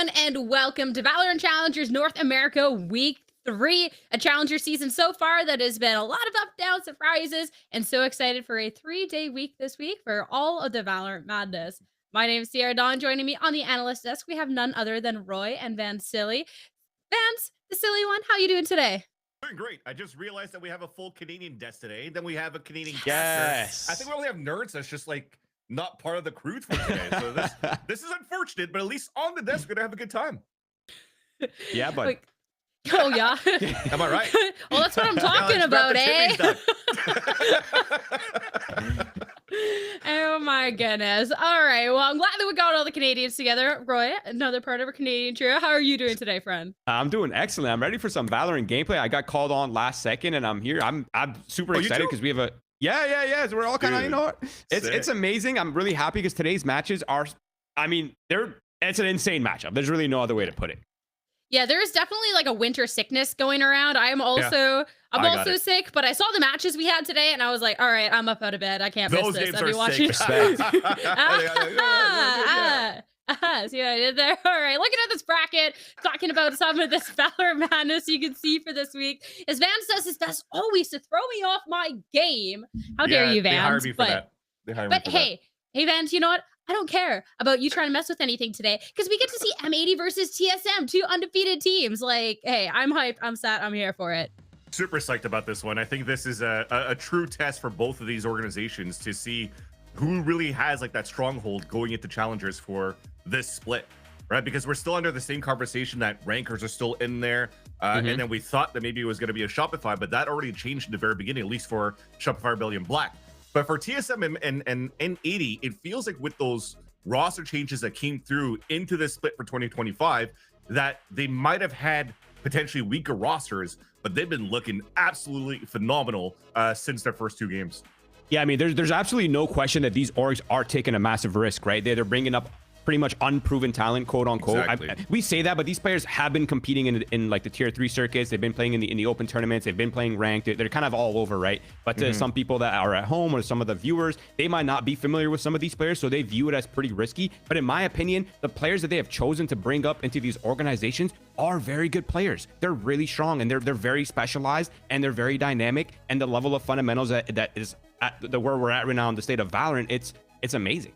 everyone, and welcome to VALORANT Challengers North America Week 3, a Challenger season so far that has been a lot of up-down surprises, and so excited for a 3-day week this week for all of the VALORANT madness. My name is Sierra Dawn. Joining me on the analyst desk, we have none other than Roy and Van Silly. Vance, the silly one, how you doing today? Doing great. I just realized that we have a full Canadian desk today. Then we have a Canadian Yes. caster. I think we only have nerds that's just like not part of the crew for today. So this is unfortunate, but at least on the desk we're gonna have a good time. Yeah, but Like, oh yeah. Am I right? Well, that's what I'm talking about, eh? Oh my goodness. All right. Well, I'm glad that we got all the Canadians together. Roy, another part of our Canadian trio. How are you doing today, friend? I'm doing excellent. I'm ready for some Valorant gameplay. I got called on last second, and I'm here. I'm super excited because we have a So we're all kind of, you know, it's amazing. I'm really happy because today's matches are, I mean, it's an insane matchup. There's really no other way to put it. Yeah, there is definitely like a winter sickness going around. I'm also sick, but I saw the matches we had today, and I was like, all right, I'm up out of bed. I can't miss this. I'll be watching. See what I did there? All right, looking at this bracket, talking about some of this Valorant madness you can see for this week. As Vance does his best always to throw me off my game. How dare you, Vance? They hired me for that. But hey, Vance, you know what? I don't care about you trying to mess with anything today because we get to see M80 versus TSM, two undefeated teams. Like, hey, I'm hyped. I'm set. I'm here for it. Super psyched about this one. I think this is a true test for both of these organizations to see who really has like that stronghold going into Challengers for this split, right? Because we're still under the same conversation that rankers are still in there. And then we thought that maybe it was going to be a Shopify, but that already changed in the very beginning, at least for Shopify Rebellion Black. But for TSM and N80, it feels like with those roster changes that came through into this split for 2025, that they might have had potentially weaker rosters, but they've been looking absolutely phenomenal since their first two games. Yeah, I mean, there's absolutely no question that these orgs are taking a massive risk, right? They're bringing up pretty much unproven talent, quote unquote. Exactly. We say that, but these players have been competing in like the tier 3 circuits. They've been playing in the open tournaments. They've been playing ranked. They're kind of all over, right? But to some people that are at home or some of the viewers, they might not be familiar with some of these players, so they view it as pretty risky. But in my opinion, the players that they have chosen to bring up into these organizations are very good players. They're really strong, and they're very specialized, and they're very dynamic. And the level of fundamentals that is at where we're at right now in the state of Valorant, it's amazing.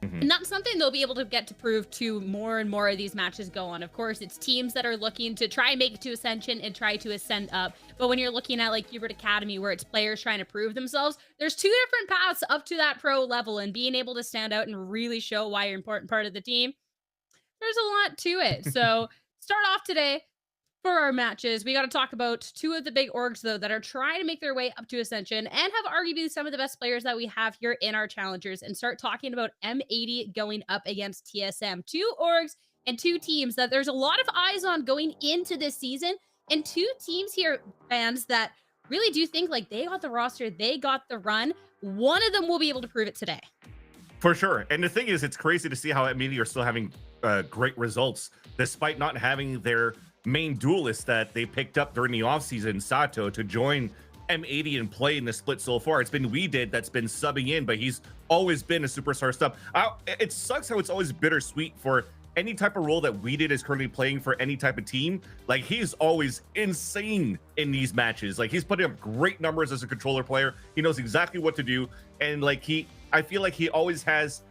And that's something they'll be able to get to prove to more and more of these matches go on. Of course, it's teams that are looking to try and make it to Ascension and try to ascend up. But when you're looking at like Hubert Academy, where it's players trying to prove themselves, there's two different paths up to that pro level, and being able to stand out and really show why you're an important part of the team, there's a lot to it. So start off today for our matches. We got to talk about two of the big orgs, though, that are trying to make their way up to Ascension and have arguably some of the best players that we have here in our Challengers, and start talking about M80 going up against TSM. Two orgs and two teams that there's a lot of eyes on going into this season, and two teams here, fans, that really do think like they got the roster, they got the run. One of them will be able to prove it today. For sure. And the thing is, it's crazy to see how M80 are still having great results, despite not having their main duelist that they picked up during the offseason, Sato, to join M80 and play in the split so far. It's been Weedid that's been subbing in, but he's always been a superstar sub. It sucks how it's always bittersweet for any type of role that Weedid is currently playing for any type of team. Like, he's always insane in these matches. Like, he's putting up great numbers as a controller player. He knows exactly what to do. And like, I feel like he always has,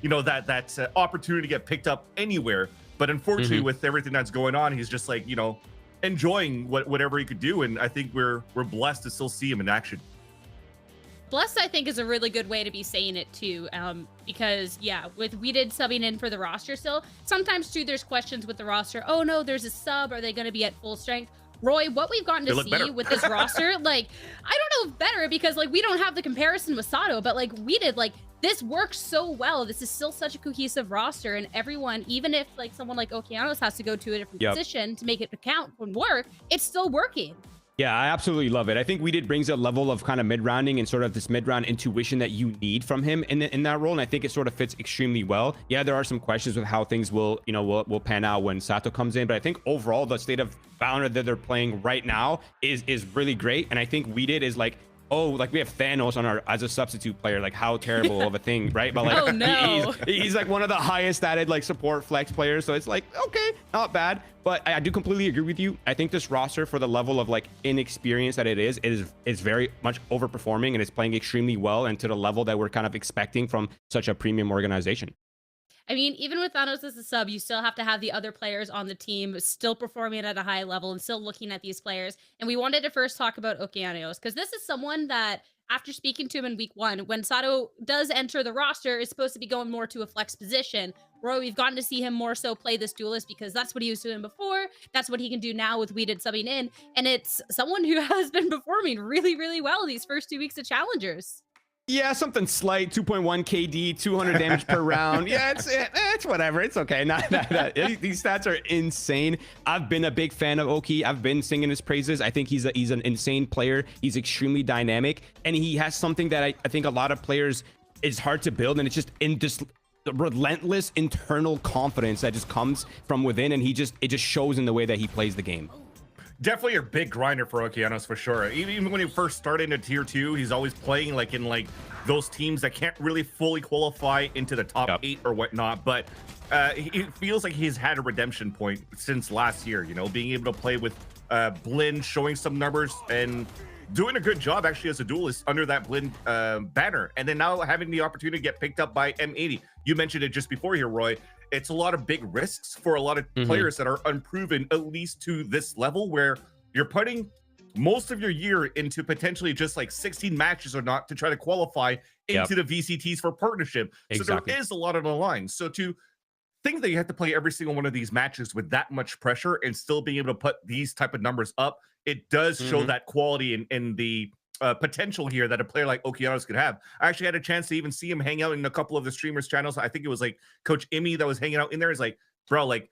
you know, that opportunity to get picked up anywhere. But unfortunately, with everything that's going on, he's just like, you know, enjoying whatever he could do. And I think we're blessed to still see him in action. Blessed, I think, is a really good way to be saying it too, because yeah, with Weedid subbing in for the roster still, sometimes too there's questions with the roster. Oh no, there's a sub. Are they going to be at full strength? Roy, what we've gotten to see with this roster, like, I don't know if better, because like we don't have the comparison with Sato, but like Weedid, like, this works so well. This is still such a cohesive roster, and everyone, even if like someone like Okeanos has to go to a different position to make it account and work, it's still working. Yeah, I absolutely love it. I think Weedid brings a level of kind of mid-rounding and sort of this mid-round intuition that you need from him in that role, and I think it sort of fits extremely well. Yeah, there are some questions with how things will pan out when Sato comes in, but I think overall the state of Valorant that they're playing right now is really great, and I think Weedid is like oh, like we have Thanos on our as a substitute player, like how terrible of a thing, right? But like Oh, no. he's like one of the highest stated like support flex players, so it's like okay, not bad. But I do completely agree with you. I think this roster, for the level of like inexperience that it is very much overperforming, and it's playing extremely well and to the level that we're kind of expecting from such a premium organization. I mean, even with Thanos as a sub, you still have to have the other players on the team still performing at a high level and still looking at these players. And we wanted to first talk about Okeanos, because this is someone that, after speaking to him in week 1, when Sato does enter the roster, is supposed to be going more to a flex position. Where we've gotten to see him more so play this duelist, because that's what he was doing before. That's what he can do now with Weeded subbing in. And it's someone who has been performing really, really well these first 2 weeks of Challengers. Yeah, something slight, 2.1 KD, 200 damage per round. Yeah, it's whatever. It's okay. These stats are insane. I've been a big fan of Oki. I've been singing his praises. I think he's an insane player. He's extremely dynamic, and he has something that I think a lot of players is hard to build, and it's just the relentless internal confidence that just comes from within, and it just shows in the way that he plays the game. Definitely a big grinder for Okeanos for sure. Even when he first started into tier 2, he's always playing like in like those teams that can't really fully qualify into the top 8 or whatnot. But it feels like he's had a redemption point since last year, you know, being able to play with Blinn, showing some numbers and doing a good job actually as a duelist under that Blinn banner. And then now having the opportunity to get picked up by M80. You mentioned it just before here, Roy. It's a lot of big risks for a lot of players that are unproven, at least to this level, where you're putting most of your year into potentially just like 16 matches or not to try to qualify into the VCTs for partnership. So there is a lot on the line. So to think that you have to play every single one of these matches with that much pressure and still being able to put these type of numbers up, it does show that quality in the potential here that a player like Okeanos could have. I actually had a chance to even see him hang out in a couple of the streamers' channels. I think it was like Coach Immy that was hanging out in there. He's like, bro, like,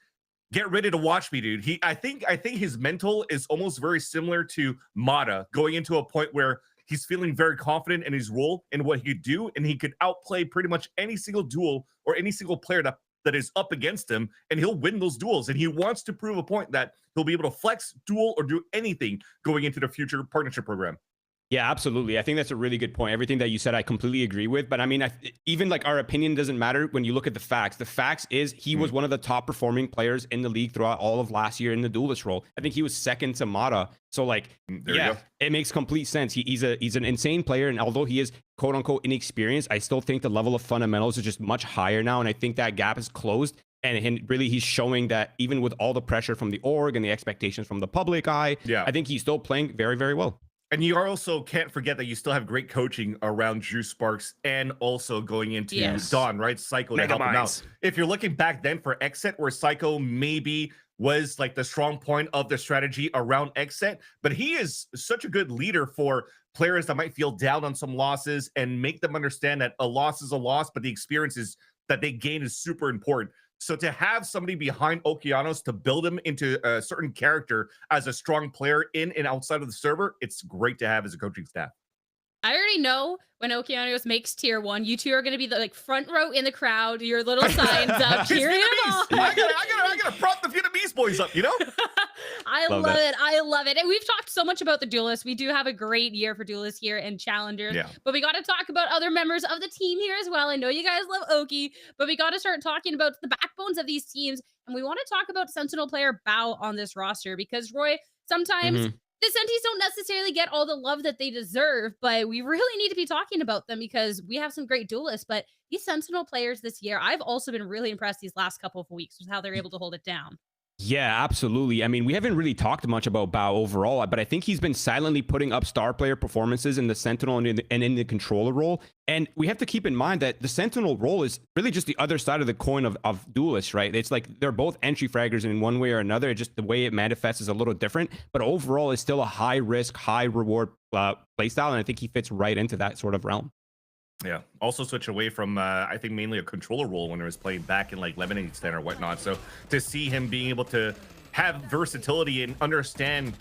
get ready to watch me, dude. I think his mental is almost very similar to Mata, going into a point where he's feeling very confident in his role and what he could do, and he could outplay pretty much any single duel or any single player that is up against him, and he'll win those duels. And he wants to prove a point that he'll be able to flex, duel, or do anything going into the future partnership program. Yeah, absolutely. I think that's a really good point. Everything that you said, I completely agree with. But I mean, even like our opinion doesn't matter when you look at the facts. The facts is he was one of the top performing players in the league throughout all of last year in the duelist role. I think he was second to Mata. So like, it makes complete sense. He's an insane player. And although he is quote unquote inexperienced, I still think the level of fundamentals is just much higher now. And I think that gap is closed. And really, he's showing that even with all the pressure from the org and the expectations from the public eye, I think he's still playing very, very well. And you also can't forget that you still have great coaching around Drew Sparks and also going into Dawn, right? Psycho to help him out. If you're looking back then for Xset, where Psycho maybe was like the strong point of the strategy around Xset, but he is such a good leader for players that might feel down on some losses and make them understand that a loss is a loss, but the experiences that they gain is super important. So to have somebody behind Okeanos to build him into a certain character as a strong player in and outside of the server, it's great to have as a coaching staff. I already know when Okeanos makes tier 1, you two are going to be the like front row in the crowd, your little signs up, cheering them on. I gotta prop the Vietnamese boys up, you know? I love it. I love it. And we've talked so much about the duelists. We do have a great year for duelists here and Challengers. But we got to talk about other members of the team here as well. I know you guys love Oki, but we got to start talking about the backbones of these teams. And we want to talk about Sentinel player Bao on this roster because, Roy, sometimes the Senties don't necessarily get all the love that they deserve, but we really need to be talking about them because we have some great duelists. But these Sentinel players this year, I've also been really impressed these last couple of weeks with how they're able to hold it down. Yeah, absolutely. I mean, we haven't really talked much about Bao overall, but I think he's been silently putting up star player performances in the Sentinel and in the controller role. And we have to keep in mind that the Sentinel role is really just the other side of the coin of duelists, right? It's like they're both entry fraggers in one way or another. Just the way it manifests is a little different, but overall it's still a high risk, high reward playstyle. And I think he fits right into that sort of realm. Yeah. Also switch away from, I think, mainly a controller role when he was playing back in like Lemonade Stand or whatnot. So to see him being able to have versatility and understand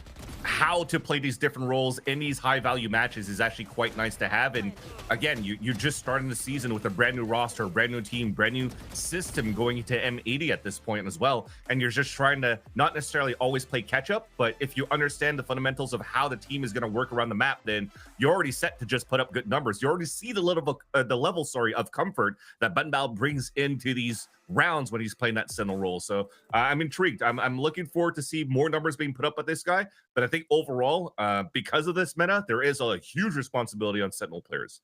how to play these different roles in these high value matches is actually quite nice to have. And again, you're just starting the season with a brand new roster, brand new team, brand new system going into M80 at this point as well. And you're just trying to not necessarily always play catch up, but if you understand the fundamentals of how the team is going to work around the map, then you're already set to just put up good numbers. You already see the level of comfort that Bunbao brings into these rounds when he's playing that Sentinel role. So I'm intrigued. I'm looking forward to see more numbers being put up by this guy. But I think overall, because of this meta, there is a huge responsibility on Sentinel players.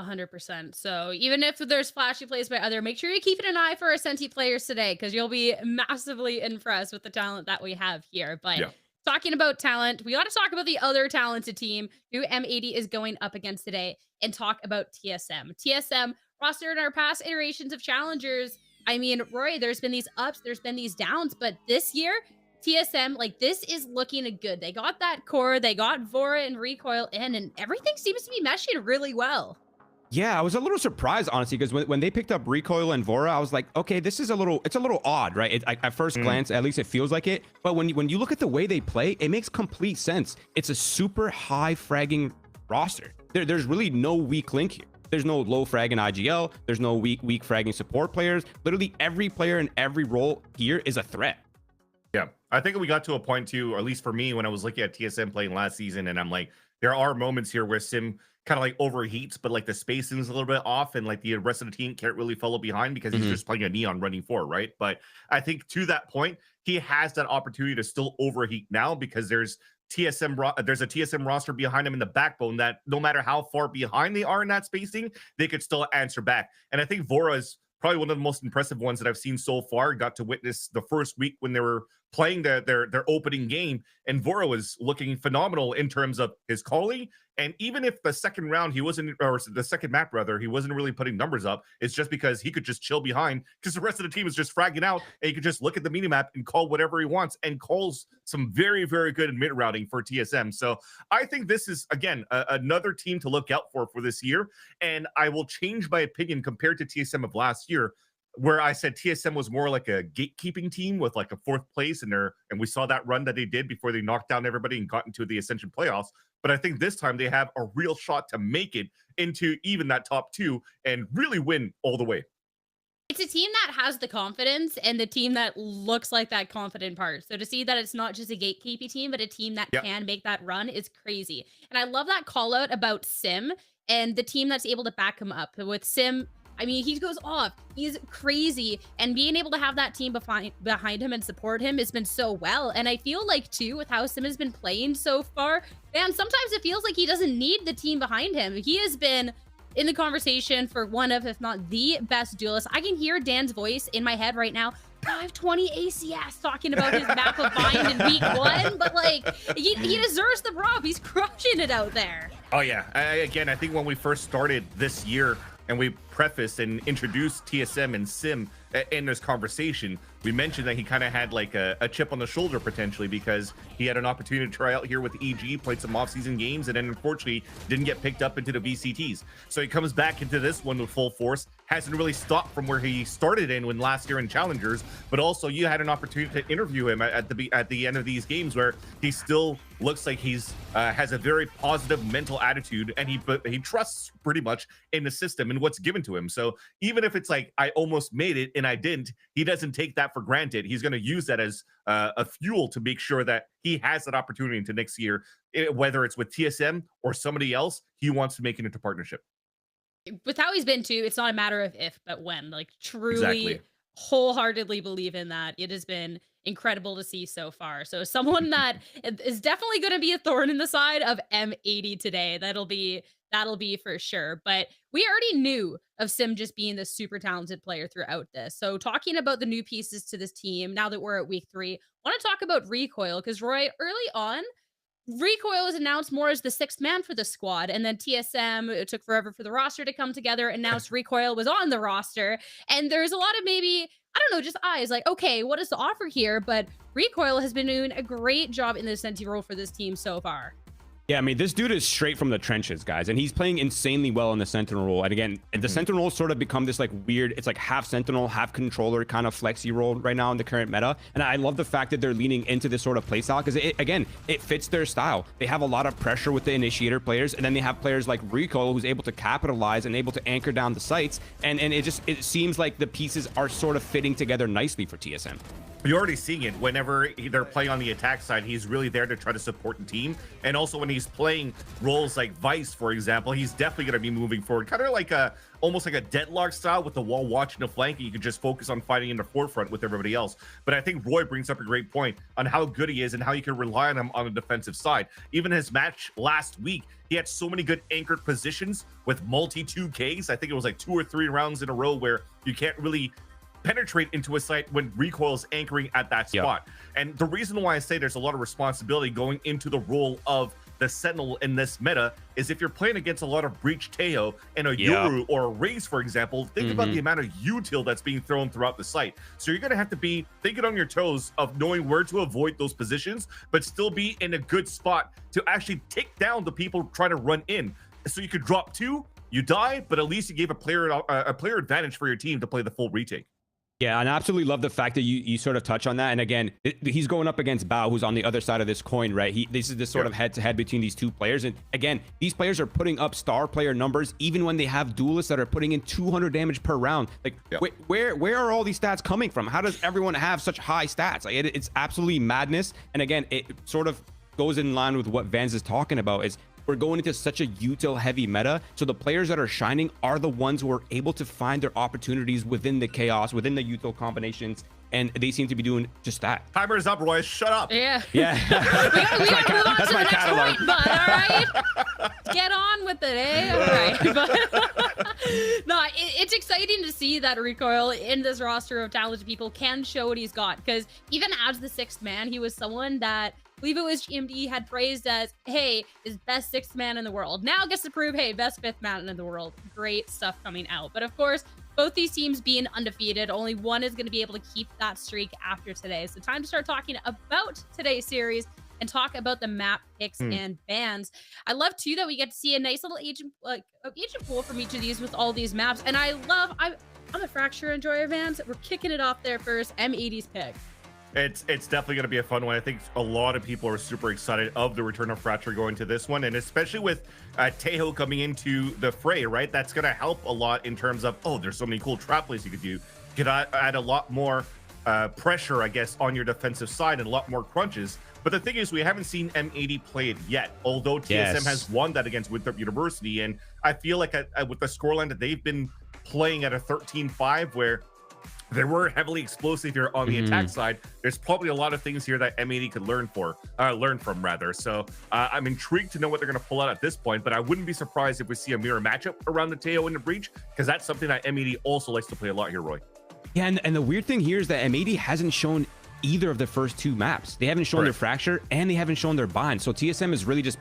100%. So even if there's flashy plays by other, make sure you're keeping an eye for our Senti players today, because you'll be massively impressed with the talent that we have here. But yeah, talking about talent, we got to talk about the other talented team who M80 is going up against today and talk about TSM. TSM roster in our past iterations of Challengers. I mean, Roy, there's been these ups, there's been these downs, but this year, TSM, like, this is looking good. They got that core, they got Vora and Recoil in, and everything seems to be meshing really well. Yeah, I was a little surprised, honestly, because when they picked up Recoil and Vora, I was like, okay, this is a little odd, right? At first glance, at least it feels like it. But when you look at the way they play, it makes complete sense. It's a super high fragging roster. There's really no weak link here. There's no low frag in IGL. There's no weak fragging support players. Literally every player in every role here is a threat. Yeah, I think we got to a point too, or at least for me, when I was looking at TSM playing last season, and I'm like, there are moments here where Sim kind of like overheats, but like the spacing is a little bit off, and like the rest of the team can't really follow behind because he's just playing a Neon running forward, right? But I think to that point, he has that opportunity to still overheat now because there's a TSM roster behind him in the backbone that no matter how far behind they are in that spacing, they could still answer back. And I think Vora is probably one of the most impressive ones that I've seen so far. Got to witness the first week when they were playing their opening game, and Vora was looking phenomenal in terms of his calling. And even if the second round he wasn't, or the second map rather, he wasn't really putting numbers up, it's just because he could just chill behind because the rest of the team is just fragging out, and he could just look at the minimap and call whatever he wants, and calls some very, very good mid routing for TSM. So I think this is, again, another team to look out for this year. And I will change my opinion compared to TSM of last year, where I said TSM was more like a gatekeeping team with like a fourth place, and we saw that run that they did before they knocked down everybody and got into the Ascension playoffs. But I think this time they have a real shot to make it into even that top two and really win all the way. It's a team that has the confidence and the team that looks like that confident part. So to see that it's not just a gatekeeping team, but a team that can make that run is crazy. And I love that call out about Sim and the team that's able to back him up. With Sim, I mean, he goes off. He's crazy. And being able to have that team behind him and support him has been so well. And I feel like, too, with how Sim has been playing so far, man, sometimes it feels like he doesn't need the team behind him. He has been in the conversation for one of, if not the best duelist. I can hear Dan's voice in my head right now. 520 ACS talking about his map of bind in week 1, but like he deserves the prop. He's crushing it out there. Oh yeah, again, I think when we first started this year and we prefaced and introduced TSM and Sim in this conversation, we mentioned that he kind of had like a chip on the shoulder potentially because he had an opportunity to try out here with EG, played some off-season games, and then unfortunately didn't get picked up into the VCTs. So he comes back into this one with full force, hasn't really stopped from where he started in when last year in Challengers, but also you had an opportunity to interview him at the end of these games where he still looks like he's has a very positive mental attitude, and he trusts pretty much in the system and what's given to him. So even if it's like I almost made it and I didn't, he doesn't take that for granted. He's going to use that as a fuel to make sure that he has that opportunity into next year, whether it's with TSM or somebody else. He wants to make it into partnership. With how he's been too, it's not a matter of if, but when. Like, truly, wholeheartedly believe in that. It has been incredible to see so far. So someone that is definitely going to be a thorn in the side of M80 today. That'll be for sure. But we already knew of Sim just being this super talented player throughout this. So talking about the new pieces to this team, now that we're at week 3, I want to talk about Recoil, because Roy, early on, Recoil was announced more as the 6th man for the squad, and then TSM, it took forever for the roster to come together, and now Recoil was on the roster, and there's a lot of maybe, I don't know, just eyes like, okay, what is the offer here? But Recoil has been doing a great job in the Senti role for this team so far. Yeah, I mean, this dude is straight from the trenches, guys, and he's playing insanely well in the Sentinel role. And again, the Sentinel role sort of become this like weird, it's like half Sentinel, half controller kind of flexy role right now in the current meta. And I love the fact that they're leaning into this sort of playstyle because it fits their style. They have a lot of pressure with the initiator players, and then they have players like Recoil who's able to capitalize and able to anchor down the sites. And it seems like the pieces are sort of fitting together nicely for TSM. You're already seeing it whenever they're playing on the attack side. He's really there to try to support the team. And also when he's playing roles like Vice, for example, he's definitely going to be moving forward, kind of like almost like a deadlock style with the wall watching the flank, and you can just focus on fighting in the forefront with everybody else. But I think Roy brings up a great point on how good he is and how you can rely on him on the defensive side. Even his match last week, he had so many good anchored positions with multi 2Ks. I think it was like 2 or 3 rounds in a row where you can't really penetrate into a site when Recoil is anchoring at that spot. Yep. And the reason why I say there's a lot of responsibility going into the role of the Sentinel in this meta is if you're playing against a lot of Breach Teo and a Yoru or a Raze, for example, think about the amount of util that's being thrown throughout the site. So you're going to have to be thinking on your toes of knowing where to avoid those positions, but still be in a good spot to actually take down the people trying to run in. So you could drop 2, you die, but at least you gave a player advantage for your team to play the full retake. Yeah, and I absolutely love the fact that you sort of touch on that. And again, he's going up against Bao, who's on the other side of this coin, right? This is this sort of head-to-head between these two players. And again, these players are putting up star player numbers, even when they have duelists that are putting in 200 damage per round. Like, where are all these stats coming from? How does everyone have such high stats? Like, it's absolutely madness. And again, it sort of goes in line with what Vans is talking about, is we're going into such a util heavy meta. So the players that are shining are the ones who are able to find their opportunities within the chaos, within the util combinations. And they seem to be doing just that. Timer's up, Roy. Shut up. Yeah. Yeah. we gotta move on to the next point, bud. All right. Get on with it, eh? All right. But no, it's exciting to see that Recoil in this roster of talented people can show what he's got. Because even as the 6th man, he was someone that I believe it was GMD had praised as, hey, is best 6th man in the world. Now gets to prove, hey, best 5th man in the world. Great stuff coming out. But of course, both these teams being undefeated, only one is going to be able to keep that streak after today. So time to start talking about today's series and talk about the map picks and bans. I love too that we get to see a nice little agent pool from each of these with all these maps. And I'm a Fracture enjoyer, Vans. We're kicking it off there first. M80's pick. It's definitely going to be a fun one. I think a lot of people are super excited of the return of Fracture going to this one, and especially with Tejo coming into the fray, right? That's going to help a lot in terms of, there's so many cool trap plays you could do. You could add a lot more pressure, I guess, on your defensive side and a lot more crunches. But the thing is, we haven't seen M80 play it yet, although TSM has won that against Winthrop University. And I feel like with the scoreline that they've been playing at a 13-5, where they were heavily explosive here on the attack side, there's probably a lot of things here that M80 could learn from rather. So I'm intrigued to know what they're going to pull out at this point, but I wouldn't be surprised if we see a mirror matchup around the Teo in the breach, because that's something that M80 also likes to play a lot here, Roy. Yeah, and the weird thing here is that M80 hasn't shown either of the first 2 maps. They haven't shown their Fracture, and they haven't shown their bind. So TSM is really just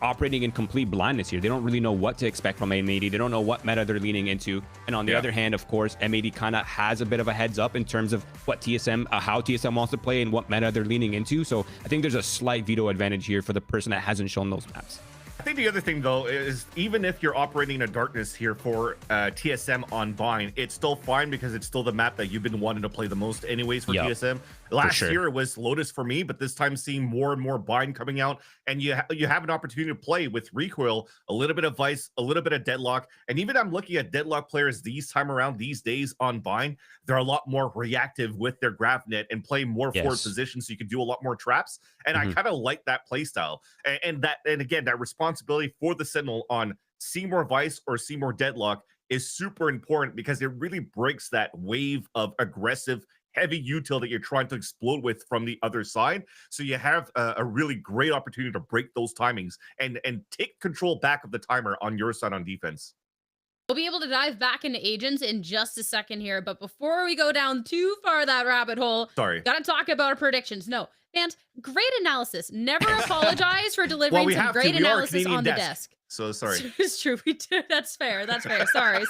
operating in complete blindness here. They don't really know what to expect from M80. They don't know what meta they're leaning into. And on the other hand, of course, M80 kind of has a bit of a heads up in terms of what TSM, how TSM wants to play and what meta they're leaning into. So I think there's a slight veto advantage here for the person that hasn't shown those maps. I think the other thing, though, is even if you're operating in a darkness here for TSM on Bind, it's still fine because it's still the map that you've been wanting to play the most anyways for TSM. Last year, it was Lotus for me, but this time seeing more and more Bind coming out, and you have an opportunity to play with Recoil, a little bit of Vice, a little bit of Deadlock, and even I'm looking at Deadlock players these time around, these days on Bind, they're a lot more reactive with their grab net and play more forward positions, so you can do a lot more traps, and I kind of like that play style, and again, that responsibility for the Sentinel on Seymour Vice or Seymour Deadlock is super important because it really breaks that wave of aggressive heavy util that you're trying to explode with from the other side. So you have a really great opportunity to break those timings and take control back of the timer on your side on defense. We'll be able to dive back into agents in just a second here, but before we go down too far that rabbit hole, gotta talk about our predictions. No, man, great analysis. Never apologize for delivering some great analysis on the desk. So sorry. It's true. We do. That's fair. That's fair. Sorry.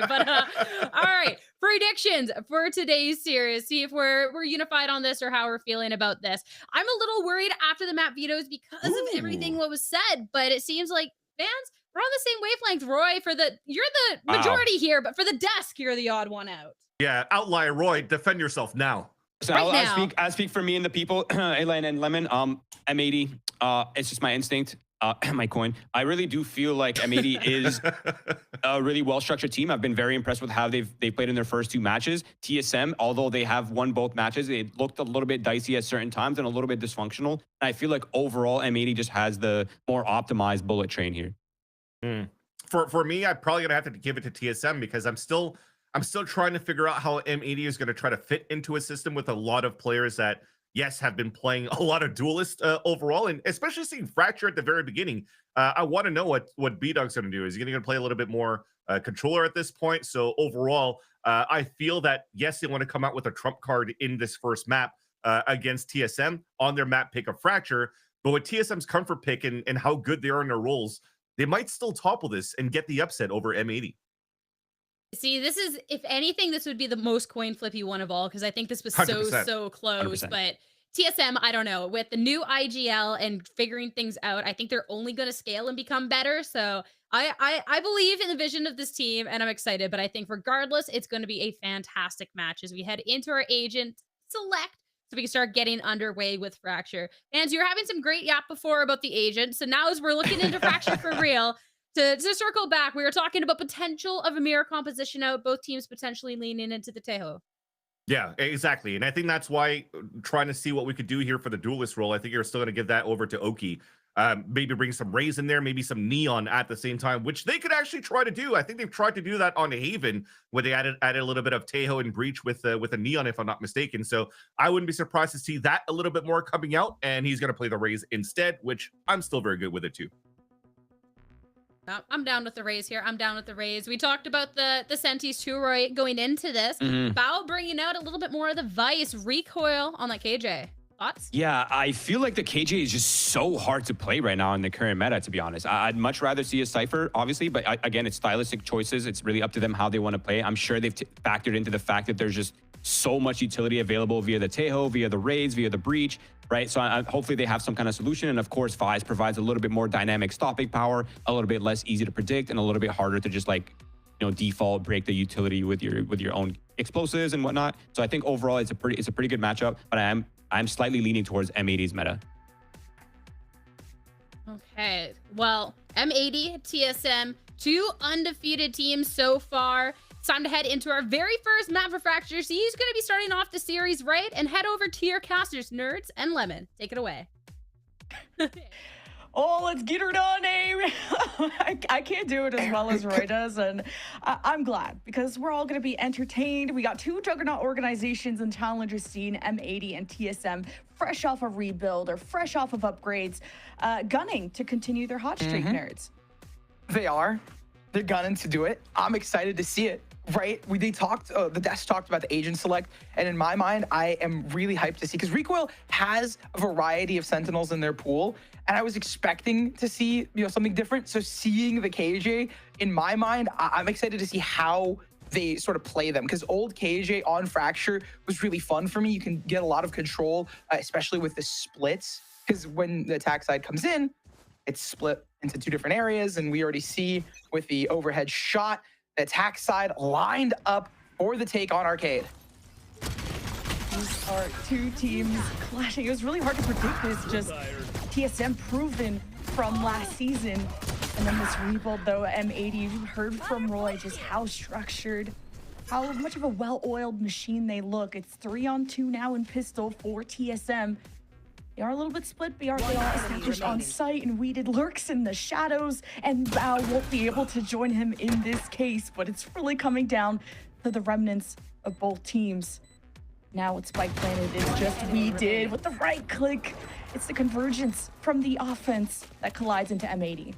But all right. Predictions for today's series. See if we're unified on this or how we're feeling about this. I'm a little worried after the map vetoes because of everything what was said, but it seems like fans, we're on the same wavelength. Roy, you're the majority here, but for the desk, you're the odd one out. Yeah, outlier Roy, defend yourself now. So I speak for me and the people, Elaine and Lemon. M80, it's just my instinct. My coin. I really do feel like M80 is a really well-structured team. I've been very impressed with how they've played in their first 2 matches. TSM, although they have won both matches, it looked a little bit dicey at certain times and a little bit dysfunctional. And I feel like overall M80 just has the more optimized bullet train here. For me, I'm probably gonna have to give it to TSM because I'm still trying to figure out how M80 is gonna try to fit into a system with a lot of players that, yes, have been playing a lot of duelist overall, and especially seeing Fracture at the very beginning. I want to know what B-Dog's going to do. Is he going to play a little bit more controller at this point? So overall, I feel that, yes, they want to come out with a trump card in this first map against TSM on their map pick of Fracture. But with TSM's comfort pick and how good they are in their roles, they might still topple this and get the upset over M80. See, this is, if anything, this would be the most coin flippy one of all, because I think this was 100%. so close. 100%. But TSM, I don't know. With the new IGL and figuring things out, I think they're only going to scale and become better. So I believe in the vision of this team, and I'm excited. But I think regardless, it's going to be a fantastic match as we head into our agent select, so we can start getting underway with Fracture. And you're having some great yap before about the agent. So now as we're looking into Fracture for real, to circle back, we were talking about potential of a mirror composition out, both teams potentially leaning into the Tejo. Yeah, exactly. And I think that's why trying to see what we could do here for the duelist role, I think you're still going to give that over to Oki. Maybe bring some Rays in there, maybe some Neon at the same time, which they could actually try to do. I think they've tried to do that on Haven, where they added a little bit of Tejo and Breach with a Neon, if I'm not mistaken. So I wouldn't be surprised to see that a little bit more coming out, and he's going to play the Rays instead, which I'm still very good with it too. I'm down with the Rays here. I'm down with the Rays. We talked about the Sentis too, Roy, going into this. Bao bringing out a little bit more of the Vice recoil on that KJ. Thoughts? Yeah, I feel like the KJ is just so hard to play right now in the current meta, to be honest. I'd much rather see a Cypher, obviously, but again, it's stylistic choices. It's really up to them how they want to play. I'm sure they've factored into the fact that there's just so much utility available via the Tejo, via the Raids, via the Breach, right? So hopefully they have some kind of solution. And of course, Vice provides a little bit more dynamic stopping power, a little bit less easy to predict, and a little bit harder to just like, you know, default break the utility with your own explosives and whatnot. So I think overall it's a pretty good matchup, but I'm slightly leaning towards M80's meta. Okay, well, M80, TSM, 2 undefeated teams so far. It's time to head into our very first map for Fracture. So he's going to be starting off the series, right? And head over to your casters, Nerds and Lemon. Take it away. Oh, let's get her done, eh? I can't do it as well as Roy does, and I'm glad because we're all going to be entertained. We got 2 juggernaut organizations in Challenger scene, M80 and TSM, fresh off a rebuild or fresh off of upgrades, gunning to continue their hot streak, Nerds. They are. They're gunning to do it. I'm excited to see it. Right? The desk talked about the agent select, and in my mind, I am really hyped to see, because Recoil has a variety of Sentinels in their pool, and I was expecting to see, you know, something different. So seeing the KJ, in my mind, I'm excited to see how they sort of play them, because old KJ on Fracture was really fun for me. You can get a lot of control, especially with the splits, because when the attack side comes in, it's split into 2 different areas, and we already see with the overhead shot, the attack side lined up for the take on Arcade. These are 2 teams clashing. It was really hard to predict this, just TSM proven from last season. And then this rebuild though, M80, you heard from Roy just how structured, how much of a well-oiled machine they look. It's 3-on-2 now in pistol for TSM. They are a little bit split. They are all established on site, and Weeded lurks in the shadows, and Bao won't be able to join him in this case, but it's really coming down to the remnants of both teams. Now with Spike planted, it's just Weeded with the right click. It's the convergence from the offense that collides into M80.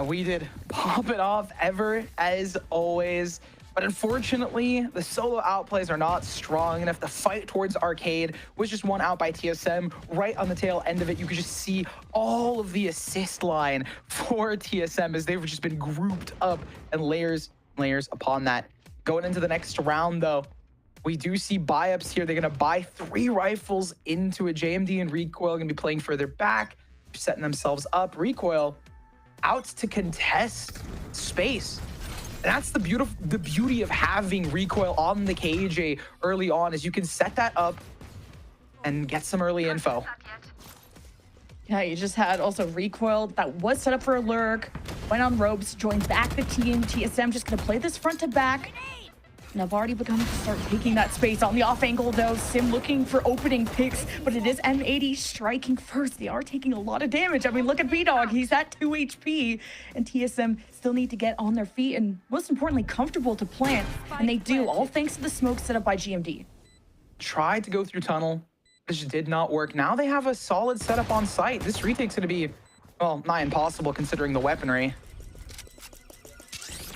We did pop it off ever as always. But unfortunately, the solo outplays are not strong enough. The fight towards Arcade was just won out by TSM. Right on the tail end of it, you could just see all of the assist line for TSM as they've just been grouped up and layers upon that. Going into the next round, though, we do see buy-ups here. They're going to buy 3 rifles into a JMD, and Recoil going to be playing further back, setting themselves up. Recoil out to contest space. And that's the beauty of having Recoil on the KJ early on, is you can set that up and get some early info. Yeah, you just had also Recoil that was set up for a lurk, went on ropes, joined back the team. TSM just going to play this front to back. And I've already begun to start taking that space on the off angle, though. Sim looking for opening picks, but it is M80 striking first. They are taking a lot of damage. I mean, look at B-Dog. He's at 2 HP, and TSM still need to get on their feet and, most importantly, comfortable to plant. And they do, all thanks to the smoke set up by GMD. Tried to go through tunnel. This did not work. Now they have a solid setup on site. This retake's going to be, well, nigh impossible considering the weaponry.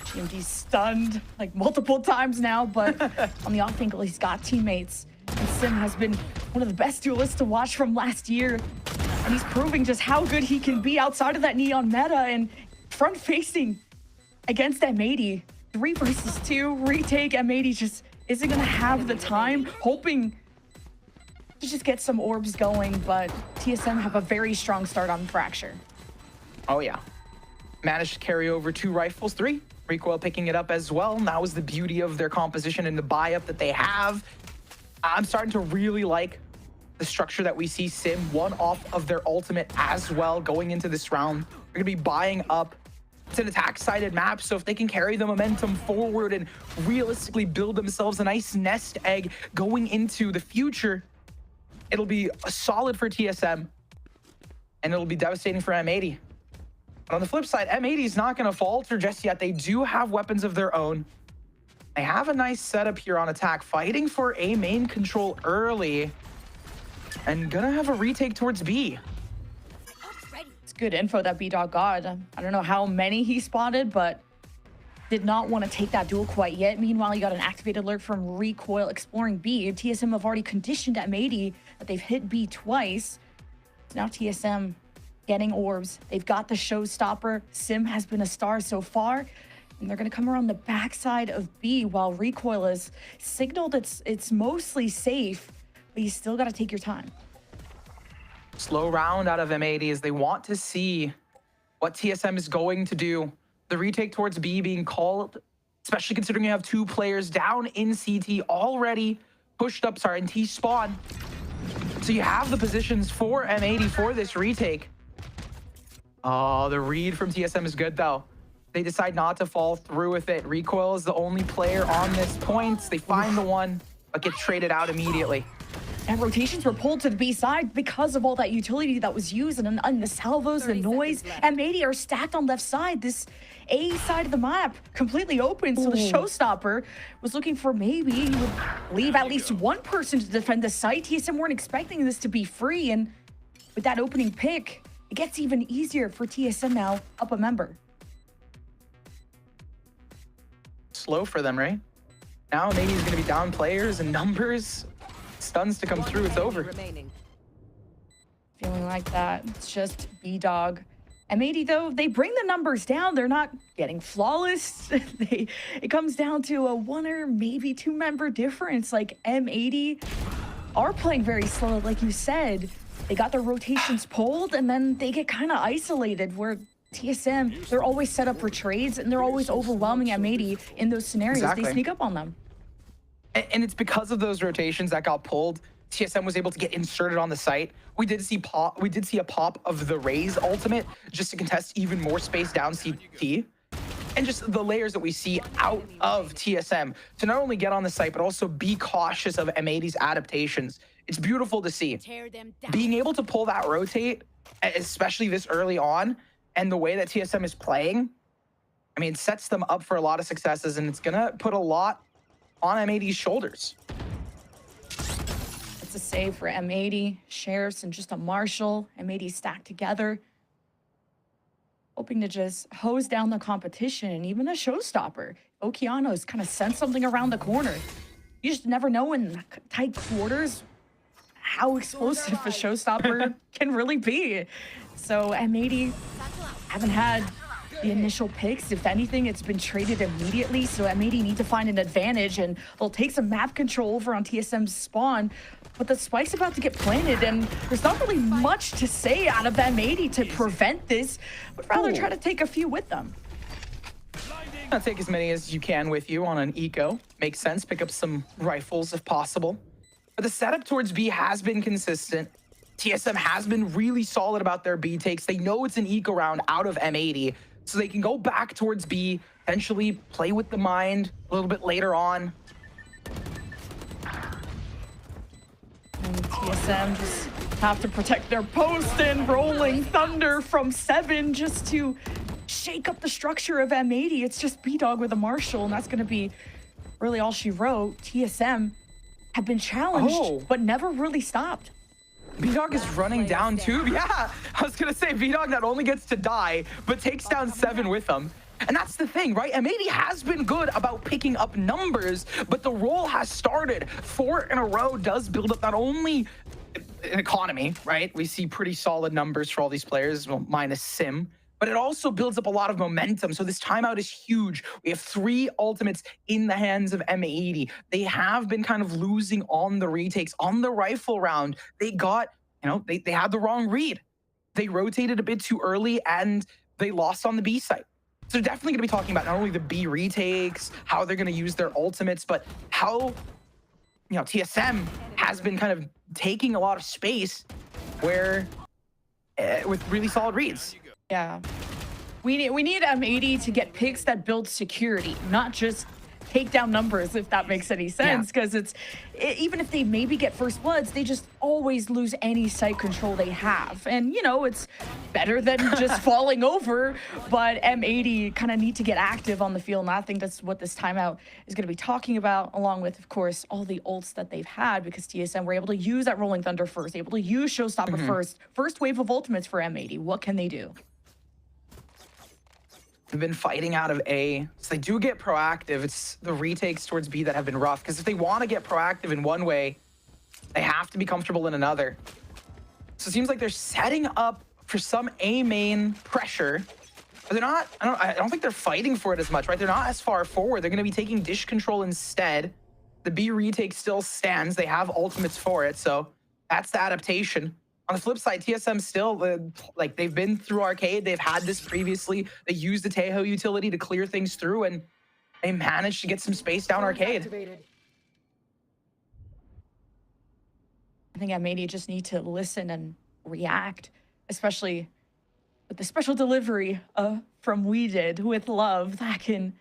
GMD's stunned like multiple times now, but on the off angle, he's got teammates. And Sim has been one of the best duelists to watch from last year. And he's proving just how good he can be outside of that neon meta and front facing against M80. 3 versus 2 retake. M80 just isn't going to have the time, hoping to just get some orbs going, but TSM have a very strong start on Fracture. Oh, yeah. Managed to carry over 2 rifles, 3. Recoil picking it up as well. And that was the beauty of their composition and the buy-up that they have. I'm starting to really like the structure that we see Sim, one off of their ultimate as well going into this round. They're going to be buying up. It's an attack-sided map, so if they can carry the momentum forward and realistically build themselves a nice nest egg going into the future, it'll be a solid for TSM, and it'll be devastating for M80. But on the flip side, M80 is not going to falter just yet. They do have weapons of their own. They have a nice setup here on attack, fighting for A main control early, and gonna have a retake towards B. It's good info that B-Dog got. I don't know how many he spotted, but did not want to take that duel quite yet. Meanwhile, you got an activated alert from Recoil exploring B. TSM have already conditioned M80 that they've hit B twice. Now TSM getting orbs. They've got the showstopper. Sim has been a star so far, and they're going to come around the backside of B while Recoil is signaled it's mostly safe, but you still got to take your time. Slow round out of M80 as they want to see what TSM is going to do. The retake towards B being called, especially considering you have 2 players down in CT already pushed up, in T-spawn. So you have the positions for M80 for this retake. Oh, the read from TSM is good, though. They decide not to fall through with it. Recoil is the only player on this point. They find the one, but get traded out immediately. And rotations were pulled to the B side because of all that utility that was used and the salvos, the noise. M80 are stacked on left side. This A side of the map completely open. So the showstopper was looking for maybe he would leave at least one person to defend the site. TSM weren't expecting this to be free. And with that opening pick, it gets even easier for TSM now, up a member. Slow for them, right? Now maybe he's going to be down players and numbers. Stuns to come through, it's over. Feeling like that. It's just B-Dog. M80, though, they bring the numbers down. They're not getting flawless. It comes down to a 1 or maybe 2 member difference. Like M80 are playing very slow, like you said. They got their rotations pulled, and then they get kind of isolated, where TSM, they're always set up for trades, and they're always overwhelming M80 in those scenarios. Exactly. They sneak up on them. And it's because of those rotations that got pulled, TSM was able to get inserted on the site. We did see a pop of the Raze ultimate just to contest even more space down CT. And just the layers that we see out of TSM to not only get on the site, but also be cautious of M80's adaptations. It's beautiful to see. Being able to pull that rotate, especially this early on, and the way that TSM is playing, I mean, it sets them up for a lot of successes, and it's gonna put a lot on M80's shoulders. It's a save for M80, Sheriffs, and just a Marshall. M80 stacked together. hoping to just hose down the competition and even a showstopper. Okeanos kind of sent something around the corner. You just never know in tight quarters how explosive a showstopper can really be. So M80 haven't had the initial picks. If anything, it's been traded immediately. So M80 need to find an advantage, and they'll take some map control over on TSM's spawn. But the spike's about to get planted, and there's not really much to say out of M80 to prevent this, but rather try to take a few with them. I'll take as many as you can with you on an eco. Makes sense. Pick up some rifles if possible. But the setup towards B has been consistent. TSM has been really solid about their B takes. They know it's an eco round out of M80, so they can go back towards B, potentially play with the mind a little bit later on. And TSM just have to protect their post, and Rolling Thunder from 7 just to shake up the structure of M80. It's just B-Dog with a Marshall, and that's going to be really all she wrote. TSM have been challenged, but never really stopped. B-Dog is running down too. Yeah, I was going to say B-Dog not only gets to die, but takes down 7 with them. And that's the thing, right? M80 has been good about picking up numbers, but the roll has started. 4 in a row does build up not only an economy, right? We see pretty solid numbers for all these players, well, minus Sim, but it also builds up a lot of momentum. So this timeout is huge. We have 3 ultimates in the hands of M80. They have been kind of losing on the retakes. On the rifle round, they got, they had the wrong read. They rotated a bit too early, and they lost on the B site. So they're definitely going to be talking about not only the B retakes, how they're going to use their ultimates, but how, TSM has been kind of taking a lot of space where, with really solid reads. Yeah. We need M80 to get picks that build security, not just take down numbers, if that makes any sense, because even if they maybe get first bloods, they just always lose any site control they have. And, it's better than just falling over, but M80 kind of need to get active on the field, and I think that's what this timeout is going to be talking about, along with, of course, all the ults that they've had, because TSM were able to use that Rolling Thunder first, able to use Showstopper first wave of ultimates for M80. What can they do? They've been fighting out of A, so they do get proactive. It's the retakes towards B that have been rough, because if they want to get proactive in one way, they have to be comfortable in another. So it seems like they're setting up for some A main pressure, but they're not, I don't think they're fighting for it as much, right? They're not as far forward. They're going to be taking dish control instead. The B retake still stands. They have ultimates for it, so that's the adaptation. On the flip side, TSM still, they've been through Arcade. They've had this previously. They used the Tejo utility to clear things through, and they managed to get some space down Arcade. I think M80 just need to listen and react, especially with the special delivery from We Did with Love that can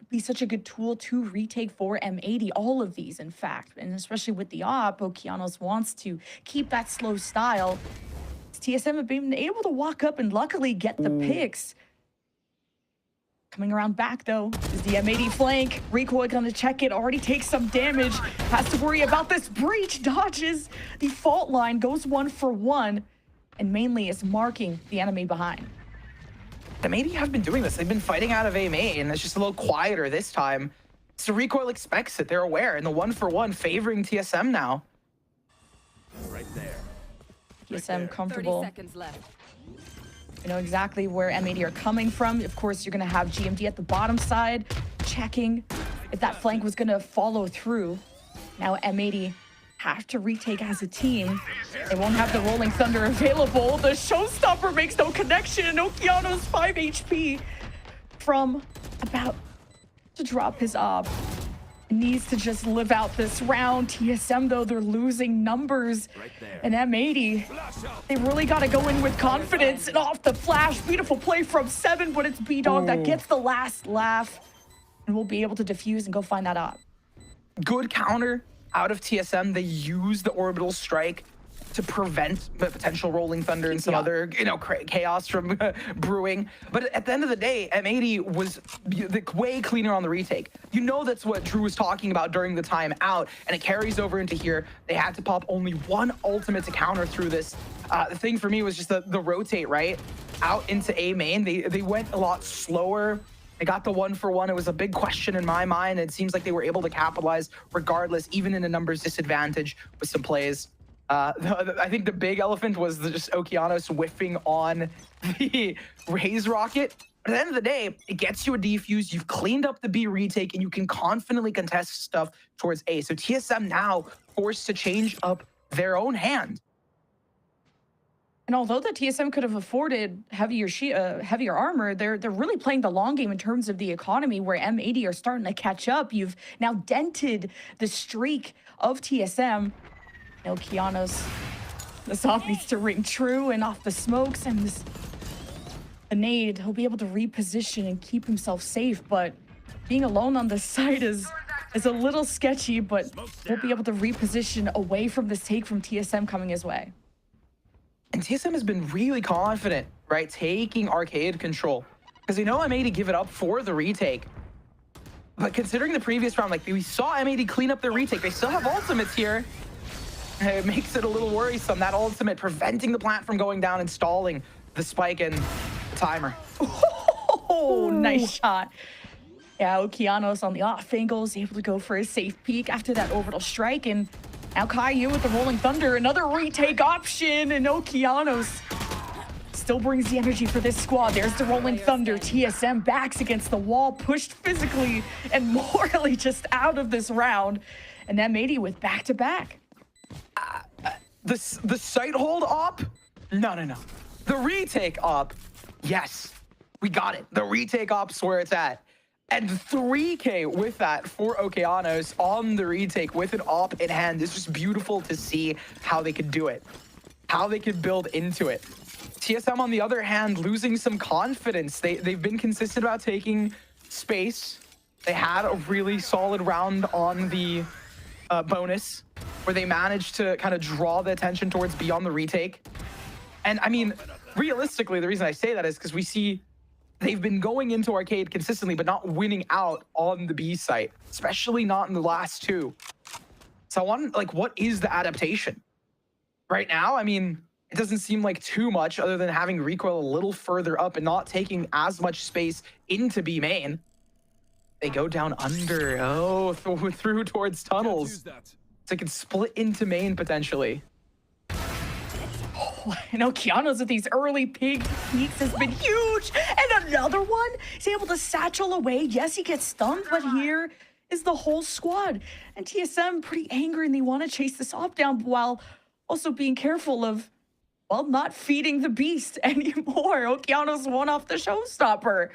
be such a good tool to retake for M80, all of these, in fact, and especially with the op, Okeanos wants to keep that slow style. TSM have been able to walk up and luckily get the picks. Coming around back, though, is the M80 flank. Recoil gonna check it, already takes some damage, has to worry about this breach, dodges the fault line, goes 1 for 1, and mainly is marking the enemy behind. M80 have been doing this. They've been fighting out of A main. It's just a little quieter this time. So Recoil expects it. They're aware. And the 1 for 1 favoring TSM now. Right there. TSM comfortable. 30 seconds left. You know exactly where M80 are coming from. Of course, you're going to have GMD at the bottom side, checking if that flank was going to follow through. Now M80 have to retake as a team. They won't have the Rolling Thunder available. The Showstopper makes no connection. Okeanos 5 HP from about to drop his op. Needs to just live out this round. TSM, though, they're losing numbers. Right there. And M80, they really got to go in with confidence. And off the flash, beautiful play from 7, but it's B-Dog that gets the last laugh. And we'll be able to defuse and go find that op. Good counter out of TSM. They use the orbital strike. to prevent the potential rolling thunder and some other, chaos from brewing. But at the end of the day, M80 was way cleaner on the retake. You know, that's what Drew was talking about during the timeout, and it carries over into here. They had to pop only one ultimate to counter through this. The thing for me was just the rotate, right? Out into A main. They went a lot slower. They got the 1-for-1. It was a big question in my mind. It seems like they were able to capitalize regardless, even in a numbers disadvantage with some plays. I think the big elephant was just Okeanos whiffing on the Raze rocket. But at the end of the day, it gets you a defuse. You've cleaned up the B retake, and you can confidently contest stuff towards A. So TSM now forced to change up their own hand. And although the TSM could have afforded heavier armor, they're really playing the long game in terms of the economy, where M80 are starting to catch up. You've now dented the streak of TSM. Okeanos, the soft needs to ring true, and off the smokes and this nade, he'll be able to reposition and keep himself safe. But being alone on this side is a little sketchy, but he'll be able to reposition away from this take from TSM coming his way. And TSM has been really confident, right, taking arcade control, because they know M80 give it up for the retake. But considering the previous round, like, we saw M80 clean up their retake, they still have ultimates here. It makes it a little worrisome, that ultimate preventing the plant from going down and stalling the spike and the timer. Oh, nice shot. Yeah, Okeanos on the off angle is able to go for a safe peek after that orbital strike, and now Caillou with the rolling thunder, another retake option, and Okeanos still brings the energy for this squad. There's the rolling thunder. TSM backs against the wall, pushed physically and morally just out of this round, and M80 with back-to-back. The site hold op? No. The retake op, yes, we got it. The retake op's where it's at. And 3K with that for Okeanos on the retake with an op in hand. It's just beautiful to see how they could do it, how they could build into it. TSM, on the other hand, losing some confidence. They've been consistent about taking space. They had a really solid round on the bonus, where they managed to kind of draw the attention towards beyond the retake. And I mean, realistically, the reason I say that is because we see they've been going into arcade consistently, but not winning out on the B site, especially not in the last two. So I want, like, what is the adaptation? Right now, I mean, it doesn't seem like too much other than having Recoil a little further up and not taking as much space into B main. They go down under, through towards tunnels. So they can split into main potentially. And Okeanos with these early peaks has been huge. And another one, he's able to satchel away. Yes, he gets stunned, but here is the whole squad. And TSM pretty angry, and they want to chase this op down while also being careful of, well, not feeding the beast anymore. Okeanos won off the showstopper.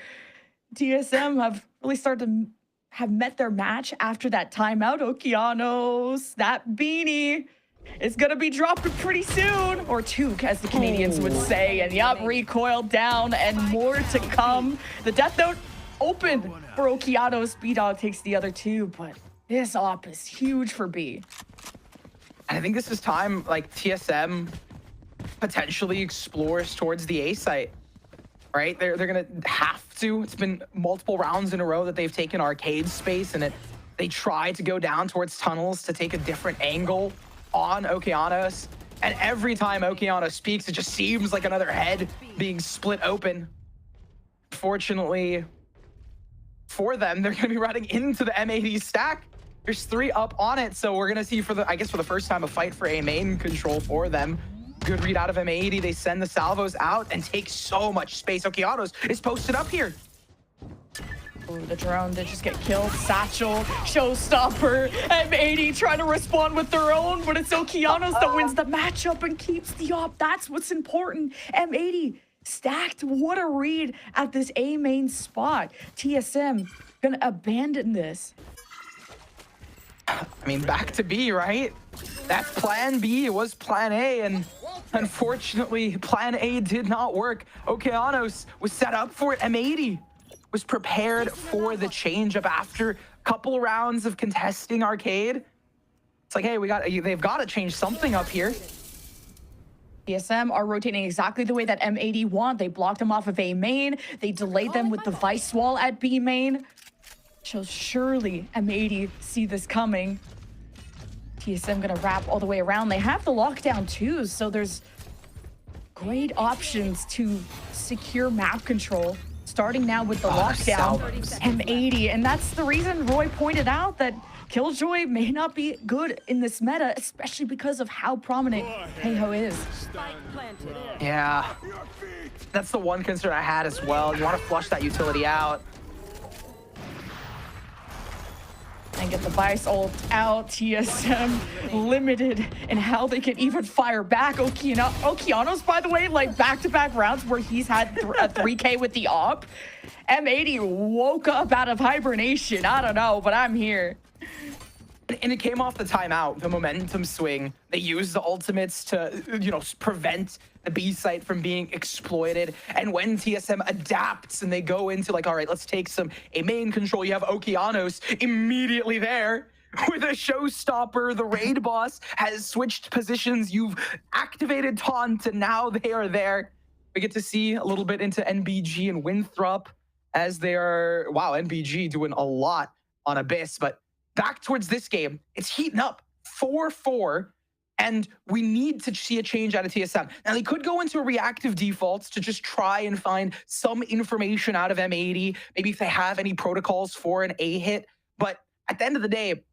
TSM have really started to have met their match after that timeout. Okeanos, that beanie is going to be dropping pretty soon, or toque, as the Canadians would say. And yup, Recoil down and more to come. The death note open for Okeanos. B-Dog takes the other two, but this op is huge for B. And I think this is time, like, TSM potentially explores towards the A site, right? They're going to have to. It's been multiple rounds in a row that they've taken arcade space, and they try to go down towards tunnels to take a different angle on Okeanos, and every time Okeanos speaks, it just seems like another head being split open. Fortunately for them, they're going to be running into the M80 stack. There's 3 up on it, so we're going to see for the first time, a fight for A main control for them. Good read out of M80. They send the salvos out and take so much space. Okeanos is posted up here. Ooh, the drone did just get killed. Satchel, showstopper, M80 trying to respond with their own, but it's Okeanos that wins the matchup and keeps the op. That's what's important. M80 stacked. What a read at this A main spot. TSM gonna abandon this. I mean, back to B, right? That's plan B. It was plan A, and unfortunately, plan A did not work. Okeanos was set up for it. M80 was prepared for the change up after a couple rounds of contesting arcade. It's like, hey, they've got to change something up here. TSM are rotating exactly the way that M80 want. They blocked them off of A main. They delayed them with the Vice wall at B main. So surely M80 see this coming. TSM gonna wrap all the way around. They have the lockdown too, so there's great options to secure map control. Starting now with the lockdown, M80, and that's the reason Roy pointed out that Killjoy may not be good in this meta, especially because of how prominent Heiho is. Yeah, that's the one concern I had as well. You want to flush that utility out. And get the Vice ult out. TSM limited in how they can even fire back. Okeanos, by the way, like back-to-back rounds where he's had a 3K with the op. M80 woke up out of hibernation. I don't know, but I'm here. And it came off the timeout, the momentum swing. They used the ultimates to, prevent the B site from being exploited. And when TSM adapts and they go into like, all right, let's take some A main control. You have Okeanos immediately there with a showstopper. The raid boss has switched positions. You've activated taunt, and now they are there. We get to see a little bit into NBG and Winthrop as they are, wow, NBG doing a lot on Abyss, but back towards this game, it's heating up 4-4, and we need to see a change out of TSM. Now, they could go into reactive defaults to just try and find some information out of M80, maybe if they have any protocols for an A hit, but at the end of the day,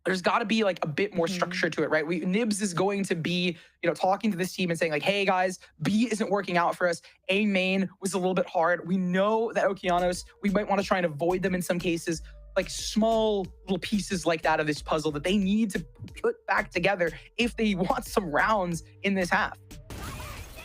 there's got to be like a bit more structure to it, right? Nibs is going to be, talking to this team and saying like, hey guys, B isn't working out for us. A main was a little bit hard. We know that Okeanos, we might want to try and avoid them in some cases, like small little pieces like that of this puzzle that they need to put back together if they want some rounds in this half.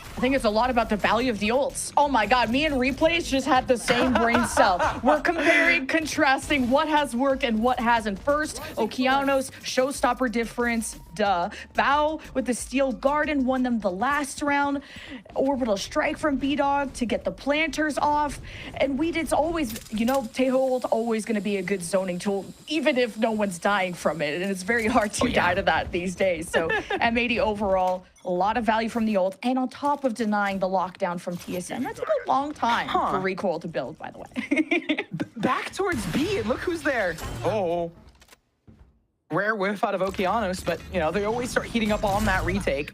I think it's a lot about the value of the ults. Oh my God, me and Replays just had the same brain cell. We're comparing, contrasting what has worked and what hasn't. First, Okeanos, showstopper difference, duh. Bao with the Steel Garden won them the last round. Orbital Strike from B-Dog to get the planters off. And it's always, Taeho ult always gonna be a good zoning tool, even if no one's dying from it. And it's very hard to die to that these days. So M80 overall, a lot of value from the ult, and on top of denying the lockdown from TSM. That took a long time for Recoil to build, by the way. Back towards B, and look who's there. Oh. Rare whiff out of Okeanos, but, they always start heating up on that retake.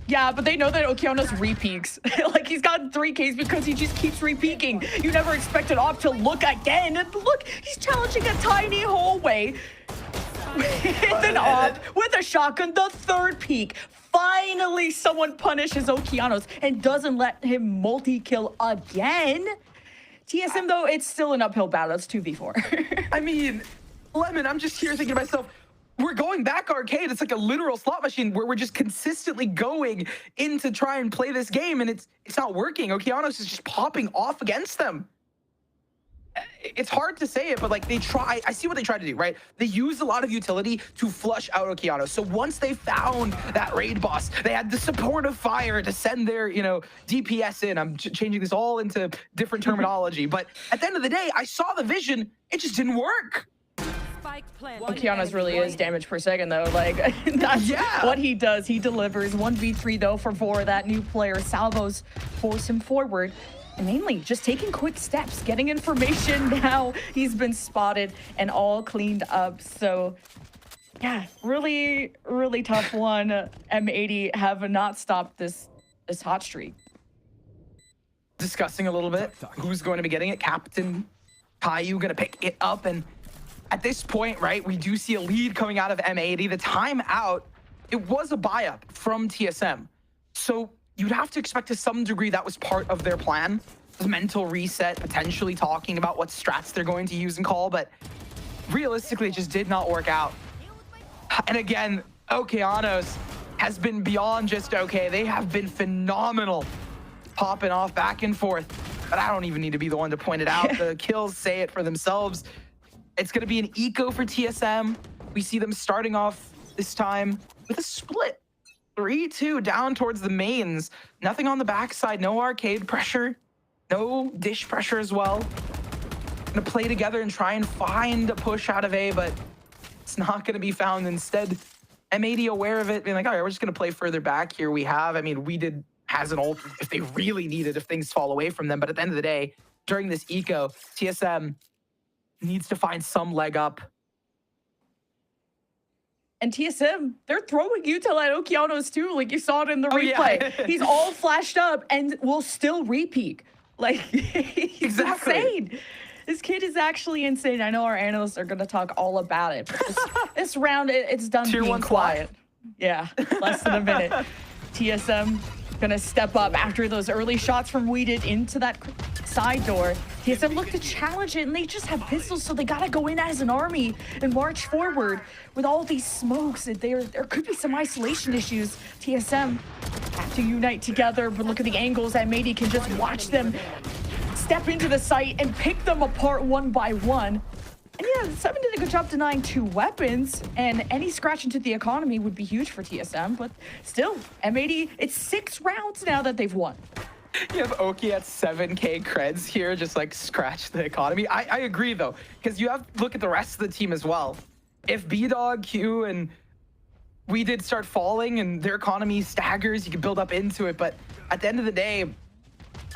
Yeah, but they know that Okeanos re-peaks. Like, he's gotten 3Ks because he just keeps re-peaking. You never expect an op to look again. And look, he's challenging a tiny hallway with an op, with a shotgun, the third peak. Finally, someone punishes Okeanos and doesn't let him multi-kill again. TSM, though, it's still an uphill battle. It's 2v4. I mean, Lemon, I'm just here thinking to myself, we're going back arcade. It's like a literal slot machine where we're just consistently going in to try and play this game, and it's not working. Okeanos is just popping off against them. It's hard to say it, but like I see what they try to do, right? They use a lot of utility to flush out Okeanos. So once they found that raid boss, they had the supportive fire to send their, DPS in. I'm changing this all into different terminology, but at the end of the day, I saw the vision. It just didn't work. Okeanos really is damage per second, though. Like, that's what he does. He delivers. 1v3, though, for Vor. That new player, Salvos, force him forward. And mainly just taking quick steps, getting information. Now he's been spotted and all cleaned up. So, yeah, really, really tough one. M80 have not stopped this hot streak. Discussing a little bit who's going to be getting it. Captain Caillou going to pick it up. And at this point, right, we do see a lead coming out of M80. The timeout, it was a buy-up from TSM. So you'd have to expect to some degree that was part of their plan. The mental reset, potentially talking about what strats they're going to use and call, but realistically, it just did not work out. And again, Okeanos has been beyond just okay. They have been phenomenal, popping off back and forth. But I don't even need to be the one to point it out. The kills say it for themselves. It's going to be an eco for TSM. We see them starting off this time with a split. 3-2 down towards the mains. Nothing on the backside. No arcade pressure. No dish pressure as well. Gonna play together and try and find a push out of A, but it's not gonna be found. Instead, M80 aware of it, being like, all right, we're just going to play further back here. Has an ult if they really need it, if things fall away from them. But at the end of the day, during this eco, TSM needs to find some leg up. And TSM, they're throwing util at Okeanos too, like you saw it in the replay. Yeah. He's all flashed up and will still repeat. Like, he's Exactly. insane. This kid is actually insane. I know our analysts are going to talk all about it. But this round, it's done Tier being 1 quiet. Yeah, less than a minute. TSM gonna step up after those early shots from Weeded into that side door. TSM look to challenge it, and they just have pistols, so they gotta go in as an army and march forward with all these smokes. And there could be some isolation issues. TSM have to unite together, but look at the angles that M80 can just watch them step into the site and pick them apart one by one. And yeah, 7 did a good job denying 2 weapons, and any scratch into the economy would be huge for TSM, but still, M80, it's 6 rounds now that they've won. You have Oki at 7K creds here, just like scratch the economy. I agree though, because you have to look at the rest of the team as well. If B-Dog, Q, and we did start falling and their economy staggers, you can build up into it, but at the end of the day,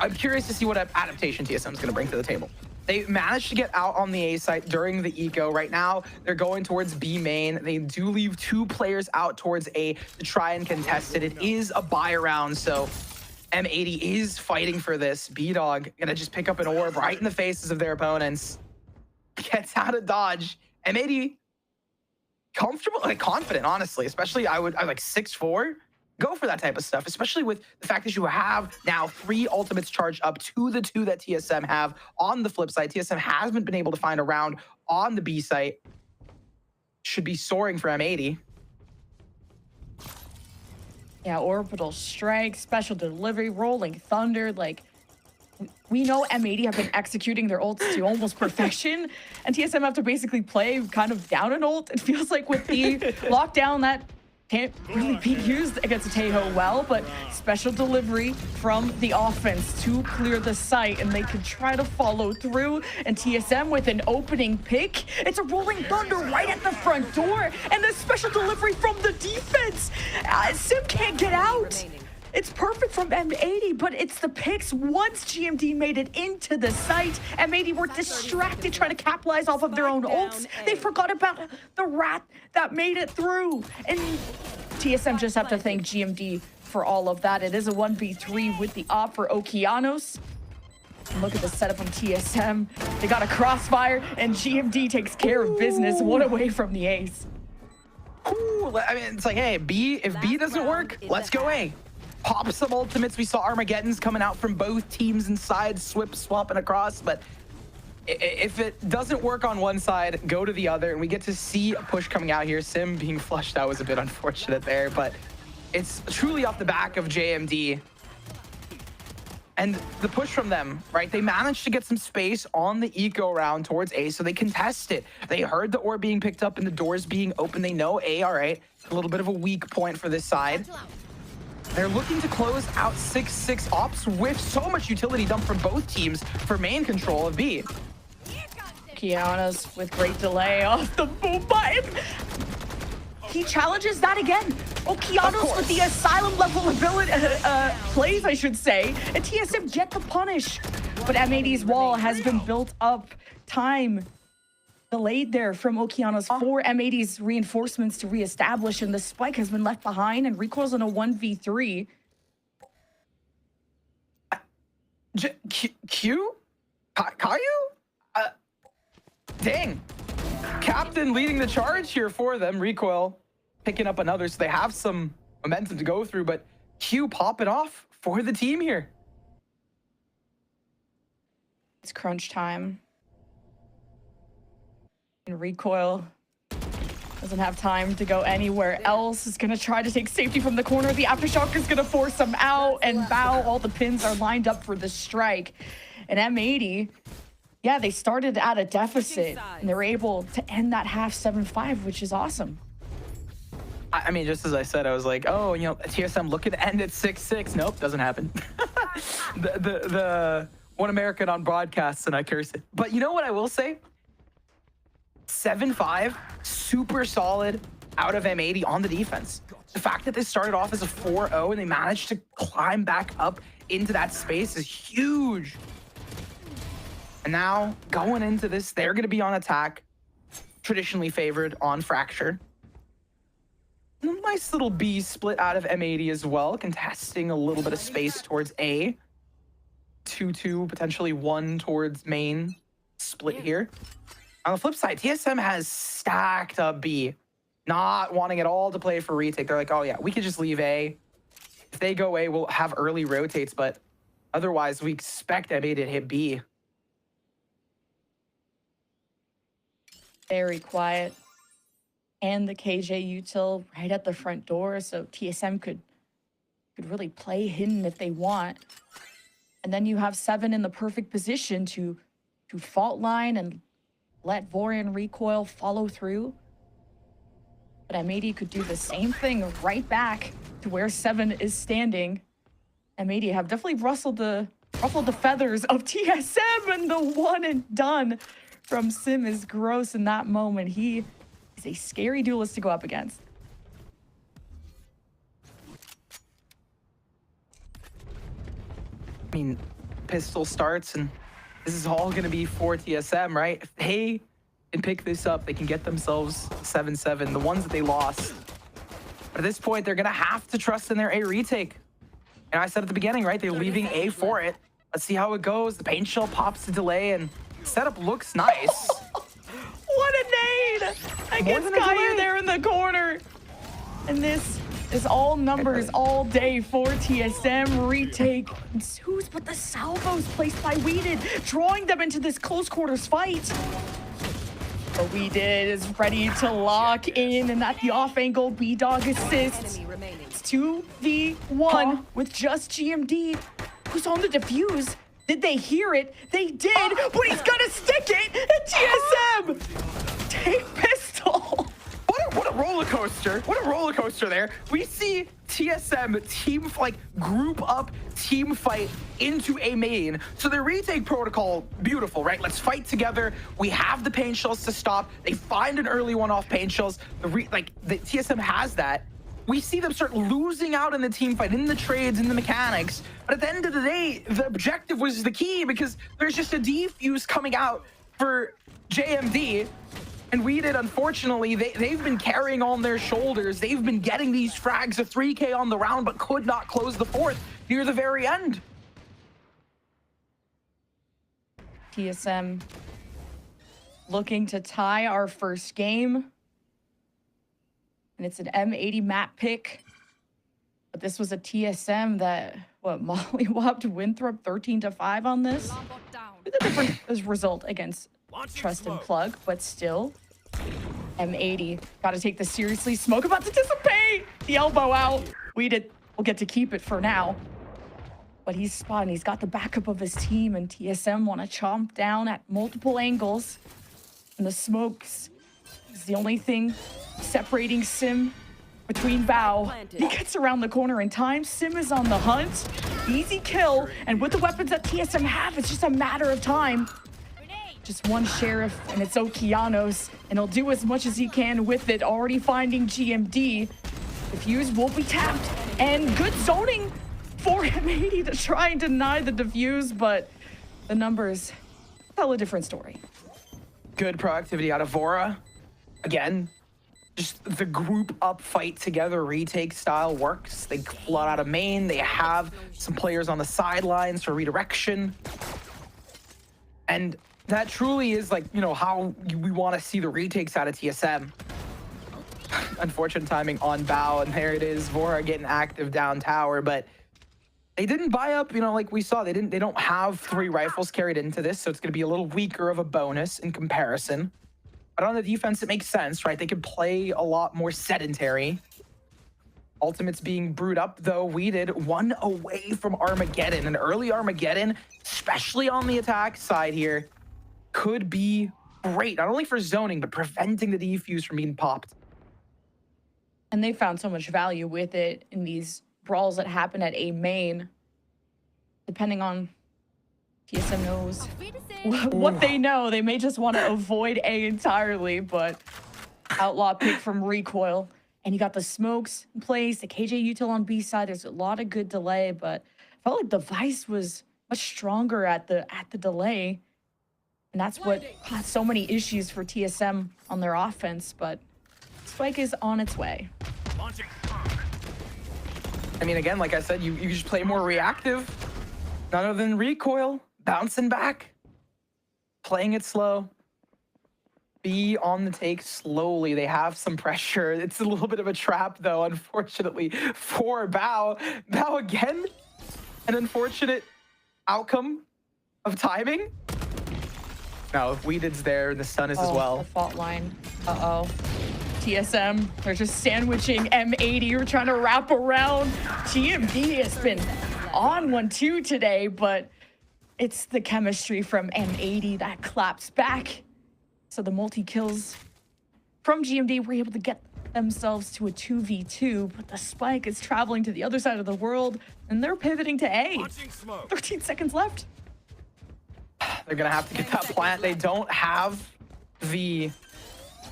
I'm curious to see what adaptation TSM is going to bring to the table. They managed to get out on the A site during the eco. Right now, they're going towards B main. They do leave 2 players out towards A to try and contest it. It is a buy round, so M80 is fighting for this. B-Dog gonna just pick up an orb right in the faces of their opponents. Gets out of dodge. M80 comfortable, like confident, honestly. Especially I like 6'4". Go for that type of stuff, especially with the fact that you have now 3 ultimates charged up to the 2 that TSM have. On the flip side, TSM hasn't been able to find a round on the B site. Should be soaring for M80. Yeah, orbital strike, special delivery, rolling thunder, like we know M80 have been executing their ults to almost perfection, and TSM have to basically play kind of down an ult. It feels like with the lockdown that can't really be used against Tejo well, but special delivery from the offense to clear the site, and they can try to follow through. And TSM with an opening pick. It's a rolling thunder right at the front door, and a special delivery from the defense. Sim can't get out. It's perfect from M80, but it's the picks once GMD made it into the site. M80 were distracted trying to capitalize off of their own ults. They forgot about the rat that made it through. And TSM just have to thank GMD for all of that. It is a 1v3 with the op for Okeanos. And look at the setup from TSM. They got a crossfire, and GMD takes care of business, 1 away from the ace. Ooh, I mean, it's like, hey, if B doesn't work, let's go A. Pop some ultimates. We saw Armageddons coming out from both teams inside, swapping across, but if it doesn't work on one side, go to the other, and we get to see a push coming out here. Sim being flushed out was a bit unfortunate there, but it's truly off the back of JMD. And the push from them, right? They managed to get some space on the eco round towards A, so they contest it. They heard the orb being picked up and the doors being open. They know A, all right, a little bit of a weak point for this side. They're looking to close out 6-6 ops with so much utility dumped from both teams for main control of B. Okeanos with great delay off the boom button. He challenges that again. Okeanos with the asylum level ability plays, I should say, and TSM get the punish. But M80's wall has been built up. Time delayed there from Okeanos for M80's reinforcements to reestablish, and the spike has been left behind, and Recoil's in a 1v3. Q? Caillou? Dang. Captain leading the charge here for them. Recoil picking up another, so they have some momentum to go through, but Q popping off for the team here. It's crunch time. And Recoil doesn't have time to go anywhere else. Is going to try to take safety from the corner. The Aftershock is going to force him out, and Bow, all the pins are lined up for the strike. And M80, yeah, they started at a deficit, and they were able to end that half 7-5, which is awesome. I mean, just as I said, I was like, oh, you know, TSM looking to end at 6-6. Nope, doesn't happen. the One American on broadcasts, and I curse it. But you know what I will say? 7-5, super solid. out of M80 on the defense. The fact that this started off as a 4-0 and they managed to climb back up into that space is huge. And now going into this, they're going to be on attack, traditionally favored on Fracture. Nice little B split out of M80 as well, contesting a little bit of space towards A. 2-2, potentially 1 towards main split here. On the flip side, TSM has stacked up B, not wanting at all to play for retake. They're like, oh yeah, we could just leave A. If they go A, we'll have early rotates, but otherwise we expect M80 to hit B. Very quiet. And the KJ util right at the front door, so TSM could really play hidden if they want. And then you have 7 in the perfect position to fault line and let VALORANT and Recoil follow through. But M80 could do the same thing right back to where 7 is standing. M80 have definitely ruffled the feathers of TSM, and the one and done from Sim is gross in that moment. He is a scary duelist to go up against. I mean, pistol starts, and this is all going to be for TSM, right? If they can pick this up, they can get themselves 7-7, the ones that they lost. But at this point, they're going to have to trust in their A retake. And I said at the beginning, right? They're leaving A for it. Let's see how it goes. The paint shell pops the delay, and setup looks nice. What a nade! Against Kaya there in the corner. And this is all numbers all day for TSM. Retake ensues, but the salvos placed by Weeded, drawing them into this close quarters fight. But Weeded is ready to lock in, and at the off angle, B-Dog assists. It's 2v1 with just GMD, who's on the defuse. Did they hear it? They did, but he's gonna stick it at TSM! Take pistol! What a roller coaster. What a roller coaster there. We see TSM group up team fight into a main. So the retake protocol, beautiful, right? Let's fight together. We have the paint shells to stop. They find an early one off paint shells. The TSM has that. We see them start losing out in the team fight, in the trades, in the mechanics. But at the end of the day, the objective was the key, because there's just a defuse coming out for JMD. And Weeded, unfortunately, they've been carrying on their shoulders. They've been getting these frags of 3K on the round, but could not close the fourth near the very end. TSM looking to tie our first game. And it's an M80 map pick. But this was a TSM that, mollywopped Winthrop 13-5 on this. With a different result against Trust and Plug, but still, M80 got to take this seriously. Smoke about to dissipate. The elbow out. We'll get to keep it for now. But he's spotting. He's got the backup of his team, and TSM want to chomp down at multiple angles. And the smokes is the only thing separating Sim between Val. He gets around the corner in time. Sim is on the hunt. Easy kill. And with the weapons that TSM have, it's just a matter of time. Just one sheriff, and it's Okeanos, and he'll do as much as he can with it. Already finding GMD. The fuse will be tapped, and good zoning for M80 to try and deny the defuse, but the numbers tell a different story. Good proactivity out of Vora. Again, just the group up fight together retake style works. They flood out of main. They have some players on the sidelines for redirection. And that truly is how we want to see the retakes out of TSM. Unfortunate timing on Bow, and there it is. Vora getting active down tower, but they didn't buy up, like we saw. They don't have 3 rifles carried into this, so it's going to be a little weaker of a bonus in comparison. But on the defense, it makes sense, right? They could play a lot more sedentary. Ultimates being brewed up, though. Weeded 1 away from Armageddon. An early Armageddon, especially on the attack side here, could be great, not only for zoning, but preventing the defuse from being popped. And they found so much value with it in these brawls that happen at A main. Depending on TSM knows what they know. They may just want to avoid A entirely, but Outlaw pick from Recoil. And you got the smokes in place, the KJ util on B side. There's a lot of good delay, but I felt like the Vice was much stronger at the delay. And that's what caused so many issues for TSM on their offense, but Spike is on its way. I mean, again, like I said, you just play more reactive. None other than Recoil, bouncing back, playing it slow. Be on the take slowly. They have some pressure. It's a little bit of a trap, though, unfortunately, for Bao. Bao again, an unfortunate outcome of timing. Now, if Weeded's there, the sun is as well. The fault line. Uh-oh. TSM, they're just sandwiching M80. We're trying to wrap around. GMD has been on 1-2 today, but it's the chemistry from M80 that claps back. So the multi-kills from GMD were able to get themselves to a 2v2, but the Spike is traveling to the other side of the world, and they're pivoting to A. 13 seconds left. They're going to have to get that plant. They don't have the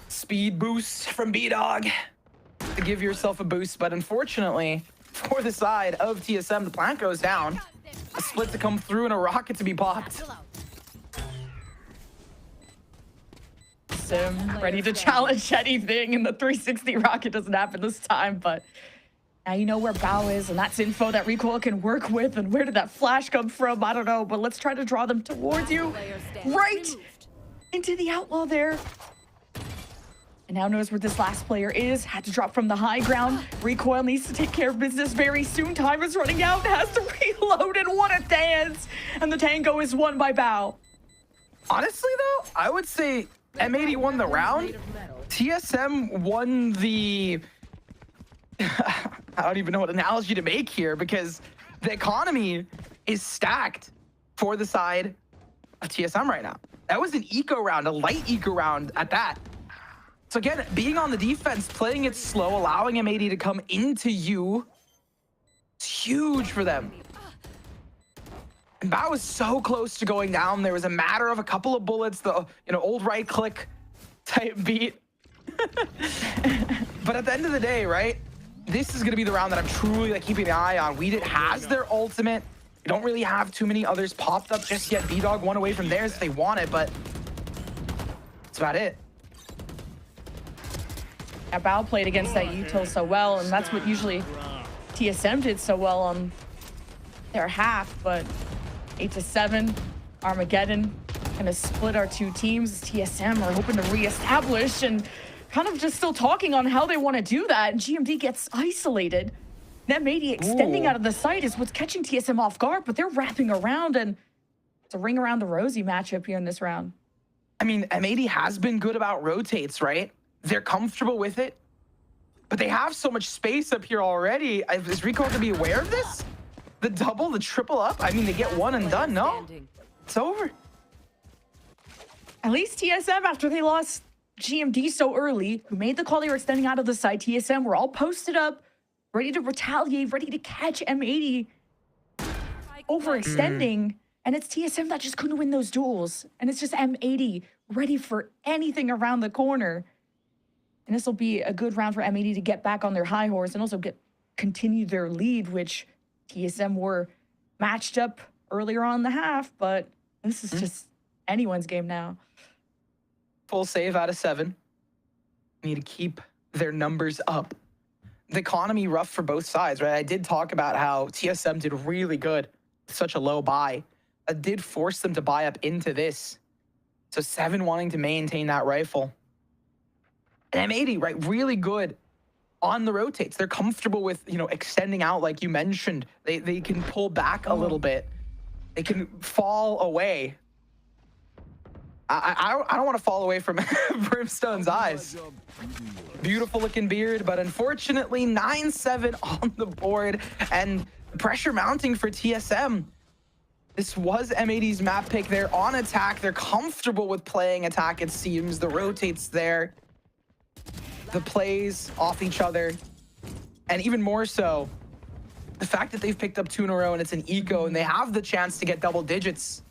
speed boost from B-Dog to give yourself a boost, but unfortunately, for the side of TSM, the plant goes down. A split to come through and a rocket to be popped. Sim ready to challenge anything, and the 360 rocket doesn't happen this time, but now you know where Bao is, and that's info that Recoil can work with. And where did that flash come from? I don't know, but let's try to draw them towards you. Right into the Outlaw there. And now knows where this last player is. Had to drop from the high ground. Recoil needs to take care of business very soon. Time is running out. Has to reload, and what a dance. And the tango is won by Bao. Honestly, though, I would say M80 won the round. TSM won the... I don't even know what analogy to make here, because the economy is stacked for the side of TSM right now. That was an eco round, a light eco round at that. So again, being on the defense, playing it slow, allowing M80 to come into you, it's huge for them. And Bao was so close to going down. There was a matter of a couple of bullets, the old right click type beat. But at the end of the day, right? This is going to be the round that I'm truly keeping an eye on. Weeded has their ultimate. They don't really have too many others popped up just yet. B-Dog one away from theirs if they want it, but that's about it. Yeah, Bao played against that util so well, and that's what usually TSM did so well on their half, but 8-7, Armageddon gonna split our two teams. TSM are hoping to reestablish and kind of just still talking on how they want to do that. And GMD gets isolated. M80 extending out of the site is what's catching TSM off guard, but they're wrapping around, and it's a ring around the rosy matchup here in this round. I mean, M80 has been good about rotates, right? They're comfortable with it, but they have so much space up here already. Is Recoil to be aware of this? The double, the triple up? I mean, they get one and done. No, it's over. At least TSM, after they lost GMD so early, who made the call they were extending out of the site, TSM were all posted up, ready to retaliate, ready to catch M80 overextending. And it's TSM that just couldn't win those duels. And it's just M80 ready for anything around the corner. And this will be a good round for M80 to get back on their high horse and also continue their lead, which TSM were matched up earlier on in the half, but this is just anyone's game now. Full save out of 7. Need to keep their numbers up. The economy rough for both sides, right? I did talk about how TSM did really good. Such a low buy. It did force them to buy up into this. So 7 wanting to maintain that rifle. And M80, right, really good on the rotates. They're comfortable with, extending out like you mentioned. They can pull back a little bit. They can fall away. I don't want to fall away from Brimstone's eyes. Beautiful looking beard, but unfortunately 9-7 on the board and pressure mounting for TSM. This was M80's map pick. They're on attack. They're comfortable with playing attack, it seems. The rotates there. The plays off each other. And even more so, the fact that they've picked up 2 in a row and it's an eco and they have the chance to get double digits.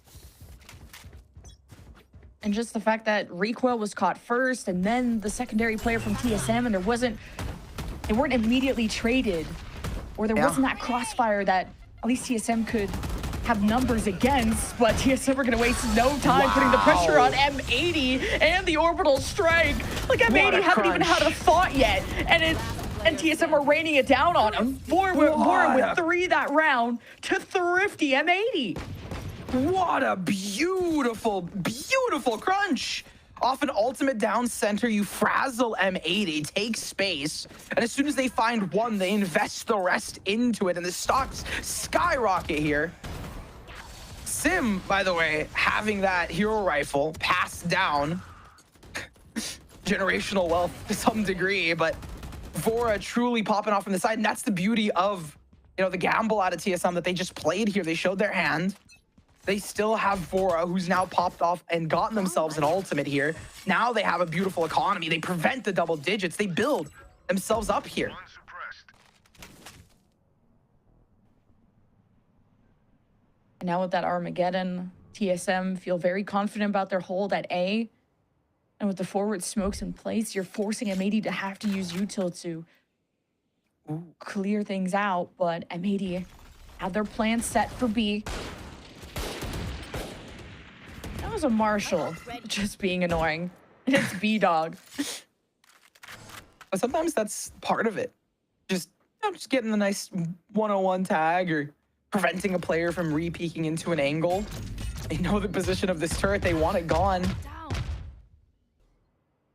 And just the fact that Recoil was caught first and then the secondary player from TSM, and they weren't immediately traded, or there wasn't that crossfire that at least TSM could have numbers against, but TSM are gonna waste no time putting the pressure on M80 and the orbital strike. Like M80 haven't even had a thought yet, and TSM are raining it down on him. Vora with 3 that round to thrifty M80. What a beautiful, beautiful crunch. Off an ultimate down center, you frazzle M80, take space, and as soon as they find one, they invest the rest into it, and the stocks skyrocket here. Sim, by the way, having that hero rifle passed down, generational wealth to some degree, but Vora truly popping off from the side, and that's the beauty of, you know, the gamble out of TSM that they just played here. They showed their hand. They still have Vora, who's now popped off and gotten themselves an ultimate here. Now they have a beautiful economy. They prevent the double digits. They build themselves up here. And now with that Armageddon, TSM feel very confident about their hold at A. And with the forward smokes in place, you're forcing M80 to have to use util to clear things out. But M80 had their plan set for B. That was a Marshall just being annoying. And it's B-Dog. But sometimes that's part of it. Just getting the nice 101 tag or preventing a player from re-peeking into an angle. They know the position of this turret. They want it gone.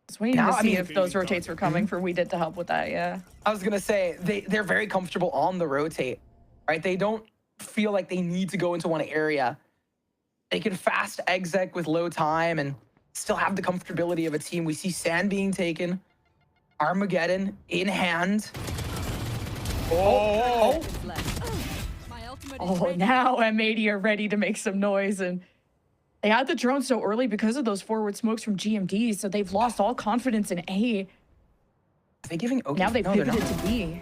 Just waiting to see if those rotates were coming for We Did to help with that, yeah. I was going to say, they're very comfortable on the rotate, right? They don't feel like they need to go into one area. They can fast exec with low time and still have the comfortability of a team. We see Sand being taken. Armageddon in hand. Oh, now M80 are ready to make some noise, and they had the drone so early because of those forward smokes from GMD, so they've lost all confidence in A. Are they giving Okie? Now they pivoted to B.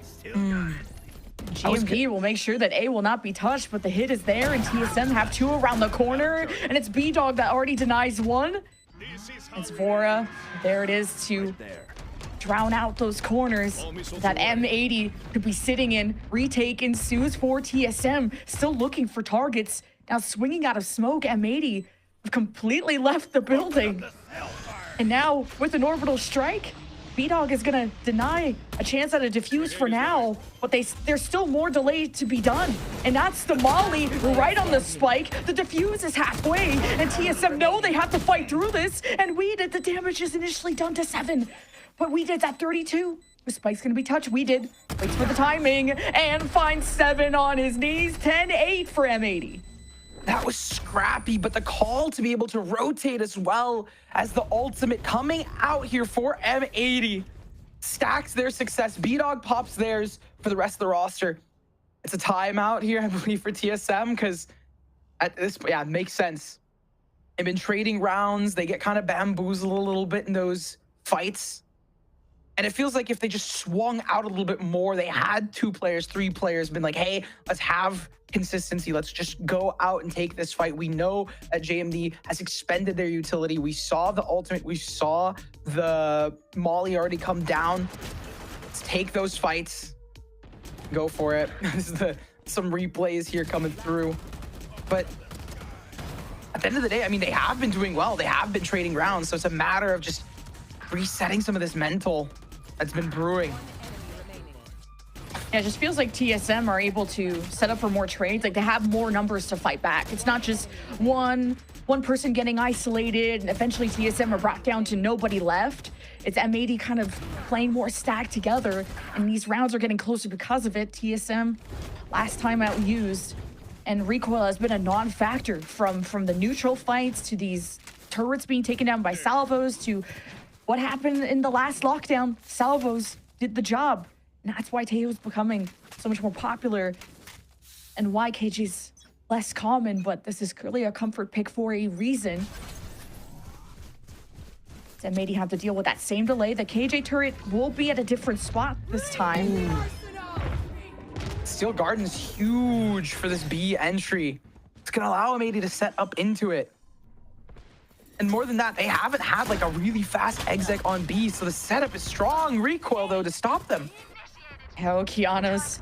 GMD will make sure that A will not be touched, but the hit is there, and TSM have 2 around the corner, and it's B-Dog that already denies 1. It's Vora. There it is to drown out those corners that M80 could be sitting in. Retake ensues for TSM, still looking for targets. Now swinging out of smoke, M80 have completely left the building. And now with an orbital strike, B-Dog is gonna deny a chance at a defuse for now, but there's still more delay to be done. And that's the Molly right on the spike. The defuse is halfway, and TSM know they have to fight through this, and We Did, the damage is initially done to 7. But We Did's at 32. The spike's gonna be touched. We Did waits for the timing and finds 7 on his knees. 10-8 for M80. That was scrappy, but the call to be able to rotate as well as the ultimate coming out here for M80 stacks their success. B-Dog pops theirs for the rest of the roster. It's a timeout here, I believe, for TSM, because at this point, yeah, it makes sense. They've been trading rounds. They get kind of bamboozled a little bit in those fights. And it feels like if they just swung out a little bit more, they had 2 players, 3 players, been like, hey, let's have consistency. Let's just go out and take this fight. We know that JMD has expended their utility. We saw the ultimate. We saw the Molly already come down. Let's take those fights. Go for it. This is some replays here coming through. But at the end of the day, I mean, they have been doing well. They have been trading rounds. So it's a matter of just resetting some of this mental that's been brewing. Yeah, it just feels like TSM are able to set up for more trades. Like they have more numbers to fight back. It's not just one person getting isolated and eventually TSM are brought down to nobody left. It's M80 kind of playing more stacked together, and these rounds are getting closer because of it. TSM last time out used, and Recoil has been a non-factor from the neutral fights to these turrets being taken down by salvos to what happened in the last lockdown. Salvos did the job. And that's why Teo's becoming so much more popular and why KJ's less common, but this is clearly a comfort pick for a reason. So M80 have to deal with that same delay. The KJ turret will be at a different spot this time. Steel Garden's huge for this B entry. It's gonna allow M80 to set up into it. And more than that, they haven't had like a really fast exec on B, so the setup is strong. Recoil, though, to stop them. Okeanos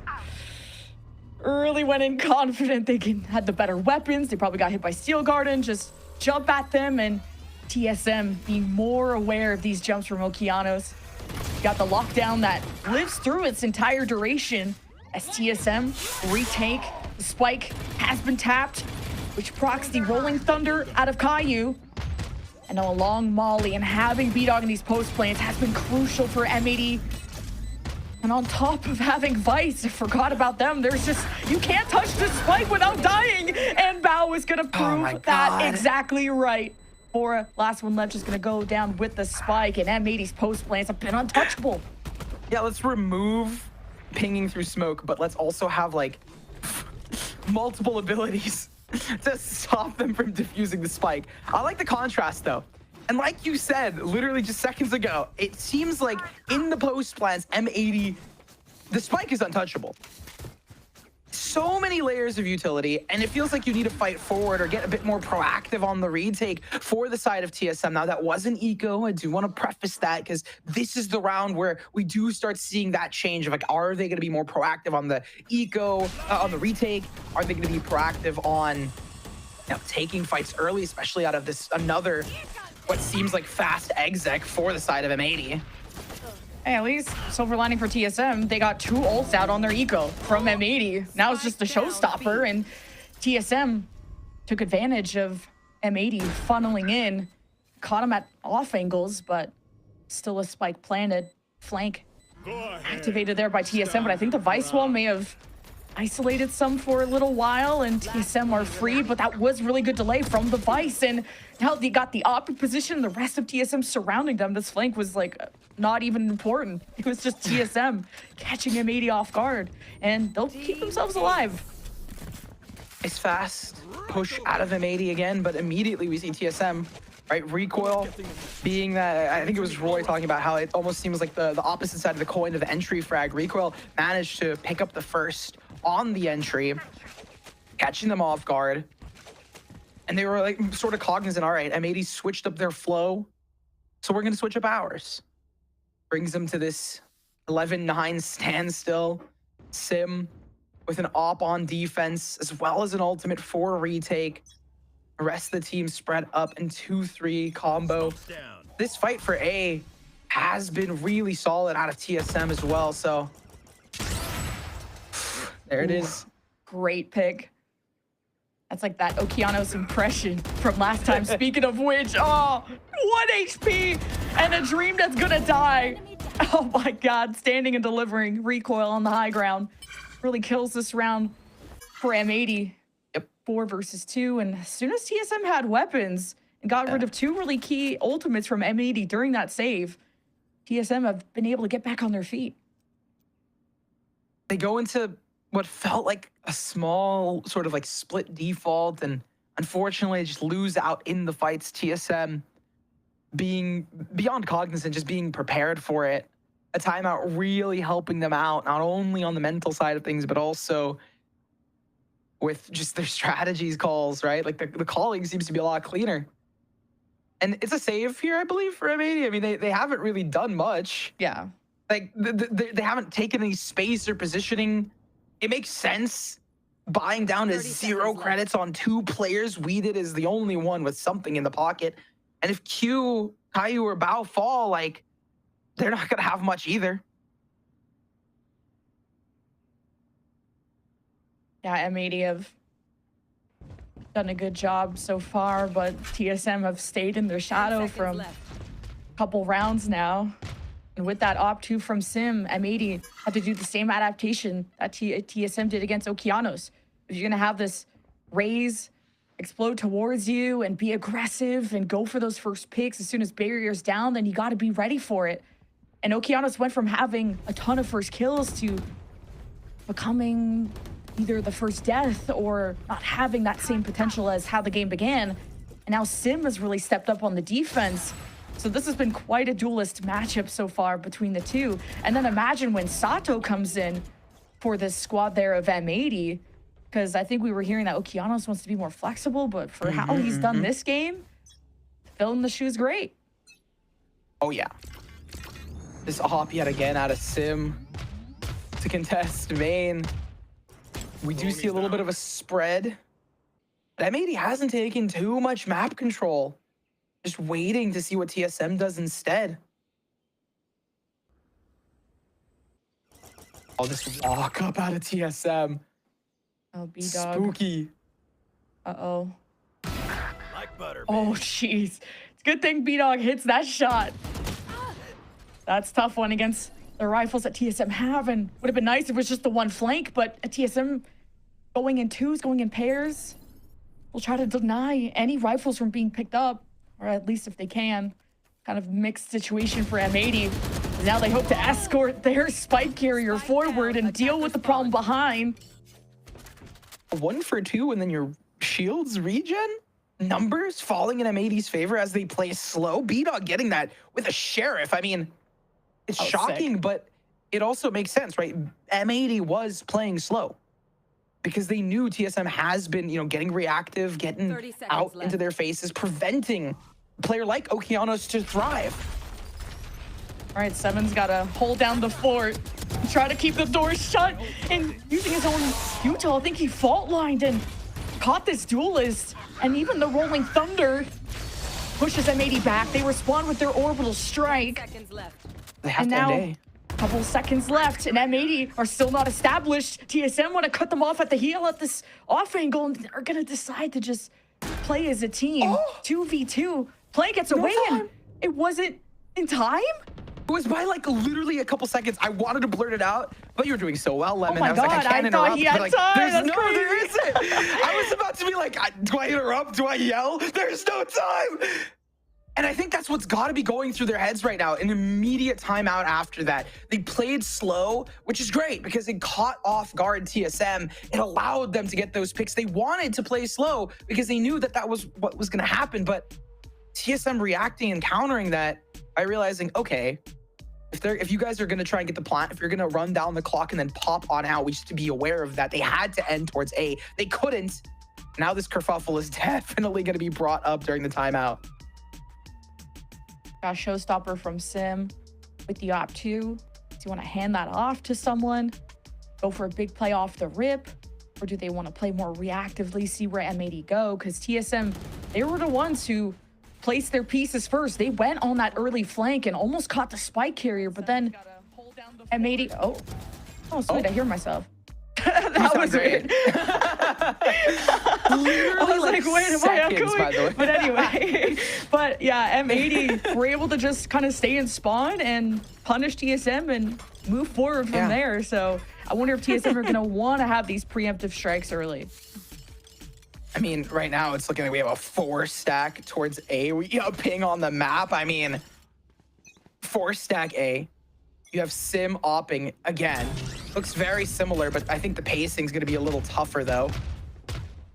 early went in confident. They had the better weapons. They probably got hit by Steel Garden. Just jump at them, and TSM being more aware of these jumps from Okeanos. Got the lockdown that lives through its entire duration as TSM retake. The spike has been tapped, which procs the Rolling Thunder out of Caillou. And a long molly, and having B-Dog in these post planes has been crucial for M80. And on top of having Vice, I forgot about them. There's just, you can't touch the spike without dying. And Bao is gonna prove that exactly right. Bora, last one left, is gonna go down with the spike, and M80's post planes have been untouchable. Yeah, let's remove pinging through smoke, but let's also have like multiple abilities to stop them from defusing the spike. I like the contrast though. And like you said, literally just seconds ago, it seems like in the post plans, M80, the spike is untouchable. So many layers of utility, and it feels like you need to fight forward or get a bit more proactive on the retake for the side of TSM. Now, that wasn't eco. I do want to preface that because this is the round where we do start seeing that change of like, are they going to be more proactive on the eco, on the retake? Are they going to be proactive on taking fights early, especially out of this another, what seems like fast exec for the side of M80? Hey, at least silver lining for TSM, they got 2 ults out on their eco from M80. Now it's just the showstopper, and TSM took advantage of M80 funneling in, caught him at off angles, but still a spike planted, flank activated there by TSM. But I think the Vice wall may have isolated some for a little while, and TSM are free, but that was really good delay from the Vice, and now they got the op position, the rest of TSM surrounding them. This flank was like not even important. It was just TSM catching M80 off guard, and they'll keep themselves alive. It's fast push out of M80 again, but immediately we see TSM, right? Recoil being that, I think it was Roy talking about how it almost seems like the opposite side of the coin of the entry frag. Recoil managed to pick up the first on the entry, catching them off guard. And they were like sort of cognizant, all right, M80 switched up their flow, so we're gonna switch up ours. Brings them to this 11-9 standstill. Sim with an op on defense, as well as an ultimate for retake. The rest of the team spread up in 2-3 combo. This fight for A has been really solid out of TSM as well, so there it is. Great pick. That's like that Okeanos impression from last time. Speaking of which, oh, 1 HP and a dream that's gonna die. Oh my God, standing and delivering. Recoil on the high ground really kills this round for M80. Yep. 4 versus 2, and as soon as TSM had weapons and got rid of 2 really key ultimates from M80 during that save, TSM have been able to get back on their feet. They go into what felt like a small sort of like split default, and unfortunately just lose out in the fights. TSM being beyond cognizant, just being prepared for it. A timeout really helping them out, not only on the mental side of things, but also with just their strategies calls, right? Like the calling seems to be a lot cleaner. And it's a save here, I believe, for M80. I mean, they haven't really done much. Yeah. Like they haven't taken any space or positioning. It makes sense. Buying down to 0 credits on 2 players. Weeded is the only one with something in the pocket. And if Q, Caillou, or Bao fall, like, they're not going to have much either. Yeah, M80 have done a good job so far, but TSM have stayed in their shadow from a couple rounds now. And with that op 2 from Sim, M80 had to do the same adaptation that TSM did against Okeanos. If you're going to have this raise, explode towards you, and be aggressive and go for those first picks as soon as barrier's down, then you got to be ready for it. And Okeanos went from having a ton of first kills to becoming either the first death or not having that same potential as how the game began. And now Sim has really stepped up on the defense. So this has been quite a duelist matchup so far between the two. And then imagine when Sato comes in for this squad there of M80, because I think we were hearing that Okeanos wants to be more flexible, but for how he's done this game, filling the shoes great. Oh, yeah. This hop yet again out of Sim to contest main. We do see a little bit of a spread. M80 hasn't taken too much map control. Just waiting to see what TSM does instead. Oh, this walk up out of TSM. Oh, B-Dog. Spooky. Uh-oh. Like butter. Oh, jeez. It's a good thing B-Dog hits that shot. That's a tough one against the rifles that TSM have, and would have been nice if it was just the one flank, but a TSM going in twos, going in pairs, will try to deny any rifles from being picked up, or at least if they can. Kind of mixed situation for M80. Now they hope to escort their spike carrier forward and deal with the problem behind. 1 for 2, and then your shields regen? Numbers falling in M80's favor as they play slow. B-Dog getting that with a sheriff. I mean, it's shocking, but it also makes sense, right? M80 was playing slow because they knew TSM has been, getting reactive, getting out into their faces, preventing a player like Okeanos to thrive. All right, Seven's got to hold down the fort, try to keep the door shut, and using his own Utah, I think he fault lined and caught this duelist, and even the Rolling Thunder pushes M80 back. They respond with their orbital strike. They have And to now, end A. a couple seconds left, and M80 are still not established. TSM want to cut them off at the heel at this off angle, and are going to decide to just play as a team. 2v2. Play gets away, and it wasn't in time? It was by literally a couple seconds. I wanted to blurt it out, but you're doing so well, Lemon. Oh my I was like, I God, can't I thought interrupt. he had but, time. There's That's no, crazy. there isn't. I was about to be like, do I interrupt? Do I yell? There's no time. And I think that's what's got to be going through their heads right now. An immediate timeout after that. They played slow, which is great because it caught off guard TSM. It allowed them to get those picks. They wanted to play slow because they knew that that was what was going to happen. But TSM reacting and countering that by realizing, okay, if you guys are going to try and get the plant, if you're going to run down the clock and then pop on out, we just to be aware of that. They had to end towards A. They couldn't. Now this kerfuffle is definitely going to be brought up during the timeout. Got a showstopper from Sim with the op 2. Do you want to hand that off to someone? Go for a big play off the rip? Or do they want to play more reactively, see where M80 go? Because TSM, they were the ones who placed their pieces first. They went on that early flank and almost caught the spike carrier, but then M80, oh sweet, I hear myself. That was weird. I was like, wait, am I echoing? But anyway, but yeah, M80 were able to just kind of stay in spawn and punish TSM and move forward from there. So I wonder if TSM are going to want to have these preemptive strikes early. I mean, right now it's looking like we have a 4-stack towards A. We ping on the map. I mean, 4-stack A. You have Sim opping again. Looks very similar, but I think the pacing is going to be a little tougher, though.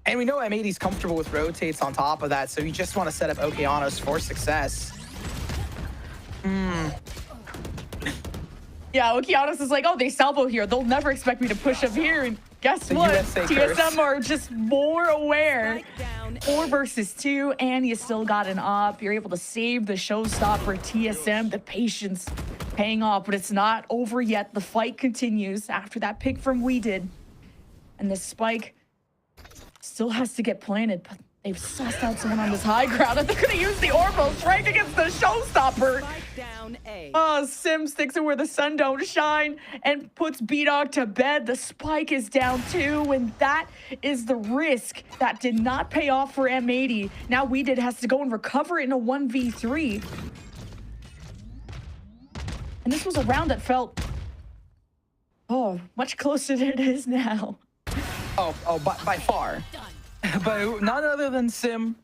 And we know M80's comfortable with rotates on top of that, so you just want to set up Okeanos for success. Yeah, Okeanos is like, oh, they salvo here. They'll never expect me to push up here. And guess what? USA TSM curse. are just more aware. 4 versus 2, and you still got an op. You're able to save the showstopper. TSM, the patience paying off, but it's not over yet. The fight continues after that pick from We Did. And the spike still has to get planted, but they've sussed out someone on this high ground, and they're going to use the orbital strike against the showstopper. Oh, Sim sticks it where the sun don't shine and puts B-Dog to bed. The spike is down 2, and that is the risk that did not pay off for M80. Now We Did has to go and recover in a 1v3. And this was a round that felt, much closer than it is now. By far. But none other than Sim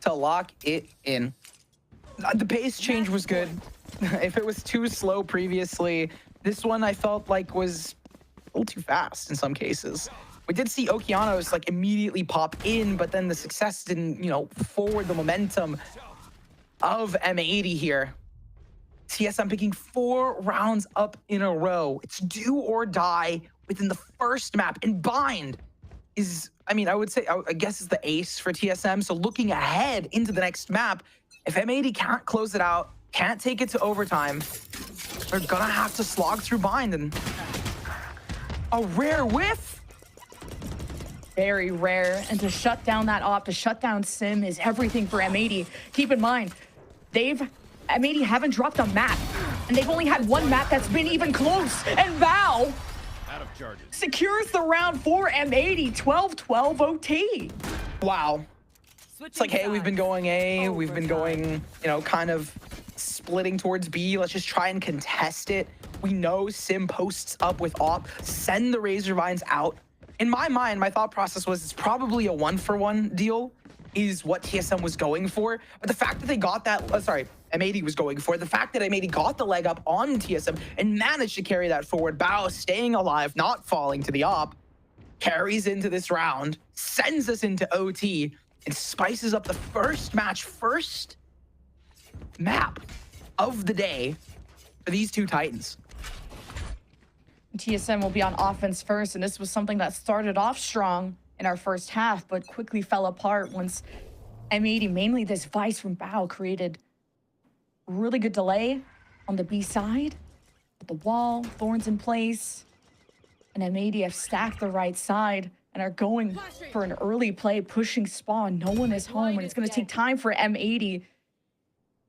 to lock it in. The pace change was good. If it was too slow previously, this one I felt like was a little too fast in some cases. We did see Okeanos immediately pop in, but then the success didn't, forward the momentum of M80 here. TSM picking 4 rounds up in a row. It's do or die within the first map, and Bind is, I guess it's the ace for TSM. So looking ahead into the next map, If M80 can't close it out, can't take it to overtime, they're gonna have to slog through bind, and a rare whiff. Very rare, and to shut down that op, to shut down Sim is everything for M80. Keep in mind, M80 haven't dropped a map, and they've only had one map that's been even close, and Val Out of charges. secures the round for M80, 12-12 OT. Wow. It's like, hey, we've been going A, we've been going, you know, kind of splitting towards B. Let's just try and contest it. We know Sim posts up with op, send the Razor Vines out. In my mind, my thought process was it's probably a 1-for-1 deal is what TSM was going for. But the fact that they got that, M80 was going for, the fact that M80 got the leg up on TSM and managed to carry that forward, Bao staying alive, not falling to the op, carries into this round, sends us into OT, and spices up the first map of the day for these two Titans. TSM will be on offense first, and this was something that started off strong in our first half, but quickly fell apart once M80, mainly this Vice from Bao, created really good delay on the B side. With the wall, thorns in place, and M80 have stacked the right side and are going for an early play, pushing spawn. No one is home, and it's going to take time for M80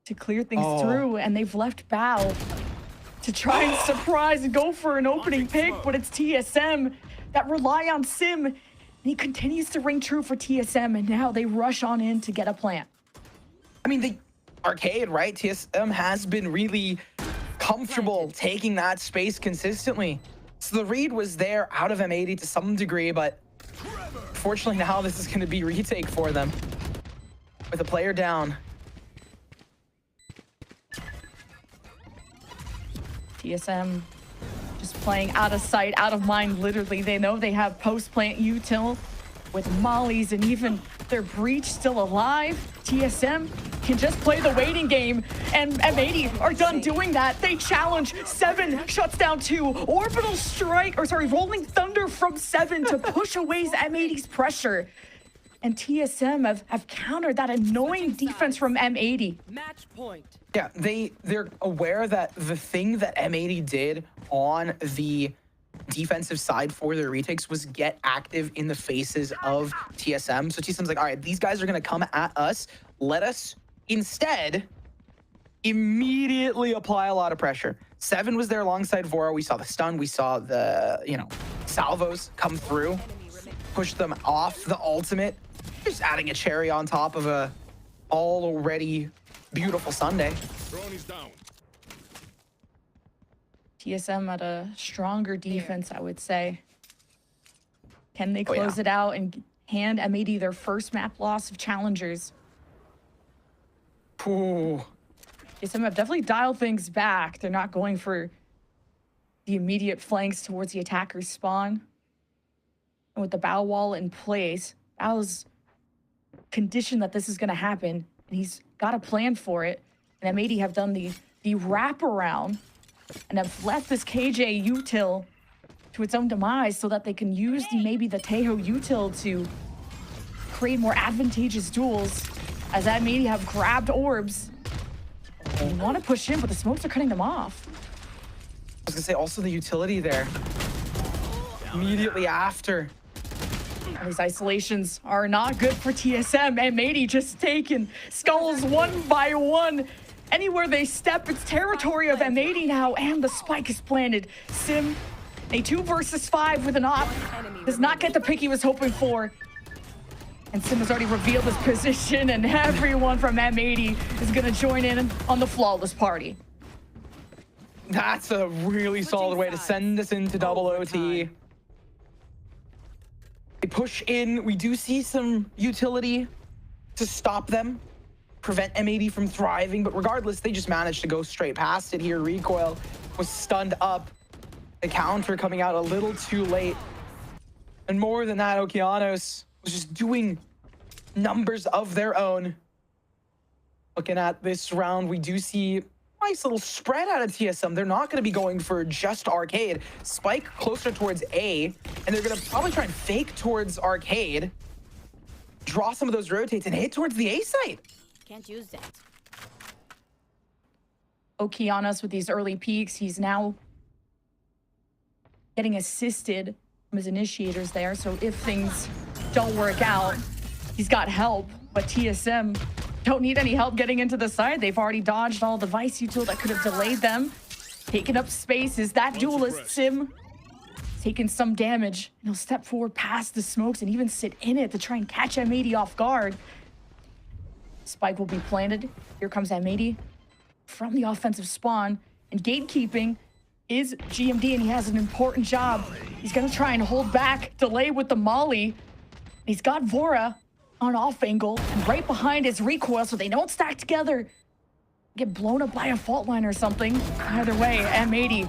to clear things through, and they've left Bao to try and surprise and go for an opening pick, but it's TSM that rely on Sim, and he continues to ring true for TSM, and now they rush on in to get a plant. I mean, the Arcade, right? TSM has been really comfortable taking that space consistently. So the read was there out of M80 to some degree, but fortunately now this is going to be retake for them with a player down. TSM just playing out of sight, out of mind, literally. They know they have post-plant util with mollies and even their breach still alive. TSM can just play the waiting game, and M80 are done doing that. They challenge. 7 shuts down 2. Orbital strike, Rolling Thunder from 7 to push away M80's pressure. And TSM have countered that annoying defense from M80. Match point. Yeah, they're aware that the thing that M80 did on the defensive side for their retakes was get active in the faces of TSM. So TSM's like, all right, these guys are going to come at us. Let us instead immediately apply a lot of pressure. 7 was there alongside Vora. We saw the stun. We saw the, salvos come through, push them off the ultimate. Just adding a cherry on top of a already beautiful Sunday. Down. TSM at a stronger defense, I would say. Can they close it out and hand M80 their first map loss of Challengers? Ooh. TSM have definitely dialed things back. They're not going for the immediate flanks towards the attacker's spawn. And with the bow wall in place, Bao's conditioned that this is going to happen, and he's got a plan for it. And M80 have done the wraparound and have left this KJ util to its own demise so that they can use maybe the Tejo util to create more advantageous duels, as M80 have grabbed orbs and want to push in, but the smokes are cutting them off. I was gonna say also the utility there. Immediately after. These isolations are not good for TSM. M80 just taking skulls one by one. Anywhere they step, it's territory of M80 now, and the spike is planted. Sim, a 2 versus 5 with an op, does not get the pick he was hoping for. And Sim has already revealed his position, and everyone from M80 is gonna join in on the flawless party. That's a really solid way to send us into double OT. They push in. We do see some utility to stop them, prevent M80 from thriving, but regardless, they just managed to go straight past it here. Recoil was stunned up. The counter coming out a little too late. And more than that, Okeanos was just doing numbers of their own. Looking at this round, we do see nice little spread out of TSM. They're not going to be going for just Arcade. Spike closer towards A, and they're going to probably try and fake towards Arcade, draw some of those rotates, and hit towards the A site. Can't use that. Okeanos with these early peaks. He's now getting assisted from his initiators there. So if things don't work out, he's got help. But TSM don't need any help getting into the side. They've already dodged all the Vice util that could have delayed them. Taking up space is that duelist Sim. Taking some damage. And he'll step forward past the smokes and even sit in it to try and catch M80 off guard. Spike will be planted. Here comes M80 from the offensive spawn. And gatekeeping is GMD, and he has an important job. He's gonna try and hold back, delay with the molly. He's got Vora on off angle, and right behind is Recoil, so they don't stack together. Get blown up by a fault line or something. Either way, M80.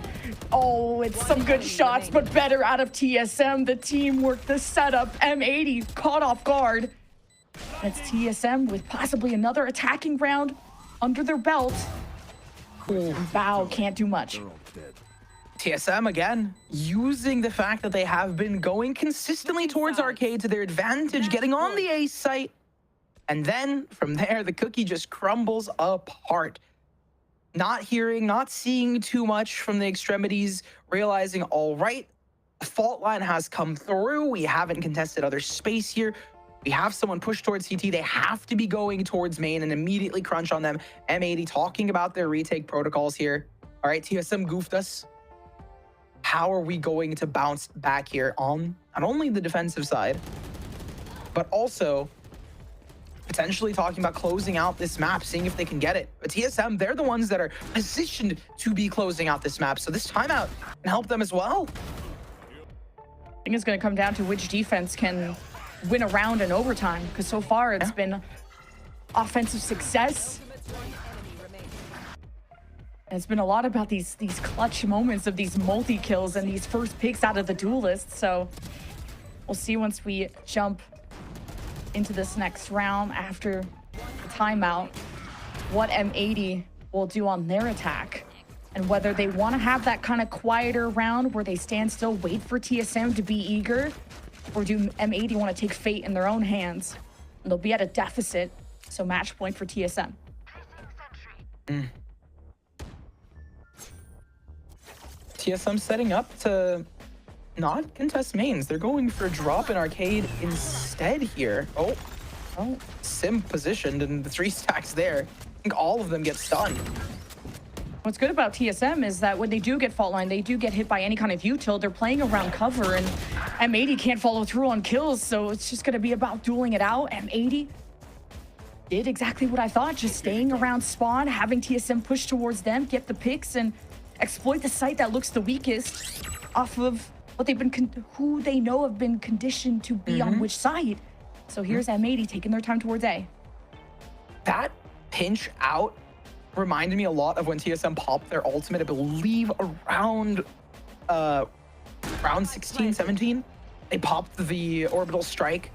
Oh, it's some good shots, but better out of TSM. The teamwork, the setup. M80 caught off guard. And it's TSM with possibly another attacking round under their belt. Bow can't do much. TSM again, using the fact that they have been going consistently towards Arcade to their advantage, getting on the A site. And then from there, the cookie just crumbles apart. Not hearing, not seeing too much from the extremities, realizing, all right, the fault line has come through. We haven't contested other space here. We have someone push towards CT. They have to be going towards main and immediately crunch on them. M80 talking about their retake protocols here. All right, TSM goofed us. How are we going to bounce back here on not only the defensive side, but also potentially talking about closing out this map, seeing if they can get it. But TSM, they're the ones that are positioned to be closing out this map. So this timeout can help them as well. I think it's going to come down to which defense can win a round in overtime, because so far it's been offensive success. And it's been a lot about these clutch moments of these multi-kills and these first picks out of the duelists. So we'll see once we jump into this next round after the timeout what M80 will do on their attack, and whether they want to have that kind of quieter round where they stand still, wait for TSM to be eager, or do M80 want to take fate in their own hands? And they'll be at a deficit, so match point for TSM. TSM setting up to not contest mains. They're going for a drop in Arcade instead here. Oh, Sim positioned and the 3 stacks there. I think all of them get stunned. What's good about TSM is that when they do get fault line, they do get hit by any kind of util. They're playing around cover, and M80 can't follow through on kills, so it's just going to be about dueling it out. M80 did exactly what I thought, just staying around spawn, having TSM push towards them, get the picks, and exploit the site that looks the weakest off of what they've been, who they know have been conditioned to be on which side. So here's M80 taking their time towards A. That pinch out reminded me a lot of when TSM popped their ultimate, I believe around round 16, 17. They popped the orbital strike.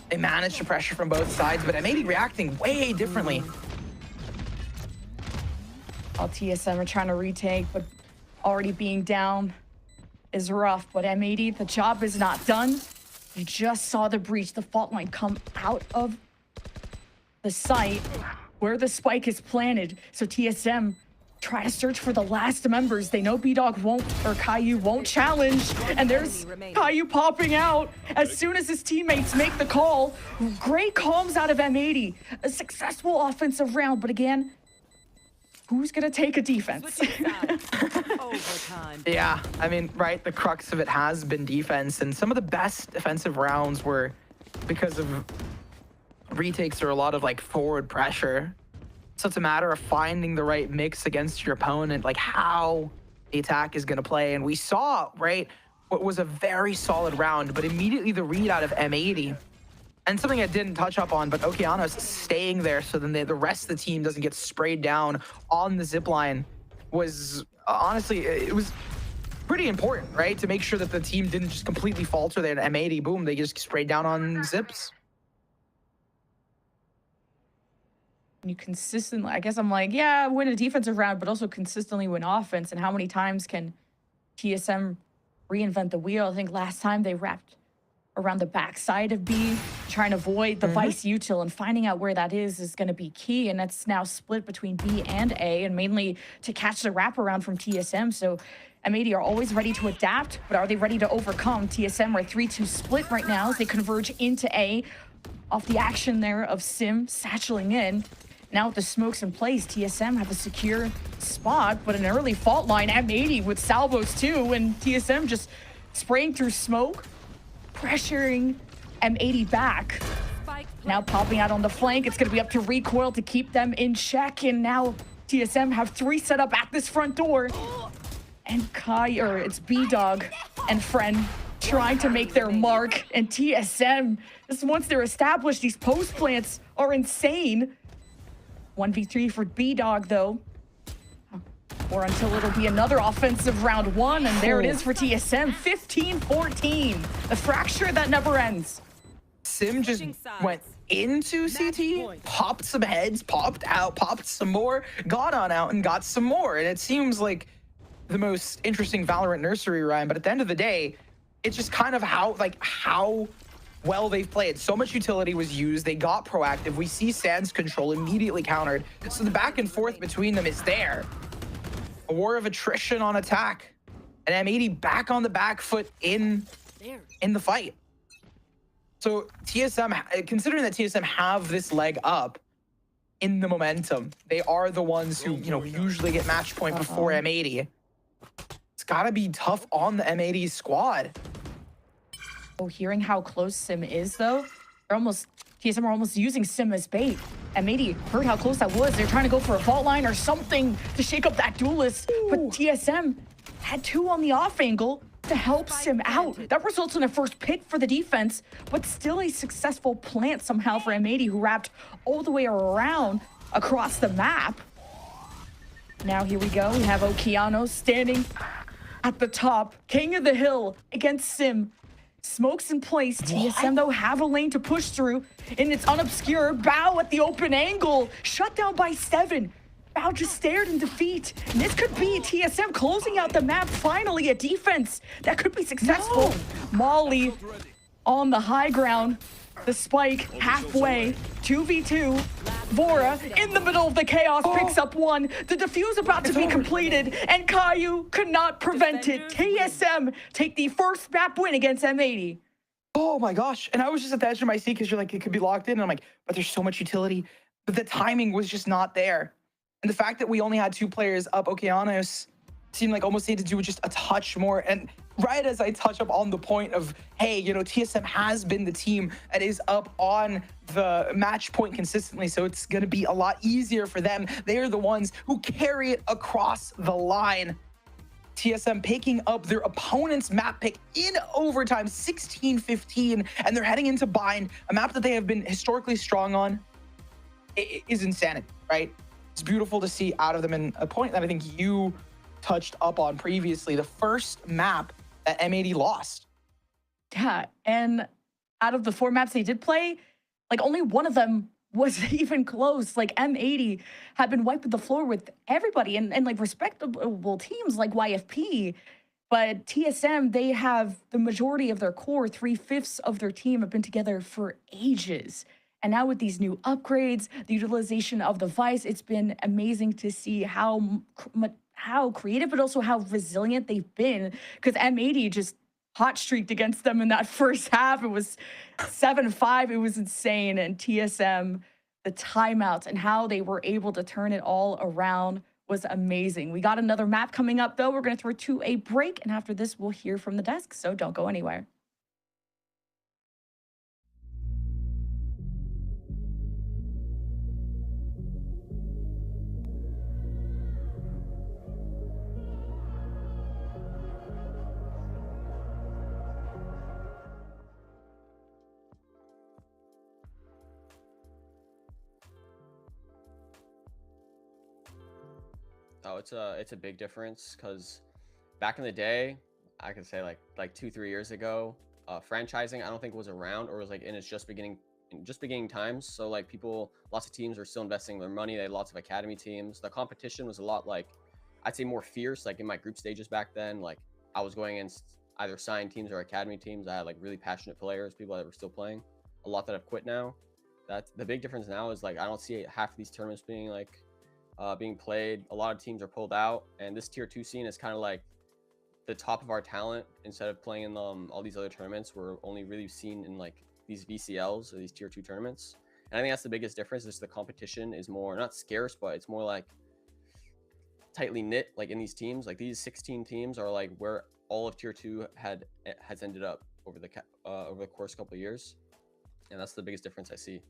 They managed to pressure from both sides, but M80 reacting way differently. All TSM are trying to retake, but already being down is rough. But M80, the job is not done. You just saw the breach, the fault line come out of the site where the spike is planted. So TSM try to search for the last members. They know B-Dog won't, or Caillou won't challenge. And there's Caillou popping out as soon as his teammates make the call. Great calms out of M80. A successful offensive round, but again, who's gonna take a defense? Yeah, I mean, right, the crux of it has been defense, and some of the best defensive rounds were because of retakes or a lot of like forward pressure. So it's a matter of finding the right mix against your opponent, like how the attack is gonna play. And we saw, right, what was a very solid round, but immediately the read out of M80. And something I didn't touch up on, but Okeanos staying there so then the rest of the team doesn't get sprayed down on the zip line was honestly, it was pretty important, right? To make sure that the team didn't just completely falter there. And M80, boom, they just sprayed down on zips. You consistently, I guess I'm like, yeah, win a defensive round, but also consistently win offense. And how many times can TSM reinvent the wheel? I think last time they wrapped around the backside of B, trying to avoid the Vice util, and finding out where that is going to be key. And that's now split between B and A, and mainly to catch the wraparound from TSM. So M80 are always ready to adapt, but are they ready to overcome? TSM are 3-2 split right now as they converge into A off the action there of Sim satcheling in. Now with the smokes in place, TSM have a secure spot, but an early fault line, M80 with salvos too, and TSM just spraying through smoke, pressuring M80 back. Now popping out on the flank. It's going to be up to Recoil to keep them in check. And now TSM have 3 set up at this front door. And it's B-Dog and Friend trying to make their mark. And TSM, just once they're established, these post plants are insane. 1v3 for B-Dog though. Or until it'll be another offensive round 1, and there it is for TSM, 15-14. The fracture that never ends. Sim just went into CT, popped some heads, popped out, popped some more, got on out and got some more. And it seems like the most interesting Valorant nursery rhyme, but at the end of the day, it's just kind of how well they've played. So much utility was used. They got proactive. We see Sand's control immediately countered. So the back and forth between them is there. A war of attrition on attack. And M80 back on the back foot in the fight. So TSM, considering that TSM have this leg up in the momentum, they are the ones who, usually get match point before M80. It's gotta be tough on the M80 squad. Oh, hearing how close Sim is though, TSM are almost using Sim as bait. M80 heard how close that was. They're trying to go for a vault line or something to shake up that duelist. But TSM had 2 on the off angle to help Sim out. That results in a first pick for the defense, but still a successful plant somehow for M80, who wrapped all the way around across the map. Now here we go. We have Okeanos standing at the top, king of the hill against Sim. Smokes in place. TSM, though, have a lane to push through, and it's unobscure. Bao at the open angle, shut down by 7. Bao just stared in defeat. And this could be TSM closing out the map. Finally, a defense that could be successful. No. Molly on the high ground. The spike halfway. 2v2. Vora in the middle of the chaos picks up 1. The defuse about to be completed, and Caillou could not prevent it. TSM take the first map win against M80. Oh my gosh. And I was just at the edge of my seat because you're like, it could be locked in. And I'm like, but there's so much utility. But the timing was just not there. And the fact that we only had 2 players up, Okeanos seemed like almost needed to do just a touch more. And right as I touch up on the point of, hey, TSM has been the team that is up on the match point consistently, so it's going to be a lot easier for them. They are the ones who carry it across the line. TSM picking up their opponent's map pick in overtime, 16-15, and they're heading into Bind, a map that they have been historically strong on. It is insanity, right? It's beautiful to see out of them, and a point that I think you touched up on previously, the first map that M80 lost. Yeah, and out of the 4 maps they did play, only one of them was even close. M80 had been wiping the floor with everybody and respectable teams like YFP. But TSM, they have the majority of their core, 3/5 of their team have been together for ages. And now with these new upgrades, the utilization of the Vice, it's been amazing to see how creative, but also how resilient they've been. Because M80 just hot streaked against them in that first half. It was 7-5. It was insane. And TSM, the timeouts and how they were able to turn it all around was amazing. We got another map coming up, though. We're going to throw to a break. And after this, we'll hear from the desk. So don't go anywhere. Oh, it's a big difference because back in the day, I could say like 2-3 years ago, franchising I don't think was around, or was in its just beginning times. So lots of teams are still investing their money. They had lots of academy teams. The competition was a lot I'd say more fierce. In my group stages back then, I was going against either signed teams or academy teams. I had like really passionate players, people that were still playing. A lot that have quit now. That's the big difference now is like I don't see half of these tournaments being like being played. A lot of teams are pulled out, and this tier 2 scene is kind of like the top of our talent. Instead of playing in all these other tournaments, we're only really seen in like these VCLs or these tier 2 tournaments. And I think that's the biggest difference. Is the competition is more not scarce, but it's more like tightly knit. Like in these teams, like these 16 teams are like where all of tier 2 has ended up over the course of a couple of years, and that's the biggest difference I see.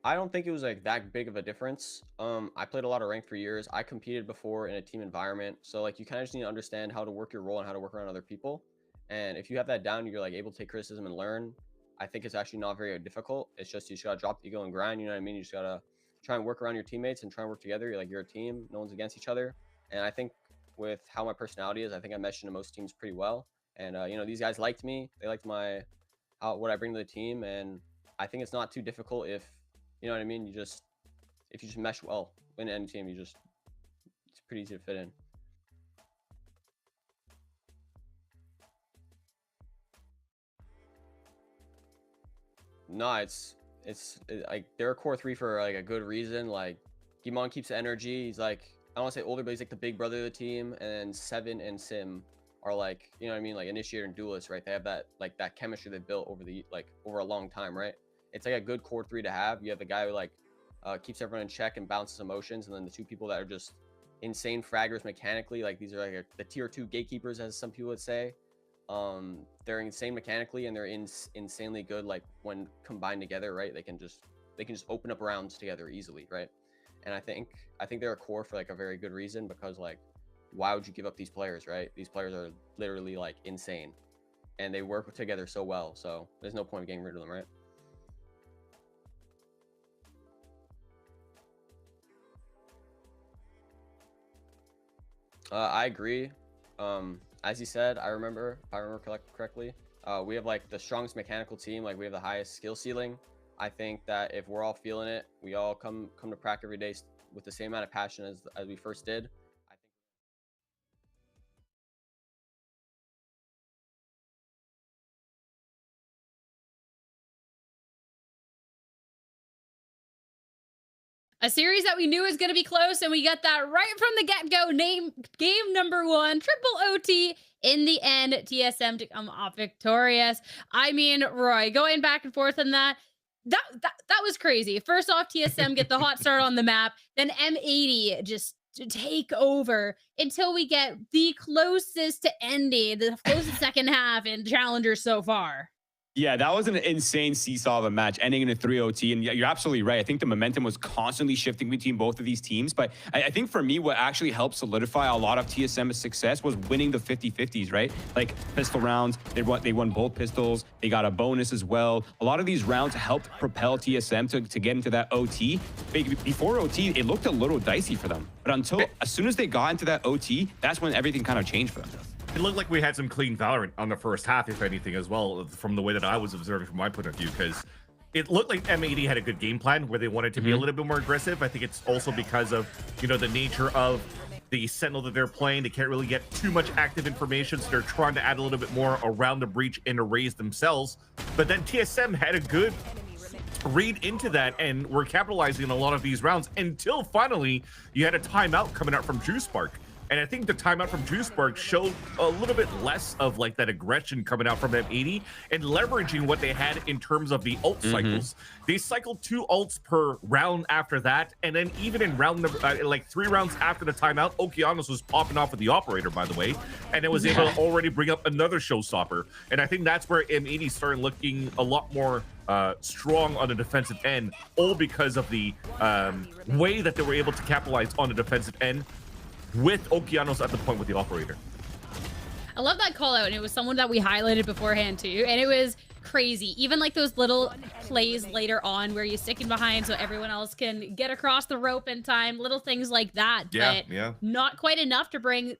I don't think it was like that big of a difference. I played a lot of ranked for years. I competed before in a team environment, so like you kind of just need to understand how to work your role and how to work around other people. And if you have that down, you're like able to take criticism and learn. I think it's actually not very difficult. It's just you just gotta drop the ego and grind. You know what I mean? You just gotta try and work around your teammates and try and work together. You're a team. No one's against each other. And I think with how my personality is, I think I meshed into most teams pretty well. And you know, these guys liked me. They liked what I bring to the team, and I think it's not too difficult if you know what I mean. If you just mesh well in any team, it's pretty easy to fit in. No, it's like they're a core 3 for like a good reason. Like Gimon keeps the energy. He's like, I don't want to say older, but he's like the big brother of the team. And then Seven and Sim are like, you know what I mean, like initiator and duelist, right? They have that like that chemistry they built over a long time, right? It's like a good core 3 to have. You have the guy who like keeps everyone in check and bounces emotions, and then the 2 people that are just insane fraggers mechanically. Like these are like the tier 2 gatekeepers, as some people would say. They're insane mechanically, and they're insanely good like when combined together, right? They can just open up rounds together easily, right? And I think they're a core for like a very good reason, because like why would you give up these players, right? These players are literally like insane, and they work together so well, so there's no point in getting rid of them, right? I agree. As you said, if I remember correctly, we have like the strongest mechanical team. Like we have the highest skill ceiling. I think that if we're all feeling it, we all come to practice every day with the same amount of passion as we first did. I think. A series that we knew was going to be close, and we got that right from the get-go. Game number 1, triple OT. In the end, TSM to come off victorious. I mean, Roy, going back and forth on that was crazy. First off, TSM get the hot start on the map, then M80 just to take over until we get the closest to ending, the closest second half in Challengers so far. Yeah, that was an insane seesaw of a match, ending in a 3-0T. And you're absolutely right. I think the momentum was constantly shifting between both of these teams. But I think for me, what actually helped solidify a lot of TSM's success was winning the 50-50s, right? Like pistol rounds, they won both pistols. They got a bonus as well. A lot of these rounds helped propel TSM to get into that OT. Before OT, it looked a little dicey for them. But as soon as they got into that OT, that's when everything kind of changed for them. It looked like we had some clean VALORANT on the first half, if anything, as well, from the way that I was observing from my point of view, because it looked like M80 had a good game plan where they wanted to be a little bit more aggressive. I think it's also because of, you know, the nature of the Sentinel that they're playing. They can't really get too much active information, so they're trying to add a little bit more around the breach and arrays themselves. But then TSM had a good read into that, and we're capitalizing on a lot of these rounds until finally you had a timeout coming out from JuiceSpark. And I think the timeout from JuiceSpark showed a little bit less of like that aggression coming out from M80 and leveraging what they had in terms of the ult cycles. They cycled 2 ults per round after that. And then even in round number, like 3 rounds after the timeout, Okeanos was popping off with the operator, by the way. And it was able to already bring up another showstopper. And I think that's where M80 started looking a lot more strong on the defensive end, all because of the way that they were able to capitalize on the defensive end, with Okeanos at the point with the operator. I love that call out, and it was someone that we highlighted beforehand too, and it was crazy. Even like those little plays later on where you stick in behind so everyone else can get across the rope in time, little things like that. Yeah, but not quite enough to bring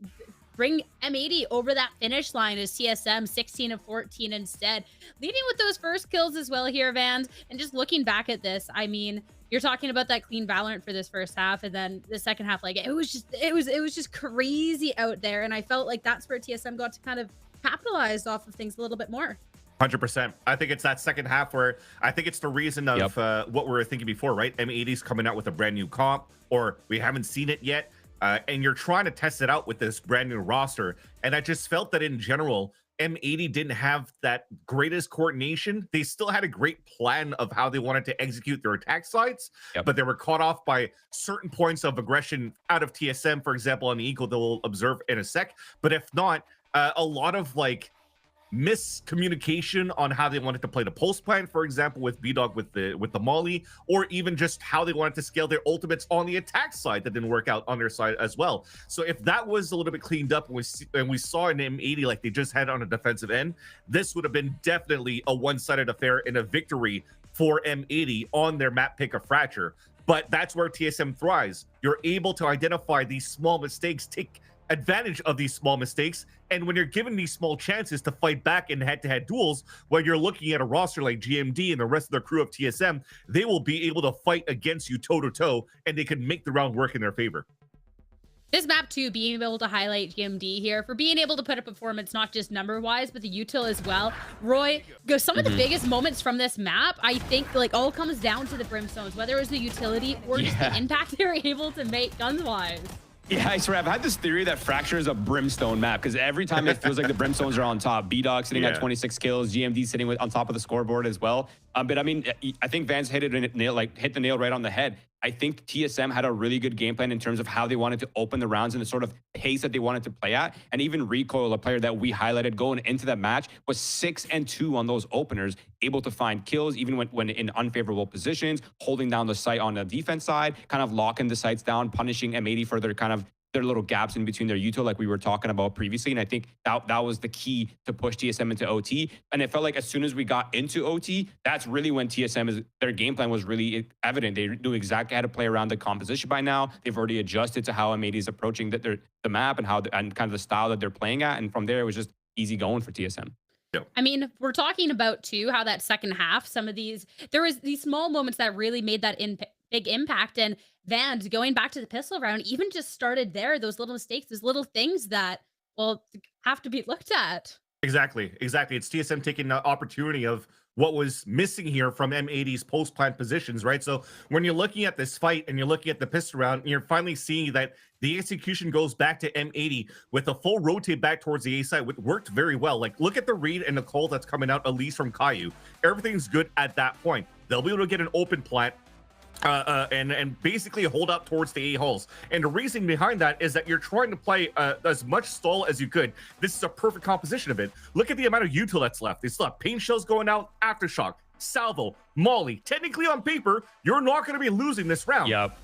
M80 over that finish line as TSM 16 of 14 instead, leading with those first kills as well here, Vans. And just looking back at this, I mean, You're talking about that clean Valorant for this first half, and then the second half, like it was just crazy out there, and I felt like that's where TSM got to kind of capitalize off of things a little bit more. 100%. I think it's that second half where I think it's the reason of what we were thinking before, right? M80's coming out with a brand new comp, or we haven't seen it yet, and you're trying to test it out with this brand new roster. And I just felt that in general, M80 didn't have that greatest coordination. They still had a great plan of how they wanted to execute their attack sites, but they were caught off by certain points of aggression out of TSM, for example, on the eco that we'll observe in a sec. But if not, a lot of like miscommunication on how they wanted to play the post plan, for example, with B-Dog with the Molly, or even just how they wanted to scale their ultimates on the attack side that didn't work out on their side as well. So if that was a little bit cleaned up and we saw an M80 like they just had on a defensive end, this would have been definitely a one-sided affair and a victory for M80 on their map pick of Fracture. But that's where TSM thrives. You're able to identify these small mistakes, take advantage of these small mistakes, and when you're given these small chances to fight back in head-to-head duels, when you're looking at a roster like GMD and the rest of the crew of TSM, they will be able to fight against you toe-to-toe, and they can make the round work in their favor. This map too, being able to highlight GMD here for being able to put a performance not just number-wise, but the util as well. Roy, some of the biggest moments from this map, I think, like all comes down to the Brimstones, whether it was the utility or just the impact they were able to make guns-wise. Yeah, I swear, I've had this theory that Fracture is a Brimstone map, because every time it feels like the Brimstones are on top. B-Dog sitting at 26 kills, GMD sitting on top of the scoreboard as well. But I mean, I think Vance hit the nail right on the head. I think TSM had a really good game plan in terms of how they wanted to open the rounds and the sort of pace that they wanted to play at. And even Recoil, a player that we highlighted going into that match, was 6-2 on those openers, able to find kills even when in unfavorable positions, holding down the site on the defense side, kind of locking the sites down, punishing M80 for their little gaps in between their util like we were talking about previously. And I think that was the key to push TSM into OT. And it felt like as soon as we got into OT, that's really when their game plan was really evident. They knew exactly how to play around the composition by now. They've already adjusted to how M80 is approaching the map and and kind of the style that they're playing at. And from there, it was just easy going for TSM. I mean, we're talking about too how that second half, there was these small moments that really made that big impact. And Vans, going back to the pistol round, even just started there, those little mistakes, those little things that, well, have to be looked at. Exactly. It's TSM taking the opportunity of what was missing here from M80's post-plant positions, right? So when you're looking at this fight and you're looking at the pistol round, you're finally seeing that the execution goes back to M80 with a full rotate back towards the A side, which worked very well. Like, look at the read and the call that's coming out, at least from Caillou. Everything's good at that point. They'll be able to get an open plant and basically hold up towards the A-holes. And the reason behind that is that you're trying to play as much stall as you could. This is a perfect composition of it. Look at the amount of util that's left. They still have paint shells going out, aftershock, salvo, molly. Technically on paper, you're not going to be losing this round. Yep.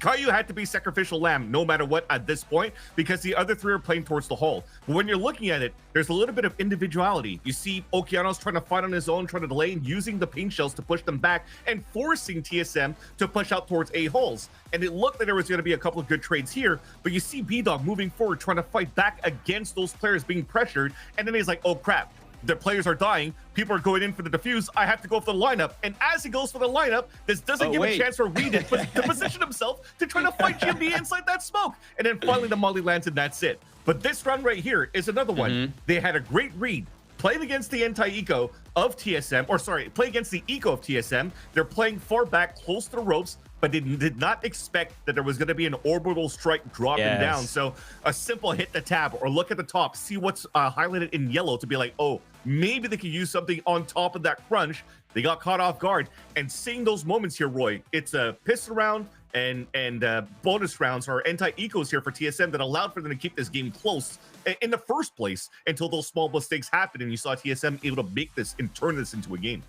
Caillou had to be sacrificial lamb no matter what at this point, because the other three are playing towards the hole. But when you're looking at it, there's a little bit of individuality. You see Okeanos trying to fight on his own, trying to delay, and using the paint shells to push them back and forcing TSM to push out towards A holes. And it looked like there was going to be a couple of good trades here, but you see B-Dog moving forward, trying to fight back against those players being pressured. And then he's like, oh crap, the players are dying. People are going in for the defuse. I have to go for the lineup. And as he goes for the lineup, this doesn't give a chance for Reed to position himself to try to fight GMD inside that smoke. And then finally the molly lands, and that's it. But this run right here is another one. They had a great read. Playing against the anti-eco of TSM, or sorry, play against the eco of TSM. They're playing far back, close to the ropes, but they did not expect that there was going to be an orbital strike dropping down. So a simple hit the tab or look at the top, see what's highlighted in yellow to be like, oh, maybe they could use something on top of that crunch. They got caught off guard. And seeing those moments here, Roy, it's a pistol round and bonus rounds or anti-ecos here for TSM that allowed for them to keep this game close in the first place until those small mistakes happened and you saw TSM able to make this and turn this into a game.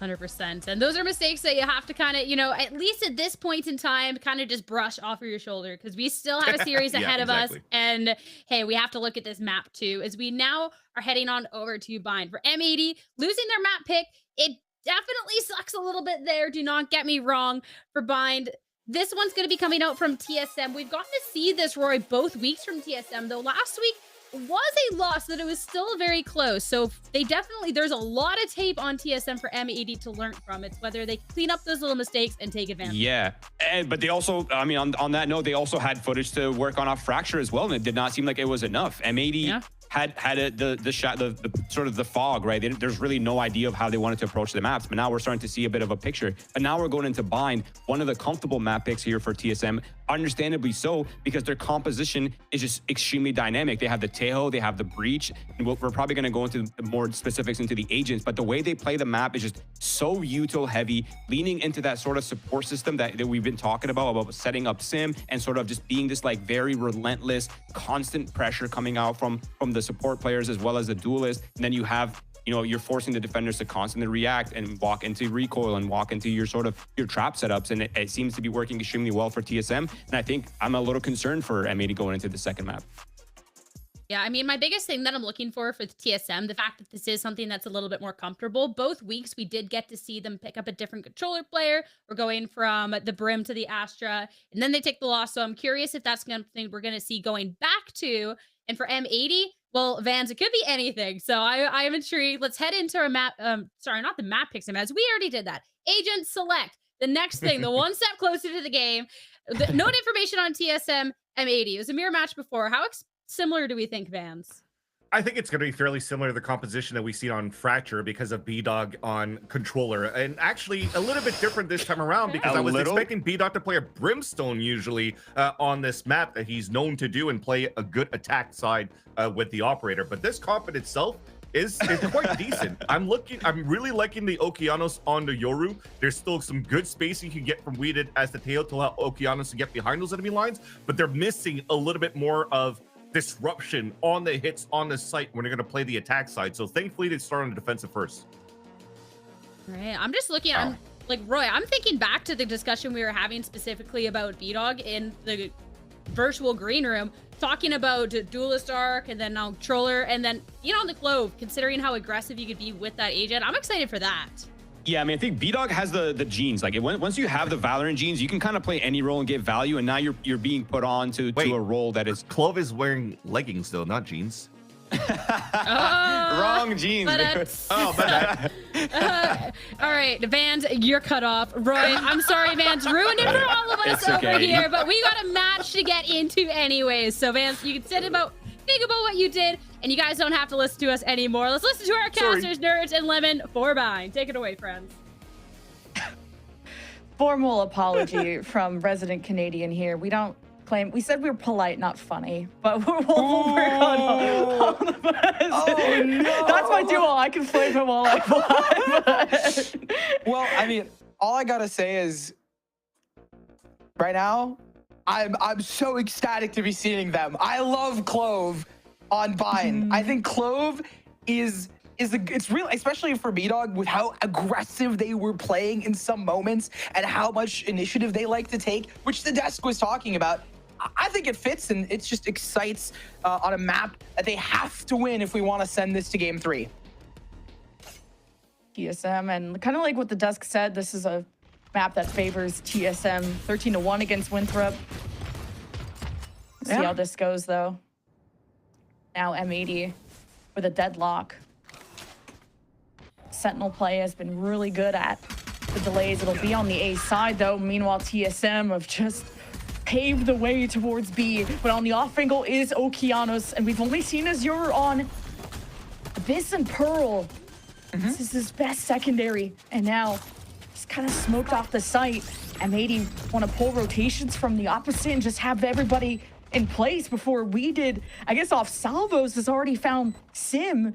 100%. And those are mistakes that you have to kind of, at least at this point in time, kind of just brush off of your shoulder, because we still have a series ahead of us. And hey, we have to look at this map too, as we now are heading on over to Bind. For M80, losing their map pick, it definitely sucks a little bit there. Do not get me wrong. For Bind, this one's going to be coming out from TSM. We've gotten to see this, Roy, both weeks from TSM, though last week, was a loss, that it was still very close. So there's a lot of tape on TSM for M80 to learn from. It's whether they clean up those little mistakes and take advantage. Yeah, but they also, I mean, on that note, they also had footage to work on off Fracture as well, and it did not seem like it was enough. M80 had the sort of the fog, right? There's really no idea of how they wanted to approach the maps, but now we're starting to see a bit of a picture. And now we're going into Bind, one of the comfortable map picks here for TSM, understandably so, because their composition is just extremely dynamic. They have the Tejo, they have the Breach, and we're probably going to go into more specifics into the agents, but the way they play the map is just so util heavy, leaning into that sort of support system that we've been talking about setting up Sim and sort of just being this like very relentless, constant pressure coming out from the support players as well as the duelists. And then you have, you know, you're forcing the defenders to constantly react and walk into recoil and walk into your trap setups. And it seems to be working extremely well for TSM. And I think I'm a little concerned for M80 going into the second map. Yeah, I mean, my biggest thing that I'm looking for the TSM, the fact that this is something that's a little bit more comfortable. Both weeks, we did get to see them pick up a different controller player. We're going from the Brim to the Astra, and then they take the loss. So I'm curious if that's something we're going to see going back to. And for M80, well, Vans, it could be anything. So I am intrigued. Let's head into our map. Sorry, not the map picks and maps. We already did that. Agent select. The next thing, the one step closer to the game. Note information on TSM M80. It was a mirror match before. How similar do we think, Vans? I think it's going to be fairly similar to the composition that we see on Fracture because of B-Dog on controller, and actually a little bit different this time around because I was expecting B-Dog to play a Brimstone usually on this map that he's known to do and play a good attack side with the operator. But this comp in itself is quite decent. I'm really liking the Okeanos on the Yoru. There's still some good space you can get from Weeded as the tail to allow Okeanos to get behind those enemy lines, but they're missing a little bit more of disruption on the hits on the site when they're going to play the attack side. So thankfully they start on the defensive first. All right, I'm just looking at, like, Roy, I'm thinking back to the discussion we were having specifically about B-Dog in the virtual green room, talking about Duelist Arc and then now Controller and then, you know, on the Clove, considering how aggressive you could be with that agent. I'm excited for that. Yeah, I mean, I think B-Dog has the genes. Like, once you have the Valorant genes, you can kind of play any role and get value, and now you're being put on to a role that is... Clove is wearing leggings, though, not jeans. Wrong jeans. All right, Vans, you're cut off. Roy, I'm sorry, Vans, ruined it for all of us over here, but we got a match to get into anyways. So, Vans, you can think about what you did, and you guys don't have to listen to us anymore. Let's listen to our casters, Nerds and Lemon, for Bind. Take it away, friends. Formal apology from resident Canadian here. We don't claim, we said we were polite, not funny, but we'll work on all the best. Oh, no. That's my duo. I can flame him all I want. Well, I mean, all I gotta say is, right now, I'm so ecstatic to be seeing them. I love Clove on Bind. I think Clove it's real, especially for B-Dog, with how aggressive they were playing in some moments and how much initiative they like to take, which the desk was talking about. I think it fits, and it just excites on a map that they have to win if we want to send this to game 3. TSM, and kind of like what the desk said, this is a map that favors TSM 13-1 against Winthrop. See how this goes, though. Now M80 with a deadlock. Sentinel play has been really good at the delays. It'll be on the A side, though. Meanwhile, TSM have just paved the way towards B. But on the off angle is Okeanos, and we've only seen Azure on Abyss and Pearl. This is his best secondary, and now he's kind of smoked off the site. M80 want to pull rotations from the opposite and just have everybody in place before we did. I guess off salvos has already found Sim.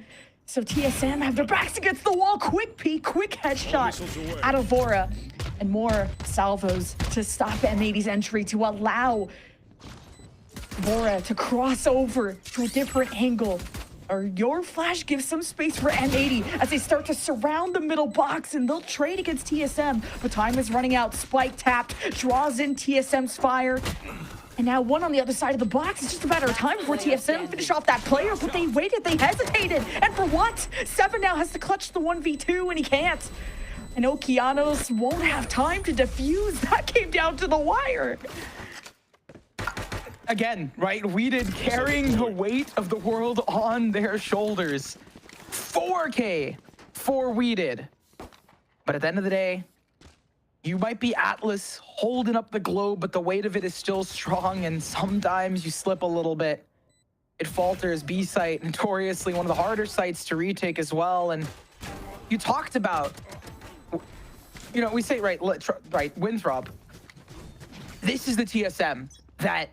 So TSM have their backs against the wall. Quick peek, quick headshot out of Vora. And more salvos to stop M80's entry to allow Vora to cross over to a different angle. Or your flash gives some space for M80 as they start to surround the middle box, and they'll trade against TSM. But time is running out. Spike tapped, draws in TSM's fire. And now one on the other side of the box. It's just a matter of time before TSM finish off that player, but they waited, they hesitated. And for what? Seven now has to clutch the 1v2, and he can't. And Okeanos won't have time to defuse. That came down to the wire. again, right? We did carrying the weight of the world on their shoulders. 4K for We did. But at the end of the day, you might be Atlas holding up the globe, but the weight of it is still strong, and sometimes you slip a little bit. It falters. B site, notoriously one of the harder sites to retake as well. And you talked about, you know, we say, right, Winthrop. This is the TSM that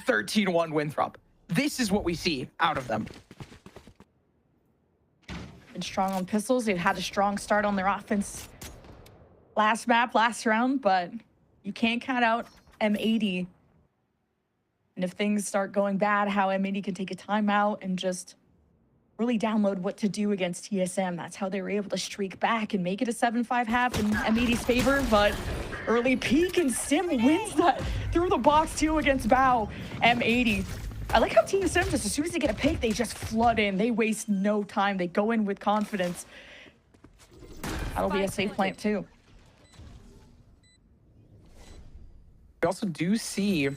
13-1 Winthrop. This is what we see out of them. Been strong on pistols. They've had a strong start on their offense last map, last round, but you can't count out M80. And if things start going bad, how M80 can take a timeout and just really download what to do against TSM. That's how they were able to streak back and make it a 7-5 half in M80's favor. But early peak, and Sim wins that through the box too against Bao. M80. I like how TSM, just as soon as they get a pick, they just flood in. They waste no time. They go in with confidence. That'll be a safe plant too. We also do see a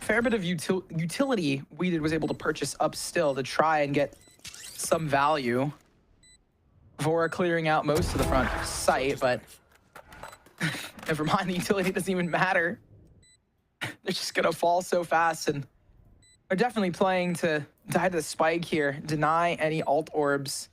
fair bit of utility We was able to purchase up still to try and get some value. Vora clearing out most of the front site, but never mind, the utility doesn't even matter. They're just gonna fall so fast, and they're definitely playing to die to the spike here, deny any alt orbs.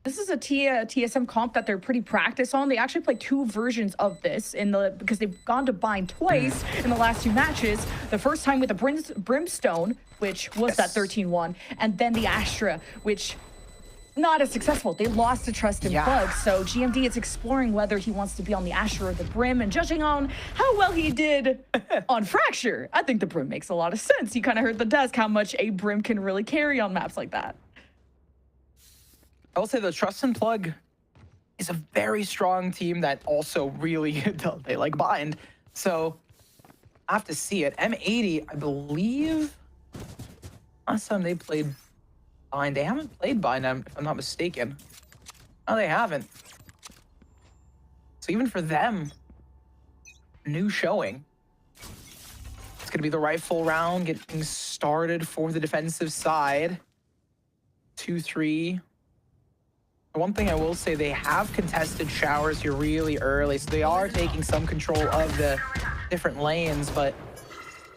This is a TSM comp that they're pretty practiced on. They actually play 2 versions of this because they've gone to bind twice in the last 2 matches. The first time with the Brimstone, which was that 13-1, and then the Astra, which not as successful. They lost the trust in Plug. So GMD is exploring whether he wants to be on the Astra or the Brim, and judging on how well he did on Fracture, I think the Brim makes a lot of sense. You kind of heard the desk how much a Brim can really carry on maps like that. I will say the Trust and Plug is a very strong team that also really, they like bind. So I have to see it. M80, I believe, last time they played bind, they haven't played bind, if I'm not mistaken. No, they haven't. So even for them, new showing. It's going to be the rifle round getting started for the defensive side. 2-3. One thing I will say, they have contested showers here really early, so they are taking some control of the different lanes, but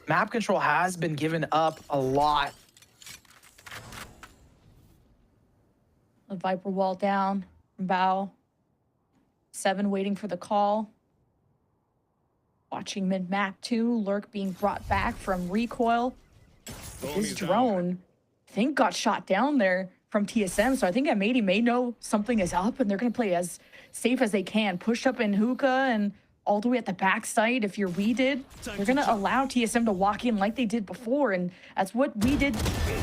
map control has been given up a lot. The Viper wall down from Bao. 7 waiting for the call. Watching mid-map too. Lurk being brought back from Recoil. His drone, I think, got shot down there from TSM, so I think M80 may know something is up, and they're going to play as safe as they can. Push up in hookah and all the way at the backside. If you're We did, they're going to allow TSM to walk in like they did before, and that's what We did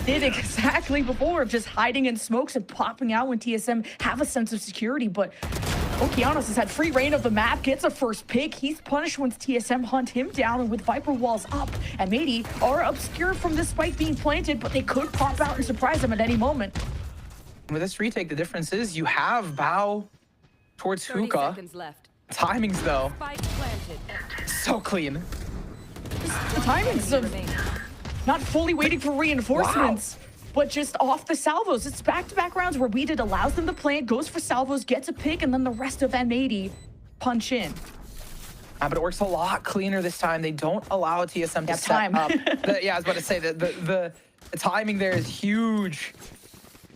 exactly before, of just hiding in smokes and popping out when TSM have a sense of security. But Okeanos has had free reign of the map, gets a first pick. He's punished once TSM hunt him down, and with Viper walls up, M80 are obscured from this spike being planted, but they could pop out and surprise them at any moment. With this retake, the difference is you have Bao towards hookah. Timings, though, so clean. The timings of not fully waiting for reinforcements, but just off the salvos. It's back-to-back rounds where We did allows them to plant, goes for salvos, gets a pick, and then the rest of M80 punch in. But it works a lot cleaner this time. They don't allow TSM to set up. Yeah, I was about to say that the timing there is huge,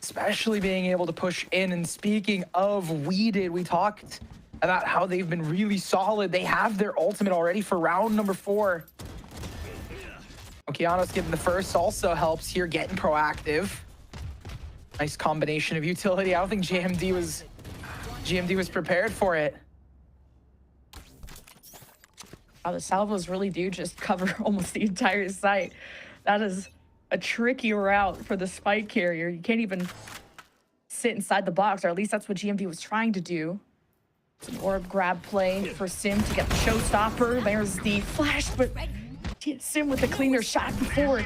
especially being able to push in. And speaking of We did, we talked about how they've been really solid. They have their ultimate already for round number 4. Okeanos getting the first also helps here, getting proactive. Nice combination of utility. I don't think GMD was prepared for it. Wow, the salvos really do just cover almost the entire site. That is a tricky route for the spike carrier. You can't even sit inside the box, or at least that's what GMD was trying to do. It's an orb grab play for Sim to get the showstopper. There's the flash, but Sim with the cleaner shot before.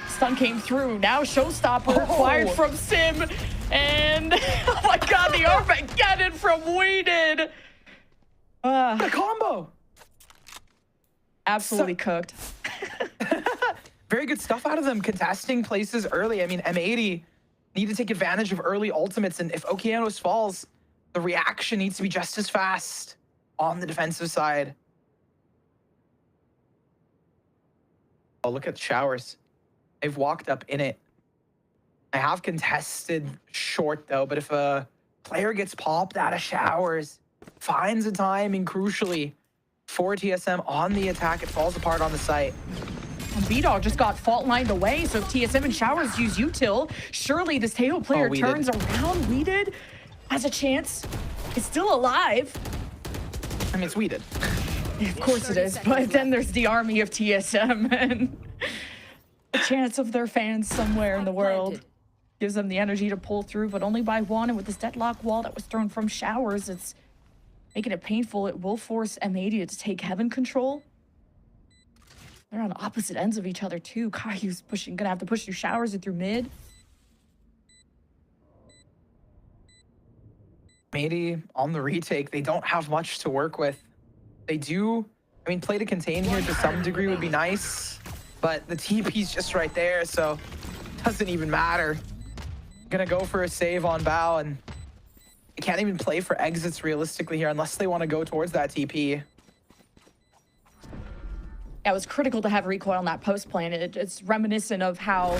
Stun came through. Now showstopper acquired from Sim. And oh my god, the Armageddon from We did. The combo. Absolutely cooked. Very good stuff out of them, contesting places early. I mean, M80 need to take advantage of early ultimates, and if Okeanos falls, the reaction needs to be just as fast on the defensive side. Oh, look at Showers. They've walked up in it. I have contested short, though, but if a player gets popped out of Showers, finds a timing crucially for TSM on the attack, it falls apart on the site. And B-Dog just got fault lined away, so if TSM and Showers use util, surely this Tahoe player turns around. Weeded has a chance. It's still alive. I mean, it's Weeded. Of course it is, but then there's the army of TSM and the chance of their fans somewhere in the world gives them the energy to pull through, but only by one. And with this deadlock wall that was thrown from Showers, it's making it painful. It will force M80 to take heaven control. They're on opposite ends of each other too. Kayu's gonna have to push through Showers and through mid. M80 on the retake, they don't have much to work with. They do, I mean, play to contain here to some degree would be nice, but the TP's just right there, so it doesn't even matter. Gonna go for a save on Bow, and they can't even play for exits realistically here unless they want to go towards that TP. Yeah, it was critical to have Recoil on that post plan. It's reminiscent of how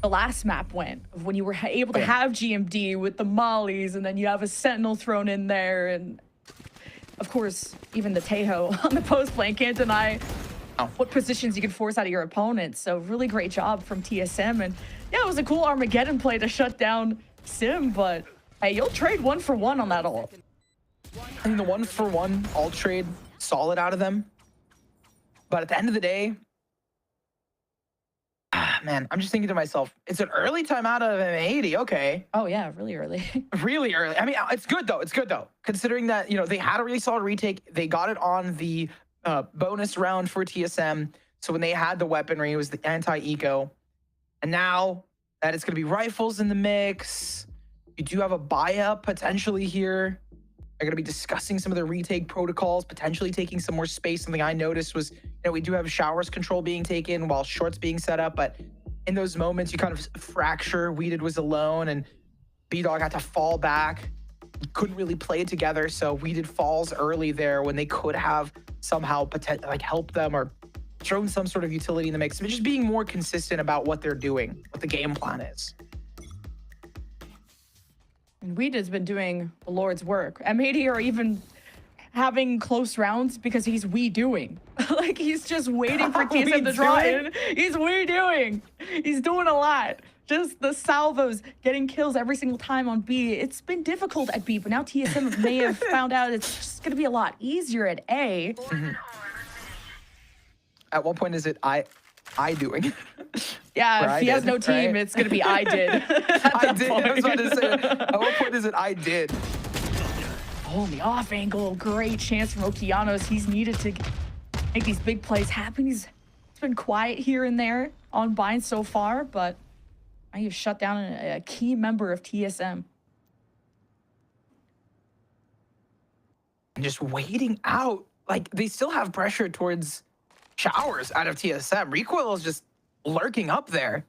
the last map went, of when you were able to have GMD with the mollies, and then you have a Sentinel thrown in there, and of course, even the Tahoe on the post plan can't deny what positions you can force out of your opponents. So really great job from TSM. And yeah, it was a cool Armageddon play to shut down Sim, but hey, you'll trade 1-for-1 on that ult. I mean, the 1-for-1 ult trade, solid out of them. But at the end of the day, man, I'm just thinking to myself, it's an early timeout of M80. Okay. Oh yeah, really early. Really early. I mean, it's good though. It's good though, considering that, you know, they had a really solid retake. They got it on the bonus round for TSM. So when they had the weaponry, it was the anti-eco. And now that it's going to be rifles in the mix, you do have a buy-up potentially here. They're going to be discussing some of the retake protocols, potentially taking some more space. Something I noticed was, you know, we do have Showers control being taken while Short's being set up, but in those moments, you kind of fracture. Weeded was alone, and B-Dog had to fall back. Couldn't really play it together, so Weeded falls early there when they could have somehow like helped them or thrown some sort of utility in the mix. But just being more consistent about what they're doing, what the game plan is. And Weeded's been doing the Lord's work. M80 are even having close rounds because he's we-doing. Like, he's just waiting for TSM to draw in. He's we-doing. He's doing a lot. Just the salvos, getting kills every single time on B. It's been difficult at B, but now TSM may have found out it's just going to be a lot easier at A. Mm-hmm. At what point is it I doing? Yeah, if he has no team, it's going to be I did. I did. I was about to say, at what point is it I did? Oh, on the off angle, great chance from Okeanos. He's needed to make these big plays happen. He's been quiet here and there on Bind so far, but now you've shut down a key member of TSM. And just waiting out. Like, they still have pressure towards Showers out of TSM. Recoil is just lurking up there.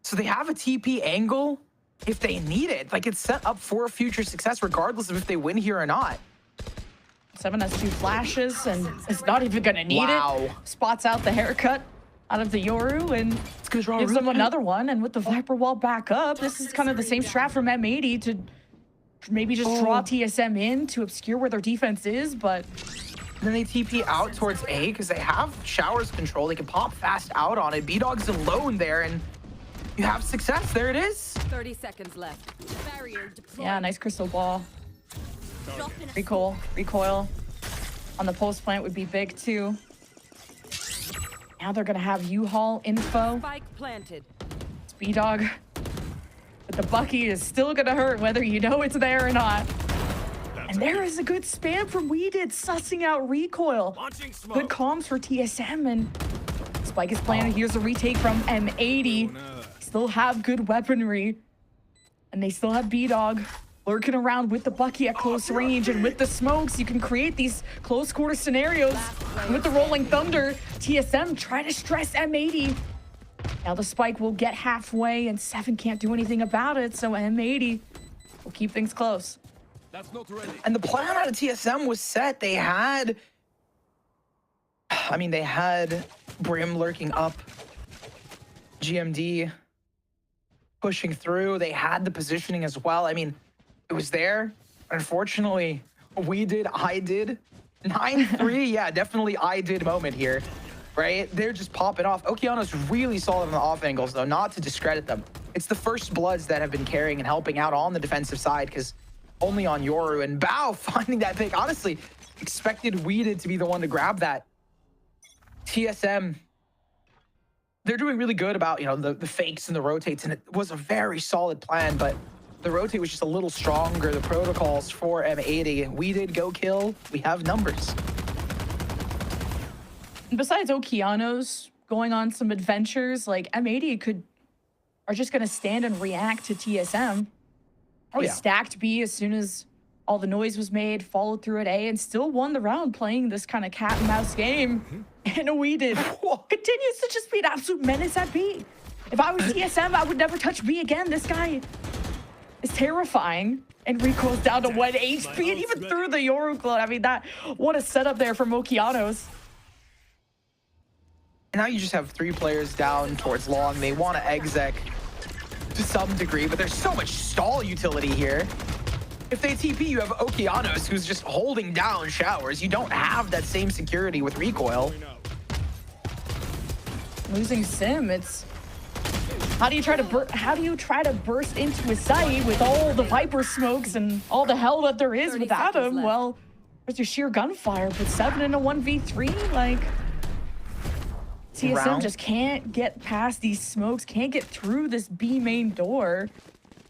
So they have a TP angle if they need it. Like, it's set up for future success regardless of if they win here or not. 7 has 2 flashes and is not even gonna need it. Spots out the haircut out of the Yoru and gives them another one. And with the Viper wall back up, this is kind of the same strat from M80 to maybe just draw TSM in to obscure where their defense is, but then they TP out towards A because they have Showers control. They can pop fast out on it. B-Dog's alone there, and you have success. There it is. 30 seconds left. Barrier deployed. yeah, nice crystal ball. Recoil on the post plant would be big too. Now they're gonna have U-Haul info. Spike planted. B-Dog. But the Bucky is still gonna hurt whether you know it's there or not. And there is a good spam from Weeded, sussing out Recoil. Good comms for TSM, and Spike is planted. Here's a retake from M80. Still have good weaponry. And they still have B-Dog lurking around with the Bucky at close range, and with the smokes, you can create these close quarter scenarios. And with the rolling thunder, TSM try to stress M80. Now the spike will get halfway, and Seven can't do anything about it, so M80 will keep things close. That's not ready. And the plan out of TSM was set. They had Brim lurking up, GMD pushing through. They had the positioning as well. I mean, it was there. Unfortunately, I did. 9-3, yeah, definitely I did moment here, right? They're just popping off. Okeanos really solid on the off angles, though, not to discredit them. It's the first bloods that have been carrying and helping out on the defensive side, because only on Yoru and Bao finding that pick. Honestly, expected Weeded to be the one to grab that. TSM, they're doing really good about, the fakes and the rotates, and it was a very solid plan, but the rotate was just a little stronger. The protocols for M80. We did go kill. We have numbers. And besides Okeanos going on some adventures, like M80 are just going to stand and react to TSM. Oh, They yeah. stacked B as soon as all the noise was made, followed through at A, and still won the round playing this kind of cat and mouse game. And We did continues to just be an absolute menace at B. If I was TSM, I would never touch B again. This guy is terrifying. And Recoil's down to 1 HP, and even through the Yoru clone. I mean, what a setup there from Okeanos. And now you just have 3 players down towards long. They want to exec to some degree, but there's so much stall utility here. If they TP, you have Okeanos, who's just holding down showers. You don't have that same security with Recoil. Losing Sim, it's how do you try to burst into his site with all the Viper smokes and all the hell that there is 30 without seconds him? left. Well, there's your sheer gunfire, but 7 in a 1v3, like TSM Round. just can't get past these smokes, can't get through this B main door.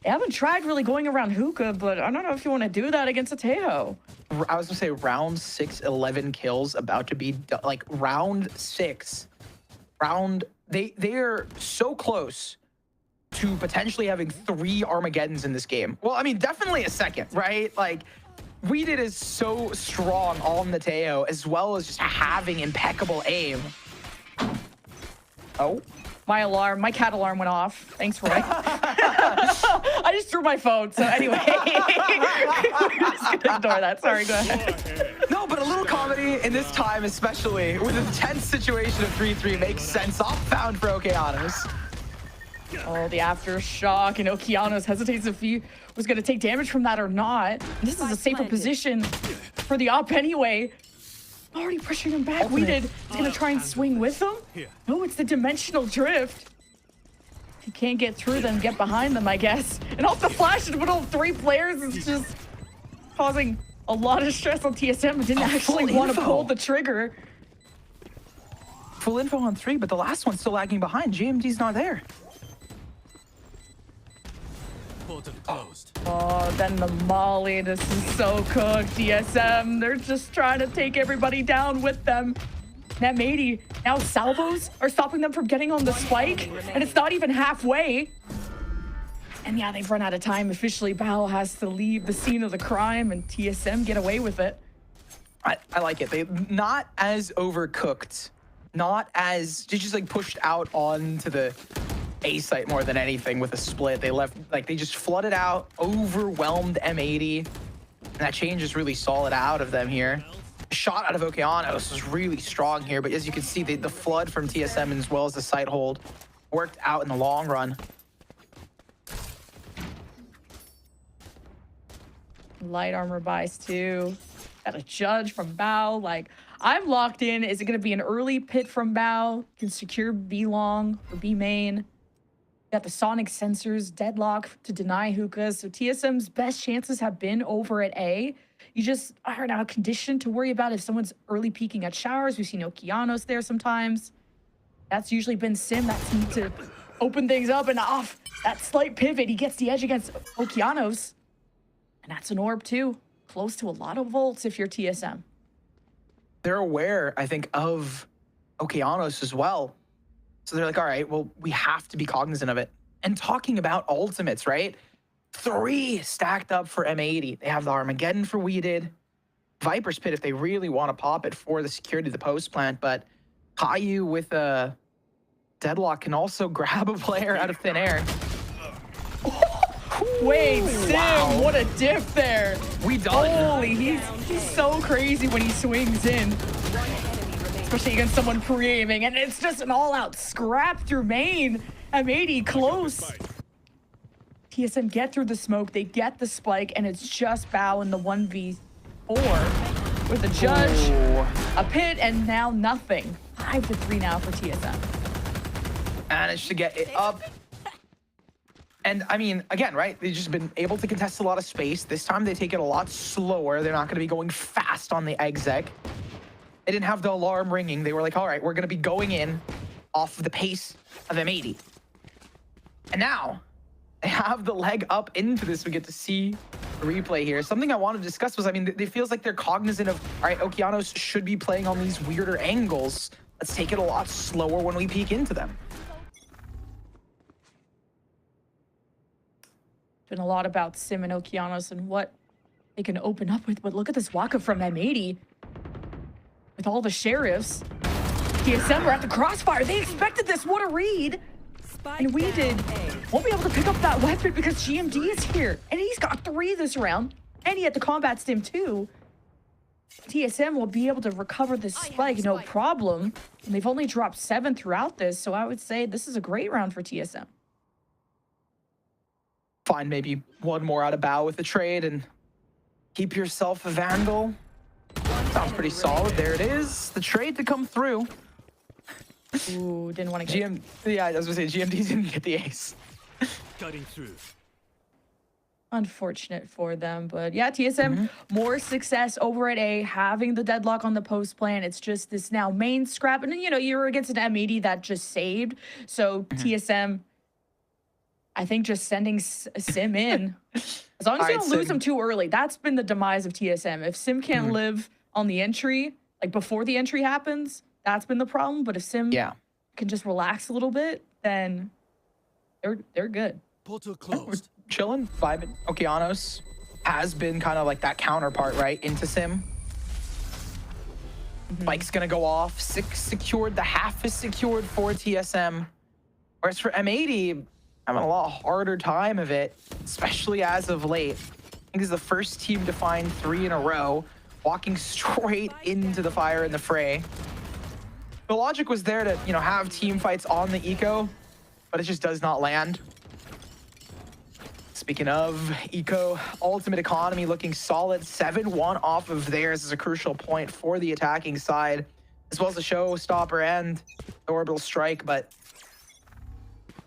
They haven't tried really going around hookah, but I don't know if you want to do that against a Tejo. I was gonna say round 6, 11 kills about to be done. Like round 6, they're so close to potentially having 3 Armageddons in this game. Well, I mean, definitely a second, right? Like, Weeded is so strong on the Teo, as well as just having impeccable aim. Oh. My cat alarm went off. Thanks, Roy. I just threw my phone, so anyway. We're just gonna ignore that. Sorry, go ahead. No, but a little comedy in this time, especially with a tense situation of 3-3, makes sense. Off-found for Okeanos. Oh, the aftershock, and Okeanos hesitates if he was going to take damage from that or not. This is a safer position for the op anyway. Already pushing him back. Weeded is going to try and swing with him. No, it's the dimensional drift. If he can't get through them, get behind them, I guess. And off the flash in the middle of 3 players is just causing a lot of stress on TSM and didn't actually full want to info. pull the trigger. Full info on 3, but the last one's still lagging behind. GMD's not there. Portal closed. Oh, then the molly. This is so cooked. TSM, they're just trying to take everybody down with them. M80, now salvos are stopping them from getting on the spike, and it's not even halfway. And yeah, they've run out of time. Officially, Bao has to leave the scene of the crime, and TSM get away with it. I like it. They not as overcooked, not as just like pushed out onto the A site more than anything with a split. They left, like, they just flooded out, overwhelmed M80, and that change is really solid out of them here. Shot out of Okeanos was really strong here, but as you can see, the flood from TSM as well as the site hold worked out in the long run. Light armor buys too. Got a judge from Bao. Like, I'm locked in. Is it going to be an early pit from Bao? Can secure B long or B main. Got the sonic sensors, deadlock to deny hookahs. So TSM's best chances have been over at A. You just are now conditioned to worry about if someone's early peeking at showers. We've seen Okeanos there sometimes. That's usually been Sim. That's need to open things up, and off that slight pivot, he gets the edge against Okeanos. And that's an orb too. Close to a lot of volts if you're TSM. They're aware, I think, of Okeanos as well. So they're like, all right, well, we have to be cognizant of it. And talking about ultimates, right? 3 stacked up for M80. They have the Armageddon for Weeded, Viper's Pit if they really want to pop it for the security of the post plant, but Caillou with a Deadlock can also grab a player out of thin air. Wait, Sim, wow. what a diff there. We done. Holy, he's so crazy when he swings in. Especially against someone pre-aiming, and it's just an all-out scrap through main. M80 close. TSM get through the smoke, they get the spike, and it's just Bao in the 1v4 with a judge, a pit, and now nothing. 5-3 now for TSM. Managed to get it up. And I mean, again, right? They've just been able to contest a lot of space. This time they take it a lot slower. They're not going to be going fast on the exec. They didn't have the alarm ringing. They were like, all right, we're going to be going in off of the pace of M80. And now they have the leg up into this. We get to see the replay here. Something I wanted to discuss was, I mean, it feels like they're cognizant of, all right, Okeanos should be playing on these weirder angles. Let's take it a lot slower when we peek into them. Been a lot about Sim and Okeanos and what they can open up with, but look at this walk-up from M80. With all the sheriffs, TSM were at the crossfire. They expected this. What a read. And we won't be able to pick up that weapon because GMD is here. And he's got 3 this round. And he had the combat stim too. TSM will be able to recover this spike, no problem. And they've only dropped 7 throughout this. So I would say this is a great round for TSM. Find maybe one more out of Bao with the trade and keep yourself a Vandal. Sounds pretty solid. There it is. The trade to come through. Ooh, didn't want to get... Yeah, I was going to say, GMD didn't get the ace. Cutting through. Unfortunate for them, but yeah, TSM more success over at A, having the deadlock on the post plan. It's just this now main scrap, and you know, you're against an M80 that just saved. So TSM, I think just sending Sim in, as long as you don't lose him too early. That's been the demise of TSM. If Sim can't live on the entry, like before the entry happens, that's been the problem. But if Sim can just relax a little bit, then they're good. Portal closed. Chilling, vibing. Okeanos has been kind of like that counterpart, right, into Sim. Mike's gonna go off. 6 secured. The half is secured for TSM. Whereas for M80, having a lot harder time of it, especially as of late. I think this is the first team to find 3 in a row, walking straight into the fire in the fray. The logic was there to, you know, have team fights on the eco, but it just does not land. Speaking of eco, ultimate economy looking solid. 7-1 off of theirs is a crucial point for the attacking side, as well as the showstopper and the orbital strike. But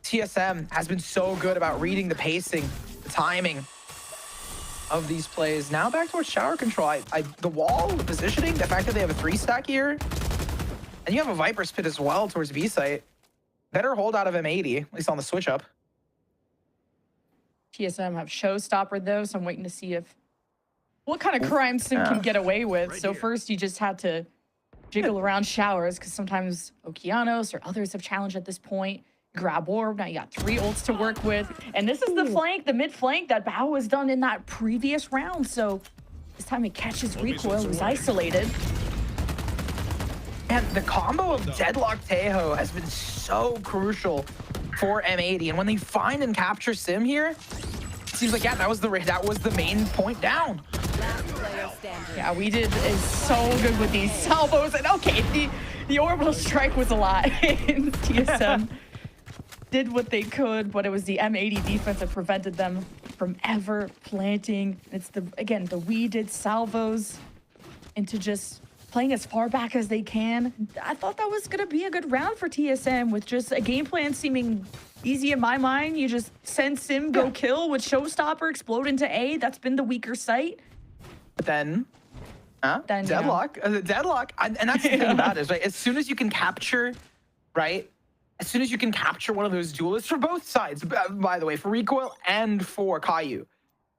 TSM has been so good about reading the pacing, the timing of these plays. Now back towards shower control. The wall, the positioning, the fact that they have a 3-stack here, and you have a Viper's Pit as well towards B site. Better hold out of M80, at least on the switch up. TSM have showstopper though, so I'm waiting to see what kind of crime Sim can get away with. So first you just had to jiggle around showers because sometimes Okeanos or others have challenged at this point. Grab orb, now you got 3 ults to work with. And this is the flank, the mid flank that Bao was done in that previous round. So this time it catches Recoil, who's isolated. And the combo of Deadlock Tejo has been so crucial for M80. And when they find and capture Sim here, it seems like, yeah, that was the main point down. Yeah, we did is so good with these salvos. And okay, the orbital strike was a lot. And TSM did what they could, but it was the M80 defense that prevented them from ever planting. It's the we did salvos into just playing as far back as they can. I thought that was gonna be a good round for TSM with just a game plan seeming easy in my mind. You just send Sim, go kill with showstopper, explode into A. That's been the weaker site. But then Deadlock, Deadlock, and that's the thing about it, right? As soon as you can capture, right? As soon as you can capture one of those duelists for both sides, by the way, for Recoil and for Caillou,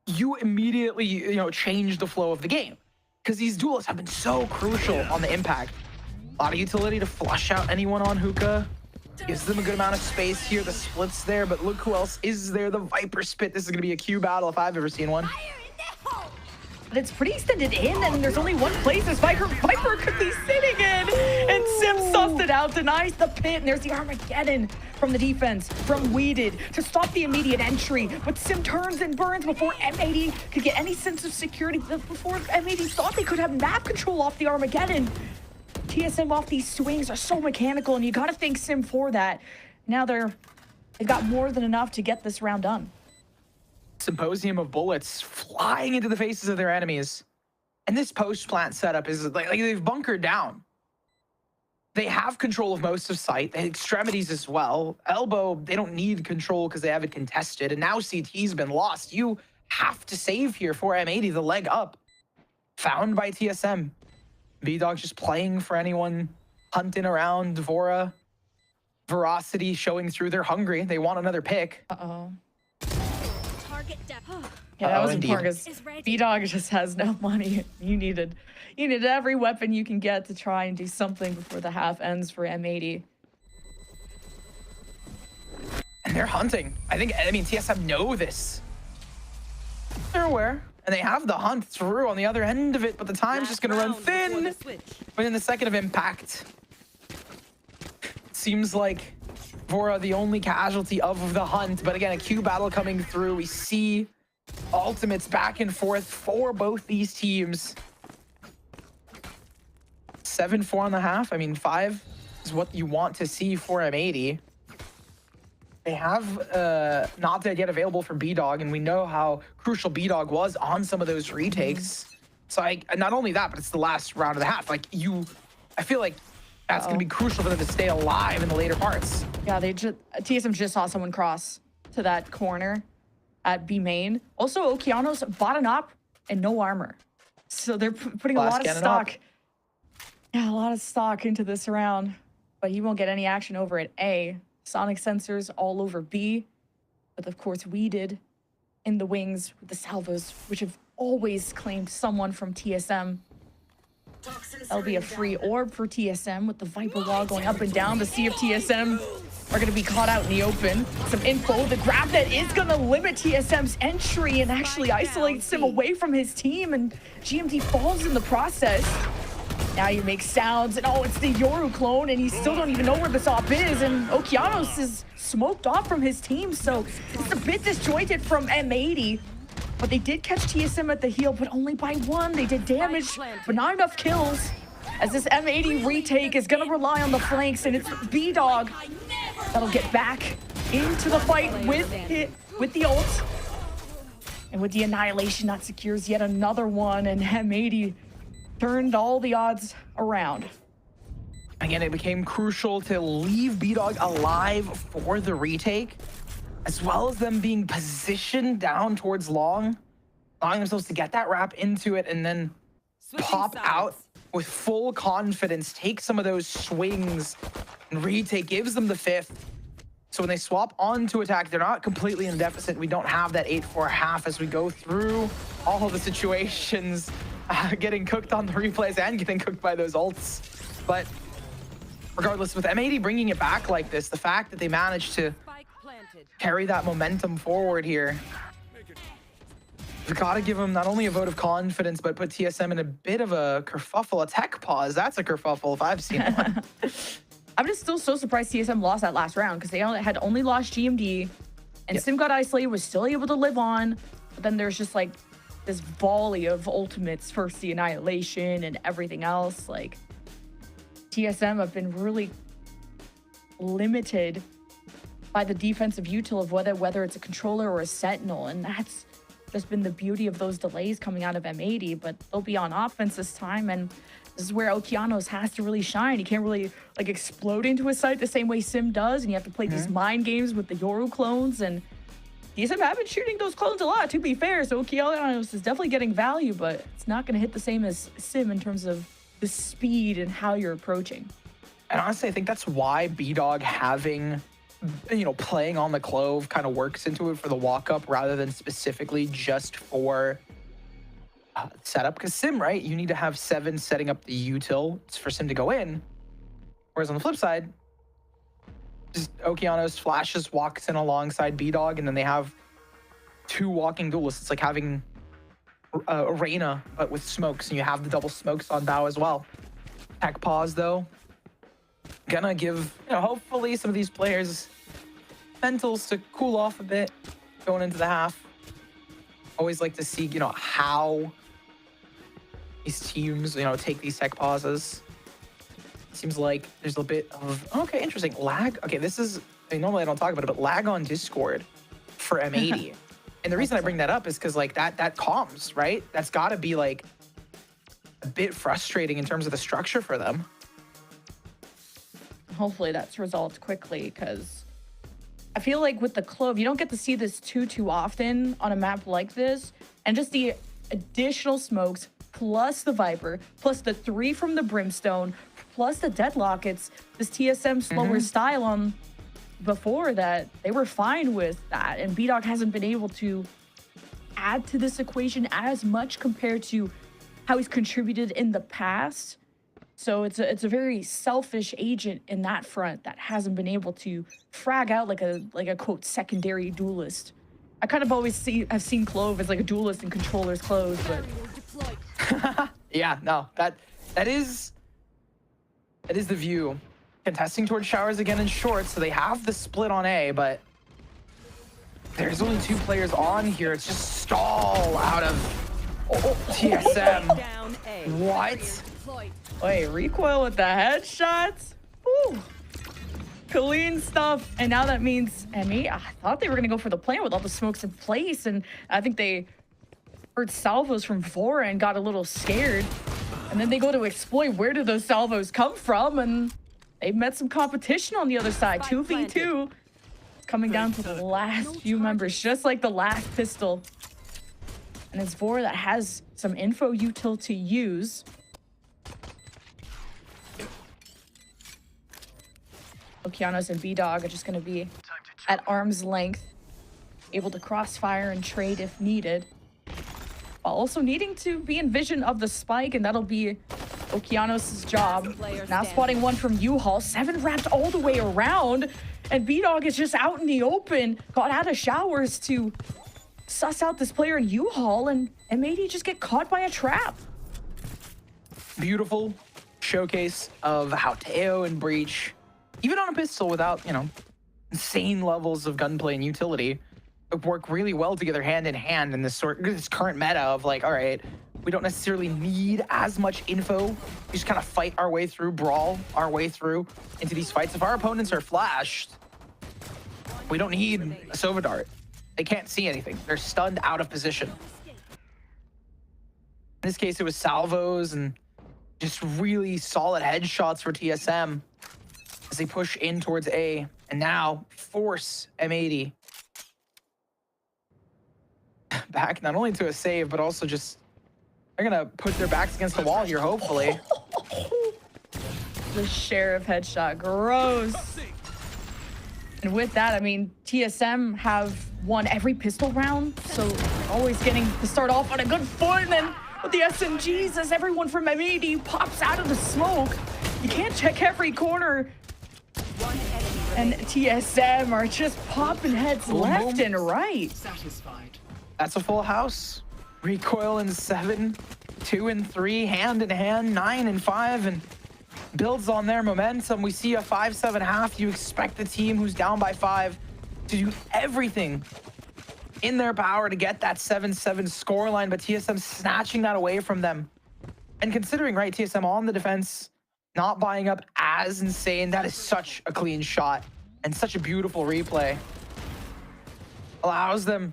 you immediately, you know, change the flow of the game. Because these duelists have been so crucial on the impact. A lot of utility to flush out anyone on hookah. Gives them a good amount of space here. The split's there, but look who else is there. The Viper Spit. This is going to be a Q battle if I've ever seen one. But it's pretty extended in, and there's only one place this Viper could be sitting in. And Sim sussed it out, denies the pit, and there's the Armageddon from the defense, from Weeded, to stop the immediate entry. But Sim turns and burns before M80 could get any sense of security, before M80 thought they could have map control off the Armageddon. TSM off these swings are so mechanical, and you gotta thank Sim for that. Now they've got more than enough to get this round done. Symposium of bullets flying into the faces of their enemies. And this post-plant setup is like they've bunkered down. They have control of most of site, the extremities as well. Elbow, they don't need control because they have it contested. And now CT's been lost. You have to save here for M80, the leg up. Found by TSM. B-Dog just playing for anyone, hunting around Vora. Veracity showing through. They're hungry. They want another pick. Uh-oh. Oh, Yeah, that was indeed. important because B-Dog just has no money. You needed every weapon you can get to try and do something before the half ends for M80. And they're hunting. I mean, TSM know this. They're aware. And they have the hunt through on the other end of it, but the time's just going to run thin. Within the second of impact. Seems like Vora the only casualty of the hunt. But again, a Q battle coming through. We see ultimates back and forth for both these teams. 7-4 on the half. I mean, 5 is what you want to see for M80. They have not dead yet available for B-Dog, and we know how crucial B-Dog was on some of those retakes. So not only that, but it's the last round of the half. Like I feel like that's going to be crucial for them to stay alive in the later parts. Yeah, TSM just saw someone cross to that corner at B main. Also, Okeanos bought an op and no armor. So they're putting a lot of stock. Yeah, a lot of stock into this round. But he won't get any action over at A. Sonic sensors all over B. But of course, we did in the wings with the salvos, which have always claimed someone from TSM. That'll be a free orb for TSM with the Viper wall going up and down to see if TSM are going to be caught out in the open. Some info. The grab that is going to limit TSM's entry and actually isolates him away from his team, and GMD falls in the process. Now you make sounds, and oh, it's the Yoru clone, and you still don't even know where this op is, and Okeanos is smoked off from his team, so it's a bit disjointed from M80. But they did catch TSM at the heel, but only by 1. They did damage, but not enough kills. As this M80 retake is gonna rely on the flanks, and it's B-Dog that'll get back into the fight with the ult. And with the Annihilation, that secures yet another one, and M80 turned all the odds around. Again, it became crucial to leave B-Dog alive for the retake, as well as them being positioned down towards long, allowing themselves to get that wrap into it and then pop out with full confidence, take some of those swings, and retake gives them the 5th. So when they swap onto attack, they're not completely in deficit. We don't have that 8-4 half as we go through all of the situations, getting cooked on the replays and getting cooked by those ults. But regardless, with M80 bringing it back like this, the fact that they managed to carry that momentum forward here, we've got to give them not only a vote of confidence, but put TSM in a bit of a kerfuffle, a tech pause. That's a kerfuffle if I've seen one. I'm just still so surprised TSM lost that last round because they had only lost GMD, and Sim got isolated, was still able to live on. But then there's just like this volley of ultimates, first the Annihilation and everything else. Like TSM have been really limited by the defensive util of whether it's a controller or a Sentinel, and that's just been the beauty of those delays coming out of M80. But they'll be on offense this time, and this is where Okeanos has to really shine. He can't really like explode into his site the same way Sim does, and you have to play these mind games with the Yoru clones, and TSM have been shooting those clones a lot, to be fair, so Okeanos is definitely getting value, but it's not going to hit the same as Sim in terms of the speed and how you're approaching. And honestly, I think that's why B-Dog having, playing on the Clove kind of works into it for the walk-up rather than specifically just for setup. Because Sim, right, you need to have 7 setting up the util for Sim to go in. Whereas on the flip side, just Okeanos flashes, walks in alongside B-Dog, and then they have 2 walking duelists. It's like having Arena, but with smokes, and you have the double smokes on bow as well. Tech pause, though. Gonna give, hopefully some of these players mentals to cool off a bit going into the half. Always like to see, how these teams, take these tech pauses. Seems like there's a bit of, okay, interesting. Lag. Okay, this is, normally I don't talk about it, but lag on Discord for M80. And the reason I bring that up is because, like, that comms, right? That's got to be, like, a bit frustrating in terms of the structure for them. Hopefully that's resolved quickly, because I feel like with the Clove, you don't get to see this too often on a map like this. And just the additional smokes, plus the Viper, plus the 3 from the Brimstone, plus the Deadlock. It's this TSM slower style on before that. They were fine with that. And B-Dog hasn't been able to add to this equation as much compared to how he's contributed in the past. So it's a very selfish agent in that front that hasn't been able to frag out like a quote secondary duelist. I kind of always I've seen Clove as like a duelist in controllers clothes, but yeah, no, that is the view. Contesting towards showers again in short, so they have the split on A, but there's only 2 players on here. It's just stall out of TSM. Down A. What? wait, Recoil with the headshots. Ooh. Clean stuff. And now that means Emmy, I thought they were going to go for the plan with all the smokes in place. And I think they heard salvos from Vora and got a little scared. And then they go to exploit where do those salvos come from. And they met some competition on the other side. 2v2. Coming down to the last few members, just like the last pistol. And it's Vora that has some info util to use. Okeanos and B-Dog are just going to be at arm's length, able to crossfire and trade if needed, while also needing to be in vision of the spike, and that'll be Okeanos' job. Now spotting one from U-Haul, 7 wrapped all the way around, and B-Dog is just out in the open, got out of showers to suss out this player in U-Haul, and M80 just get caught by a trap. Beautiful showcase of how Teo and Breach, even on a pistol without, insane levels of gunplay and utility, work really well together hand in hand in this current meta of like, all right, we don't necessarily need as much info. We just kind of fight our way through, brawl our way through into these fights. If our opponents are flashed, we don't need a Sova Dart. They can't see anything. They're stunned out of position. In this case, it was salvos and just really solid headshots for TSM as they push in towards A and now force M80 back not only to a save, but also just they're gonna put their backs against the wall here, hopefully. The sheriff headshot, gross. And with that, I mean, TSM have won every pistol round, so always getting to start off on a good foot. And then with the SMGs, as everyone from M80 pops out of the smoke, you can't check every corner. And TSM are just popping heads left and right. Satisfied. That's a full house. Recoil in 7, 2 and 3, hand in hand, 9 and 5, and builds on their momentum. We see a 5-7 half. You expect the team who's down by 5 to do everything in their power to get that 7-7 scoreline, but TSM snatching that away from them. And considering, right, TSM on the defense, not buying up as insane, that is such a clean shot and such a beautiful replay. Allows them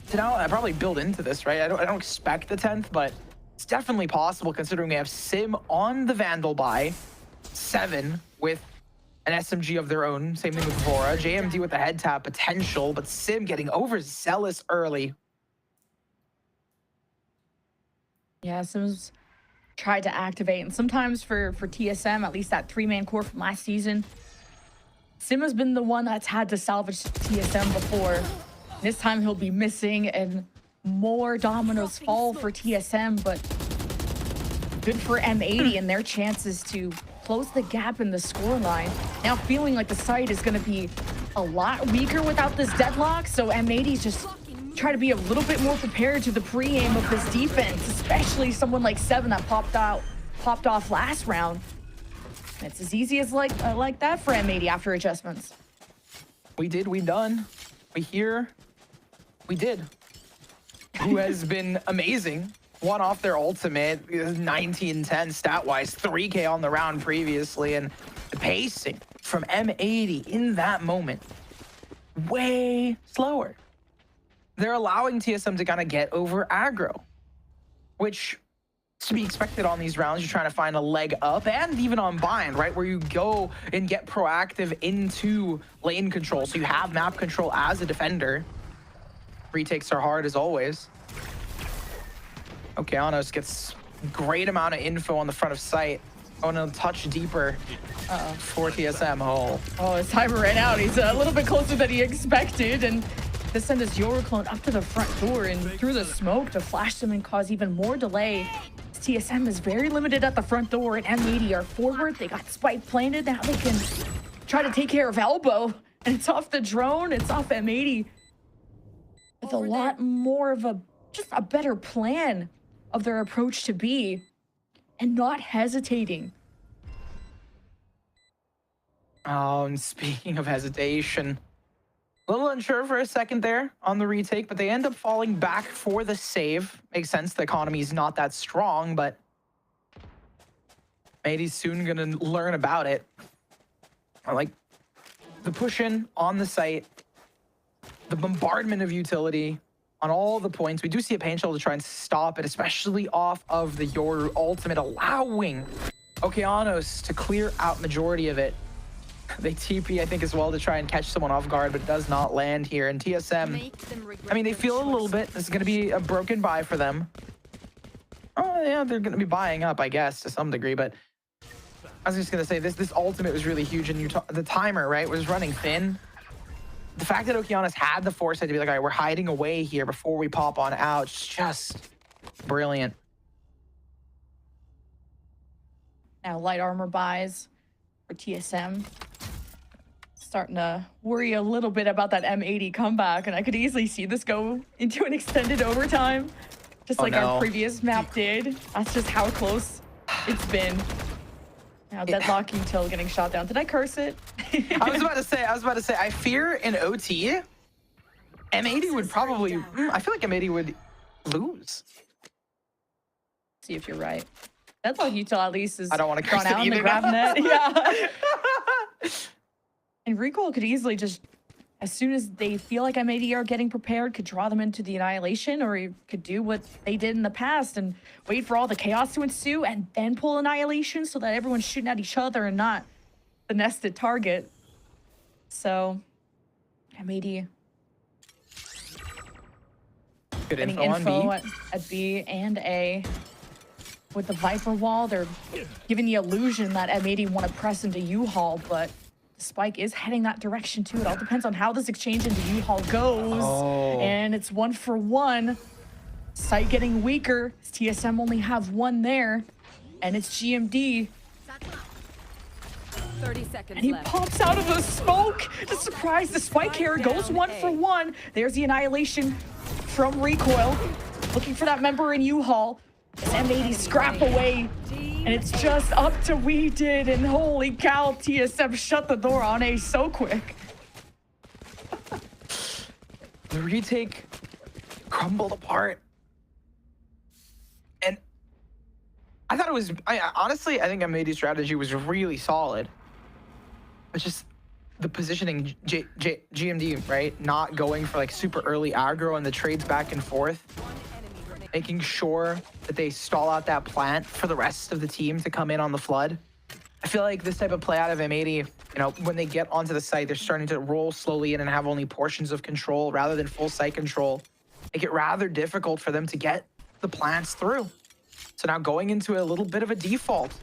to now probably build into this, right? I don't expect the 10th, but it's definitely possible considering we have Sim on the Vandal buy, 7 with an SMG of their own. Same thing with Vora. JMD with the head tap potential, but Sim getting overzealous early. Yeah, Sim's tried to activate, and sometimes for TSM, at least that 3-man core from last season, Sim has been the one that's had to salvage TSM before. This time he'll be missing, and more dominoes fall for TSM, but good for M80 and their chances to close the gap in the scoreline. Now feeling like the site is going to be a lot weaker without this deadlock, so M80's just try to be a little bit more prepared to the pre-aim of this defense, especially someone like Seven that popped off last round. It's as easy as like that for M80 after adjustments. We did, we done. We here, we did. Who has been amazing. One off their ultimate, 19-10 stat-wise, 3K on the round previously, and the pacing from M80 in that moment, way slower. They're allowing TSM to kind of get over aggro, which is to be expected on these rounds. You're trying to find a leg up, and even on bind, right, where you go and get proactive into lane control, so you have map control as a defender. Retakes are hard as always. Okeanos gets great amount of info on the front of site. Oh, and a touch deeper for TSM. Oh, his timer ran out. He's a little bit closer than he expected, and to send his Euroclone up to the front door and through the smoke to flash them and cause even more delay. TSM is very limited at the front door, and M80 are forward. They got spike planted. Now they can try to take care of elbow, and it's off the drone. It's off M80 with a lot more of just a better plan of their approach to B, and not hesitating. And speaking of hesitation, a little unsure for a second there on the retake, but they end up falling back for the save. Makes sense, the economy is not that strong, but Mady's soon gonna learn about it. I like the push in on the site, the bombardment of utility on all the points. We do see a pain shell to try and stop it, especially off of the Yoru ultimate, allowing Okeanos to clear out majority of it. They TP, I think, as well to try and catch someone off guard, but it does not land here. And TSM, I mean, they feel a little bit. This is going to be a broken buy for them. Oh, yeah, they're going to be buying up, I guess, to some degree. But I was just going to say, this ultimate was really huge. And the timer, right, was running thin. The fact that Okeanos had the foresight to be like, all right, we're hiding away here before we pop on out, it's just brilliant. Now light armor buys for TSM. Starting to worry a little bit about that M80 comeback, and I could easily see this go into an extended overtime, just like our previous map did. That's just how close it's been. Now deadlocking till getting shot down. Did I curse it? I was about to say, I fear in OT, M80 would probably, I feel like M80 would lose. See if you're right. Deadlocking till at least is I don't want to gone curse out it in the either. grab net. Yeah. And Recoil could easily just, as soon as they feel like M80 are getting prepared, could draw them into the annihilation, or he could do what they did in the past and wait for all the chaos to ensue and then pull annihilation so that everyone's shooting at each other and not the nested target. So, M80 Good getting info on B. at B and A. With the Viper wall, they're giving the illusion that M80 want to press into U-Haul, but the spike is heading that direction too. It all depends on how this exchange into U-Haul goes. And it's 1-for-1. Sight getting weaker. TSM only have one there. And it's GMD. 30 seconds And he left. pops out of the smoke to surprise the spike carrier. Goes 1-for-1. There's the annihilation from Recoil. Looking for that member in U-Haul. As M80 scrap away. And it's just up to We Did. And holy cow, TSM shut the door on A so quick. The retake crumbled apart. And I thought it was, honestly, I think M80's strategy was really solid. But just the positioning, GMD, right? Not going for like super early aggro and the trades back and forth. Making sure that they stall out that plant for the rest of the team to come in on the flood. I feel like this type of play out of M80, you know, when they get onto the site, they're starting to roll slowly in and have only portions of control rather than full site control. Make it rather difficult for them to get the plants through. So now going into a little bit of a default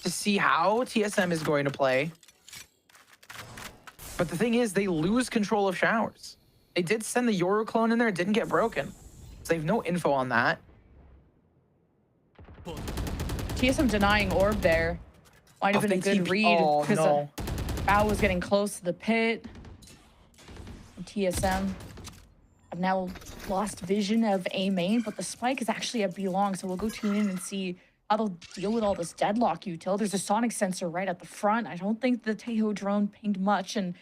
to see how TSM is going to play. But the thing is, they lose control of showers. They did send the Yoru clone in there, it didn't get broken. So they have no info on that. TSM denying orb there. Might have been a They good TP read oh, because no. Bao was getting close to the pit. And TSM have now lost vision of A main, but the spike is actually at B long, so we'll go tune in and see how they'll deal with all this deadlock util. There's a sonic sensor right at the front. I don't think the Taeho drone pinged much, and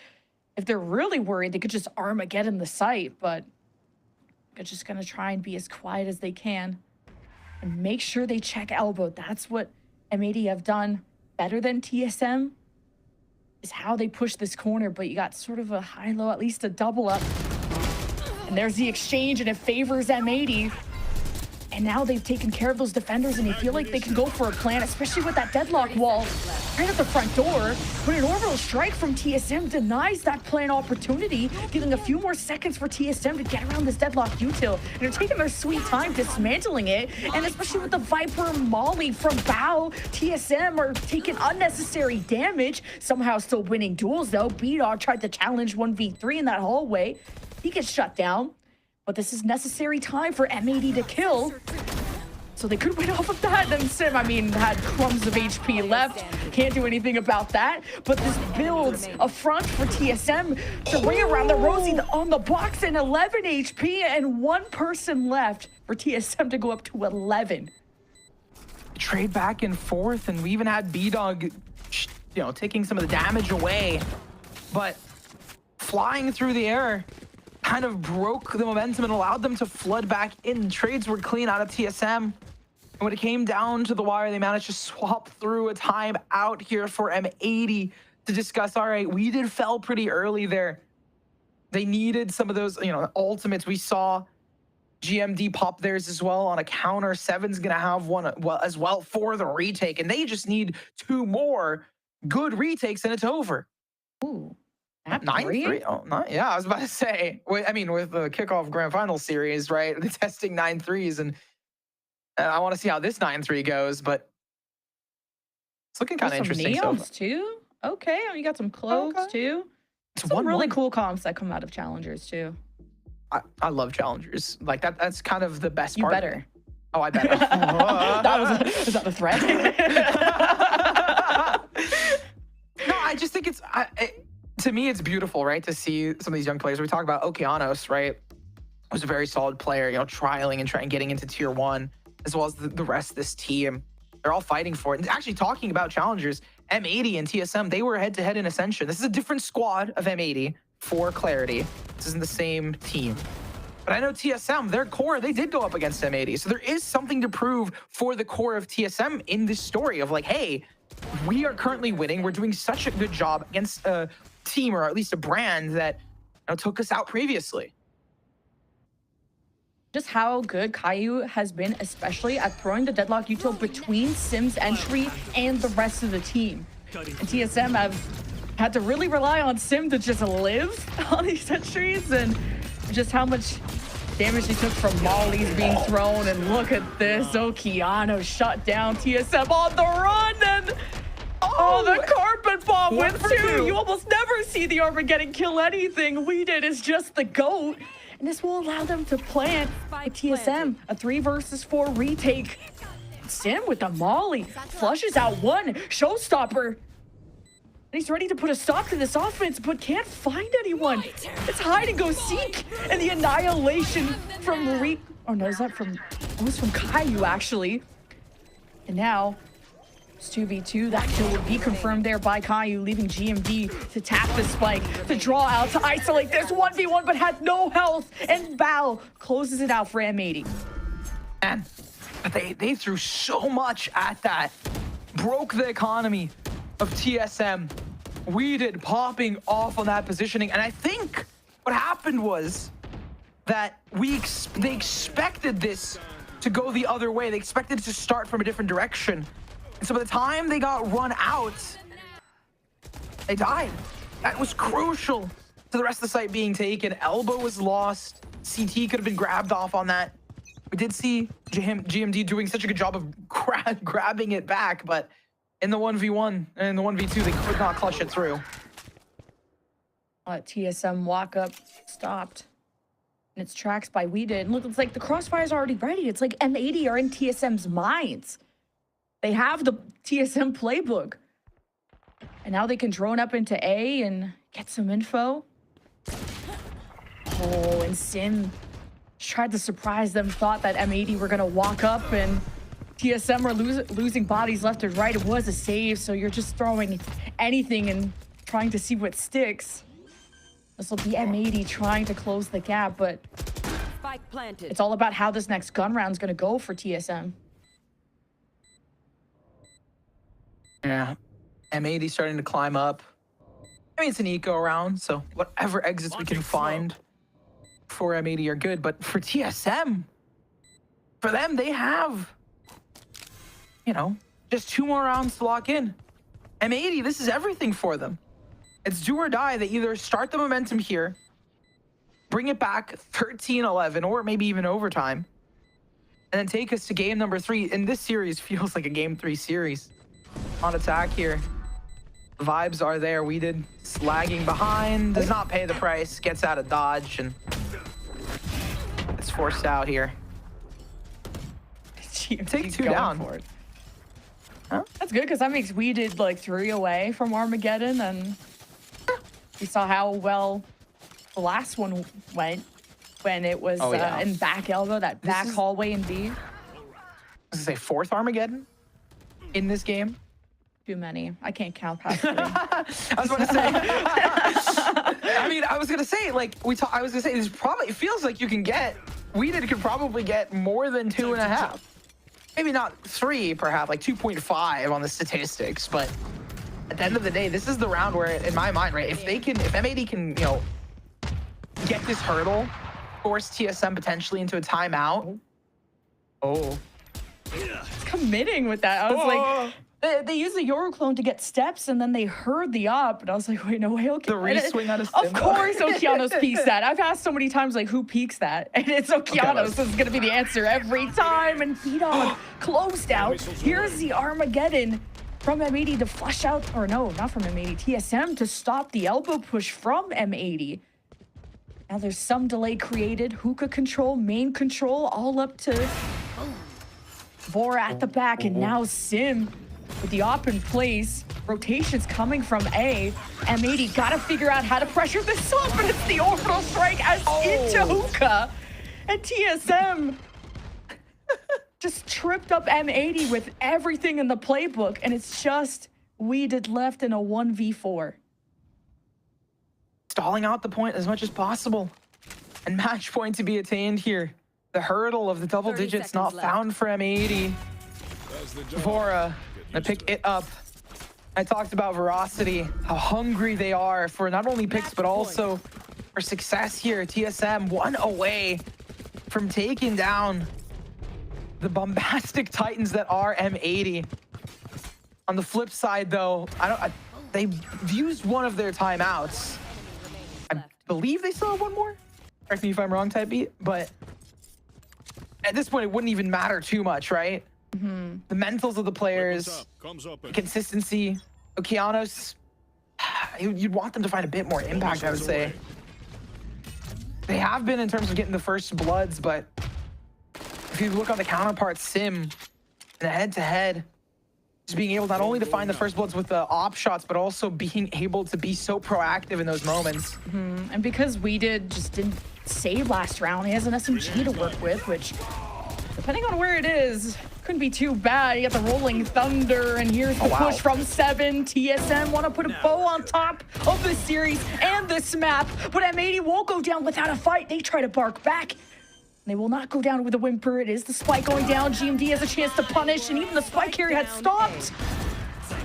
if they're really worried, they could just Armageddon the site, but they're just gonna try and be as quiet as they can and make sure they check elbow. That's what M80 have done better than TSM, is how they push this corner, but you got sort of a high-low, at least a double up. And there's the exchange, and it favors M80. And now they've taken care of those defenders, and they feel like they can go for a plan, especially with that deadlock wall right at the front door. But an orbital strike from TSM denies that plan opportunity, giving a few more seconds for TSM to get around this deadlock util. And they're taking their sweet time dismantling it, and especially with the Viper Molly from Bao, TSM are taking unnecessary damage, somehow still winning duels though. B-Dog tried to challenge 1v3 in that hallway. He gets shut down. But this is necessary time for M80 to kill. So they could win off of that. Then Sim, I mean, had crumbs of HP left. Can't do anything about that. But this builds a front for TSM to ring around the Rosie on the box and 11 HP and one person left for TSM to go up to 11. Trade back and forth, and we even had B-Dog, you know, taking some of the damage away. But flying through the air kind of broke the momentum and allowed them to flood back in. Trades were clean out of TSM. And when it came down to the wire, they managed to swap through a time out here for M80 to discuss, all right, we did fell pretty early there. They needed some of those, you know, ultimates. We saw GMD pop theirs as well on a counter. Seven's going to have one as well for the retake. And they just need 2 more good retakes and it's over. Ooh. 9-3? Oh, not, yeah, I was about to say. I mean, with the kickoff grand final series, right? They're testing 9-3s, and I want to see how this 9-3 goes, but it's looking kind of interesting. Neons too? Okay, you got some cloves too. It's some really cool comps that come out of Challengers too. I love Challengers. Like that's kind of the best You part. better. Oh, I better. Is that a threat? No, I just think to me, it's beautiful, right? To see some of these young players. We talk about Okeanos, right? Who's a very solid player, you know, trialing and getting into tier 1, as well as the rest of this team. They're all fighting for it. And actually talking about Challengers, M80 and TSM, they were head-to-head in Ascension. This is a different squad of M80, for clarity. This isn't the same team. But I know TSM, their core, they did go up against M80. So there is something to prove for the core of TSM in this story of like, hey, we are currently winning. We're doing such a good job against a team, or at least a brand that, you know, took us out previously. Just how good Caillou has been, especially at throwing the deadlock util between Sim's entry and the rest of the team. And TSM have had to really rely on Sim to just live on these entries, and just how much damage he took from mollies being thrown. And look at this, Okeanos shut down TSM on the run, and oh, the carpet bomb went too. You almost never see the Armageddon kill anything. We did is just the GOAT. And this will allow them to plant a TSM, a 3 versus 4 retake. Sim with the molly, flushes out one, showstopper. And he's ready to put a stop to this offense, but can't find anyone. It's hide and go seek. And the annihilation from oh no, is that from, it was from Caillou actually. And now, it's 2v2. That kill would be confirmed there by Caillou, leaving GMD to tap the spike, to draw out, to isolate this 1v1, but had no health. And Val closes it out for M80. And they threw so much at that. Broke the economy of TSM. We did popping off on that positioning. And I think what happened was that they expected this to go the other way. They expected it to start from a different direction. And so by the time they got run out, they died. That was crucial to the rest of the site being taken. Elbow was lost. CT could have been grabbed off on that. We did see GMD doing such a good job of grabbing it back, but in the 1v1 and in the 1v2, they could not clutch it through. TSM walk up stopped. And it's tracks by We Did. And look, it's like the crossfire's already ready. It's like M80 are in TSM's minds. They have the TSM playbook. And now they can drone up into A and get some info. Oh, and Sim tried to surprise them, thought that M80 were going to walk up, and TSM are losing bodies left and right. It was a save, so you're just throwing anything and trying to see what sticks. This will be M80 trying to close the gap, but Spike planted. it's all about how this next gun round's going to go for TSM. Yeah. M80 starting to climb up. I mean, it's an eco round, so whatever exits we can find for M80 are good. But for TSM, for them, they have, you know, just 2 more rounds to lock in. M80, this is everything for them. It's do or die. They either start the momentum here, bring it back 13-11, or maybe even overtime, and then take us to game number 3. And this series feels like a game 3 series. On attack here. Vibes are there. We did lagging behind, does not pay the price, gets out of dodge, and it's forced out here. Take 2 down. For it. Huh? That's good, because that makes we did like 3 away from Armageddon, and we saw how well the last one went when it was in back elbow, that back hallway in B. I was gonna say 4th Armageddon in this game. Too many. I can't count past 3. I was going to say. I mean, I was going to say, like, I was going to say, there's probably, it feels like you can get, could probably get more than 2.5. Maybe not 3, perhaps, like 2.5 on the statistics, but at the end of the day, this is the round where, in my mind, right, if M80 can, you know, get this hurdle, force TSM potentially into a timeout. Oh. Committing with that. I was like, they used the Euro clone to get steps, and then they heard the up, and I was like, wait, no way, okay. The re-swing on a Of course Okeanos peeks that. I've asked so many times, like, who peeks that? And it's Okeanos. This is going to be the answer every time. And Veto closed out. Here's the Armageddon from M80 to flush out, or no, not from M80, TSM to stop the elbow push from M80. Now there's some delay created. Hookah control, main control, all up to Vora at the back, and now Sim with the op in place. Rotations coming from A. M80 gotta figure out how to pressure this up, but it's the orbital strike as into Hookah. And TSM just tripped up M80 with everything in the playbook, and it's just weeded left in a 1v4. Stalling out the point as much as possible. And match point to be attained here. The hurdle of the double digits not found for M80. Vora, gonna pick it up. I talked about Veracity, how hungry they are for not only picks, but also for success here. TSM 1 away from taking down the bombastic titans that are M80. On the flip side, though, they used one of their timeouts. I believe they still have one more. Correct me if I'm wrong, Type Beat, but at this point, it wouldn't even matter too much, right? The mentals of the players, consistency. Okeanos, you'd want them to find a bit more impact, I would say. They have been in terms of getting the first bloods, but if you look on the counterpart, Sim, in a head-to-head, just being able not only to find the first bloods with the op shots, but also being able to be so proactive in those moments. And because just didn't save last round, he has an SMG to work with, which, depending on where it is, couldn't be too bad. You got the Rolling Thunder, and here's the push from 7. TSM want to put a bow on top of this series and this map, but M80 won't go down without a fight. They try to bark back. They will not go down with a whimper. It is the spike going down. GMD has a chance to punish, and even the spike carrier had stopped.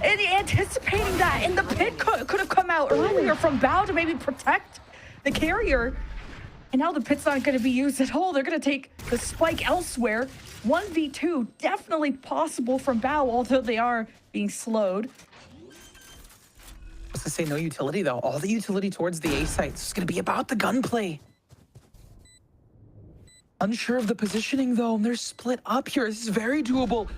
And anticipating that, and the pit could have come out earlier from Bao to maybe protect the carrier. And now the pit's not going to be used at all. They're going to take the spike elsewhere. 1v2, definitely possible from Bao, although they are being slowed. I was to say no utility, though. All the utility towards the A site. It's going to be about the gunplay. Unsure of the positioning, though. They're split up here. This is very doable.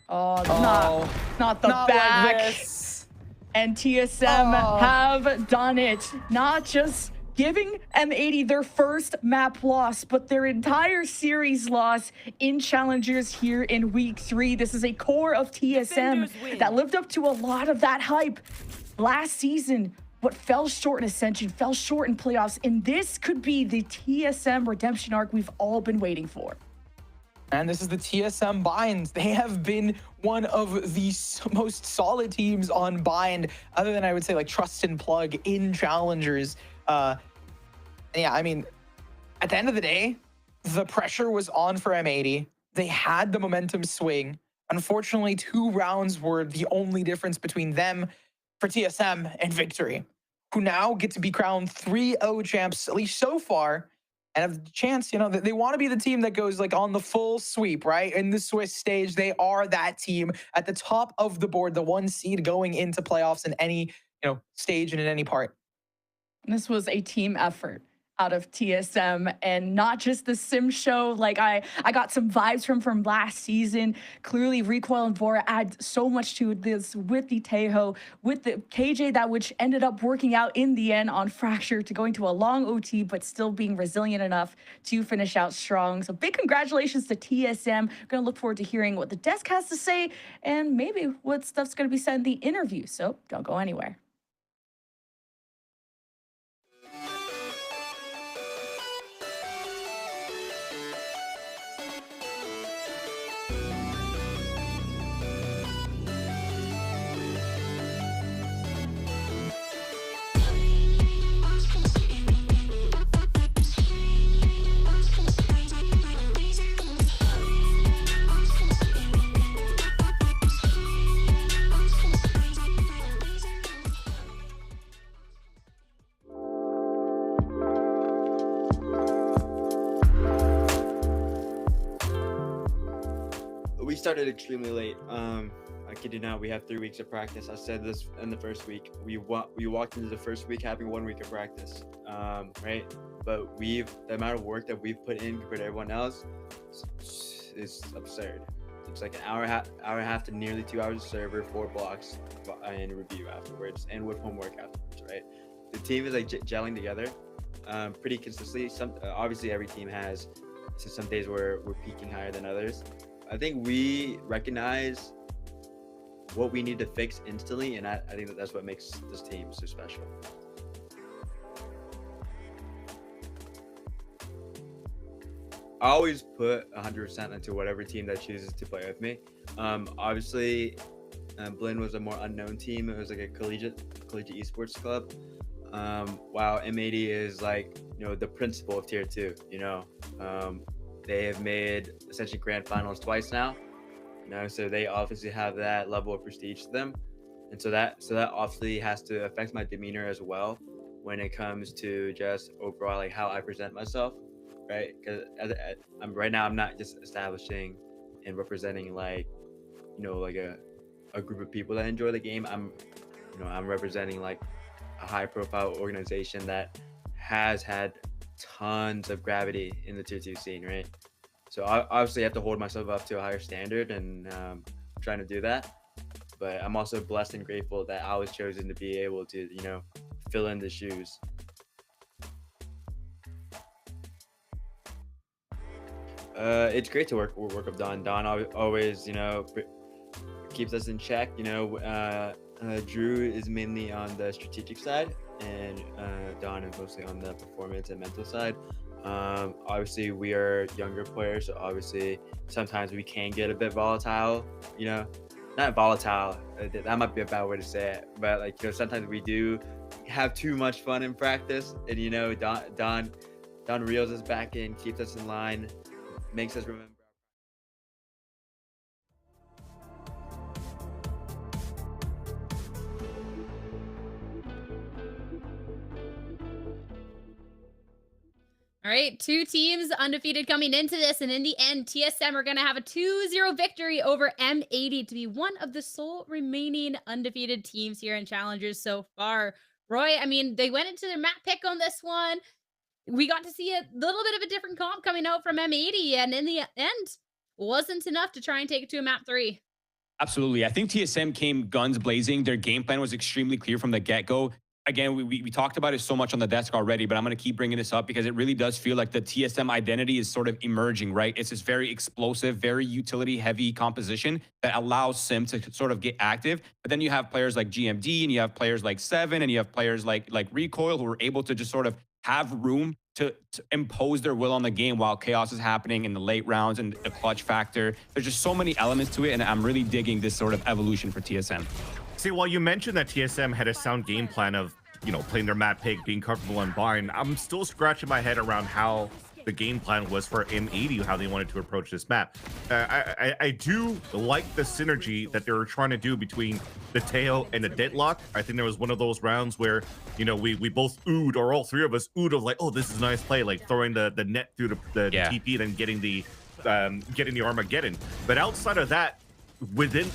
Oh, not the back. Like this. And TSM have done it. Not just giving M80 their first map loss, but their entire series loss in Challengers here in week 3. This is a core of TSM that lived up to a lot of that hype last season, but fell short in Ascension, fell short in playoffs, and this could be the TSM redemption arc we've all been waiting for. And this is the TSM Binds. They have been one of the most solid teams on Bind, other than I would say like Trust and Plug in Challengers. Yeah, I mean, at the end of the day, the pressure was on for M80. They had the momentum swing. Unfortunately, 2 rounds were the only difference between them for TSM and victory, who now get to be crowned 3-0 champs, at least so far, and have the chance, you know, they want to be the team that goes like on the full sweep, right? In the Swiss stage, they are that team at the top of the board, the 1 seed going into playoffs in any, you know, stage and in any part. This was a team effort out of TSM, and not just the sim show. Like I got some vibes from last season. Clearly Recoil and Vora add so much to this with the Tejo, with the KJ, that which ended up working out in the end on Fracture to going to a long OT, but still being resilient enough to finish out strong. So big congratulations to TSM. Gonna look forward to hearing what the desk has to say and maybe what stuff's gonna be said in the interview. So don't go anywhere. We started extremely late. I kid you not, we have 3 weeks of practice. I said this in the first week. We walked into the first week having 1 week of practice, right? But the amount of work that we've put in compared to everyone else is absurd. It's like an hour and a half to nearly 2 hours of server, 4 blocks, and review afterwards, and with homework afterwards, right? The team is like gelling together pretty consistently. Obviously every team has some days where we're peaking higher than others. I think we recognize what we need to fix instantly, and I think that's what makes this team so special. I always put 100% into whatever team that chooses to play with me. Obviously, Blinn was a more unknown team. It was like a collegiate esports club. While M80 is like, you know, the principal of tier 2, you know. They have made essentially grand finals twice now, you know, so they obviously have that level of prestige to them, and so that obviously has to affect my demeanor as well when it comes to just overall like how I present myself, right? Because right now I'm not just establishing and representing like, you know, like a group of people that enjoy the game. I'm representing like a high profile organization that has had tons of gravity in the tier 2 scene, right? So I obviously have to hold myself up to a higher standard, and I'm trying to do that. But I'm also blessed and grateful that I was chosen to be able to, you know, fill in the shoes. It's great to work with Don. Don always, you know, keeps us in check. You know, Drew is mainly on the strategic side, and Don is mostly on the performance and mental side. Obviously we are younger players, so obviously sometimes we can get a bit volatile, you know, not volatile, that might be a bad way to say it, but like, you know, sometimes we do have too much fun in practice, and you know, Don reels us back in, keeps us in line, makes us remember. All right, 2 teams undefeated coming into this, and in the end, TSM are going to have a 2-0 victory over M80 to be one of the sole remaining undefeated teams here in Challengers so far. Roy, I mean, they went into their map pick on this one. We got to see a little bit of a different comp coming out from M80, and in the end, wasn't enough to try and take it to a map 3. Absolutely. I think TSM came guns blazing. Their game plan was extremely clear from the get-go. again, we talked about it so much on the desk already, but I'm going to keep bringing this up because it really does feel like the TSM identity is sort of emerging, right? It's this very explosive, very utility heavy composition that allows Sim to sort of get active. But then you have players like GMD, and you have players like Seven, and you have players like Recoil, who are able to just sort of have room to impose their will on the game while chaos is happening in the late rounds and the clutch factor. There's just so many elements to it, and I'm really digging this sort of evolution for TSM. See, while you mentioned that TSM had a sound game plan of, you know, playing their map pick, being comfortable on bind, I'm still scratching my head around how the game plan was for M80, how they wanted to approach this map. I do like the synergy that they were trying to do between the Teo and the Deadlock. I think there was one of those rounds where, you know, we both oohed, or all three of us oohed of like, oh, this is a nice play, like throwing the net through the TP and then getting the Armageddon. But outside of that,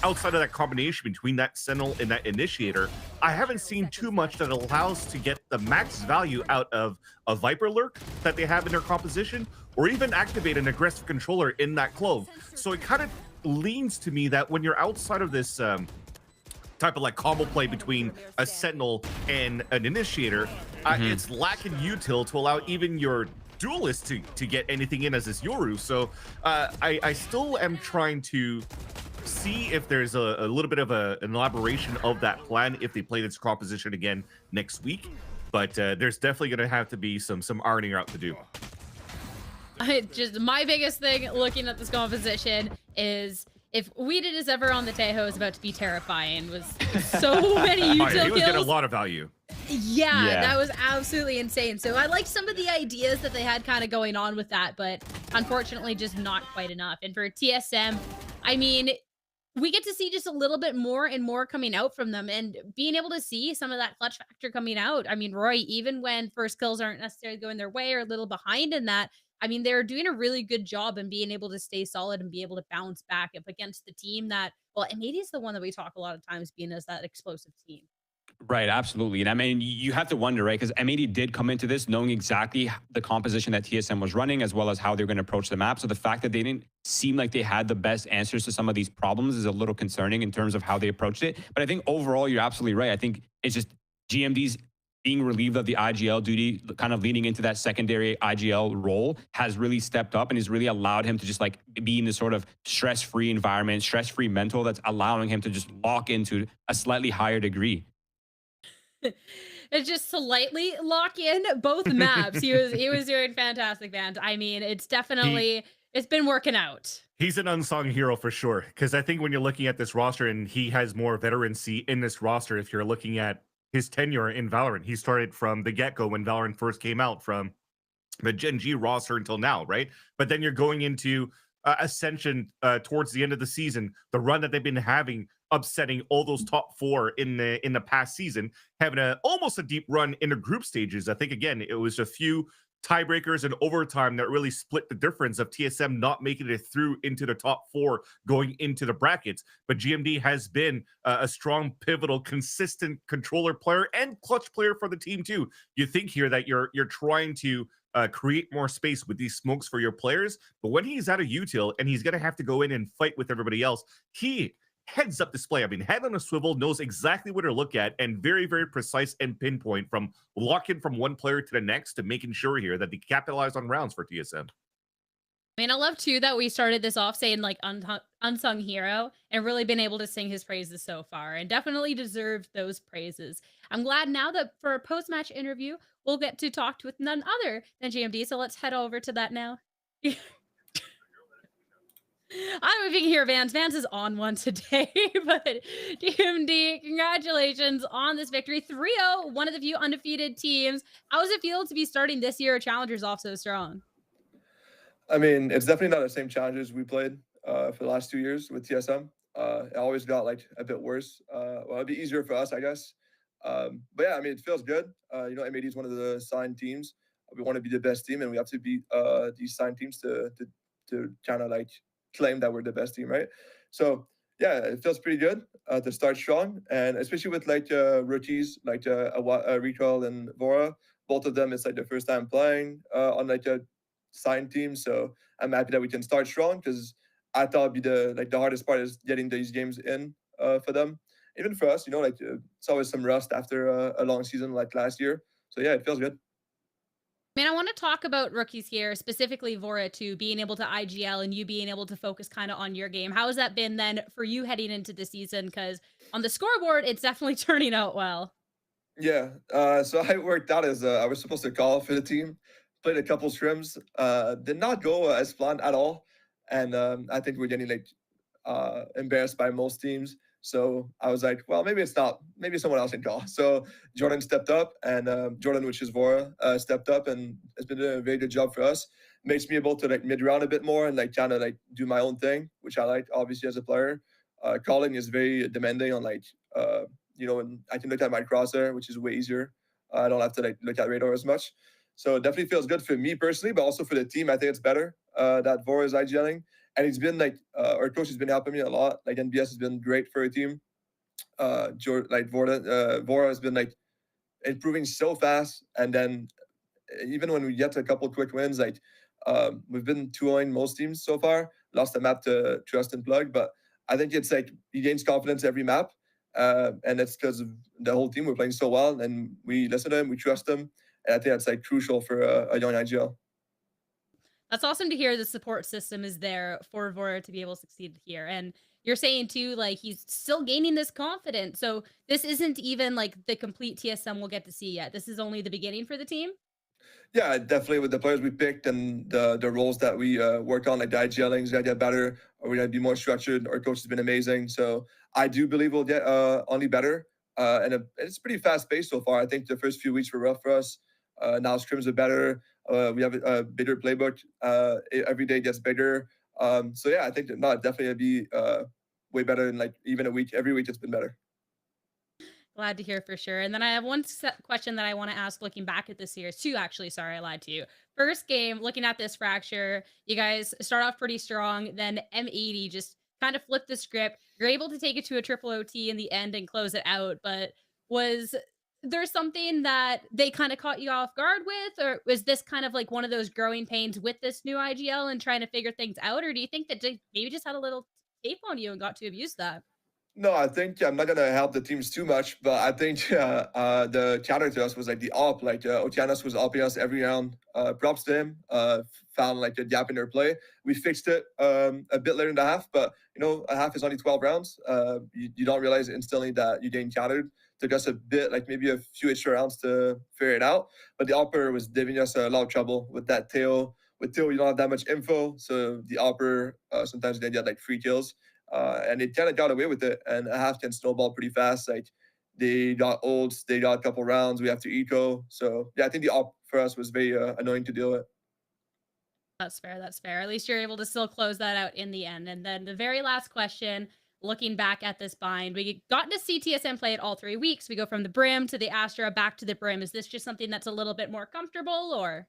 outside of that combination between that Sentinel and that Initiator, I haven't seen too much that allows to get the max value out of a Viper Lurk that they have in their composition, or even activate an aggressive controller in that Clove. So it kind of leans to me that when you're outside of this type of like combo play between a Sentinel and an Initiator, it's lacking util to allow even your duelist to get anything in as this Yoru. So I still am trying to see if there's a little bit of an elaboration of that plan if they play this composition again next week. But there's definitely going to have to be some ironing out to do. Just my biggest thing looking at this composition is if Weeded is ever on the Tejo, is about to be terrifying. Was so many util He was getting a kills. lot of value. Yeah, that was absolutely insane. So I liked some of the ideas that they had kind of going on with that, but unfortunately just not quite enough. And for TSM, I mean, we get to see just a little bit more and more coming out from them, and being able to see some of that clutch factor coming out. I mean, Roy, even when first kills aren't necessarily going their way or a little behind in that, I mean, they're doing a really good job in being able to stay solid and be able to bounce back up against the team that, well, M80 is the one that we talk a lot of times being as that explosive team. Right, absolutely. And I mean, you have to wonder, right? Because M80 did come into this knowing exactly the composition that TSM was running, as well as how they're going to approach the map. So the fact that they didn't seem like they had the best answers to some of these problems is a little concerning in terms of how they approached it. But I think overall, you're absolutely right. I think it's just GMD's being relieved of the IGL duty, kind of leaning into that secondary IGL role, has really stepped up and has really allowed him to just like be in this sort of stress-free environment, stress-free mental that's allowing him to just lock into a slightly higher degree. It's just slightly lock in both maps. He was doing fantastic, man. I mean, it's definitely it's been working out. He's an unsung hero for sure, because I think when you're looking at this roster, and he has more veterancy in this roster, if you're looking at his tenure in Valorant, he started from the get-go when Valorant first came out, from the Gen G roster until now, right? But then you're going into Ascension towards the end of the season, the run that they've been having, upsetting all those top four in the past season, having almost a deep run in the group stages. I think again it was a few tiebreakers and overtime that really split the difference of TSM not making it through into the top four going into the brackets. But GMD has been a strong, pivotal, consistent controller player and clutch player for the team too. You think here that you're trying to create more space with these smokes for your players, but when he's out of util and he's going to have to go in and fight with everybody else, he heads up display. I mean, head on a swivel, knows exactly where to look at, and very, very precise and pinpoint from locking from one player to the next to making sure here that they capitalize on rounds for TSM. I mean, I love too that we started this off saying like unsung hero, and really been able to sing his praises so far, and definitely deserved those praises. I'm glad now that for a post-match interview, we'll get to talk with none other than GMD. So let's head over to that now. I don't know if you can hear Vance. Vance is on one today, but GMD, congratulations on this victory. 3-0, one of the few undefeated teams. How does it feel to be starting this year Challengers off so strong? I mean, it's definitely not the same Challengers we played for the last 2 years with TSM. It always got like a bit worse. Well, it'd be easier for us, I guess. But yeah, I mean, it feels good. You know, M80 is one of the signed teams. We want to be the best team, and we have to beat these signed teams to kind of like claim that we're the best team, right? So yeah, it feels pretty good to start strong, and especially with like rookies like Recoil and Vora. Both of them, it's like their first time playing on like a signed team. So I'm happy that we can start strong, because I thought it'd be the hardest part is getting these games in for them. even for us, like it's always some rust after a long season like last year. So yeah, it feels good. Man, I want to talk about rookies here, specifically Vora too, being able to IGL and you being able to focus kind of on your game. How has that been then for you heading into the season? Because on the scoreboard, it's definitely turning out well. Yeah. So I worked out as I was supposed to call for the team. Played a couple scrims. Did not go as planned at all, and I think we're getting like embarrassed by most teams. So I was like, well, maybe it's not. Maybe someone else can call. So Jordan stepped up, and Jordan, which is Vora, stepped up, and it's been doing a very good job for us. Makes me able to like mid round a bit more and like kind of like do my own thing, which I like obviously as a player. Calling is very demanding on like and I can look at my crosshair, which is way easier. I don't have to like look at radar as much. So it definitely feels good for me personally, but also for the team. I think it's better that Vora is IGLing. And he's been like, our coach has been helping me a lot. Like NBS has been great for a team. Vora has been like improving so fast. And then even when we get to a couple quick wins, like we've been 2-0 most teams so far. Lost a map to Trust and Plug, but I think it's like he gains confidence every map. And it's because of the whole team. We're playing so well, and we listen to him, we trust him, and I think that's like crucial for a young IGL. That's awesome to hear the support system is there for Vora to be able to succeed here. And you're saying too, like he's still gaining this confidence. So this isn't even like the complete TSM we'll get to see yet. This is only the beginning for the team. Yeah, definitely with the players we picked and the roles that we work on, like the IGLing's gotta get better, or we're gonna be more structured. Our coach has been amazing. So I do believe we'll get only better. And it's pretty fast paced so far. I think the first few weeks were rough for us. Now scrims are better. We have a bigger playbook. Every day gets bigger. So yeah, I think that definitely it'll be way better in like even a week. Every week it's been better. Glad to hear for sure. And then I have one question that I want to ask looking back at this series. Two, actually. Sorry, I lied to you. First game, looking at this fracture, you guys start off pretty strong. Then M80 just kind of flipped the script. You're able to take it to a triple OT in the end and close it out. But was there something that they kind of caught you off guard with? Or was this kind of like one of those growing pains with this new IGL and trying to figure things out? Or do you think that they maybe just had a little tape on you and got to abuse that? No, I think I'm not gonna help the teams too much, but I think the counter to us was like the op. Like Okeanos was opping us every round. Props to him. Found like a gap in their play. We fixed it a bit later in the half, but a half is only 12 rounds. You don't realize instantly that you're getting countered. Took us a bit, like maybe a few extra rounds to figure it out. But the opper was giving us a lot of trouble with that tail. With tail, you don't have that much info, so the opper sometimes they get like free kills. And they kind of got away with it, and a half can snowball pretty fast. Like they got ults, they got a couple rounds. We have to eco. So yeah, I think the op for us was very annoying to deal with. That's fair. That's fair. At least you're able to still close that out in the end. And then the very last question, looking back at this bind, we got to see TSM play it all 3 weeks. We go from the Brim to the Astra back to the Brim. Is this just something that's a little bit more comfortable, or?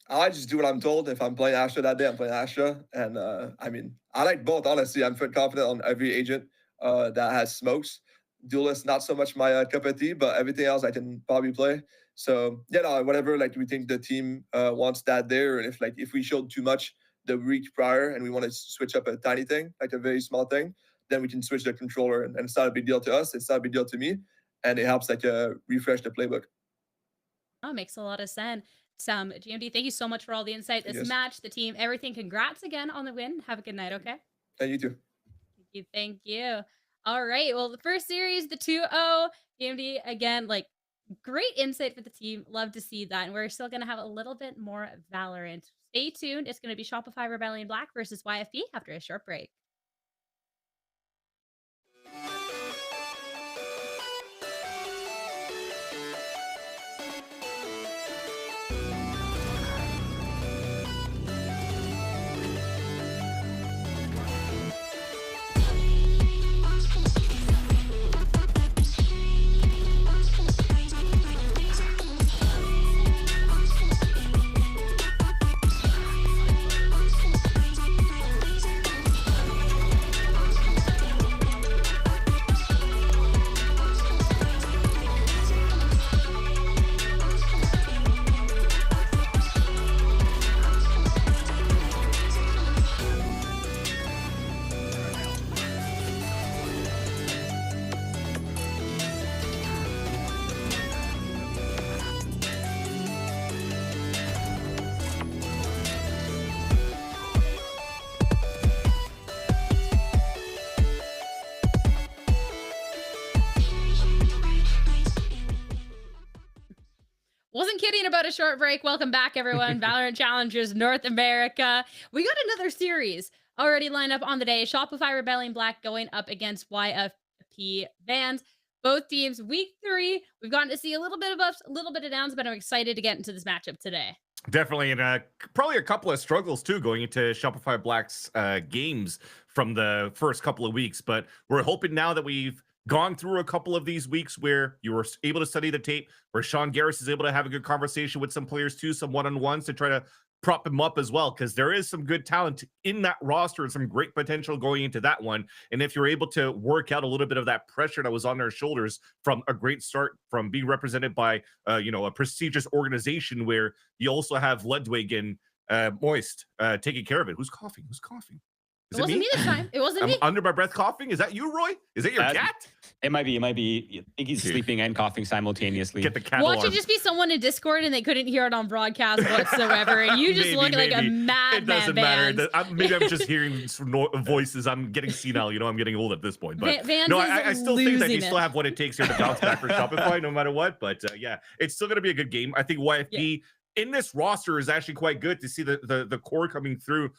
I just do what I'm told. If I'm playing Astra that day, I'm playing Astra. And I like both, honestly. I'm confident on every agent that has smokes. Duelist, not so much my cup of tea, but everything else I can probably play. So, whatever like we think the team wants that there. And if we showed too much the week prior and we want to switch up a tiny thing, like a very small thing, then we can switch the controller. And it's not a big deal to us. It's not a big deal to me. And it helps like refresh the playbook. Oh, makes a lot of sense. GMD, thank you so much for all the insight. This match, the team, everything. Congrats again on the win. Have a good night, okay? And you too. Thank you. All right. Well, the first series, the 2-0. GMD, again, like great insight for the team. Love to see that. And we're still going to have a little bit more Valorant. Stay tuned. It's going to be Shopify Rebellion Black versus YFP after a short break. Wasn't kidding about a short break. Welcome back, everyone. Valorant Challengers North America. We got another series already lined up on the day. Shopify Rebellion Black going up against YFP Vans. Both teams, week 3. We've gotten to see a little bit of ups, a little bit of downs, but I'm excited to get into this matchup today. Definitely, and probably a couple of struggles too going into Shopify Black's games from the first couple of weeks. But we're hoping now that we've gone through a couple of these weeks where you were able to study the tape, where Sean Garris is able to have a good conversation with some players too, some one-on-ones to try to prop him up as well, because there is some good talent in that roster and some great potential going into that one. And if you're able to work out a little bit of that pressure that was on their shoulders from a great start, from being represented by a prestigious organization where you also have Ludwig and Moist taking care of it. Who's coughing? Is It wasn't me this time. It wasn't me. Under my breath coughing. Is that you, Roy? Is that your cat? It might be. I think he's sleeping and coughing simultaneously. Get the cat Watch alarm. it just be someone in Discord and they couldn't hear it on broadcast whatsoever. And you just look like a madman. It doesn't matter. Maybe I'm just hearing voices. I'm getting senile. I'm getting old at this point. But Vans no, I still think that you losing still it. have what it takes here to bounce back for Shopify, no matter what. But yeah, it's still going to be a good game. I think YFP in this roster is actually quite good to see the core coming through.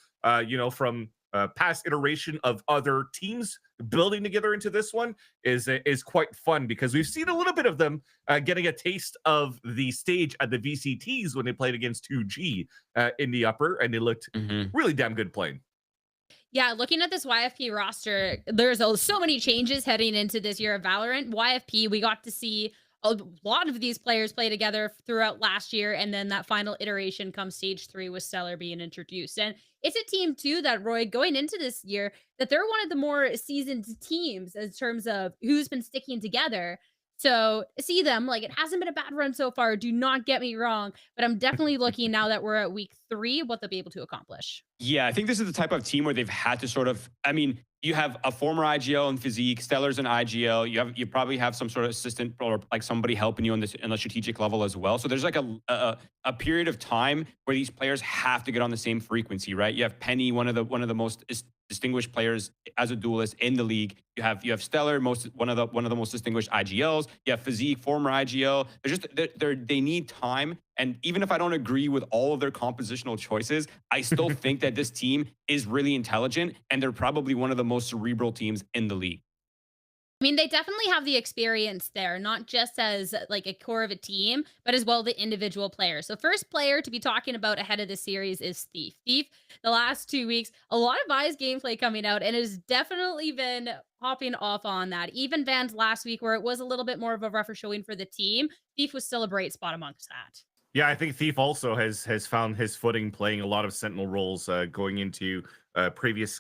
From past iteration of other teams building together into this one is quite fun, because we've seen a little bit of them getting a taste of the stage at the VCTs when they played against 2G in the upper, and they looked really damn good playing. Yeah, looking at this YFP roster, there's so many changes heading into this year of Valorant. YFP, we got to see a lot of these players play together throughout last year, and then that final iteration comes stage 3 with Stellar being introduced. And it's a team too that, Roy, going into this year, that they're one of the more seasoned teams in terms of who's been sticking together. So see them, like, it hasn't been a bad run so far, do not get me wrong, but I'm definitely looking now that we're at week 3, what they'll be able to accomplish. Yeah, I think this is the type of team where they've had to sort of, you have a former IGL in Physique, Stellar's in IGL. You probably have some sort of assistant or like somebody helping you on the strategic level as well. So there's like a period of time where these players have to get on the same frequency, right? You have Penny, one of the most distinguished players as a duelist in the league. You have Stellar, one of the most distinguished IGLs. You have Physique, former IGL. They need time. And even if I don't agree with all of their compositional choices, I still think that this team is really intelligent, and they're probably one of the most cerebral teams in the league. I mean, they definitely have the experience there, not just as like a core of a team, but as well the individual players. So first player to be talking about ahead of this series is Thief. Thief, the last 2 weeks, a lot of Vi's gameplay coming out, and has definitely been hopping off on that. Even Vans last week, where it was a little bit more of a rougher showing for the team, Thief was still a bright spot amongst that. Yeah, I think Thief also has found his footing playing a lot of Sentinel roles going into previous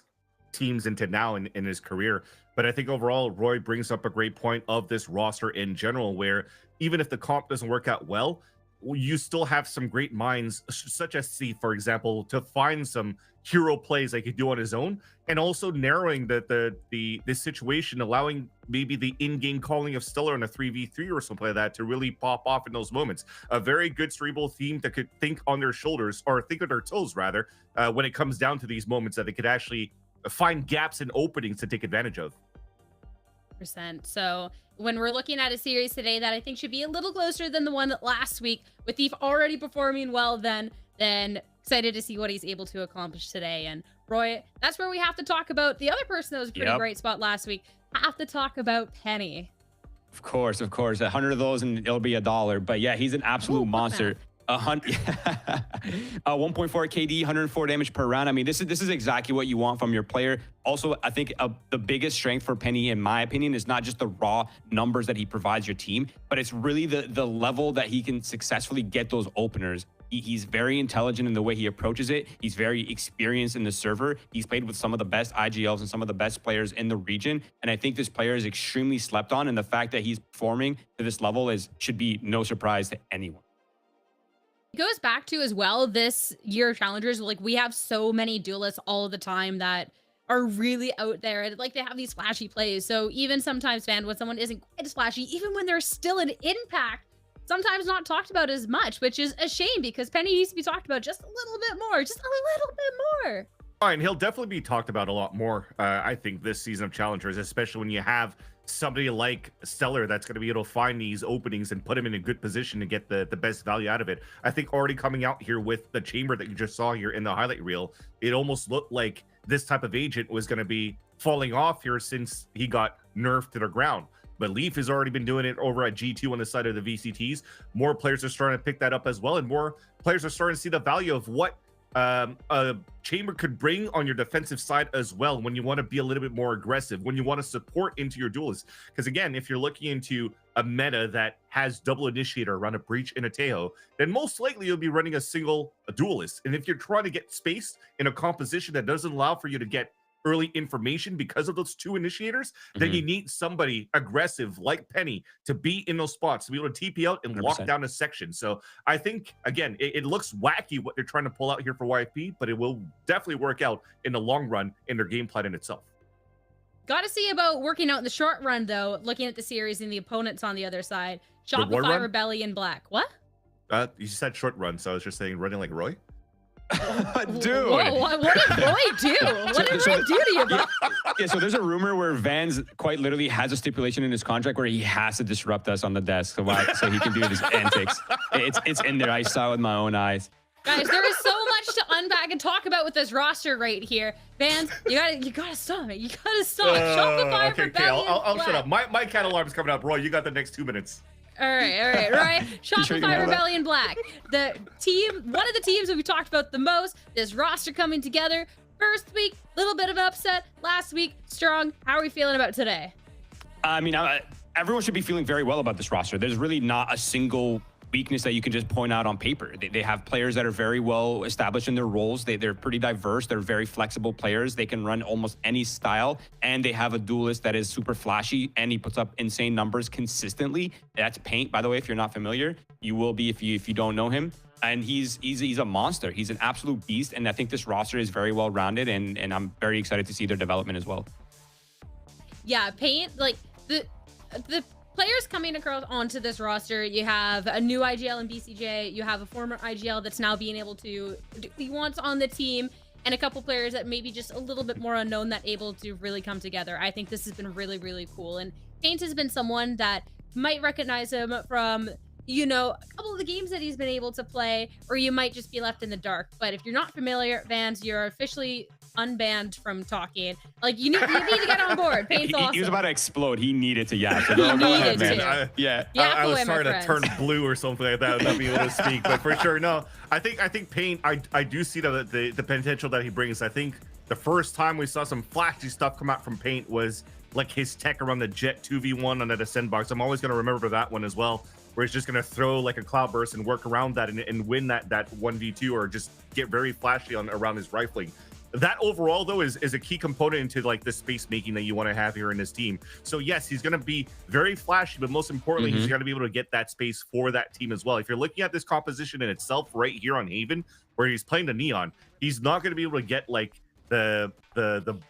teams into now in his career. But I think overall, Roy brings up a great point of this roster in general, where even if the comp doesn't work out well, you still have some great minds, such as Thief, for example, to find some hero plays they could do on his own, and also narrowing the situation, allowing maybe the in-game calling of Stellar in a 3v3 or something like that to really pop off in those moments. A very good cerebral team that could think on their shoulders, or think on their toes rather, when it comes down to these moments, that they could actually find gaps and openings to take advantage of. So when we're looking at a series today that I think should be a little closer than the one last week, with Thief already performing well, then excited to see what he's able to accomplish today. And Roy, that's where we have to talk about the other person that was a pretty bright spot last week. Have to talk about Penny. Of course. 100 of those and it'll be $1. But yeah, he's an absolute monster. 1.4 KD, 104 damage per round. I mean, this is exactly what you want from your player. Also, I think the biggest strength for Penny, in my opinion, is not just the raw numbers that he provides your team, but it's really the level that he can successfully get those openers. He's very intelligent in the way he approaches it. He's very experienced in the server. He's played with some of the best IGLs and some of the best players in the region. And I think this player is extremely slept on. And the fact that he's performing to this level should be no surprise to anyone. It goes back to as well this year of Challengers, like we have so many duelists all the time that are really out there, and like they have these flashy plays. So even sometimes, fan, when someone isn't quite as flashy, even when they're still an impact, sometimes not talked about as much, which is a shame, because Penny needs to be talked about just a little bit more, just a little bit more. And he'll definitely be talked about a lot more, I think, this season of Challengers, especially when you have somebody like Stellar that's going to be able to find these openings and put him in a good position to get the best value out of it. I think already coming out here with the chamber that you just saw here in the highlight reel, it almost looked like this type of agent was going to be falling off here since he got nerfed to the ground. But Leaf has already been doing it over at G2 on the side of the VCTs. More players are starting to pick that up as well, and more players are starting to see the value of what a chamber could bring on your defensive side as well when you want to be a little bit more aggressive, when you want to support into your duelists. Because again, if you're looking into a meta that has double initiator around a breach and a Tejo, then most likely you'll be running a single duelist. And if you're trying to get space in a composition that doesn't allow for you to get early information because of those two initiators, then you need somebody aggressive like Penny to be in those spots, to be able to TP out and 100%. lock down a section. So I think, again, it looks wacky what they're trying to pull out here for YFP, but it will definitely work out in the long run in their game plan in itself. Got to see about working out in the short run, though, looking at the series and the opponents on the other side. The what Shopify run? Rebellion Black. What? You said short run, so I was just saying running like Roy. Dude. Whoa, what did Roy do? What did Roy do to you, bro? Yeah, so there's a rumor where Vans quite literally has a stipulation in his contract where he has to disrupt us on the desk so he can do his antics. It's in there. I saw it with my own eyes. Guys, there is so much to unpack and talk about with this roster right here. Vans, you gotta stop it. You gotta stop. Shopify Okay, Rebellion I'll Black. shut up. My cat alarm's coming up. Roy, you got the next 2 minutes. All right, right. sure you can Shopify have that? Rebellion Black. The team, one of the teams that we talked about the most, this roster coming together. First week, little bit of an upset. Last week, strong. How are we feeling about today? I mean, everyone should be feeling very well about this roster. There's really not a single weakness that you can just point out on paper. They have players that are very well established in their roles. They're pretty diverse. They're very flexible players. They can run almost any style, and they have a duelist that is super flashy, and he puts up insane numbers consistently. That's Paint, by the way. If you're not familiar, you will be if you don't know him. And he's a monster. He's an absolute beast, and I think this roster is very well rounded, and I'm very excited to see their development as well. Yeah, Paint, like the players coming across onto this roster, you have a new IGL in BCJ, you have a former IGL that's now being able to do what he wants on the team, and a couple players that maybe just a little bit more unknown that able to really come together. I think this has been really, really cool. And Paint has been someone that might recognize him from, you know, a couple of the games that he's been able to play, or you might just be left in the dark. But if you're not familiar, Vans, you're officially unbanned from talking. Like, you need to get on board. Paint's awesome. He was about to explode. He needed to, yeah. So He go needed ahead, to. man. Yeah. I was away, my starting to turn friends. blue or something like that and not be able to speak, but for sure, no. I think Paint, I do see the potential that he brings. I think the first time we saw some flashy stuff come out from Paint was like his tech around the Jet 2v1 on that Ascend box. I'm always going to remember that one as well, where he's just going to throw like a cloudburst and work around that and win that 1v2 or just get very flashy around his rifling. That overall, though, is a key component into like the space making that you want to have here in this team. So yes, he's going to be very flashy, but most importantly, he's going to be able to get that space for that team as well. If you're looking at this composition in itself right here on Haven, where he's playing the Neon, he's not going to be able to get like the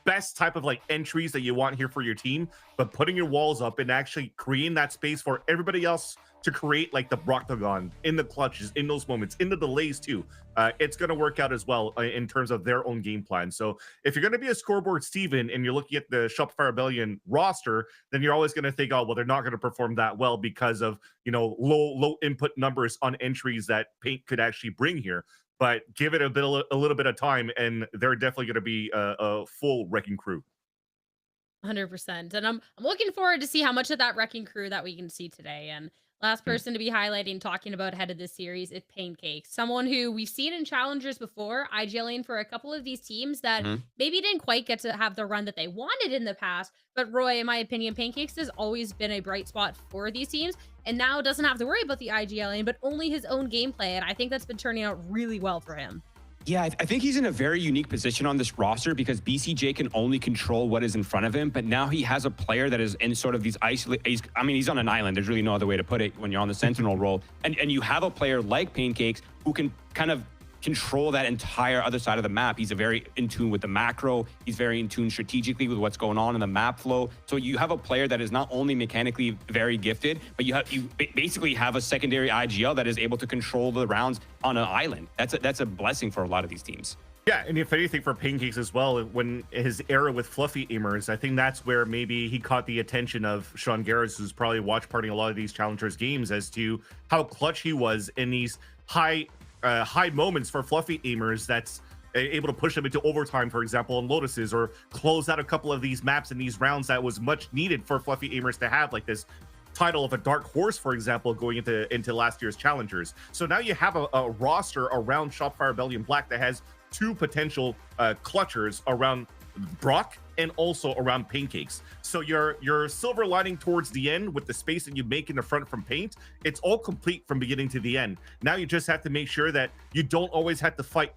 best type of like entries that you want here for your team, but putting your walls up and actually creating that space for everybody else to create like the Broctagon in the clutches, in those moments, in the delays too. It's going to work out as well in terms of their own game plan. So if you're going to be a scoreboard Steven and you're looking at the Shopify Rebellion roster, then you're always going to think, oh, well, they're not going to perform that well because of, you know, low input numbers on entries that Paint could actually bring here. But give it a little bit of time, and they're definitely going to be a full wrecking crew. 100%. And I'm looking forward to see how much of that wrecking crew that we can see today. And last person to be highlighting, talking about ahead of this series is Pancake, someone who we've seen in Challengers before, IGLing for a couple of these teams that maybe didn't quite get to have the run that they wanted in the past. But Roy, in my opinion, Pancakes has always been a bright spot for these teams, and now doesn't have to worry about the IGLing, but only his own gameplay. And I think that's been turning out really well for him. Yeah, I think he's in a very unique position on this roster because BCJ can only control what is in front of him, but now he has a player that is in sort of these isolated, I mean, he's on an island. There's really no other way to put it when you're on the Sentinel role. And you have a player like Pancakes who can kind of control that entire other side of the map. He's very in tune with the macro. He's very in tune strategically with what's going on in the map flow. So you have a player that is not only mechanically very gifted, but you basically have a secondary IGL that is able to control the rounds on an island. That's a blessing for a lot of these teams. Yeah, and if anything for Pancakes as well, when his era with fluffy aimers, I think that's where maybe he caught the attention of Sean Garris, who's probably watch partying a lot of these Challengers games, as to how clutch he was in these high moments for fluffy aimers. That's able to push them into overtime, for example, on Lotuses, or close out a couple of these maps in these rounds that was much needed for fluffy aimers to have, like this title of a dark horse, for example, going into last year's Challengers. So now you have a roster around Shopify Rebellion Black that has two potential clutchers around Brock and also around Pancakes. So your silver lining towards the end with the space that you make in the front from paint, it's all complete from beginning to the end. Now you just have to make sure that you don't always have to fight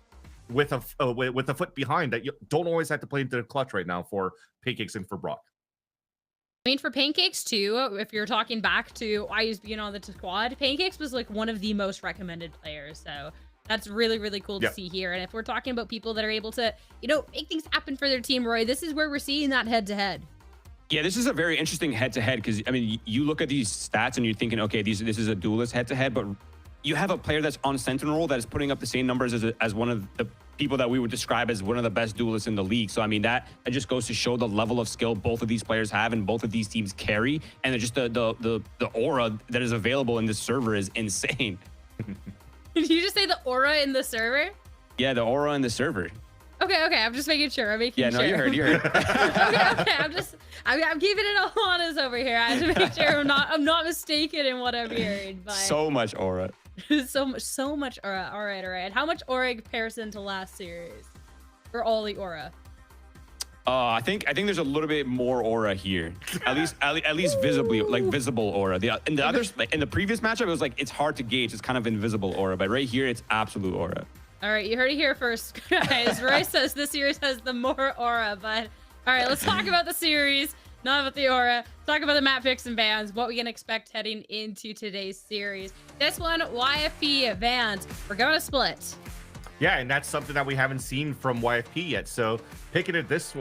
with a foot behind, that you don't always have to play into the clutch right now for Pancakes and for Brock. I mean, for Pancakes too, if you're talking back to why he's being on the squad, Pancakes was like one of the most recommended players. So that's really, really cool to see here. And if we're talking about people that are able to, make things happen for their team, Roy, this is where we're seeing that head-to-head. Yeah, this is a very interesting head-to-head, because, I mean, you look at these stats and you're thinking, okay, this is a duelist head-to-head, but you have a player that's on Sentinel that is putting up the same numbers as one of the people that we would describe as one of the best duelists in the league. So, I mean, that just goes to show the level of skill both of these players have and both of these teams carry. And just the aura that is available in this server is insane. Did you just say the aura in the server? Yeah, the aura in the server. Okay. I'm just making sure. I'm making sure. Yeah, no, you heard. okay. I'm keeping it all honest over here. I have to make sure I'm not mistaken in what I'm hearing. But so much aura. so much aura. All right. How much aura in comparison to last series for all the aura? I think there's a little bit more aura here. At least visibly, like visible aura. In the others, like in the previous matchup, it was like it's hard to gauge. It's kind of invisible aura, but right here, it's absolute aura. All right, you heard it here first, guys. Roy says this series has the more aura, but all right, let's talk about the series, not about the aura. Talk about the map picks and bans, what we can expect heading into today's series. This one, YFP bans. We're going to split. Yeah, and that's something that we haven't seen from YFP yet. So picking it this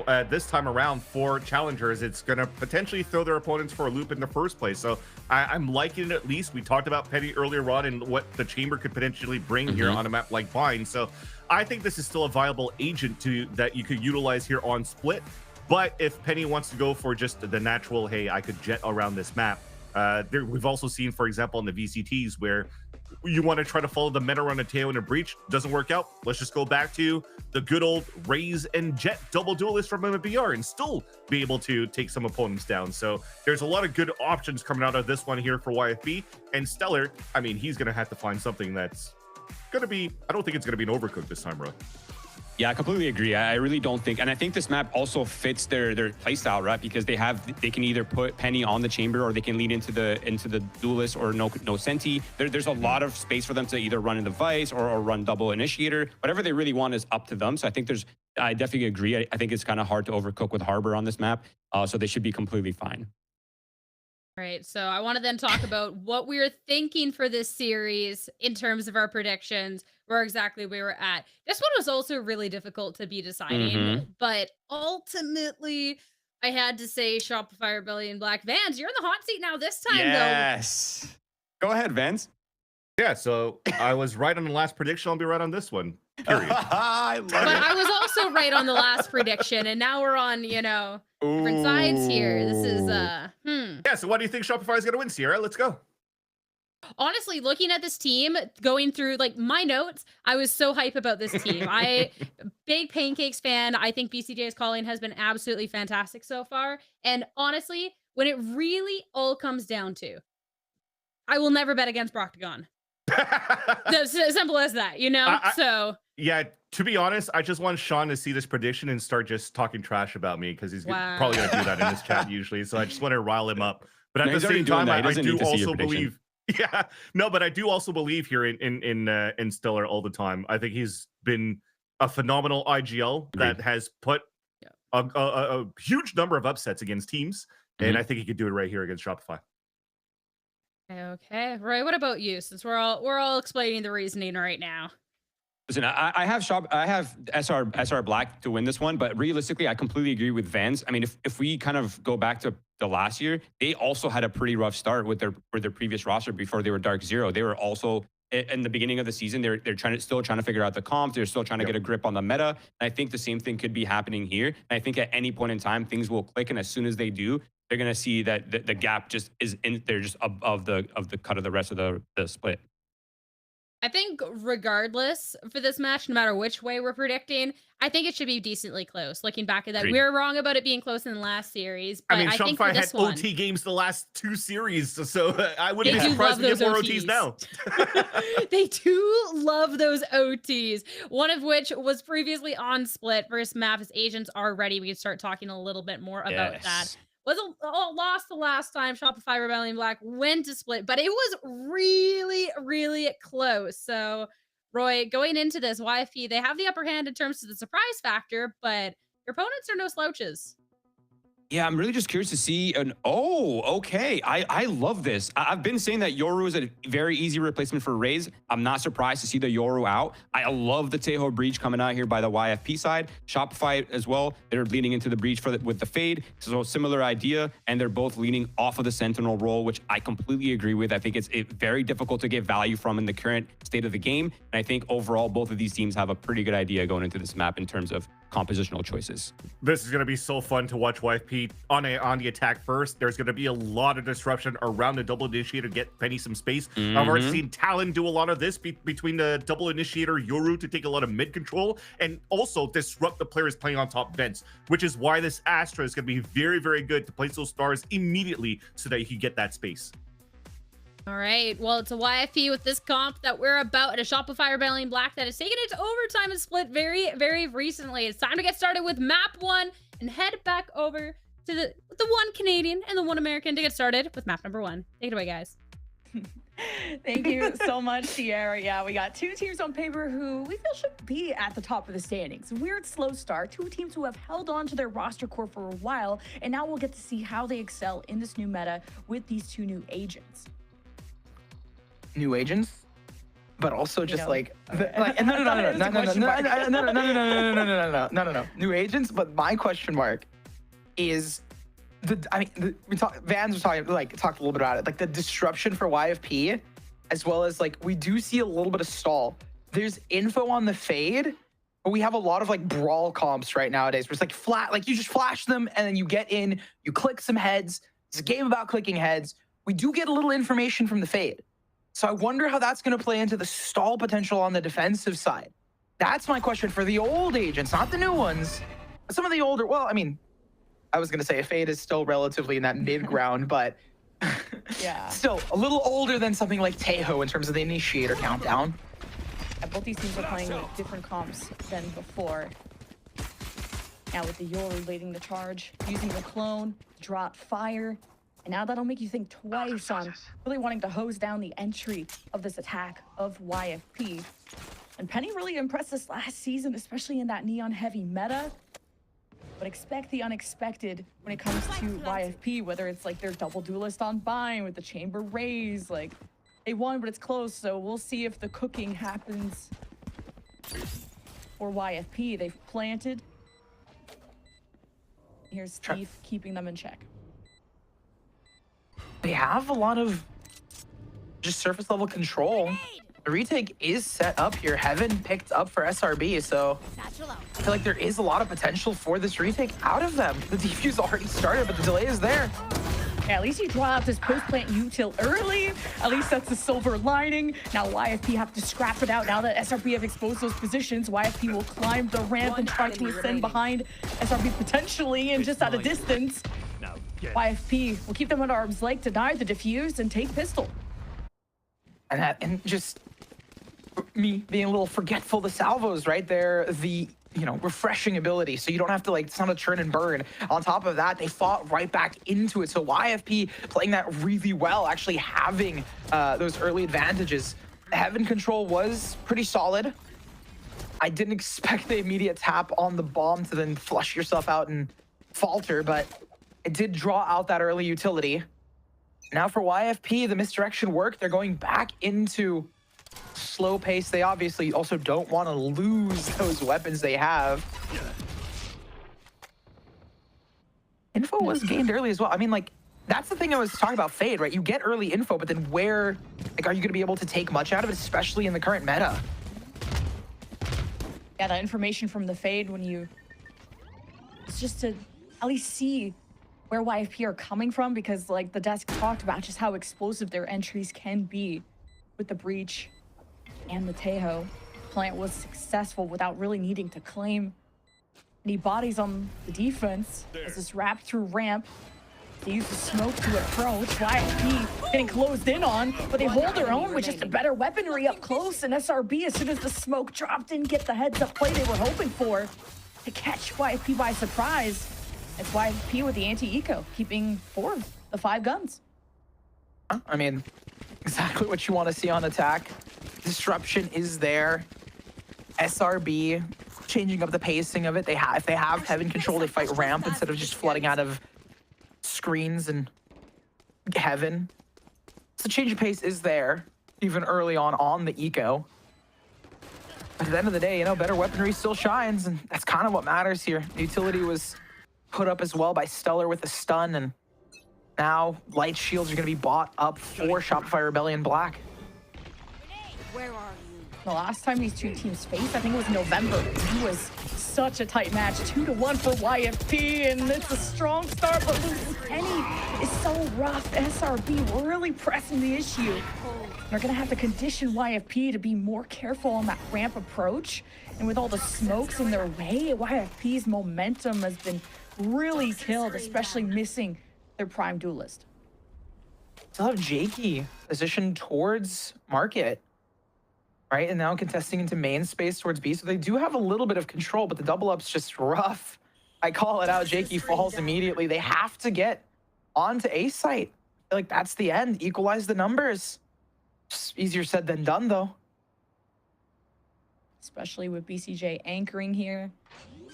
time around for Challengers, it's going to potentially throw their opponents for a loop in the first place. So I'm liking it at least. We talked about Penny earlier on and what the Chamber could potentially bring here on a map like Vine. So I think this is still a viable agent that you could utilize here on Split. But if Penny wants to go for just the natural, hey, I could jet around this map. We've also seen, for example, in the VCTs where you want to try to follow the meta around a tail in a breach, doesn't work out. Let's just go back to the good old Raze and Jet double duelist from MBR and still be able to take some opponents down. So there's a lot of good options coming out of this one here for YFP. And Stellar, I mean, he's going to have to find something that's going to be, I don't think it's going to be an overcooked this time, Roy. Yeah, I completely agree. I really don't think, and I think this map also fits their playstyle, right? Because they can either put Penny on the Chamber or they can lead into the duelist or no Senti. There's a lot of space for them to either run in the Vice or run double Initiator. Whatever they really want is up to them. So I definitely agree. I think it's kind of hard to overcook with Harbor on this map. So they should be completely fine. All right, so I want to then talk about what we're thinking for this series in terms of our predictions, where exactly we were at. This one was also really difficult to be deciding, but ultimately I had to say Shopify Rebellion Black. Vans, you're in the hot seat now this time, though. Yes. Go ahead, Vans. Yeah, so I was right on the last prediction. I'll be right on this one. Period. I love it. I was also right on the last prediction, and now we're on, different sides here. This is Yeah, so why do you think Shopify is going to win, Sierra? Let's go. Honestly, looking at this team, going through like my notes, I was so hype about this team. Big Pancakes fan. I think BCJ's calling has been absolutely fantastic so far. And honestly, when it really all comes down to, I will never bet against Broctagon. That's as simple as that, So yeah, to be honest, I just want Sean to see this prediction and start just talking trash about me because he's probably going to do that in this chat usually. So I just want to rile him up. But at the same time, I do also believe. Yeah, no, but I do also believe here in Stellar all the time. I think he's been a phenomenal IGL that has put a huge number of upsets against teams, and I think he could do it right here against Shopify. Okay, Roy, what about you? Since we're all explaining the reasoning right now. Listen, I have SR Black to win this one, but realistically, I completely agree with Vans. I mean, if we kind of go back to the last year, they also had a pretty rough start with their previous roster before they were Dark Zero. They were also in the beginning of the season. They're still trying to figure out the comp. They're still trying to get a grip on the meta. And I think the same thing could be happening here. And I think at any point in time, things will click. And as soon as they do, they're going to see that the gap just is in. They're just above the cut of the rest of the split. I think regardless for this match, no matter which way we're predicting, I think it should be decently close. Looking back at that, we were wrong about it being close in the last series. But I mean, think for Shopify had this one, OT games the last 2 series, so I wouldn't They be do surprised love if we get more those OTs now. they do love those OTs. One of which was previously on Split versus Map. As agents are ready, we can start talking a little bit more about that. Was a loss the last time Shopify Rebellion Black went to Split, but it was really, really close. So, Roy, going into this, YFP, they have the upper hand in terms of the surprise factor, but your opponents are no slouches. Yeah, I'm really just curious to see okay. I love this. I've been saying that Yoru is a very easy replacement for Raze. I'm not surprised to see the Yoru out. I love the Tejo breach coming out here by the YFP side. Shopify as well. They're leaning into the breach with the fade. So similar idea. And they're both leaning off of the Sentinel role, which I completely agree with. I think it's very difficult to get value from in the current state of the game. And I think overall, both of these teams have a pretty good idea going into this map in terms of compositional choices. This is going to be so fun to watch YFP on the attack first. There's going to be a lot of disruption around the double initiator to get Penny some space. I've already seen Talon do a lot of this between the double initiator Yoru to take a lot of mid control and also disrupt the players playing on top vents, which is why this Astra is going to be very, very good to place those stars immediately so that you can get that space. All right, well, it's a YFP with this comp that we're about at a Shopify Rebellion Black that has taken it to overtime and Split very, very recently. It's time to get started with map 1 and head back over to the one Canadian and the one American to get started with map number 1. Take it away, guys. Thank you so much, Sierra. Yeah, we got 2 teams on paper who we feel should be at the top of the standings. Weird slow start. 2 teams who have held on to their roster core for a while, and now we'll get to see how they excel in this new meta with these 2 new agents. New agents, but also just no, new agents. But my question mark is Vans was talked a little bit about it, like the disruption for YFP, as well as like we do see a little bit of stall. There's info on the fade, but we have a lot of like brawl comps right nowadays where it's like flat, like you just flash them and then you get in, you click some heads. It's a game about clicking heads. We do get a little information from the fade. So I wonder how that's going to play into the stall potential on the defensive side. That's my question for the old agents, not the new ones. Some of the older, well, I mean, I was going to say a fade is still relatively in that mid ground, but yeah, still a little older than something like Tejo in terms of the initiator countdown. Yeah, both these teams are playing different comps than before. Now with the Yoru leading the charge, using the clone, drop fire. And now that'll make you think twice on really wanting to hose down the entry of this attack of YFP. And Penny really impressed us last season, especially in that neon-heavy meta. But expect the unexpected when it comes to YFP, whether it's like their double duelist on Bind with the chamber raise. Like, they won, but it's close, so we'll see if the cooking happens for YFP. They've planted. Here's Steve keeping them in check. They have a lot of just surface level control. The retake is set up here. Heaven picked up for SRB, so I feel like there is a lot of potential for this retake out of them. The defuse already started, but the delay is there. Yeah, at least he dropped his post-plant util early. At least that's the silver lining. Now YFP have to scrap it out. Now that SRB have exposed those positions, YFP will climb the ramp and try to ascend behind SRB potentially and just at a distance. YFP will keep them at arm's length, deny the defuse, and take pistol. And just me being a little forgetful, the salvos, right? They're the, refreshing ability. So you don't have to it's not a churn and burn. On top of that, they fought right back into it. So YFP playing that really well, actually having those early advantages. Heaven control was pretty solid. I didn't expect the immediate tap on the bomb to then flush yourself out and falter, but it did draw out that early utility. Now for YFP, the misdirection worked. They're going back into slow pace. They obviously also don't want to lose those weapons they have. Info was gained early as well. I mean, that's the thing I was talking about, Fade, right? You get early info, but then where, like, are you going to be able to take much out of it, especially in the current meta? Yeah, that information from the Fade when you... It's just to at least see where YFP are coming from, because like the desk talked about just how explosive their entries can be with the Breach and the Tejo. Plant was successful without really needing to claim any bodies on the defense as this wrap through ramp. They use the smoke to approach. YFP getting closed in on, but they hold their own with just a better weaponry up close. And SRB, as soon as the smoke dropped, didn't get the heads up play they were hoping for to catch YFP by surprise. It's YFP with the anti-eco, keeping 4 of the 5 guns. I mean, exactly what you want to see on attack. Disruption is there. SRB changing up the pacing of it. If they have heaven control, they fight ramp instead of just flooding out of screens and heaven. So change of pace is there, even early on the eco. But at the end of the day, you know, better weaponry still shines, and that's kind of what matters here. Utility was put up as well by Stellar with a stun, and now light shields are going to be bought up for Shopify Rebellion Black. Where are you? The last time these two teams faced, I think it was November. It was such a tight match, 2-1 for YFP, and it's a strong start, but losing Penny is so rough. SRB really pressing the issue. They're gonna have to condition YFP to be more careful on that ramp approach, and with all the smokes in their way, YFP's momentum has been really killed, especially missing their prime duelist. Still have Jakey positioned towards market. Right, and now contesting into main space towards B, so they do have a little bit of control, but the double up's just rough. I call it out. Jakey falls immediately. They have to get onto A site. I feel like that's the end. Equalize the numbers. Just easier said than done, though. Especially with BCJ anchoring here.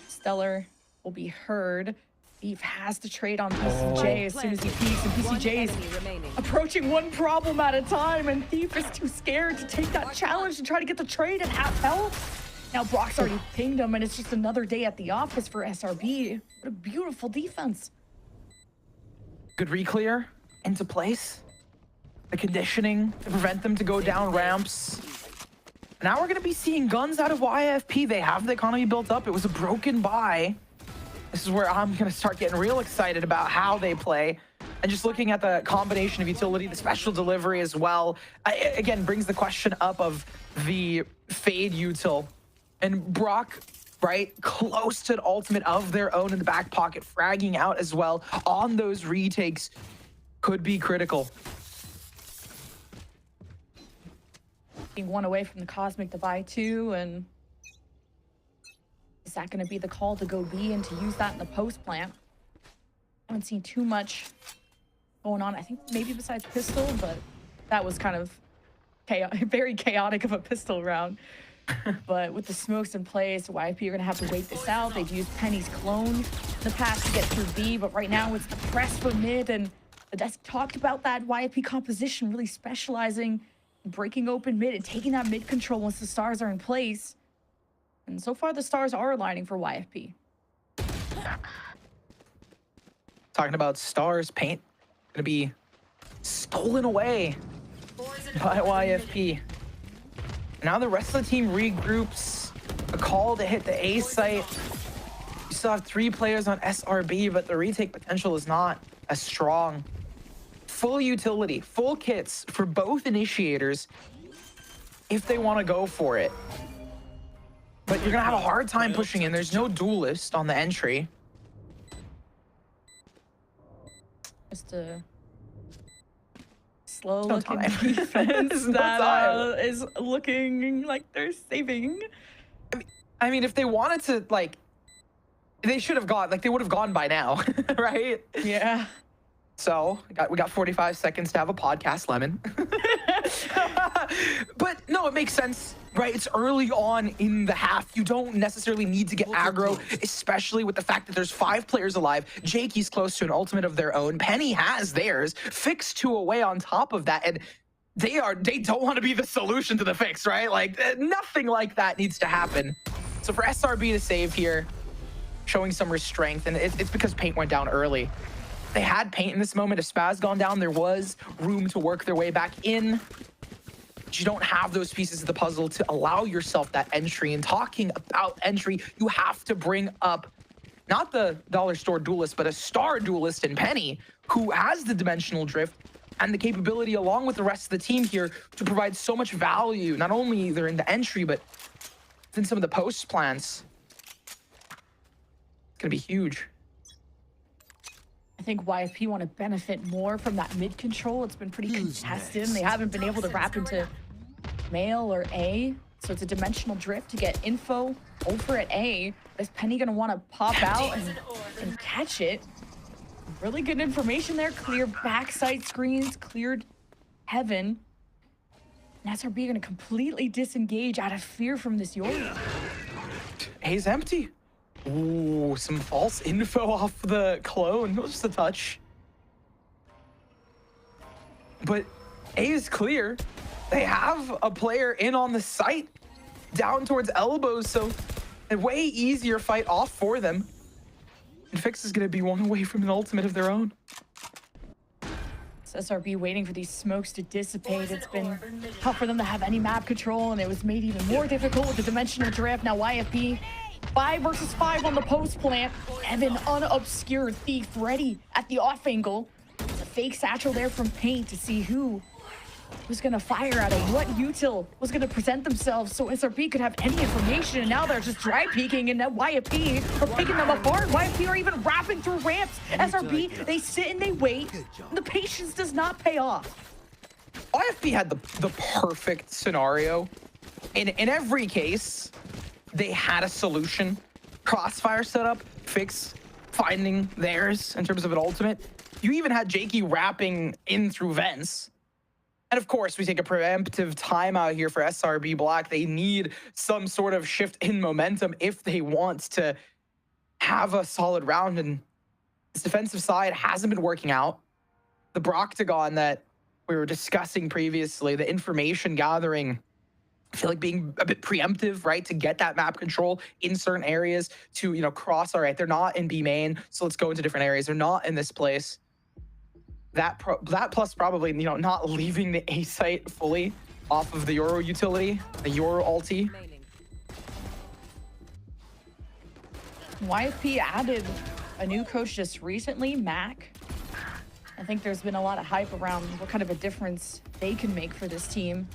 Stellar will be heard. Thief has to trade on BCJ as soon as he peeks, and BCJ is approaching one problem at a time, and Thief is too scared to take that challenge and try to get the trade at half health. Now Brock's already pinged him, and it's just another day at the office for SRB. What a beautiful defense. Good re-clear into place. The conditioning to prevent them to go down ramps. Now we're going to be seeing guns out of YFP. They have the economy built up. It was a broken buy. This is where I'm going to start getting real excited about how they play. And just looking at the combination of utility, the special delivery as well, again, brings the question up of the Fade util. And Brock, right, close to an ultimate of their own in the back pocket, fragging out as well on those retakes could be critical. Being one away from the Cosmic Divide too, and is that going to be the call to go B and to use that in the post plant? I haven't seen too much going on. I think maybe besides pistol, but that was kind of very chaotic of a pistol round. But with the smokes in place, YFP are going to have to wait this out. They've used Penny's clone in the past to get through B, but right now it's the press for mid, and the desk talked about that YFP composition really specializing in breaking open mid and taking that mid control once the stars are in place. And so far, the stars are aligning for YFP. Talking about stars, paint gonna be stolen away by YFP. Now the rest of the team regroups. A call to hit the A site. You still have 3 players on SRB, but the retake potential is not as strong. Full utility, full kits for both initiators if they want to go for it. But you're gonna have a hard time pushing in. There's no duelist on the entry. Just a slow-looking defense that is looking like they're saving. I mean, if they wanted to, like, they should have gone. Like, they would have gone by now, right? Yeah. So we got 45 seconds to have a podcast, Lemon. But no, it makes sense, right? It's early on in the half. You don't necessarily need to get aggro, especially with the fact that there's 5 players alive. Jakey's close to an ultimate of their own. Penny has theirs. Fix 2 away on top of that, and they don't want to be the solution to the fix, right? Like, nothing like that needs to happen. So for SRB to save here, showing some restraint, and it's because paint went down early. They had paint in this moment. If Spaz gone down, there was room to work their way back in. But you don't have those pieces of the puzzle to allow yourself that entry. And talking about entry, you have to bring up not the dollar store duelist, but a star duelist in Penny, who has the dimensional drift and the capability, along with the rest of the team here, to provide so much value, not only either in the entry, but in some of the post plans. It's gonna be huge. I think YFP want to benefit more from that mid control. It's been pretty contested, and they haven't been able to wrap into male or A. So it's a dimensional drift to get info over at A. Is Penny going to want to pop out and catch it? Really good information there. Clear backside screens, cleared heaven. And SRB going to completely disengage out of fear from this Yoru. A's empty. Ooh, some false info off the clone. It was just a touch. But A is clear. They have a player in on the site, down towards elbows, so a way easier fight off for them. And Fix is going to be one away from an ultimate of their own. It's SRB waiting for these smokes to dissipate. It's been tough for them to have any map control, and it was made even more difficult with the dimensional drift. Now YFP 5 versus 5 on the post plant. Evan, unobscured thief, ready at the off angle. It's a fake satchel there from Paint to see who was going to fire at him, what util was going to present themselves so SRB could have any information. And now they're just dry peeking, and now YFP are picking them apart. YFP are even wrapping through ramps. SRB, they sit and they wait. The patience does not pay off. YFP had the perfect scenario. In every case, they had a solution. Crossfire setup, Fix finding theirs in terms of an ultimate. You even had Jakey wrapping in through vents. And of course, we take a preemptive timeout here for SRB Black. They need some sort of shift in momentum if they want to have a solid round. And this defensive side hasn't been working out. The Broctagon that we were discussing previously, the information gathering, I feel like being a bit preemptive, right? To get that map control in certain areas to, cross, all right, they're not in B main, so let's go into different areas. They're not in this place. That plus probably, not leaving the A site fully off of the Yoru utility, the Yoru ulti. YFP added a new coach just recently, Mac. I think there's been a lot of hype around what kind of a difference they can make for this team.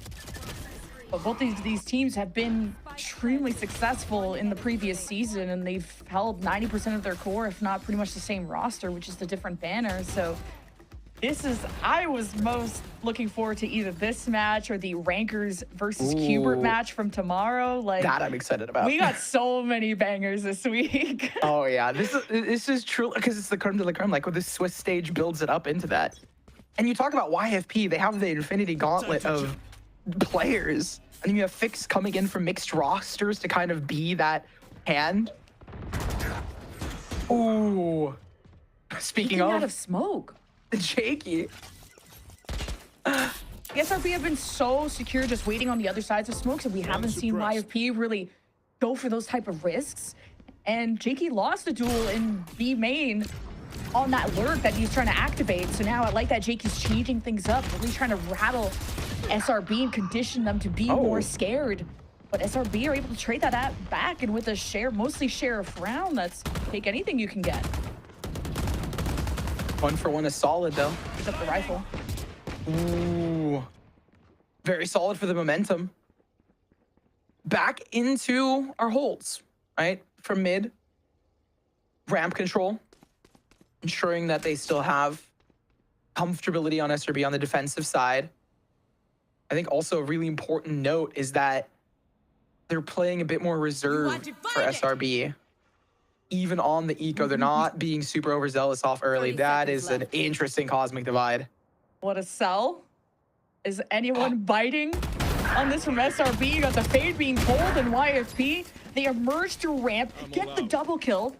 But both these teams have been extremely successful in the previous season, and they've held 90% of their core, if not pretty much the same roster, which is the different banners. So I was most looking forward to either this match or the Rankers versus Qbert match from tomorrow. Like that I'm excited about. We got so many bangers this week. Oh yeah, this is true because it's the creme de la creme. Like, with this Swiss stage builds it up into that. And you talk about YFP, they have the Infinity Gauntlet of players. And you have Fix coming in from mixed rosters to kind of be that hand. Ooh. Speaking out of smoke. Jakey. The SRB have been so secure just waiting on the other sides of smokes, and we haven't seen YFP really go for those type of risks. And Jakey lost the duel in B main on that lurk that he's trying to activate. So now I like that Jakey's changing things up, really trying to rattle SRB and condition them to be more scared. But SRB are able to trade that back, and with a mostly share of round, that's take anything you can get. 1 for 1 is solid though. Pick up the rifle. Ooh. Very solid for the momentum. Back into our holds, right? From mid. Ramp control. Ensuring that they still have comfortability on SRB on the defensive side. I think also a really important note is that they're playing a bit more reserved for SRB. Even on the eco, they're not being super overzealous off early. That is an interesting cosmic divide. What a sell. Is anyone biting on this from SRB? You got the fade being pulled, and YFP, they emerge through ramp, get the double kill.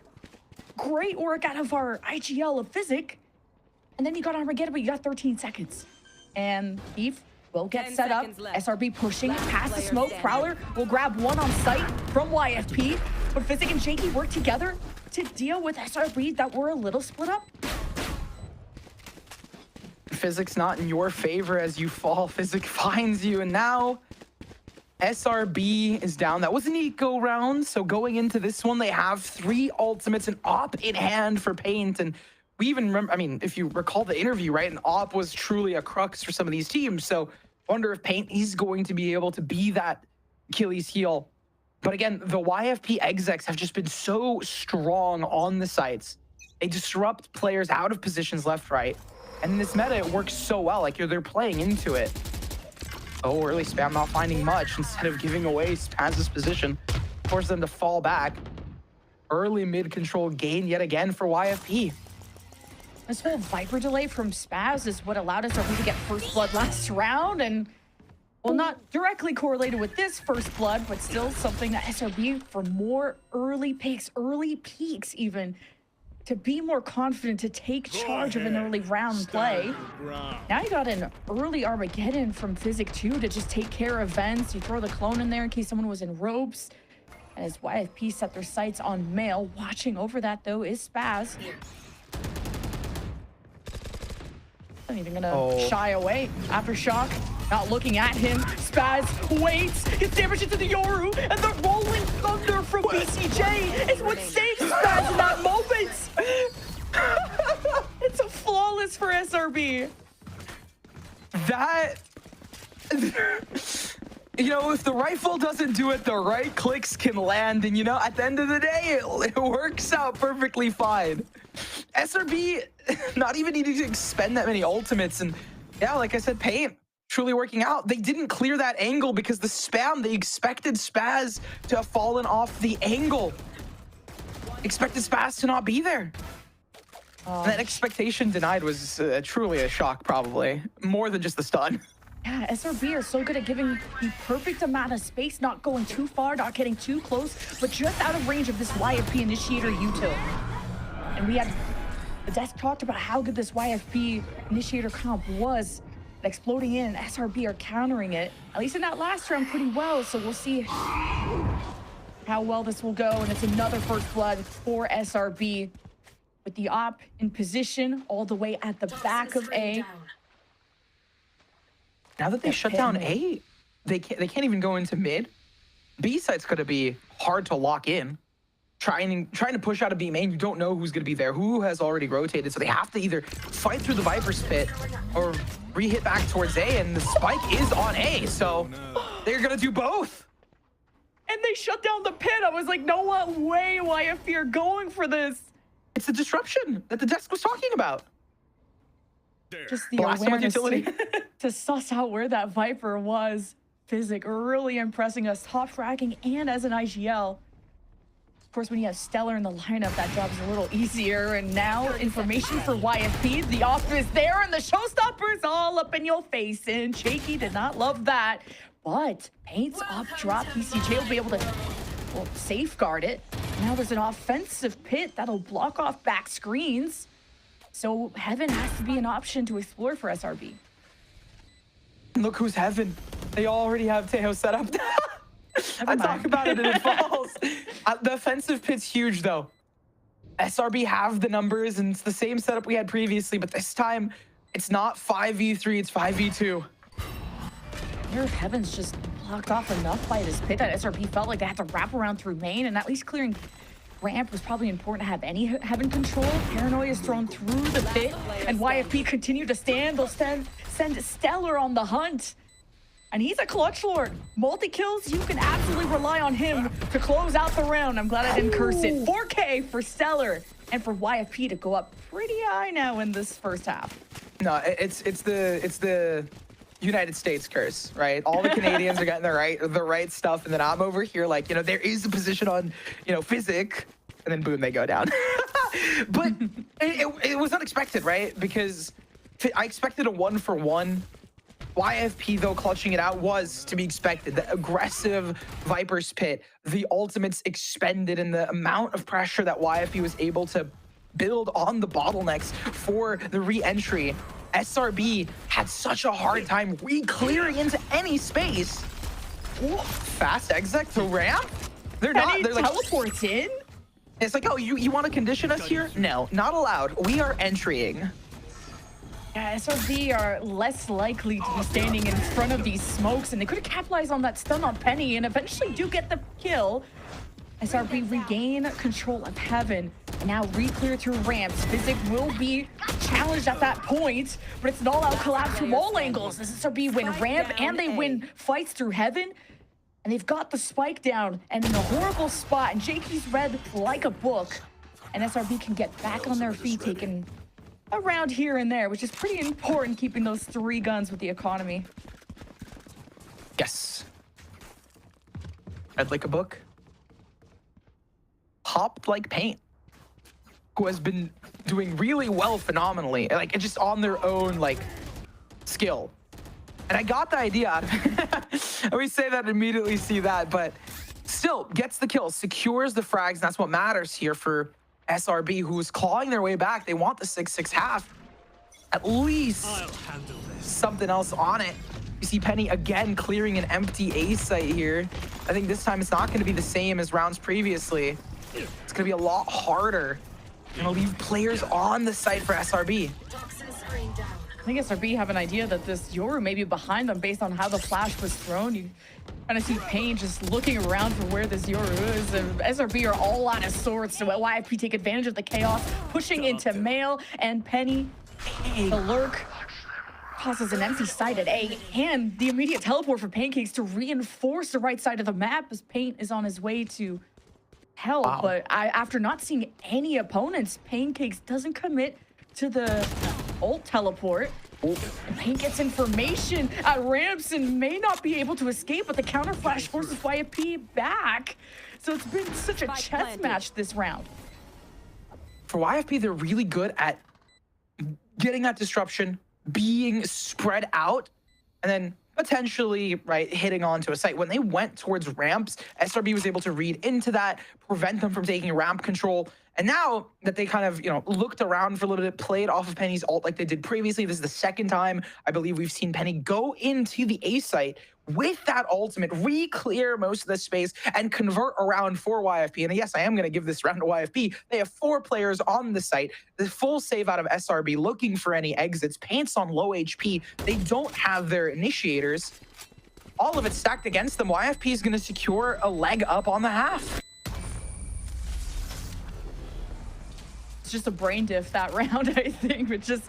Great work out of our IGL of Physic. And then you got Armageddon, but you got 13 seconds. And Eve will get set up. SRB pushing past the smoke. Prowler will grab one on site from YFP. But Physic and Jakey work together to deal with SRB that were a little split up. Physic's not in your favor as you fall. Physic finds you, and now SRB is down. That was an eco round, so going into this one, they have 3 ultimates, an op in hand for Paint, and we even remember, I mean, if you recall the interview, right, an op was truly a crux for some of these teams, so wonder if Paint is going to be able to be that Achilles heel. But again, the YFP execs have just been so strong on the sites. They disrupt players out of positions left, right, and in this meta, it works so well, like they're playing into it. Oh, early spam not finding much. Instead of giving away Spaz's position, force them to fall back. Early mid-control gain yet again for YFP. This whole Viper delay from Spaz is what allowed SRB to get first blood last round, and well, not directly correlated with this first blood, but still something that SRB for more early picks, early peaks even, to be more confident to take charge of an early round play. Now you got an early Armageddon from Physic too to just take care of vents. You throw the clone in there in case someone was in ropes. As YFP set their sights on Mail, watching over that though is Spaz. Not even gonna shy away. Aftershock, not looking at him. Spaz waits, gets damage into the Yoru, and the rolling thunder from BCJ is what saves Spaz in that moment. It's a flawless for SRB. That, you know, if the rifle doesn't do it, the right clicks can land, and you know, at the end of the day, it works out perfectly fine. SRB not even needing to expend that many ultimates, and yeah, like I said, Paint truly working out. They didn't clear that angle because the spam, they expected Spaz to have fallen off the angle. Expected Spaz to not be there. And that expectation denied was truly a shock, probably. More than just the stun. Yeah, SRB are so good at giving the perfect amount of space, not going too far, not getting too close, but just out of range of this YFP initiator util. And we had the desk talked about how good this YFP initiator comp was. Exploding in, SRB are countering it, at least in that last round, pretty well. So we'll see how well this will go. And it's another first blood for SRB with the op in position all the way at the back of A. Now that they shut down A, they can't even go into mid. B site's gonna be hard to lock in. Trying to push out a B main, you don't know who's gonna be there, who has already rotated, so they have to either fight through the Viper's pit or re-hit back towards A, and the spike is on A, so they're gonna do both. And they shut down the pit. I was like, no way YFP are going for this. It's the disruption that the desk was talking about. Just the awareness to suss out where that Viper was. Physic really impressing us, top fragging and as an IGL. Of course, when you have Stellar in the lineup, that job's a little easier. And now information for YFP, the off is there and the showstoppers all up in your face. And Shaky did not love that. But Paint's up drop, PCJ will be able to safeguard it. Now there's an offensive pit that'll block off back screens. So Heaven has to be an option to explore for SRB. Look who's Heaven. They already have Tejo set up. I talk about it and it falls. The offensive pit's huge though. SRB have the numbers and it's the same setup we had previously, but this time it's not 5v3, it's 5v2. Here Heaven's just blocked off enough by this pit that SRB felt like they had to wrap around through main, and at least clearing ramp was probably important to have any Heaven control. Paranoia is thrown through the pit, and YFP continue to stand. They'll send Stellar on the hunt. And he's a clutch lord. Multi-kills, you can absolutely rely on him to close out the round. I'm glad I didn't curse it. 4K for Stellar and for YFP to go up pretty high now in this first half. No, it's the United States curse, right? All the Canadians are getting the right stuff, and then I'm over here like, you know, there is a position on, you know, Physic, and then boom, they go down. But it was unexpected, right? Because I expected a 1-for-1. YFP, though, clutching it out was to be expected. The aggressive Viper's pit, the ultimates expended, and the amount of pressure that YFP was able to build on the bottlenecks for the re-entry. SRB had such a hard time re-clearing into any space. Ooh, fast exec to ramp? They're not. They're like teleports in? It's like, oh, you want to condition us here? No, not allowed. We are entering. Yeah, SRB are less likely to be standing in front of these smokes, and they could have capitalized on that stun on Penny and eventually do get the kill. SRB regain control of Heaven, and now re-clear through ramps. Physic will be challenged at that point, but it's an all-out collapse from all angles. As SRB win ramp and they win fights through Heaven, and they've got the spike down and in a horrible spot, and JK's read like a book, and SRB can get back on their feet, taking around here and there, which is pretty important, keeping those 3 guns with the economy. Yes. Read like a book. Hopped like paint. Who has been doing really well phenomenally, like just on their own like skill. And I got the idea out of it. We say that, immediately see that, but still gets the kill, secures the frags, and that's what matters here for SRB, who's clawing their way back. They want the 6-6 half. At least something else on it. You see Penny again clearing an empty A site here. I think this time it's not going to be the same as rounds previously. It's going to be a lot harder. Going to leave players on the site for SRB. I think SRB have an idea that this Yoru may be behind them based on how the flash was thrown. You kind of see Payne just looking around for where this Yoru is. And SRB are all out of sorts, so YFP take advantage of the chaos, pushing into Mail and Penny. The lurk causes an empty site at A, and the immediate teleport for Pancakes to reinforce the right side of the map as Paint is on his way to hell. Wow. But after not seeing any opponents, Pancakes doesn't commit to the ult teleport. And Paint gets information at ramps and may not be able to escape, but the counter flash forces YFP back. So it's been such a chess match this round. For YFP, they're really good at getting that disruption, being spread out, and then potentially, right, hitting onto a site. When they went towards ramps, SRB was able to read into that, prevent them from taking ramp control. And now that they kind of, looked around for a little bit, played off of Penny's ult like they did previously, this is the second time I believe we've seen Penny go into the A site with that ultimate, re-clear most of the space, and convert around for YFP. And yes, I am going to give this round to YFP. They have 4 players on the site. The full save out of SRB, looking for any exits. Paint's on low HP. They don't have their initiators. All of it stacked against them. YFP is going to secure a leg up on the half. It's just a brain diff that round, I think, but just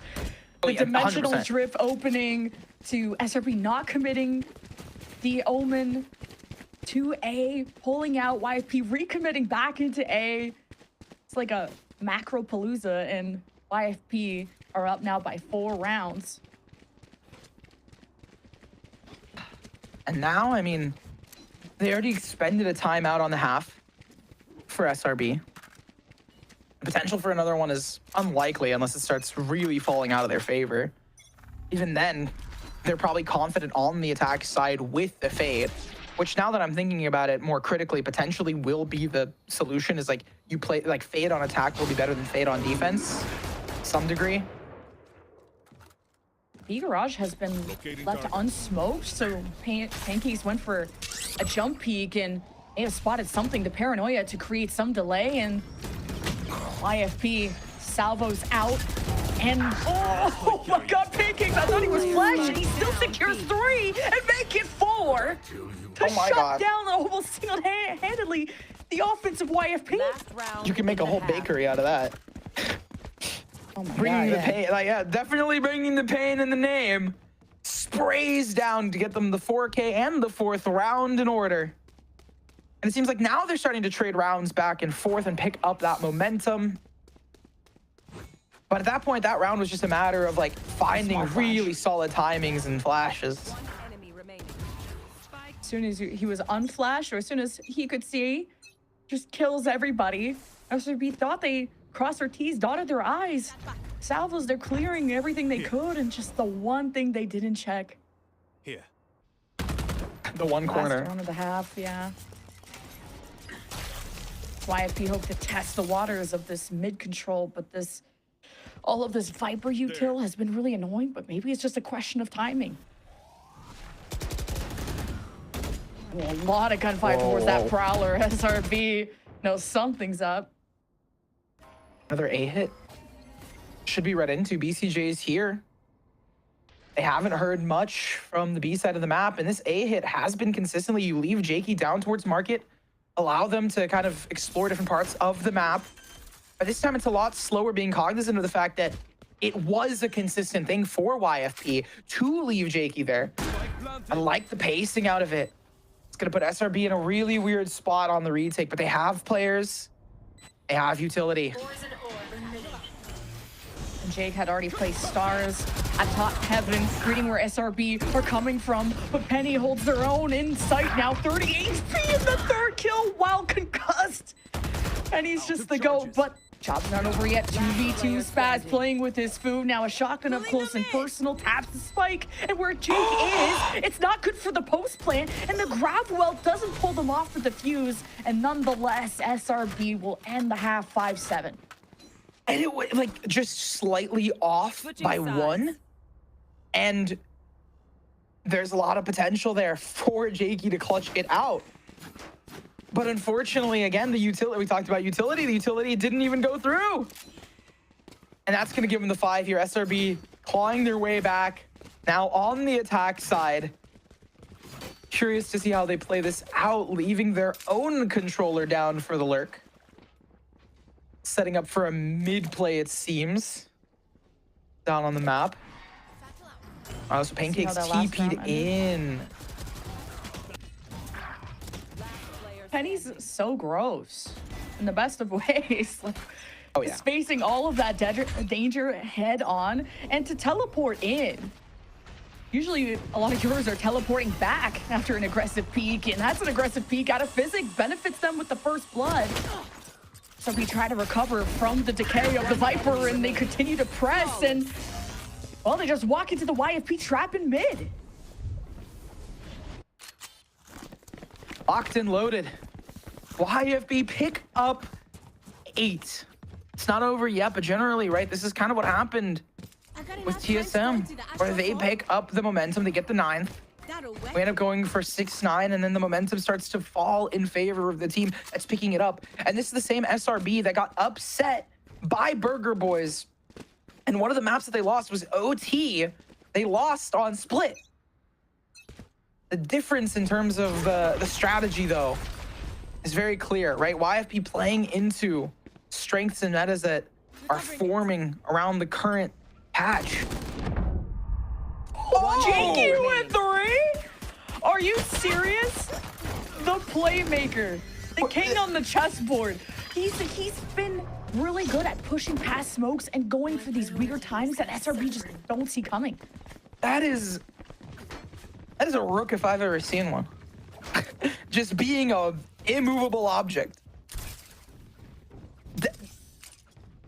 the dimensional 100%. drip opening to SRB not committing the Omen to A, pulling out YFP, recommitting back into A. It's like a macro palooza, and YFP are up now by 4 rounds. And now, I mean, they already expended a timeout on the half for SRB. The potential for another one is unlikely unless it starts really falling out of their favor. Even then, they're probably confident on the attack side with the fade, which, now that I'm thinking about it more critically, potentially will be the solution. Is like, you play like fade on attack will be better than fade on defense to some degree. B garage has been left unsmoked, so Pancakes went for a jump peek and may have spotted something to Paranoia to create some delay, and YFP salvos out, and oh my god, Pancakes, I thought he was flash, and he still secures 3 and make it 4 to shut down almost single-handedly the offense of YFP. You can make a whole bakery out of that. Oh my Bringing god, the pain, like, yeah, definitely bringing the pain in the name. Sprays down to get them the 4K and the 4th round in order. And it seems like now they're starting to trade rounds back and forth and pick up that momentum. But at that point, that round was just a matter of like finding really solid timings and flashes. As soon as he was unflashed, or as soon as he could see, just kills everybody. SRB thought they crossed their T's, dotted their I's. Salvos, they're clearing everything they could, and just the one thing they didn't check. Here. The one corner. Last round of the half, yeah. YFP hope to test the waters of this mid control, but all of this Viper util has been really annoying, but maybe it's just a question of timing. A lot of gunfire towards that Prowler. SRB knows something's up. Another A hit. Should be read into. BCJ's here. They haven't heard much from the B side of the map, and this A hit has been consistently, you leave Jakey down towards market, allow them to kind of explore different parts of the map. But this time it's a lot slower, being cognizant of the fact that it was a consistent thing for YFP to leave Jakey there. I like the pacing out of it. It's gonna put SRB in a really weird spot on the retake, but they have players, they have utility. And Jake had already placed stars at top heaven, reading where SRB are coming from, but Penny holds their own in sight now. 30 HP in the third kill while concussed. Penny's just the GOAT, but job's not over yet. 2v2 Spaz playing with his food. Now a shotgun up close and personal, taps the spike, and where Jake is, it's not good for the post plant, and the grab well doesn't pull them off with the fuse, and nonetheless, SRB will end the half 5-7. And it was like just slightly off by one. And there's a lot of potential there for Jakey to clutch it out. But unfortunately, again, the utility, we talked about utility, the utility didn't even go through. And that's going to give them the 5 here. SRB clawing their way back. Now on the attack side. Curious to see how they play this out, leaving their own controller down for the lurk. Setting up for a mid play, it seems. Down on the map. Oh, so Pancake's TP'd in. Penny's so gross in the best of ways. Like, oh yeah, facing all of that danger head on, and to teleport in. Usually a lot of heroes are teleporting back after an aggressive peek, and that's an aggressive peek out of physics, benefits them with the first blood. So we try to recover from the decay of the Viper, and they continue to press, and well, they just walk into the YFP trap in mid. Locked and loaded. YFP pick up 8. It's not over yet, but generally, right, this is kind of what happened with TSM, where they pick up the momentum, they get the 9th. We end up going for 6-9, and then the momentum starts to fall in favor of the team that's picking it up. And this is the same SRB that got upset by Burger Boys. And one of the maps that they lost was OT. They lost on Split. The difference in terms of the strategy, though, is very clear, right? YFP playing into strengths and metas that are forming around the current patch. Jakey with 3? Are you serious? The playmaker, the king on the chessboard. He's been really good at pushing past smokes and going for these weird times that SRB just don't see coming. That is a rook if I've ever seen one. Just being a immovable object.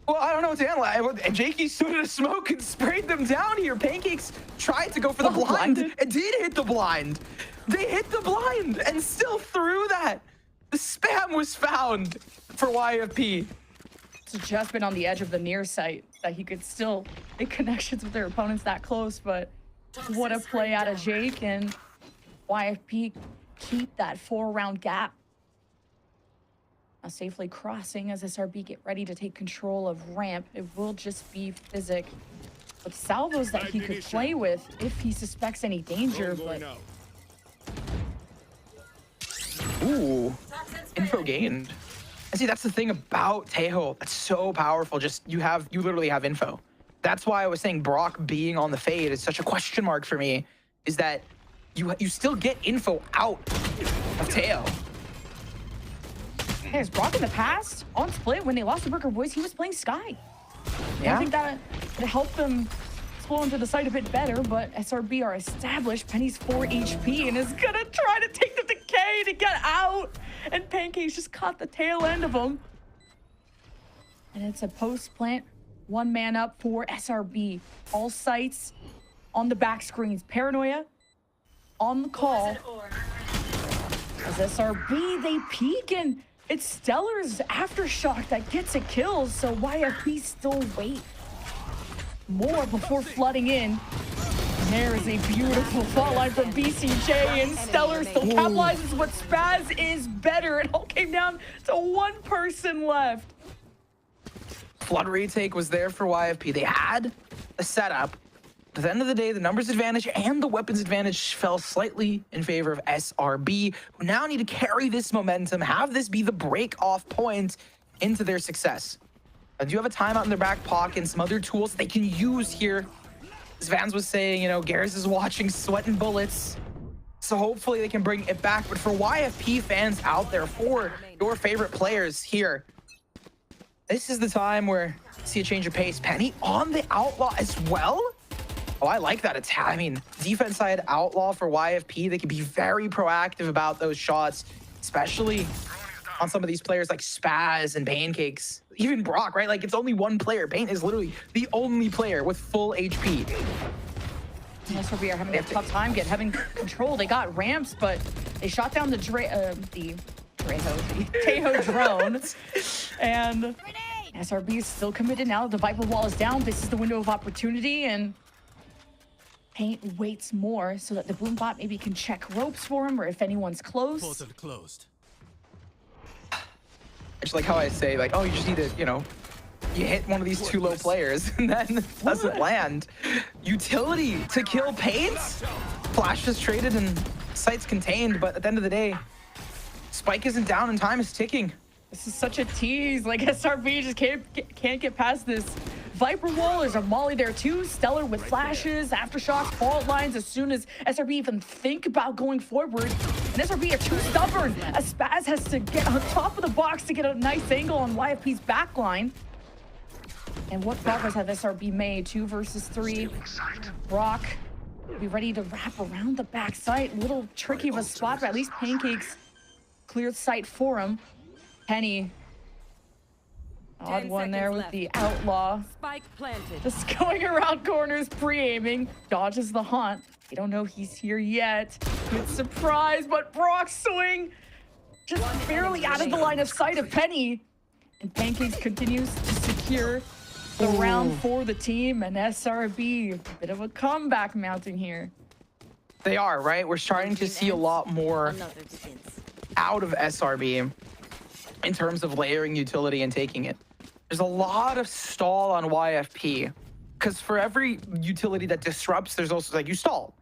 Well, I don't know what to analyze. Jakey stood in a smoke and sprayed them down here. Pancakes tried to go for the blind and did hit the blind. They hit the blind and still threw that. The spam was found for YFP. So just been on the edge of the near site that he could still make connections with their opponents that close, but what a play out of Jake, and YFP keep that 4-round gap. Now safely crossing as SRB get ready to take control of ramp. It will just be Physic with salvos that he could play with if he suspects any danger, but... Ooh, info gained. And see, that's the thing about Tejo. That's so powerful. Just you literally have info. That's why I was saying Brock being on the fade is such a question mark for me, is that you still get info out of Tejo. Hey, is Brock in the past on Split when they lost to Burger Boys, he was playing Sky. Yeah. I think that would help them explore into the site a bit better, but SRB are established. Penny's 4 HP and is gonna try to take the decay to get out. And Pancake's just caught the tail end of him. And it's a post plant, 1 man up for SRB. All sites on the back screens. Paranoia on the call. As SRB, they peek, and it's Stellar's Aftershock that gets a kill, so YFP still wait more before flooding in. And there is a beautiful fall line from BCJ, and Stellar still capitalizes, but Spaz is better. It all came down to 1 person left. Flood retake was there for YFP. They had a setup. At the end of the day, the numbers advantage and the weapons advantage fell slightly in favor of SRB, who now need to carry this momentum, have this be the break-off point into their success. They do have a timeout in their back pocket and some other tools they can use here. As Vans was saying, you know, Garrus is watching, sweating bullets. So hopefully they can bring it back. But for YFP fans out there, for your favorite players here, this is the time where you see a change of pace. Penny on the Outlaw as well. Oh, I like that attack. I mean, defense side Outlaw for YFP, they can be very proactive about those shots, especially on some of these players like Spaz and Pancakes. Even Brock, right? Like, it's only one player. Pain is literally the only player with full HP. SRB are having a tough time having control. They got ramps, but they shot down the Tejo drone. And SRB is still committed now. The Viper wall is down. This is the window of opportunity, and Paint waits more so that the boom bot maybe can check ropes for him, or if anyone's close. Portal closed. It's like how I say, like, oh, you just need to, you know, you hit one of these two low players and then it doesn't land. Utility to kill Paint. Flash is traded and site's contained, but at the end of the day, Spike isn't down and time is ticking. This is such a tease. Like, SRB just can't get past this Viper wall. There's a molly there too. Stellar with flashes, aftershocks, fault lines as soon as SRB even think about going forward. And SRB are too stubborn as Spaz has to get on top of the box to get a nice angle on YFP's backline. And what progress have SRB made? 2 versus 3. Brock be ready to wrap around the backside. Little tricky of a spot, but at least Pancakes cleared sight for him. Penny, odd one there with the Outlaw. Spike planted. Just going around corners, pre-aiming, dodges the haunt. They don't know he's here yet. Good surprise, but Brock's swing just barely out of the line of sight of Penny. And Pancakes continues to secure the round for the team, and SRB, a bit of a comeback mounting here. They are, right? We're starting to see a lot more out of SRB in terms of layering utility and taking it. There's a lot of stall on YFP, because for every utility that disrupts, there's also, like, you stall.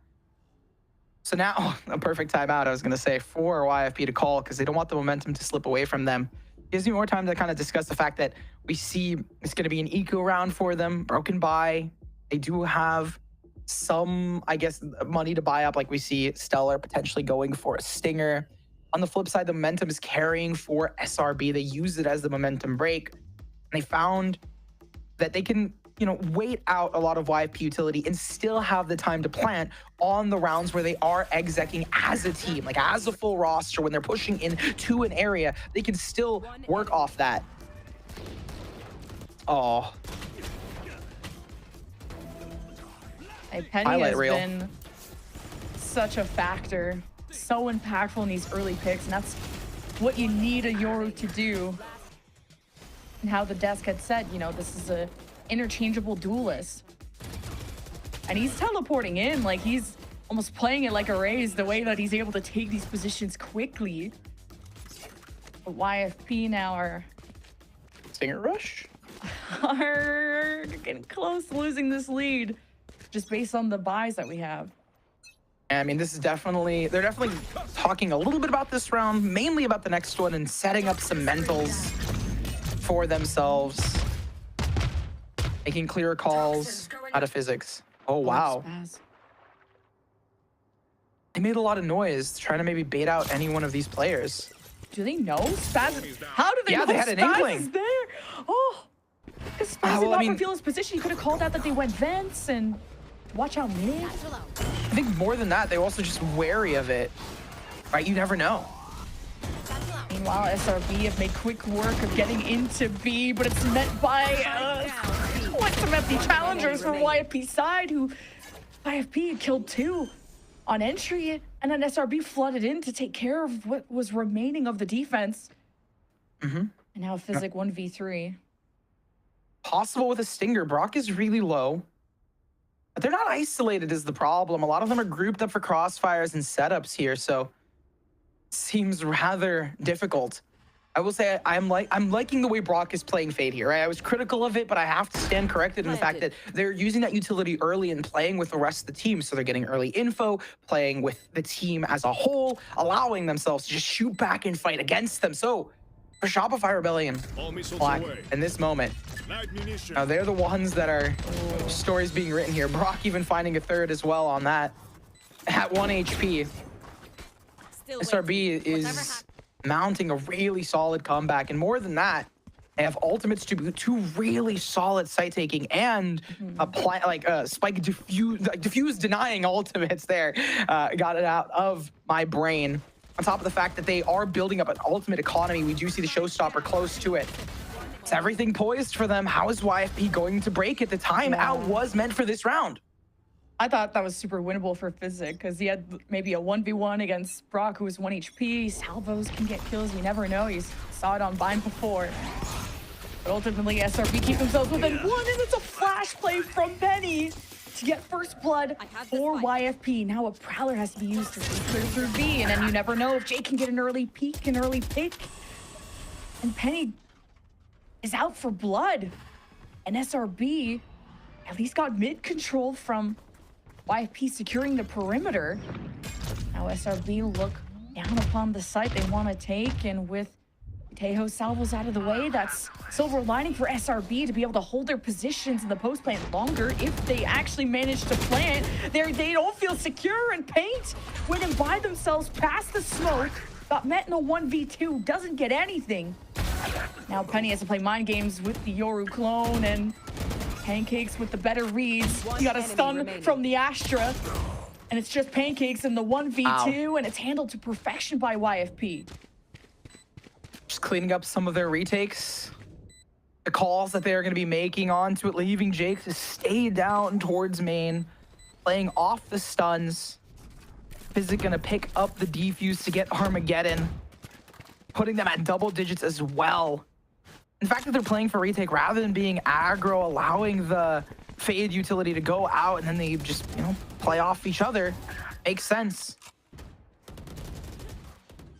So now, a perfect timeout, I was going to say, for YFP to call, because they don't want the momentum to slip away from them. Gives me more time to kind of discuss the fact that we see it's going to be an eco round for them, broken by. They do have some, I guess, money to buy up, like we see Stellar potentially going for a Stinger. On the flip side, the momentum is carrying for SRB. They use it as the momentum break. And they found that they can, you know, wait out a lot of YFP utility and still have the time to plant on the rounds where they are execing as a team, like as a full roster. When they're pushing into an area, they can still work off that. Oh. Hey, Penny Highlight has reel. been such a factor, so impactful in these early picks, and that's what you need a Yoru to do. And how the desk had said, you know, this is a interchangeable duelist. And he's teleporting in, like he's almost playing it like a Raze, the way that he's able to take these positions quickly. But YFP now are Stinger rush? are getting close to losing this lead, just based on the buys that we have. I mean, this is definitely, they're definitely talking a little bit about this round, mainly about the next one, and setting up some mentals for themselves. Making clear calls out of physics. Oh, wow. Spaz. They made a lot of noise trying to maybe bait out any one of these players. Do they know Spaz? How do they know Yeah, they had an Spaz inkling. is there? Oh, because Spaz did not reveal his position. He could have called out that they went vents and watch out mid. I think more than that, they were also just wary of it. Right? You never know. Meanwhile, SRB have made quick work of getting into B, but it's met by some empty challengers from YFP side, who YFP killed 2 on entry, and then SRB flooded in to take care of what was remaining of the defense. And now Physic 1v3. Possible with a Stinger. Brock is really low. But they're not isolated is the problem. A lot of them are grouped up for crossfires and setups here, so seems rather difficult I will say I'm liking the way Brock is playing Fade here. Right? I was critical of it, but I have to stand corrected in the fact that they're using that utility early and playing with the rest of the team. So they're getting early info, playing with the team as a whole, allowing themselves to just shoot back and fight against them. So for Shopify Rebellion, Black, in this moment, now they're the ones that are stories being written here. Brock even finding a third as well on that at 1 HP. SRB is mounting a really solid comeback, and more than that, they have ultimates to boot, 2 really solid site taking and spike diffuse denying ultimates there. Got it out of my brain. On top of the fact that they are building up an ultimate economy, we do see the showstopper close to it. Is everything poised for them? How is YFP going to break it? The timeout was meant for this round. I thought that was super winnable for Physic because he had maybe a 1v1 against Brock, who was 1 HP. Salvos can get kills. You never know. You saw it on Bind before. But ultimately, SRB keep themselves within 1, and it's a flash play from Penny to get first blood for YFP. Now a Prowler has to be used to clear through B, and then you never know if Jay can get an early peek, an early pick. And Penny is out for blood. And SRB at least got mid control from YFP securing the perimeter. Now SRB look down upon the site they want to take, and with Tejo salvos out of the way, that's silver lining for SRB to be able to hold their positions in the post plant longer. If they actually manage to plant, they don't feel secure, and Paint went and by themselves past the smoke, got met in a 1v2, doesn't get anything. Now Penny has to play mind games with the Yoru clone, and Pancakes with the better reads. He got a stun from the Astra, and it's just Pancakes in the 1v2, and it's handled to perfection by YFP. Just cleaning up some of their retakes. The calls that they're going to be making onto it, leaving Jake to stay down towards main, playing off the stuns. Physic going to pick up the defuse to get Armageddon, putting them at double digits as well. The fact that they're playing for retake rather than being aggro, allowing the Fade utility to go out, and then they just, play off each other, makes sense.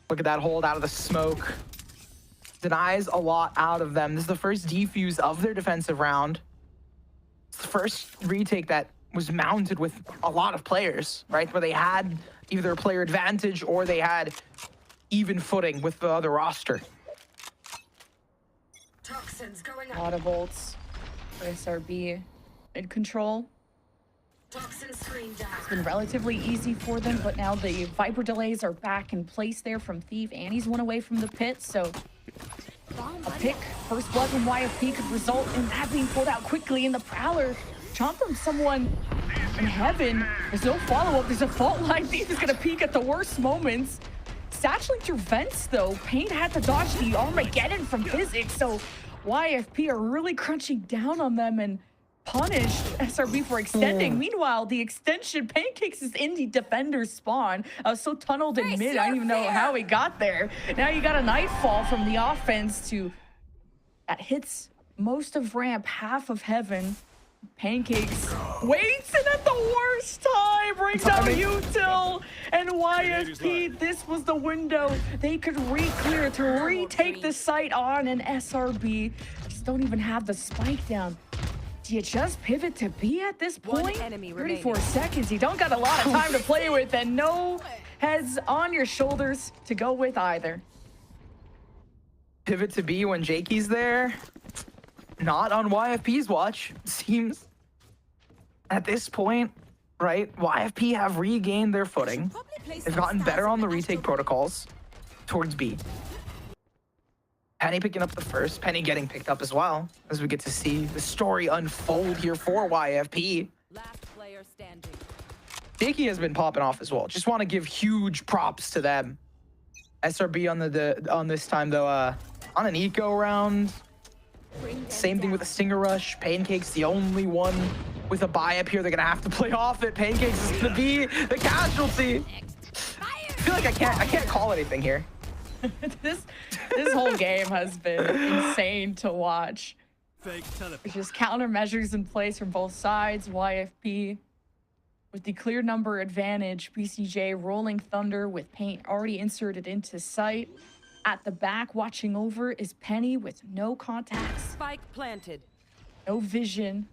Look at that hold out of the smoke. Denies a lot out of them. This is the first defuse of their defensive round. It's the first retake that was mounted with a lot of players, right? Where they had either a player advantage or they had even footing with the other roster. A lot of ults for SRB. Mid control. It's been relatively easy for them, but now the Viper delays are back in place there from Thief. Annie's one away from the pit, so a pick, first blood from YFP could result in that being pulled out quickly, and the Prowler chomped from someone in heaven. There's no follow-up. There's a fault line. Thief is going to peek at the worst moments. Satchling through vents, though. Paint had to dodge the Armageddon from Physics, so YFP are really crunching down on them and punished SRB for extending. Meanwhile, the extension, Pancakes is in the defender's spawn. So tunneled in mid, I don't even know how he got there. Now you got a Nightfall from the offense that hits most of ramp, half of heaven. Pancakes waits, and at the worst time brings out Util, and YFP, this was the window they could re-clear to retake the site on an SRB. Just don't even have the spike down. Do you just pivot to B at this point? 34 seconds, you don't got a lot of time to play with, and no heads on your shoulders to go with either. Pivot to B when Jakey's there? Not on YFP's watch, seems. At this point, right, YFP have regained their footing. They've gotten better on the retake protocols towards B. Penny picking up the first, Penny getting picked up as well, as we get to see the story unfold here for YFP. Last player standing. Jakey has been popping off as well. Just want to give huge props to them. SRB on this time though, on an eco round. Same thing with the Stinger Rush. Pancakes the only one with a buy up here. They're gonna have to play off it. Pancakes is gonna be the casualty. I feel like I can't call anything here. This whole game has been insane to watch. There's just countermeasures in place from both sides. YFP with the clear number advantage. BCJ rolling thunder with Paint already inserted into sight. at the back. Watching over is Penny with no contacts, Spike planted. no vision.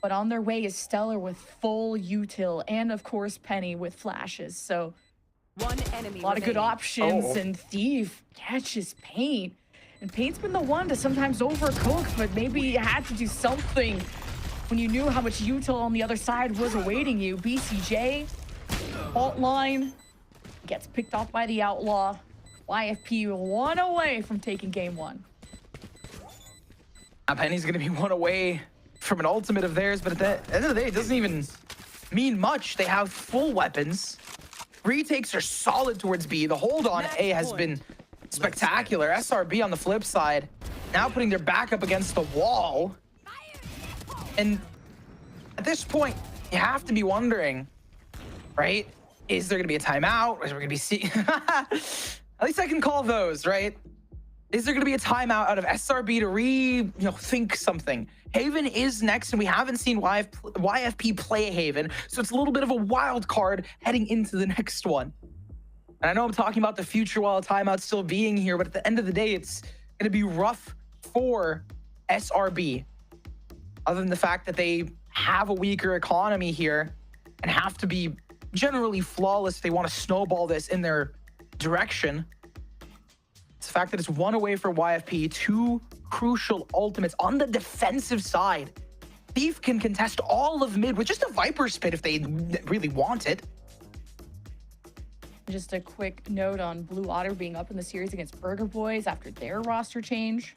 But on their way is Stellar with full util, and of course Penny with flashes. So One enemy a lot of good remaining. options, and Thief catches Paint. And Paint's been the one to sometimes overcook, but maybe you had to do something when you knew how much util on the other side was awaiting you. BCJ, fault line, gets picked off by the Outlaw. YFP 1 away from taking game 1. Now Penny's gonna be 1 away from an ultimate of theirs, but at the end of the day, it doesn't even mean much. They have full weapons. Retakes are solid towards B. The hold on A has been spectacular. SRB on the flip side, now putting their back up against the wall. And at this point, you have to be wondering, right? Is there gonna be a timeout? Is there gonna be at least I can call those, right? Is there gonna be a timeout out of SRB to think something? Haven is next, and we haven't seen YFP play Haven, so it's a little bit of a wild card heading into the next one. And I know I'm talking about the future while a timeout's still being here, but at the end of the day, it's gonna be rough for SRB. Other than the fact that they have a weaker economy here and have to be generally flawless if they want to snowball this in their direction. It's the fact that it's 1 away for YFP, 2 crucial ultimates on the defensive side. Thief can contest all of mid with just a Viper Spit if they really want it. Just a quick note on Blue Otter being up in the series against Burger Boys after their roster change.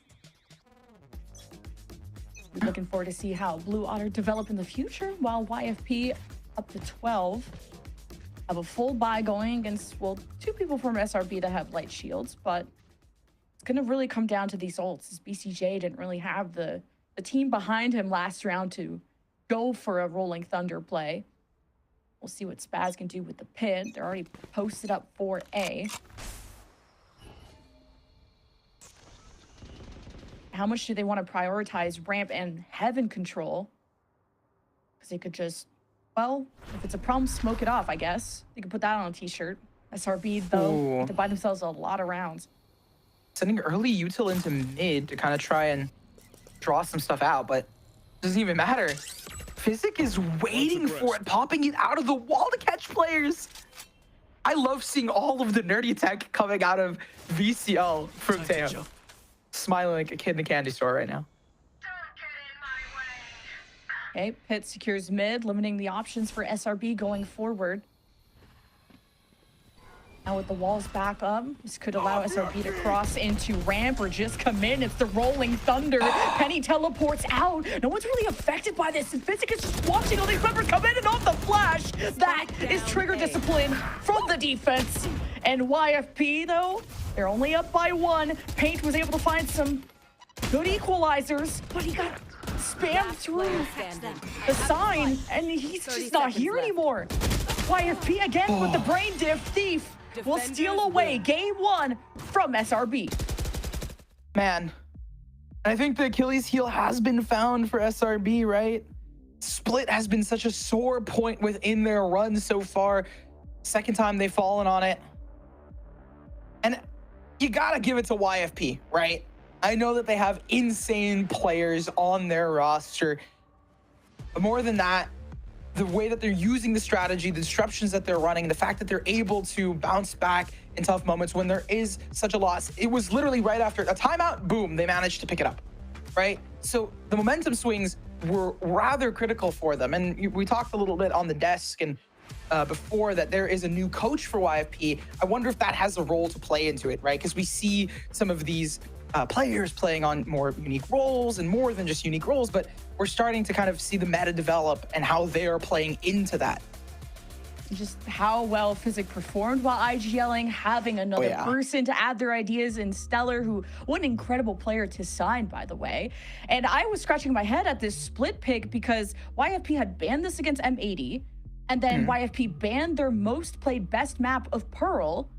We're looking forward to see how Blue Otter develop in the future, while YFP up to 12 have a full buy going against, well, 2 people from SRB that have light shields, but it's going to really come down to these ults, as BCJ didn't really have the team behind him last round to go for a Rolling Thunder play. We'll see what Spaz can do with the pit. They're already posted up for A. How much do they want to prioritize ramp and heaven control? Because they could just, well, if it's a problem, smoke it off, I guess. They could put that on a t-shirt. SRB, though, to buy themselves a lot of rounds. Sending early util into mid to kind of try and draw some stuff out, but it doesn't even matter. Physic is waiting for it, popping it out of the wall to catch players. I love seeing all of the nerdy tech coming out of VCL from Teo. Smiling like a kid in a candy store right now. Okay, Pit secures mid, limiting the options for SRB going forward. Now with the walls back up, this could allow SRB to cross into ramp or just come in. It's the Rolling Thunder. Penny teleports out. No one's really affected by this. And Physic is just watching all these members come in and off the flash. That is trigger discipline from the defense. And YFP, though, they're only up by 1. Paint was able to find some good equalizers, but he got spammed through the sign, and he's just not here anymore. YFP again with the brain diff. Thief will steal away game 1 from SRB. Man, I think the Achilles heel has been found for SRB, right? Split has been such a sore point within their run so far. Second time they've fallen on it. And you gotta give it to YFP, right? I know that they have insane players on their roster, but more than that, the way that they're using the strategy, the disruptions that they're running, the fact that they're able to bounce back in tough moments when there is such a loss. It was literally right after a timeout, boom, they managed to pick it up, right? So the momentum swings were rather critical for them. And we talked a little bit on the desk and before that there is a new coach for YFP. I wonder if that has a role to play into it, right? Because we see some of these players playing on more unique roles and more than just unique roles, but we're starting to kind of see the meta develop and how they are playing into that. Just how well Physic performed while IGLing, having another person to add their ideas in Stellar, who, what an incredible player to sign, by the way. And I was scratching my head at this split pick because YFP had banned this against M80, and then YFP banned their most played best map of Pearl,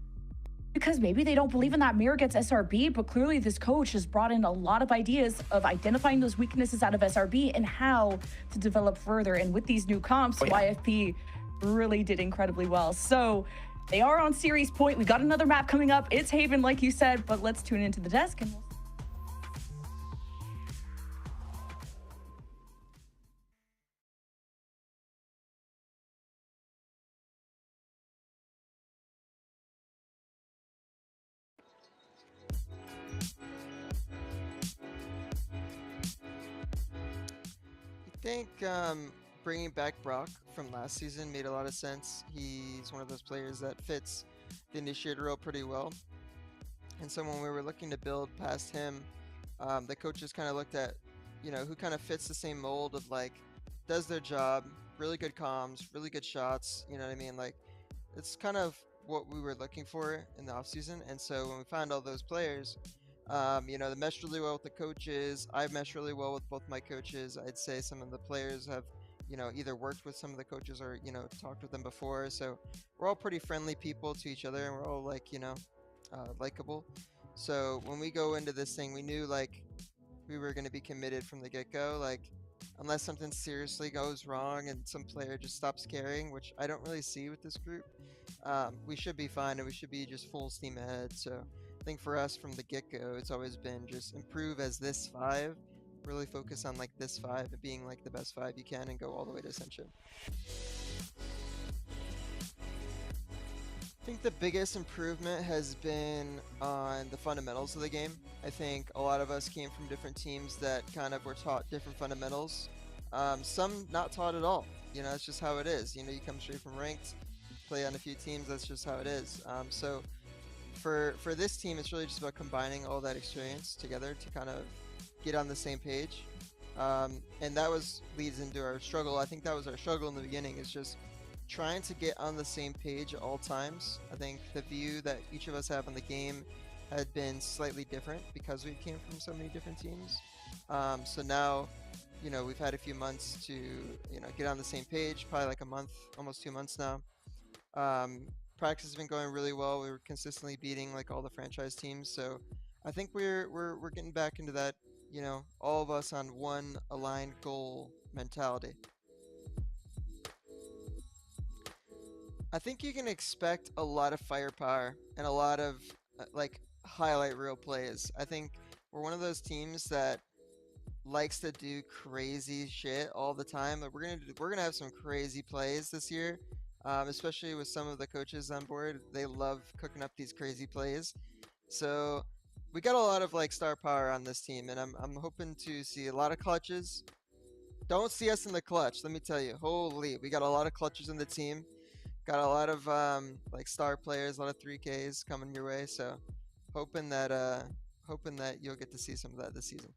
because maybe they don't believe in that mirror against SRB, but clearly this coach has brought in a lot of ideas of identifying those weaknesses out of SRB and how to develop further. And with these new comps, YFP really did incredibly well. So They are on series point. We've got another map coming up. It's Haven, like you said, but let's tune into the desk and we'll I think bringing back Brock from last season made a lot of sense. He's one of those players that fits the initiator role pretty well. And so when we were looking to build past him, the coaches kind of looked at, you know, who kind of fits the same mold of like, does their job, really good comms, really good shots, you know what I mean? Like, it's kind of what we were looking for in the offseason. And so when we found all those players, you know, they meshed really well with the coaches. I've meshed really well with both my coaches. I'd say some of the players have, you know, either worked with some of the coaches or, you know, talked with them before. So we're all pretty friendly people to each other and we're all like, you know, likable. So when we go into this thing, we knew like we were going to be committed from the get-go. Like, unless something seriously goes wrong and some player just stops caring, which I don't really see with this group, we should be fine and we should be just full steam ahead. So I think for us from the get-go, it's always been just improve as this 5, really focus on like this 5 and being like the best 5 you can and go all the way to Ascension. I think the biggest improvement has been on the fundamentals of the game. I think a lot of us came from different teams that kind of were taught different fundamentals. Some not taught at all. You know, it's just how it is. You know, you come straight from ranked, play on a few teams, that's just how it is. So for this team, it's really just about combining all that experience together to kind of get on the same page. And that leads into our struggle. I think that was our struggle in the beginning, is just trying to get on the same page at all times. I think the view that each of us have on the game had been slightly different because we came from so many different teams. So now, you know, we've had a few months to, you know, get on the same page, probably like a month, almost 2 months now. Practice has been going really well. We were consistently beating like all the franchise teams. So I think we're getting back into that, you know, all of us on one aligned goal mentality. I think you can expect a lot of firepower and a lot of like highlight reel plays. I think we're one of those teams that likes to do crazy shit all the time. Like we're gonna have some crazy plays this year, especially with some of the coaches on board. They love cooking up these crazy plays. So we got a lot of like star power on this team, and I'm hoping to see a lot of clutches. Don't see us in the clutch, let me tell you. Holy, we got a lot of clutches in the team. Got a lot of like star players, a lot of 3Ks coming your way. So hoping that you'll get to see some of that this season.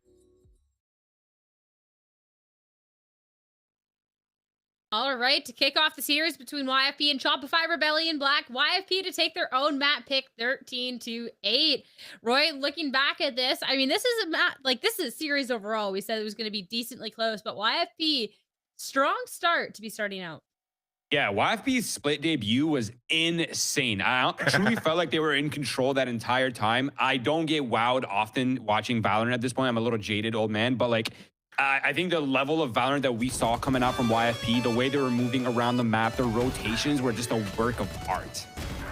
All right, to kick off the series between YFP and Shopify Rebellion Black, YFP to take their own map pick 13-8. Roy, looking back at this, I mean, this is a map, like this is a series overall. We said it was going to be decently close, but YFP, strong start to be starting out. Yeah, YFP's split debut was insane. I truly felt like they were in control that entire time. I don't get wowed often watching Valorant at this point. I'm a little jaded old man, but like, I think the level of Valorant that we saw coming out from YFP, the way they were moving around the map, the rotations were just a work of art.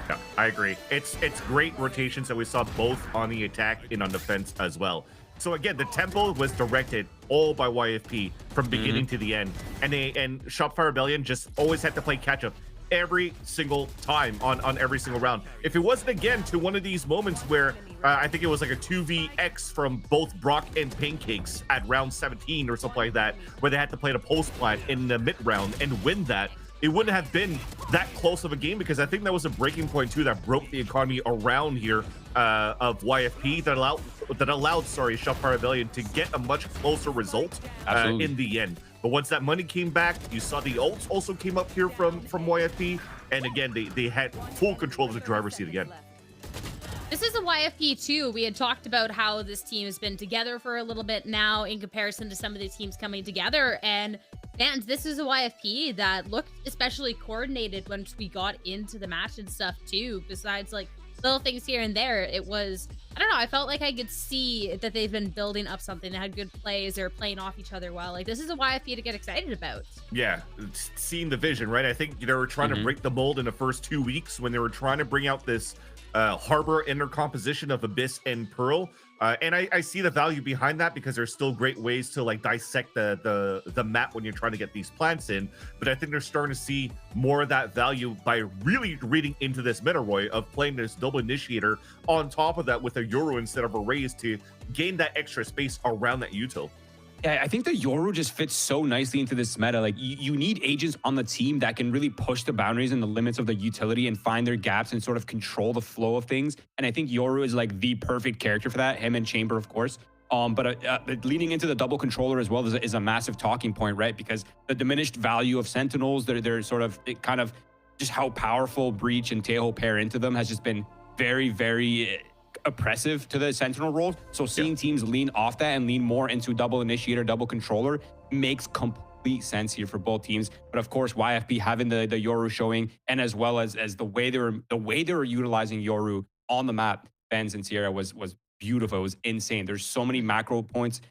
Yeah, I agree. It's great rotations that we saw both on the attack and on defense as well. So again, the tempo was directed all by YFP from beginning to the end, and Shopify Rebellion just always had to play catch up every single time on every single round. If it wasn't again to one of these moments where I think it was like a 2vx from both Brock and Pancakes at round 17 or something like that, where they had to play the post plant in the mid round and win that, it wouldn't have been that close of a game, because I think that was a breaking point too that broke the economy around here of YFP that allowed Shopify Rebellion to get a much closer result in the end. But once that money came back, you saw the ults also came up here from YFP, and again they had full control of the driver's seat again. This is a YFP too. We had talked about how this team has been together for a little bit now in comparison to some of these teams coming together. And man, this is a YFP that looked especially coordinated once we got into the match and stuff too. Besides like little things here and there, it was I don't know. I felt like I could see that they've been building up something. They had good plays. They're playing off each other well. Like, this is a YFP to get excited about. Yeah, seeing the vision, right? I think they were trying to break the mold in the first 2 weeks when they were trying to bring out this Harbor inner composition of Abyss and Pearl. And I see the value behind that because there's still great ways to like dissect the map when you're trying to get these plants in. But I think they're starting to see more of that value by really reading into this meta, Roy, of playing this double initiator on top of that with a Yoru instead of a Raze to gain that extra space around that util. Yeah, I think the Yoru just fits so nicely into this meta. Like, you need agents on the team that can really push the boundaries and the limits of the utility and find their gaps and sort of control the flow of things. And I think Yoru is like the perfect character for that. Him and Chamber, of course. But leading into the double controller as well is a massive talking point, right? Because the diminished value of Sentinels, they're sort of kind of just how powerful Breach and Teho pair into them has just been very, very oppressive to the Sentinel role. So seeing teams lean off that and lean more into double initiator, double controller makes complete sense here for both teams. But of course, YFP having the Yoru showing, and as well as the way they were utilizing Yoru on the map, Benz and Sierra was beautiful. It was insane. There's so many macro points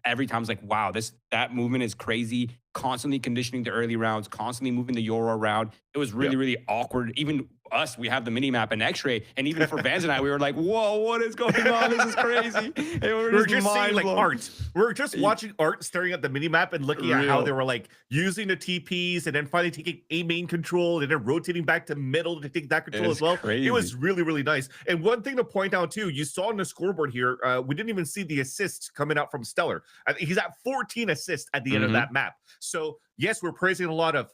every time. It's like, wow, that movement is crazy. Constantly conditioning the early rounds, constantly moving the Yoru around. It was really, really awkward. Even us, we have the mini map and X-ray, and even for Vans and I, we were like, whoa, what is going on? This is crazy. And we're just seeing like art. We're just watching art, staring at the mini map and looking at how they were like using the TPs and then finally taking a main control and then rotating back to middle to take that control as well. Crazy. It was really, really nice. And one thing to point out too, you saw on the scoreboard here, we didn't even see the assists coming out from Stellar. He's at 14 assists at the end of that map. So yes, we're praising a lot of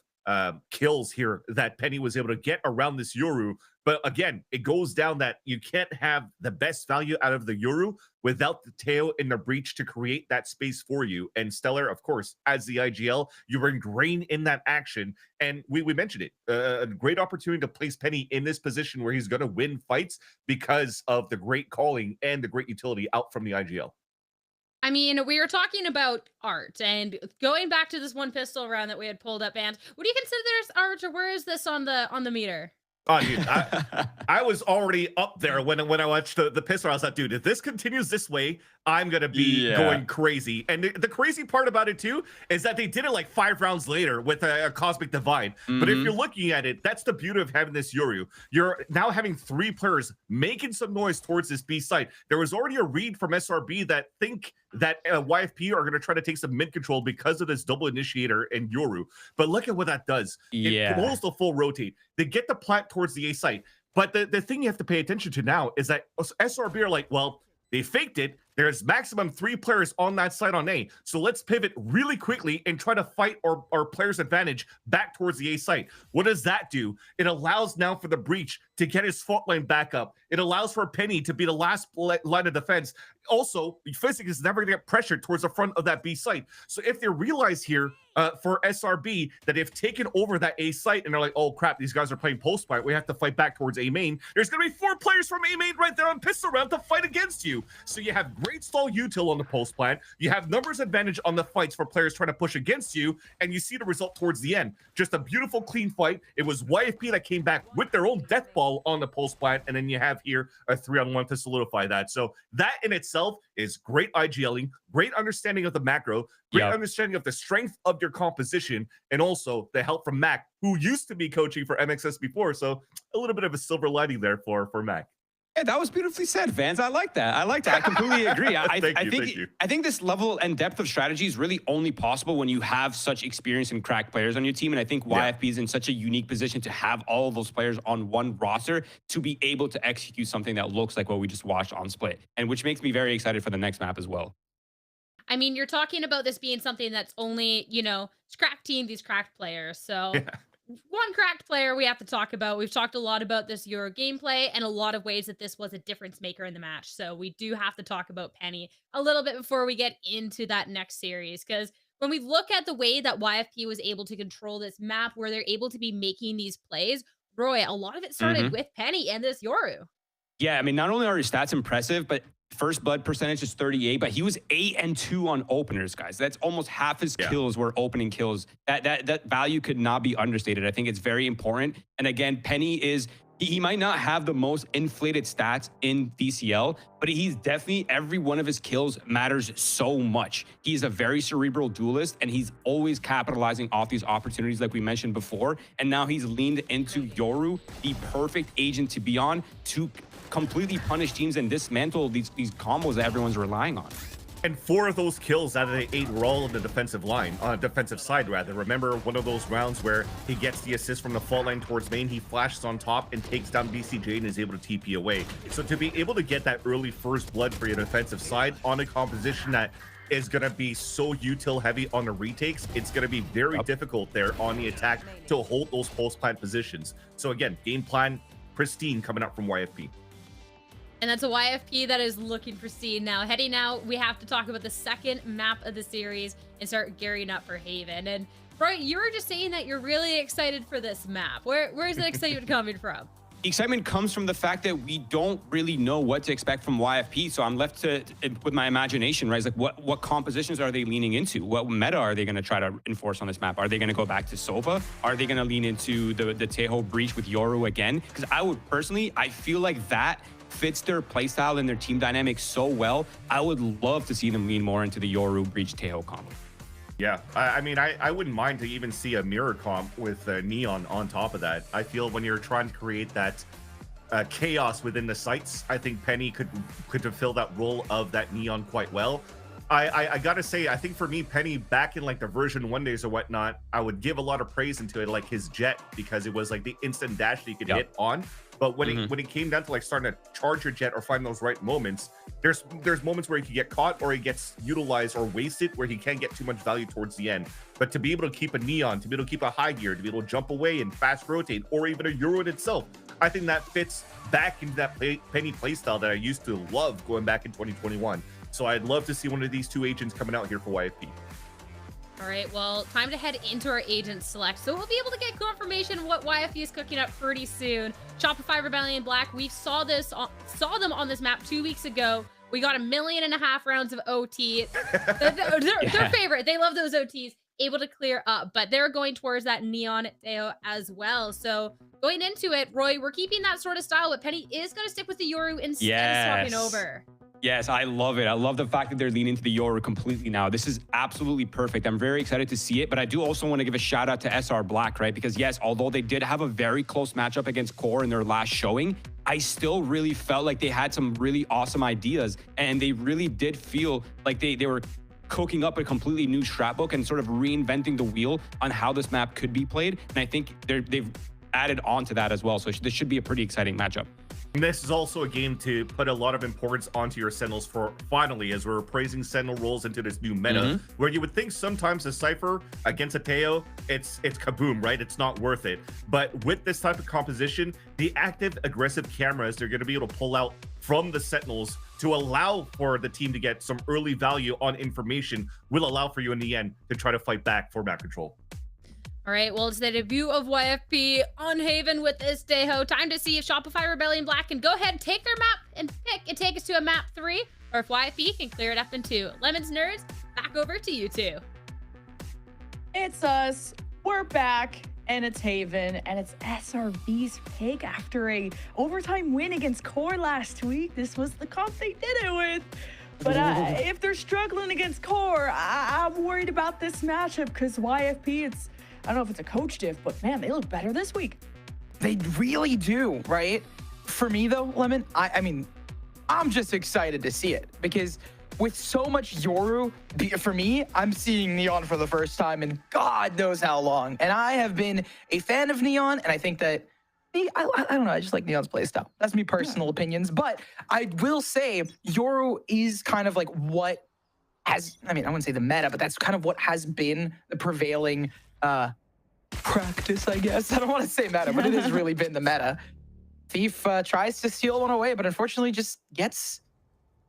kills here that Penny was able to get around this Yoru. But again, it goes down that you can't have the best value out of the Yoru without the tail in the breach to create that space for you. And Stellar, of course, as the IGL, you're ingrained in that action. And we mentioned it, a great opportunity to place Penny in this position where he's going to win fights because of the great calling and the great utility out from the IGL. I mean, we were talking about art, and going back to this one pistol round that we had pulled up, and what do you consider this art, or where is this on the meter? Oh, dude, I was already up there when I watched the pistol. I was like, dude, if this continues this way, I'm gonna be going crazy. And the crazy part about it too is that they did it like 5 rounds later with a Cosmic Divide. But if you're looking at it, that's the beauty of having this Yoru. You're now having 3 players making some noise towards this B site. There was already a read from SRB that think that YFP are going to try to take some mid control because of this double initiator and Yoru. But look at what that does. It pulls the full rotate. They get the plant towards the A site. But the thing you have to pay attention to now is that SRB are like, well, they faked it. There's maximum 3 players on that side on A. So let's pivot really quickly and try to fight our player's advantage back towards the A site. What does that do? It allows now for the breach to get his fault line back up. It allows for Penny to be the last line of defense. Also, Physics is never going to get pressured towards the front of that B site. So if they realize here for SRB that they've taken over that A site and they're like, oh crap, these guys are playing post fight, we have to fight back towards A main. There's going to be 4 players from A main right there on pistol round to fight against you. So you have great stall util on the post plant. You have numbers advantage on the fights for players trying to push against you, and you see the result towards the end. Just a beautiful, clean fight. It was YFP that came back with their own death ball on the post plant, and then you have here a 3-on-1 to solidify that. So that in itself is great IGLing, great understanding of the macro, great understanding of the strength of your composition, and also the help from Mac, who used to be coaching for MXS before. So a little bit of a silver lining there for Mac. Yeah, that was beautifully said, Vans. I like that. I completely agree. I think this level and depth of strategy is really only possible when you have such experienced and cracked players on your team. And I think YFP is in such a unique position to have all of those players on one roster to be able to execute something that looks like what we just watched on Split, and which makes me very excited for the next map as well. I mean, you're talking about this being something that's only, cracked team, these cracked players. So one cracked player we have to talk about. We've talked a lot about this Euro gameplay and a lot of ways that this was a difference maker in the match. So we do have to talk about Penny a little bit before we get into that next series. Because when we look at the way that YFP was able to control this map, where they're able to be making these plays, Roy, a lot of it started with Penny and this Yoru. Yeah, I mean, not only are his stats impressive, but first blood percentage is 38, but he was 8-2 on openers, guys. That's almost half his kills were opening kills. That value could not be understated. I think it's very important. And again, Penny is He might not have the most inflated stats in DCL, but he's definitely, every one of his kills matters so much. He's a very cerebral duelist, and he's always capitalizing off these opportunities like we mentioned before. And now he's leaned into Yoru, the perfect agent to be on to completely punish teams and dismantle these combos that everyone's relying on. And 4 of those kills out of the 8 were all on the defensive line, on defensive side rather. Remember one of those rounds where he gets the assist from the fault line towards main, he flashes on top and takes down BCJ and is able to TP away. So to be able to get that early first blood for your defensive side on a composition that is going to be so util heavy on the retakes, it's going to be very difficult there on the attack to hold those post plant positions. So again, game plan pristine coming up from YFP. And that's a YFP that is looking pristine. Now, heading out, we have to talk about the second map of the series and start gearing up for Haven. And Brian, you were just saying that you're really excited for this map. Where is the excitement coming from? Excitement comes from the fact that we don't really know what to expect from YFP, so I'm left with my imagination, right? It's like, what compositions are they leaning into? What meta are they going to try to enforce on this map? Are they going to go back to Sova? Are they going to lean into the Tejo breach with Yoru again? Because I would personally, I feel like that fits their playstyle and their team dynamics so well. I would love to see them lean more into the Yoru breach Tejo combo. Yeah, I mean, I wouldn't mind to even see a mirror comp with Neon on top of that. I feel when you're trying to create that chaos within the sites, I think Penny could fulfill that role of that Neon quite well. I gotta say, I think for me, Penny back in like the version 1 days or whatnot, I would give a lot of praise into it, like his jet, because it was like the instant dash that you could hit on. But when it came down to like starting to charge your jet or find those right moments, there's moments where he can get caught or he gets utilized or wasted where he can't get too much value towards the end. But to be able to keep a Neon, to be able to keep a high gear, to be able to jump away and fast rotate, or even a Euro in itself, I think that fits back into that Penny playstyle that I used to love going back in 2021. So I'd love to see one of these 2 agents coming out here for YFP. All right, well, time to head into our agent select. So we'll be able to get confirmation of what YFP is cooking up pretty soon. Shopify Rebellion Black, we saw them on this map 2 weeks ago. We got 1.5 million rounds of OT. Their favorite. They love those OTs. Able to clear up, but they're going towards that Neon Deo as well. So going into it, Roy, we're keeping that sort of style, but Penny is going to stick with the Yoru instead of swapping over. Yes, I love it. I love the fact that they're leaning to the Yoru completely now. This is absolutely perfect. I'm very excited to see it, but I do also want to give a shout out to SR Black, right? Because yes, although they did have a very close matchup against Core in their last showing, I still really felt like they had some really awesome ideas, and they really did feel like they were cooking up a completely new strat book and sort of reinventing the wheel on how this map could be played. And I think they've added on to that as well. So this should be a pretty exciting matchup. And this is also a game to put a lot of importance onto your Sentinels for finally, as we're praising Sentinel roles into this new meta, where you would think sometimes a Cypher against a Teo, it's kaboom, right? It's not worth it. But with this type of composition, the active aggressive cameras they're going to be able to pull out from the Sentinels to allow for the team to get some early value on information will allow for you in the end to try to fight back for map control. All right, well, it's the debut of YFP on Haven with this Tejo. Time to see if Shopify Rebellion Black can go ahead and take their map and pick and take us to a map 3, or if YFP can clear it up in 2. Lemons Nerds, back over to you 2. It's us. We're back, and it's Haven, and it's SRB's pick after a overtime win against Core last week. This was the comp they did it with. But if they're struggling against Core, I'm worried about this matchup because YFP, I don't know if it's a coach diff, but man, they look better this week. They really do, right? For me though, Lemon, I mean, I'm just excited to see it because with so much Yoru, for me, I'm seeing Neon for the first time in God knows how long. And I have been a fan of Neon, and I think that, I don't know, I just like Neon's playstyle. That's me personal opinions. But I will say Yoru is kind of like what has, I mean, I wouldn't say the meta, but that's kind of what has been the prevailing practice, I guess. I don't want to say meta, but it has really been the meta. Thief tries to steal one away, but unfortunately just gets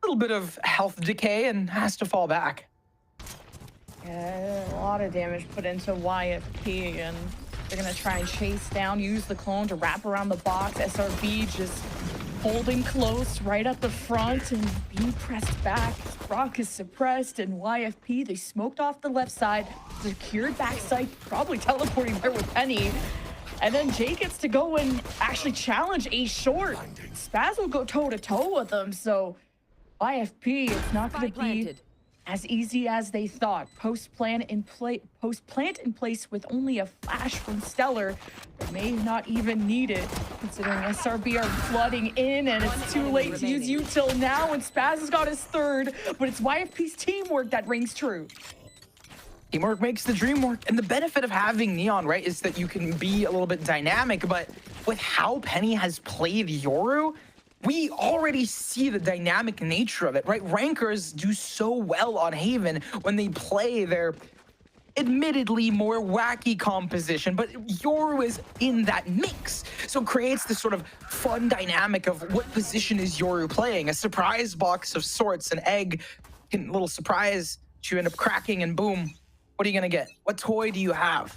a little bit of health decay and has to fall back. Yeah, a lot of damage put into YFP, and they're going to try and chase down, use the clone to wrap around the box. SRB just holding close right at the front and being pressed back. Brock is suppressed, and YFP, they smoked off the left side, secured backside, probably teleporting there with Penny. And then Jay gets to go and actually challenge a short. Spaz will go toe-to-toe with them, so YFP, it's not going to be as easy as they thought. Post-plant in place with only a flash from Stellar. They may not even need it, considering SRB are flooding in, and it's too late to use util now, and Spaz has got his third, but it's YFP's teamwork that rings true. Teamwork makes the dream work. And the benefit of having Neon, right, is that you can be a little bit dynamic, but with how Penny has played Yoru, we already see the dynamic nature of it, right? Rankers do so well on Haven when they play their admittedly more wacky composition, but Yoru is in that mix. So it creates this sort of fun dynamic of what position is Yoru playing. A surprise box of sorts, an egg, a little surprise, you end up cracking and boom. What are you gonna get? What toy do you have?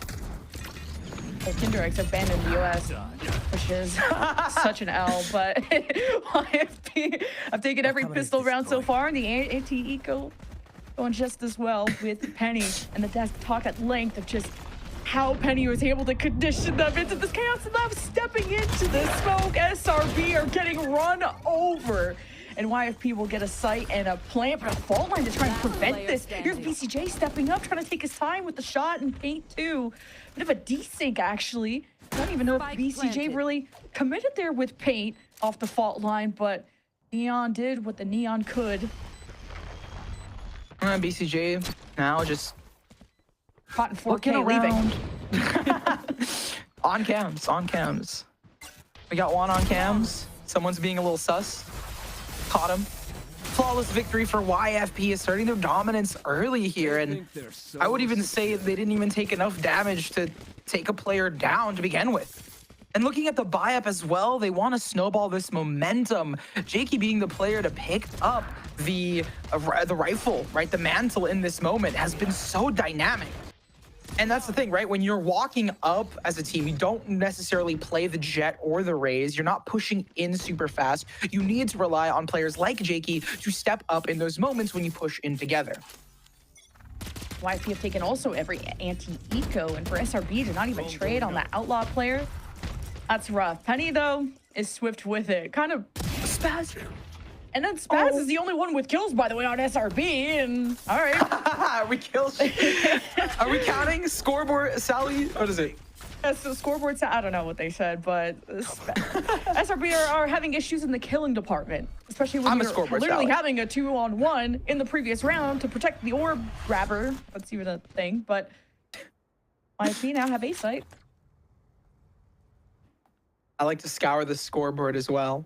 Kinderex are banned in the US, which is such an L, but YFP, I've taken every pistol round so far, and the anti-eco going just as well with Penny, and the desk talk at length of just how Penny was able to condition them into this chaos, and now stepping into the smoke. SRB are getting run over. And YFP will get a sight and a plant, but a fault line to try and prevent this. Here's BCJ stepping up, trying to take his time with the shot and paint too. Bit of a desync, actually. I don't even know if BCJ really committed there with paint off the fault line, but Neon did what the Neon could. BCJ now just caught in 4K leaving. On cams. We got one on cams. Someone's being a little sus. Caught him. Flawless victory for YFP, asserting their dominance early here, and I would even say they didn't even take enough damage to take a player down to begin with. And looking at the buy-up as well, they want to snowball this momentum. Jakey being the player to pick up the rifle, right? The mantle in this moment has been so dynamic. And that's the thing, right? When you're walking up as a team, you don't necessarily play the Jet or the Raze. You're not pushing in super fast. You need to rely on players like Jakey to step up in those moments when you push in together. YFP have taken also every anti-eco, and for SRB to not even trade on that outlaw player, that's rough. Penny, though, is swift with it. Kind of Spaz. And then Spaz is the only one with kills, by the way, on SRB, and all right. We killed. Are we counting scoreboard, Sally? What is it? Yeah, so scoreboard, I don't know what they said, but SRB are having issues in the killing department, especially when you're literally having a 2-on-1 in the previous round to protect the orb grabber. That's even a thing, but YFP now have A-site. I like to scour the scoreboard as well,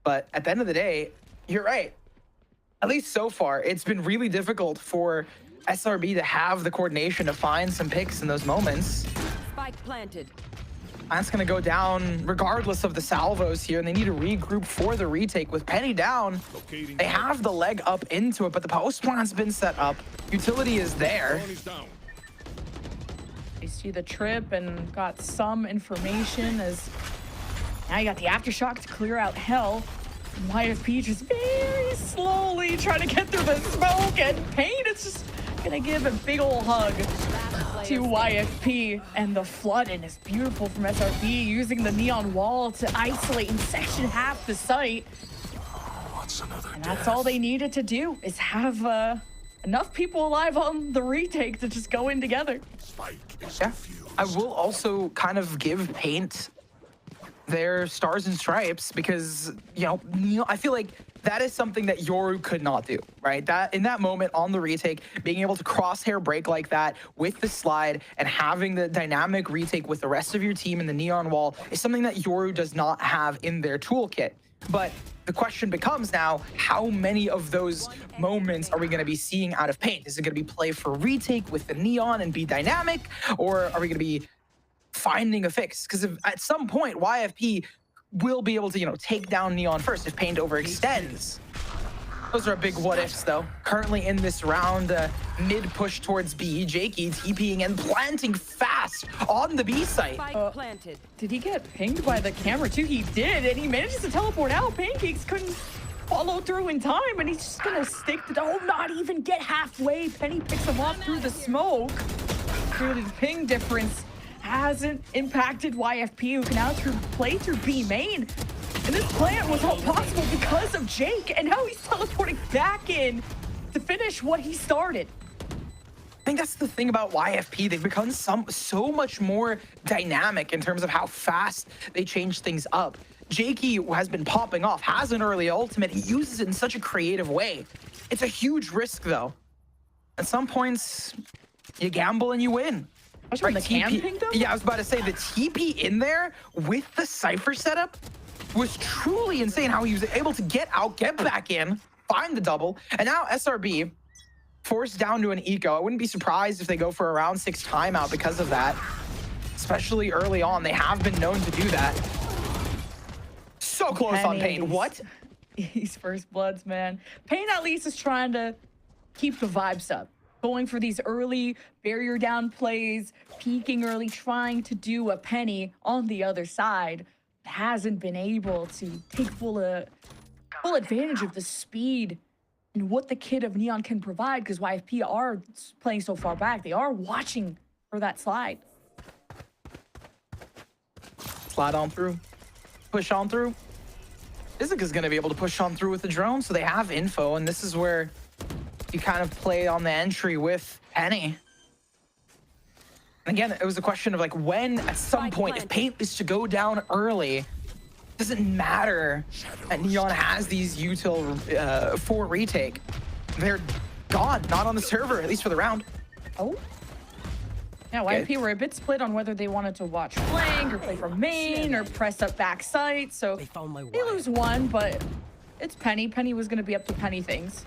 but at the end of the day, you're right. At least so far, it's been really difficult for SRB to have the coordination to find some picks in those moments. Spike planted. That's going to go down regardless of the salvos here, and they need to regroup for the retake. With Penny down, they have the leg up into it, but the post plan's been set up. Utility is there. You see the trip and got some information as now you got the aftershock to clear out hell. YFP just very slowly trying to get through the smoke, and Pain is just gonna give a big old hug to YFP, and the flooding is beautiful from SRB, using the neon wall to isolate and section half the site. And that's all they needed to do, is have enough people alive on the retake to just go in together. Yeah, I will also kind of give Paint their stars and stripes, because you know I feel like that is something that Yoru could not do, right? That in that moment on the retake, being able to crosshair break like that with the slide and having the dynamic retake with the rest of your team in the neon wall is something that Yoru does not have in their toolkit. But the question becomes now, how many of those moments are we going to be seeing out of Paint? Is it going to be play for retake with the neon and be dynamic, or are we going to be finding a fix? Because at some point YFP will be able to take down neon first if Paint overextends. Those are big what ifs though. Currently in this round, mid push towards B, Jakey TPing and planting fast on the B site. Did he get pinged by the camera too? He did, and he manages to teleport out. Pancakes couldn't follow through in time, and he's just gonna stick to not even get halfway. Penny picks him off through the smoke. Through the ping difference hasn't impacted YFP, who can now play through B main. And this plant was all possible because of Jake, and now he's teleporting back in to finish what he started. I think that's the thing about YFP. They've become so much more dynamic in terms of how fast they change things up. Jakey has been popping off, has an early ultimate. He uses it in such a creative way. It's a huge risk, though. At some points, you gamble and you win. Right, the camping, though? Yeah, I was about to say, the TP in there with the Cypher setup was truly insane how he was able to get out, get back in, find the double, and now SRB forced down to an eco. I wouldn't be surprised if they go for a round 6 timeout because of that, especially early on. They have been known to do that. So close on Pain. What? These first bloods, man. Pain at least is trying to keep the vibes up, going for these early barrier down plays, peeking early, trying to do a Penny on the other side. Hasn't been able to take full advantage of the speed and what the kid of Neon can provide, because YFP are playing so far back. They are watching for that slide. Slide on through. Push on through. Izika's going to be able to push on through with the drone, so they have info, and this is where you kind of play on the entry with Penny. And again, it was a question of like when, at some point, if Paint is to go down early, doesn't matter that Neon has these util for retake. They're gone, not on the server, at least for the round. Oh. Yeah, YFP were a bit split on whether they wanted to watch flank or play from main or press up back site. So they lose one, but it's Penny. Penny was going to be up to Penny things.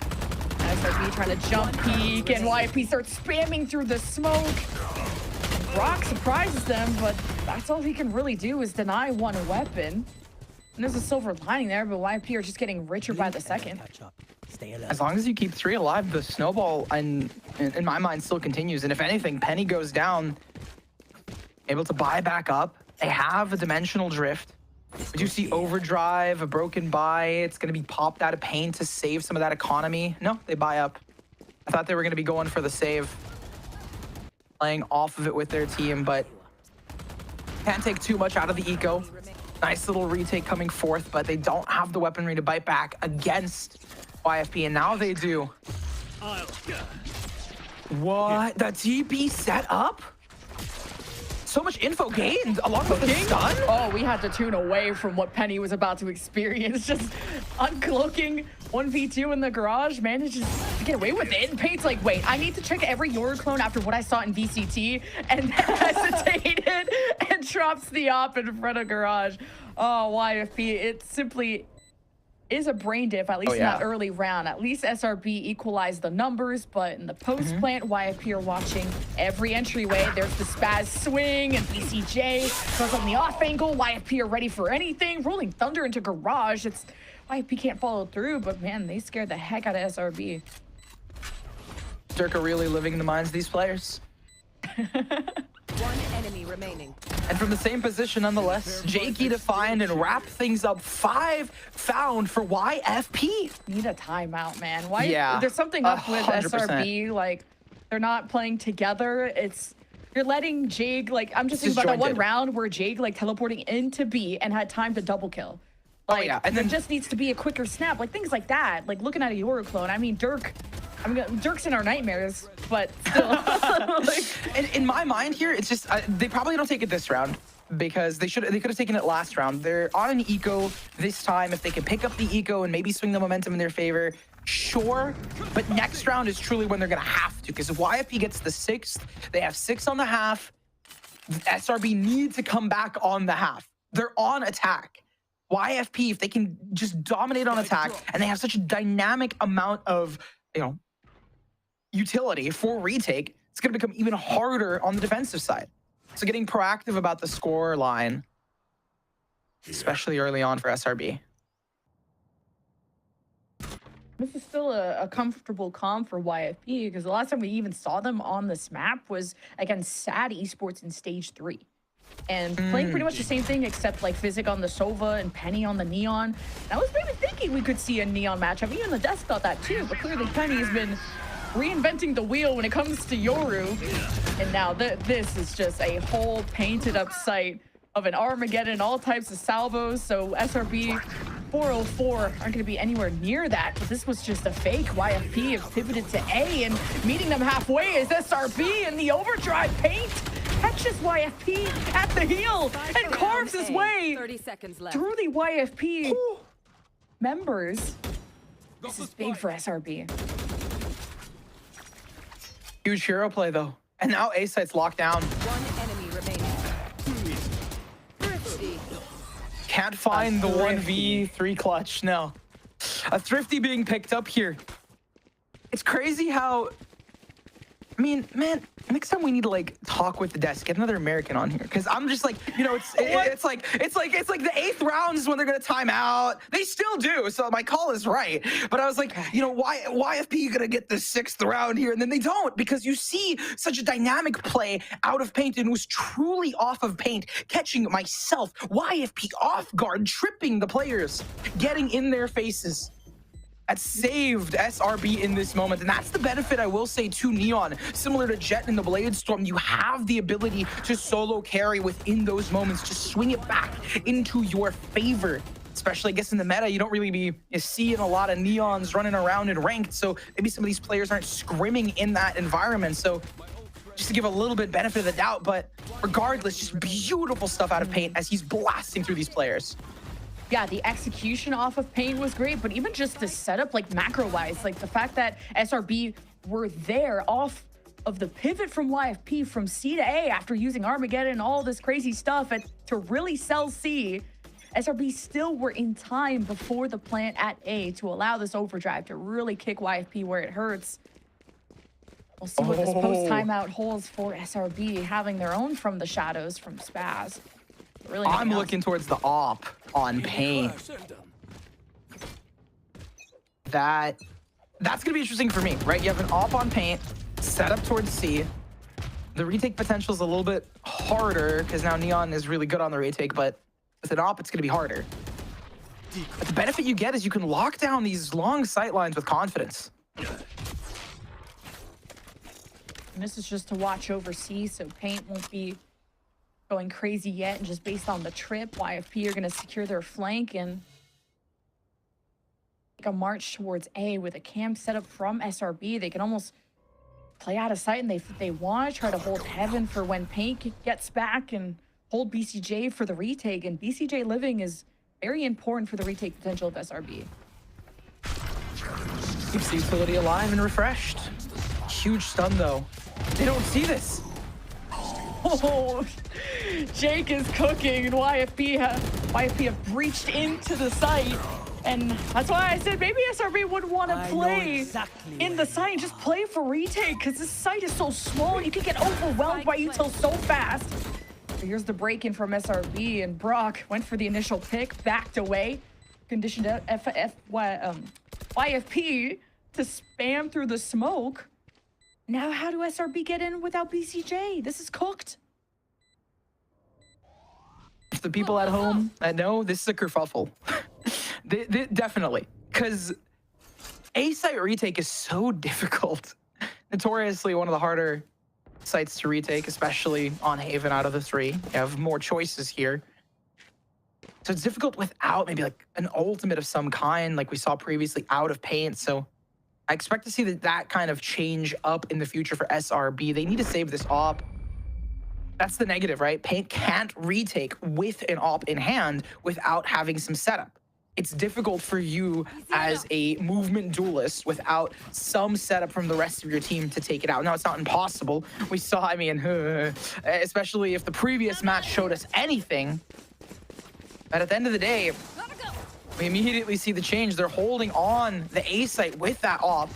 SRB trying to jump peek, and YFP starts spamming through the smoke. Brock surprises them, but that's all he can really do is deny one weapon. And there's a silver lining there, but YFP are just getting richer by the second. As long as you keep 3 alive, the snowball, in my mind, still continues. And if anything, Penny goes down, able to buy back up. They have a dimensional drift. We do see overdrive, a broken buy. It's going to be popped out of Pain to save some of that economy. No, they buy up. I thought they were going to be going for the save, playing off of it with their team, but can't take too much out of the eco. Nice little retake coming forth, but they don't have the weaponry to bite back against YFP, and now they do. What? The TP set up? So much info gained along with the stun? Oh, we had to tune away from what Penny was about to experience. Just uncloaking 1v2 in the garage, manages to get away with it. And Paint's like, wait, I need to check every Yoru clone after what I saw in VCT, and hesitated and drops the op in front of garage. Oh, YFP, it simply is a brain diff, at least in that early round. At least SRB equalized the numbers, but in the post plant, YFP are watching every entryway. There's the Spaz swing and BCJ goes on the off angle. YFP are ready for anything. Rolling Thunder into garage. It's YFP can't follow through, but man, they scared the heck out of SRB. Dirk are really living in the minds of these players. One enemy remaining. And from the same position, nonetheless, Jakey to find and wrap things up. 5 found for YFP. Need a timeout, man. Why? There's something up with 100%. SRB. Like, they're not playing together. You're letting Jake, like, I'm just thinking about that one round where Jake, like, teleporting into B and had time to double kill. Like, and then just needs to be a quicker snap. Like, things like that. Like, looking at a Yoru clone. I mean, Dirk's in our nightmares, but still. in my mind here, it's just they probably don't take it this round because they could have taken it last round. They're on an eco this time. If they can pick up the eco and maybe swing the momentum in their favor, sure. But next round is truly when they're gonna have to, because if YFP gets the 6th, they have 6 on the half. SRB need to come back on the half. They're on attack. YFP, if they can just dominate on attack, and they have such a dynamic amount of, utility for retake, it's going to become even harder on the defensive side. So getting proactive about the score line, especially early on for SRB. This is still a comfortable comp for YFP, because the last time we even saw them on this map was against SAD Esports in Stage 3. And playing pretty much the same thing, except like Physic on the Sova and Penny on the Neon. And I was maybe thinking we could see a Neon matchup. Even the desk thought that too, but clearly Penny has been reinventing the wheel when it comes to Yoru. And now this is just a whole painted up sight of an Armageddon, all types of salvos. So SRB 404 aren't going to be anywhere near that, but this was just a fake. YFP have pivoted to A, and meeting them halfway is SRB, and the overdrive paint catches YFP at the heel and carves his way 30 seconds left. through the YFP members. This is big for SRB. Huge hero play though. And now A site's locked down. One enemy remaining. Thrifty. Can't find the 1v3 clutch. No. A Thrifty being picked up here. It's crazy how, I mean, man, next time we need to like talk with the desk, get another American on here, because I'm just like, you know, it's like the 8th round is when they're gonna time out. They still do, so my call is right. But I was like, you know, why YFP gonna get the 6th round here, and then they don't, because you see such a dynamic play out of paint and was truly off of paint, catching myself, YFP off guard, tripping the players, getting in their faces. That saved SRB in this moment, and that's the benefit, I will say, to Neon. Similar to Jet in the Blade Storm, you have the ability to solo carry within those moments, to swing it back into your favor. Especially, I guess, in the meta, you don't really be seeing a lot of Neons running around in ranked, so maybe some of these players aren't scrimming in that environment. So just to give a little bit benefit of the doubt, but regardless, just beautiful stuff out of paint as he's blasting through these players. Yeah, the execution off of paint was great, but even just the setup, like macro-wise, like the fact that SRB were there off of the pivot from YFP from C to A after using Armageddon and all this crazy stuff and to really sell C, SRB still were in time before the plant at A to allow this overdrive to really kick YFP where it hurts. We'll see what this post-timeout holds for SRB, having their own from the shadows from Spaz. Really, I'm looking towards the op on paint. That's gonna be interesting for me, right? You have an op on paint, set up towards C. The retake potential is a little bit harder because now Neon is really good on the retake, but with an op, it's gonna be harder. But the benefit you get is you can lock down these long sight lines with confidence. And this is just to watch over C, so paint won't be going crazy yet, and just based on the trip, YFP are going to secure their flank and make a march towards A with a camp set up from SRB. They can almost play out of sight, and if they want to try to hold heaven for when paint gets back and hold BCJ for the retake, and BCJ living is very important for the retake potential of SRB. Keeps the utility alive and refreshed. Huge stun though. They don't see this. Oh, Jake is cooking, and YFP have breached into the site, and that's why I said maybe SRB would want to play in the site, just play for retake, because this site is so small, you can get overwhelmed by util so fast. So here's the break in from SRB, and Brock went for the initial pick, backed away, conditioned YFP to spam through the smoke. Now, how do SRB get in without BCJ? This is cooked. For the people at home that know, this is a kerfuffle. Definitely. Because A-site retake is so difficult. Notoriously one of the harder sites to retake, especially on Haven out of the 3. You have more choices here. So it's difficult without maybe like an ultimate of some kind, like we saw previously out of paint. So I expect to see that kind of change up in the future for SRB. They need to save this op. That's the negative, right? Paint can't retake with an op in hand without having some setup. It's difficult for you as a movement duelist without some setup from the rest of your team to take it out. Now, it's not impossible. We saw, I mean, especially if the previous match showed us anything. But at the end of the day, we immediately see the change. They're holding on the A site with that op.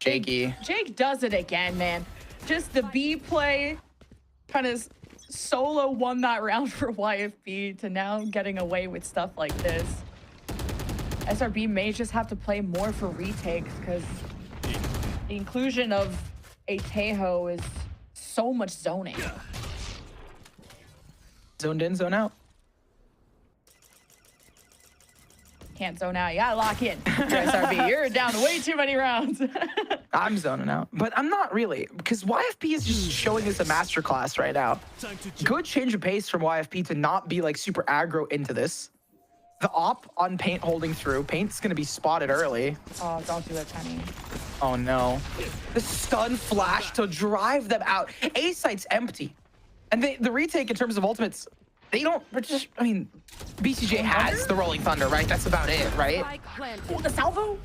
Jakey. Jake does it again, man. Just the B play, kind of solo won that round for YFP to now getting away with stuff like this. SRB may just have to play more for retakes because the inclusion of a Tejo is so much zoning. Zoned in, zone out. can't zone out. You gotta lock in. Your SRB, you're down way too many rounds. I'm zoning out, but I'm not really, because YFP is just showing us a masterclass right now. Good change of pace from YFP to not be like super aggro into this. The op on Paint holding through. Paint's gonna be spotted early. Oh, don't do that, Penny. Oh no. The stun flash to drive them out. A site's empty. And the retake in terms of ultimates, they don't, just, I mean, BCJ has the Rolling Thunder, right? That's about it, right? Oh, the salvo.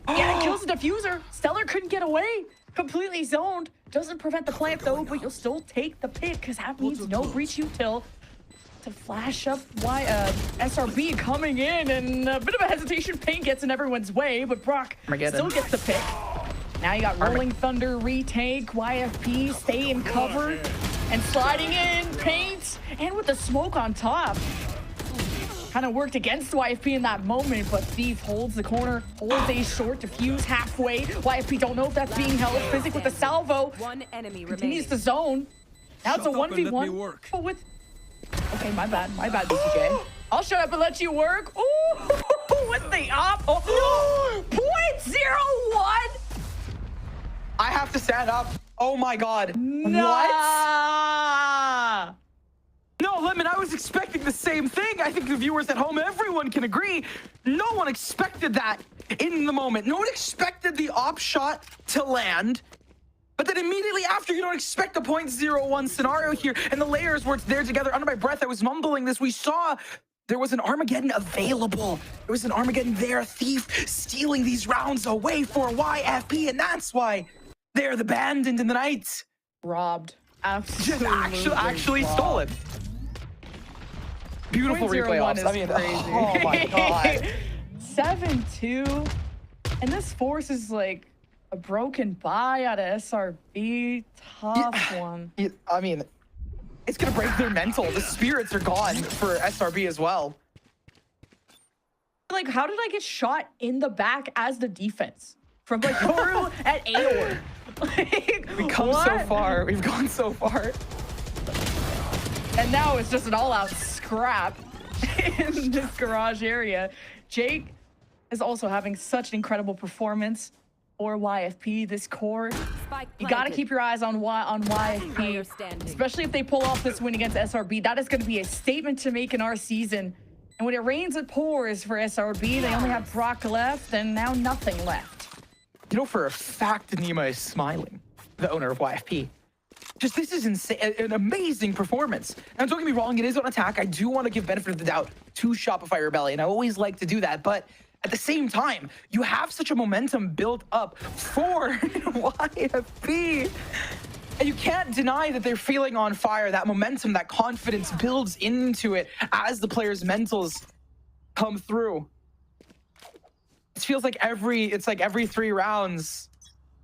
Yeah, it kills the diffuser. Stellar couldn't get away. Completely zoned. Doesn't prevent the plant though, but you'll still take the pick because that means no breach util to flash up. SRB coming in, and a bit of a hesitation. Paint gets in everyone's way, but Brock still gets the pick. Now you got Rolling Thunder retake. YFP stay in cover and sliding in. Paint and with the smoke on top. Kind of worked against YFP in that moment, but Thief holds the corner, holds a short diffuse halfway. YFP don't know if that's being held. Physic with the salvo. One enemy Continues to zone. Now it's a 1v1. But with... Okay, my bad, BCJ. I'll shut up and let you work. Ooh, with the op. Oh, no! 0.01! I have to stand up. Oh my God. Nah. What? No, Lemon, I was expecting the same thing. I think the viewers at home, everyone can agree. No one expected that in the moment. No one expected the op shot to land. But then immediately after, you don't expect a 0.01 scenario here. And the layers were there together. Under my breath, I was mumbling this. We saw there was an Armageddon available. There was an Armageddon there. Thief stealing these rounds away for YFP. And that's why they're the band into the night. Robbed. Absolutely. Actually stolen. Beautiful replay ops. I mean, oh my God. 7-2. And this forces like a broken bye out of SRB. Tough one. I mean, it's going to break their mental. The spirits are gone for SRB as well. Like, how did I get shot in the back as the defense? From like Toru at Aor. Like, We've come so far. We've gone so far. And now it's just an all-out scrap in this garage area. Jake is also having such an incredible performance for YFP. This core, you got to keep your eyes on YFP, especially if they pull off this win against SRB. That is going to be a statement to make in our season. And when it rains, it pours for SRB. They only have Brock left, and now nothing left. You know, for a fact, Nima is smiling, the owner of YFP. Just, this is insane, an amazing performance. Now, don't get me wrong, it is on attack. I do want to give benefit of the doubt to Shopify Rebellion. I always like to do that, but at the same time, you have such a momentum built up for YFP. And you can't deny that they're feeling on fire. That momentum, that confidence builds into it as the players' mentals come through. It feels like every 3 rounds,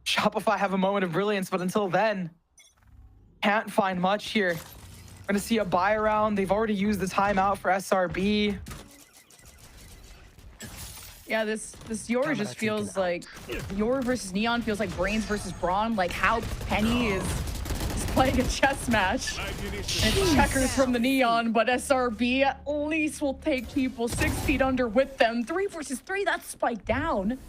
Shopify have a moment of brilliance, but until then, can't find much here. We're gonna see a buy round. They've already used the timeout for SRB. Yeah, this Yor just feels like Yor versus Neon feels like Brains versus Braun, like how Penny is playing a chess match. And it's checkers from the Neon, but SRB at least will take people 6 feet under with them. 3 versus 3, that's spiked down.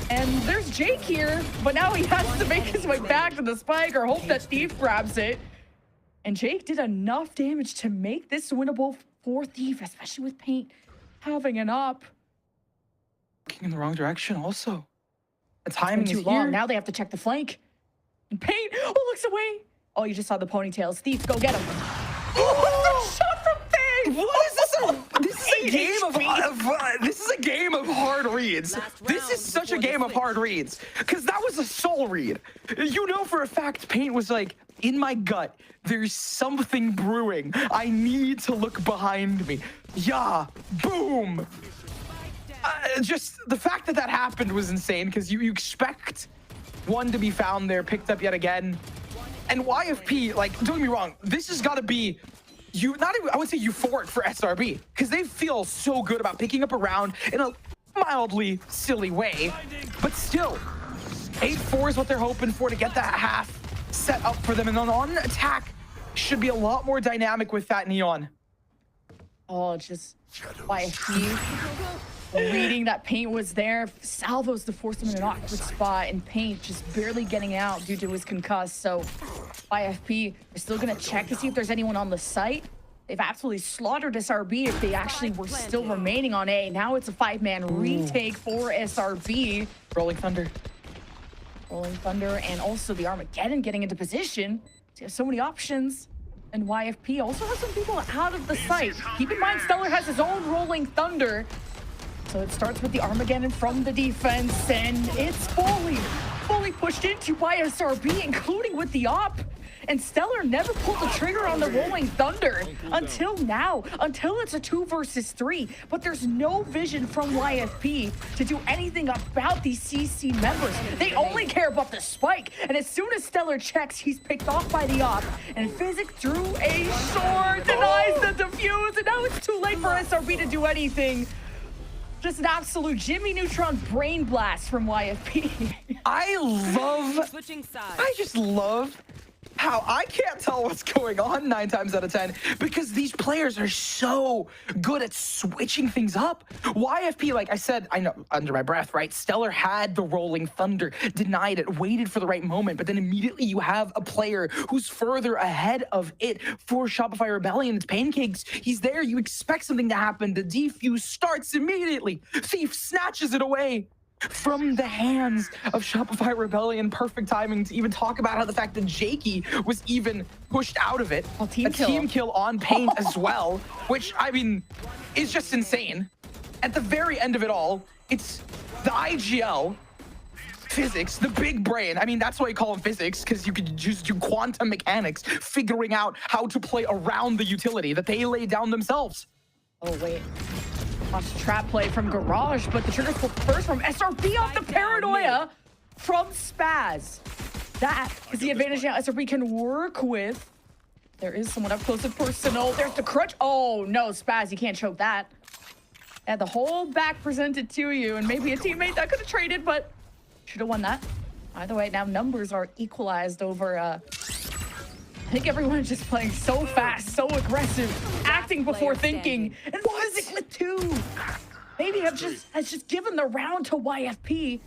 And there's Jake here, but now he has to make his way back to the spike or hope that Thief grabs it. And Jake did enough damage to make this winnable for Thief, especially with Paint having an up. Looking in the wrong direction also. The timing too is long. here. Now they have to check the flank. And Paint, looks away. Oh, you just saw the ponytails. Thief, go get him. Oh, shot from Paint. What is this? This is a game of hard reads. This is such a game of hard reads. Because that was a soul read. You know for a fact Paint was like, in my gut, there's something brewing. I need to look behind me. Yeah, boom. Just the fact that happened was insane because you expect one to be found there, picked up yet again. And YFP, like, don't get me wrong, this has got to be I would say euphoric for SRB because they feel so good about picking up a round in a mildly silly way, but still 8-4 is what they're hoping for to get that half set up for them. And then on attack should be a lot more dynamic with that Neon. Oh, just YFP reading that Paint was there. Salvos to force him in an awkward spot, and Paint just barely getting out due to his concuss. So YFP are still gonna check to see if there's anyone on the site. They've absolutely slaughtered SRB if they actually were still remaining on A. Now it's a 5-man retake for SRB. Rolling Thunder. Rolling Thunder and also the Armageddon getting into position. So you have so many options. And YFP also has some people out of the site. Keep in mind, Stellar has his own Rolling Thunder. So it starts with the Armageddon from the defense, and it's fully pushed into by SRB, including with the op. And Stellar never pulled the trigger on the Rolling Thunder until now, until it's a 2 versus 3. But there's no vision from YFP to do anything about these CC members. They only care about the spike. And as soon as Stellar checks, he's picked off by the op. And Physic through a sword denies the defuse. And now it's too late for SRB to do anything. Just an absolute Jimmy Neutron brain blast from YFP. I just love how I can't tell what's going on 9 times out of 10 because these players are so good at switching things up. YFP, like I said, I know under my breath, right? Stellar had the Rolling Thunder, denied it, waited for the right moment, but then immediately you have a player who's further ahead of it for Shopify Rebellion. It's Pancakes. He's there. You expect something to happen. The defuse starts immediately. Thief snatches it away from the hands of Shopify Rebellion. Perfect timing to even talk about how the fact that Jakey was even pushed out of it. Team kill on Paint as well, which, I mean, is just insane. At the very end of it all, it's the IGL, Physics, the big brain. I mean, that's why you call him Physics, because you could just do quantum mechanics, figuring out how to play around the utility that they laid down themselves. Oh, wait. Watch the trap play from Garage, but the trigger's pulled first from SRB off the Paranoia from Spaz. That is the advantage now SRB can work with. There is someone up close and personal. There's the crutch. Oh, no, Spaz, you can't choke that. And the whole back presented to you, and maybe a teammate that could have traded, but should have won that. Either way, now numbers are equalized over I think everyone's just playing so fast, so aggressive, acting before thinking. And Physic with 2. Maybe has just given the round to YFP.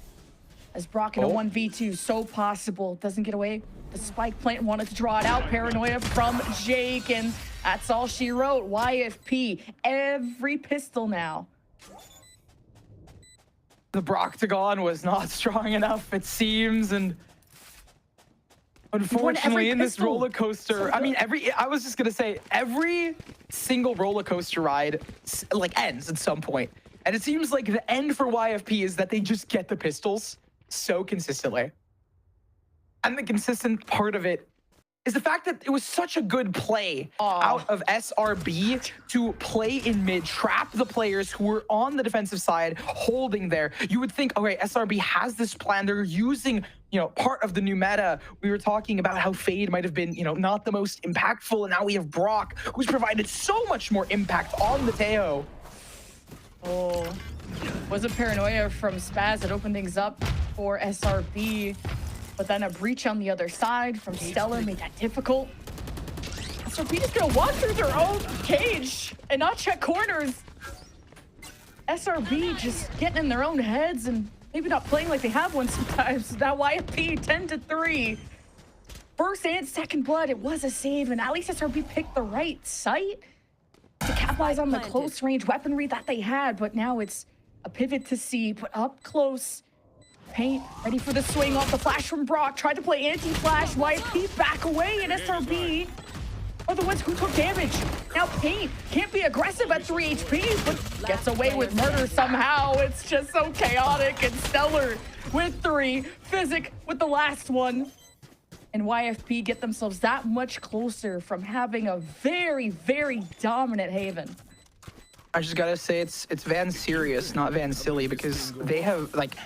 As Brock in a 1v2, so possible. Doesn't get away. The spike plant wanted to draw it out. Paranoia from Jake, and that's all she wrote. YFP, every pistol now. The Broctagon was not strong enough, it seems, and unfortunately, in this roller coaster, I mean, I was just gonna say, every single roller coaster ride like ends at some point. And it seems like the end for YFP is that they just get the pistols so consistently. And the consistent part of it is the fact that it was such a good play out of SRB to play in mid, trap the players who were on the defensive side, holding there. You would think, okay, SRB has this plan. They're using, you know, part of the new meta. We were talking about how Fade might have been, you know, not the most impactful, and now we have Brock, who's provided so much more impact on the Teo. Oh, was a Paranoia from Spaz that opened things up for SRB. But then a breach on the other side from Stellar made that difficult. SRB just gonna walk through their own cage and not check corners. SRB just getting in their own heads and maybe not playing like they have one sometimes. That YFP 10-3. First and second blood, it was a save, and at least SRB picked the right site to capitalize on the close range weaponry that they had. But now it's a pivot to C, put up close. Paint ready for the swing off the flash from Brock. Tried to play anti-flash. YFP back away, and SRB are the ones who took damage. Now Paint can't be aggressive at 3 HP, but gets away with murder somehow. It's just so chaotic. And Stellar with 3. Physic with the last one. And YFP get themselves that much closer from having a very, very dominant Haven. I just gotta say it's Van Serious, not Van Silly, because they have like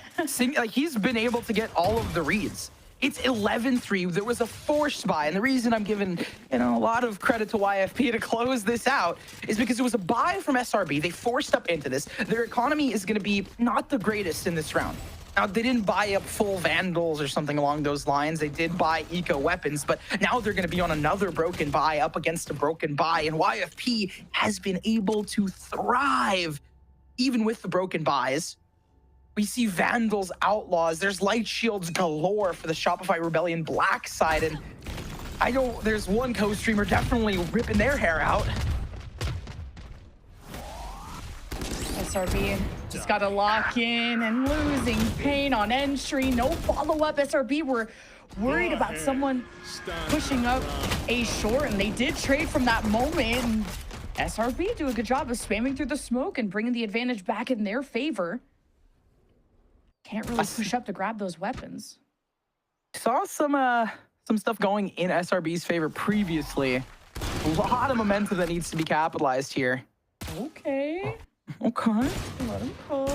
he's been able to get all of the reads. It's 11-3. There was a forced buy, and the reason I'm giving a lot of credit to YFP to close this out is because it was a buy from SRB. They forced up into this. Their economy is going to be not the greatest in this round. Now, they didn't buy up full Vandals or something along those lines. They did buy eco weapons, but now they're going to be on another broken buy up against a broken buy. And YFP has been able to thrive even with the broken buys. We see Vandals, Outlaws. There's light shields galore for the Shopify Rebellion black side. And I know there's one co-streamer definitely ripping their hair out. SRB just got to lock in and losing pain on entry. No follow-up. SRB were worried about someone pushing up a short, and they did trade from that moment. And SRB do a good job of spamming through the smoke and bringing the advantage back in their favor. Can't really push up to grab those weapons. Saw some stuff going in SRB's favor previously. A lot of momentum that needs to be capitalized here. Okay. Okay. Let him cook.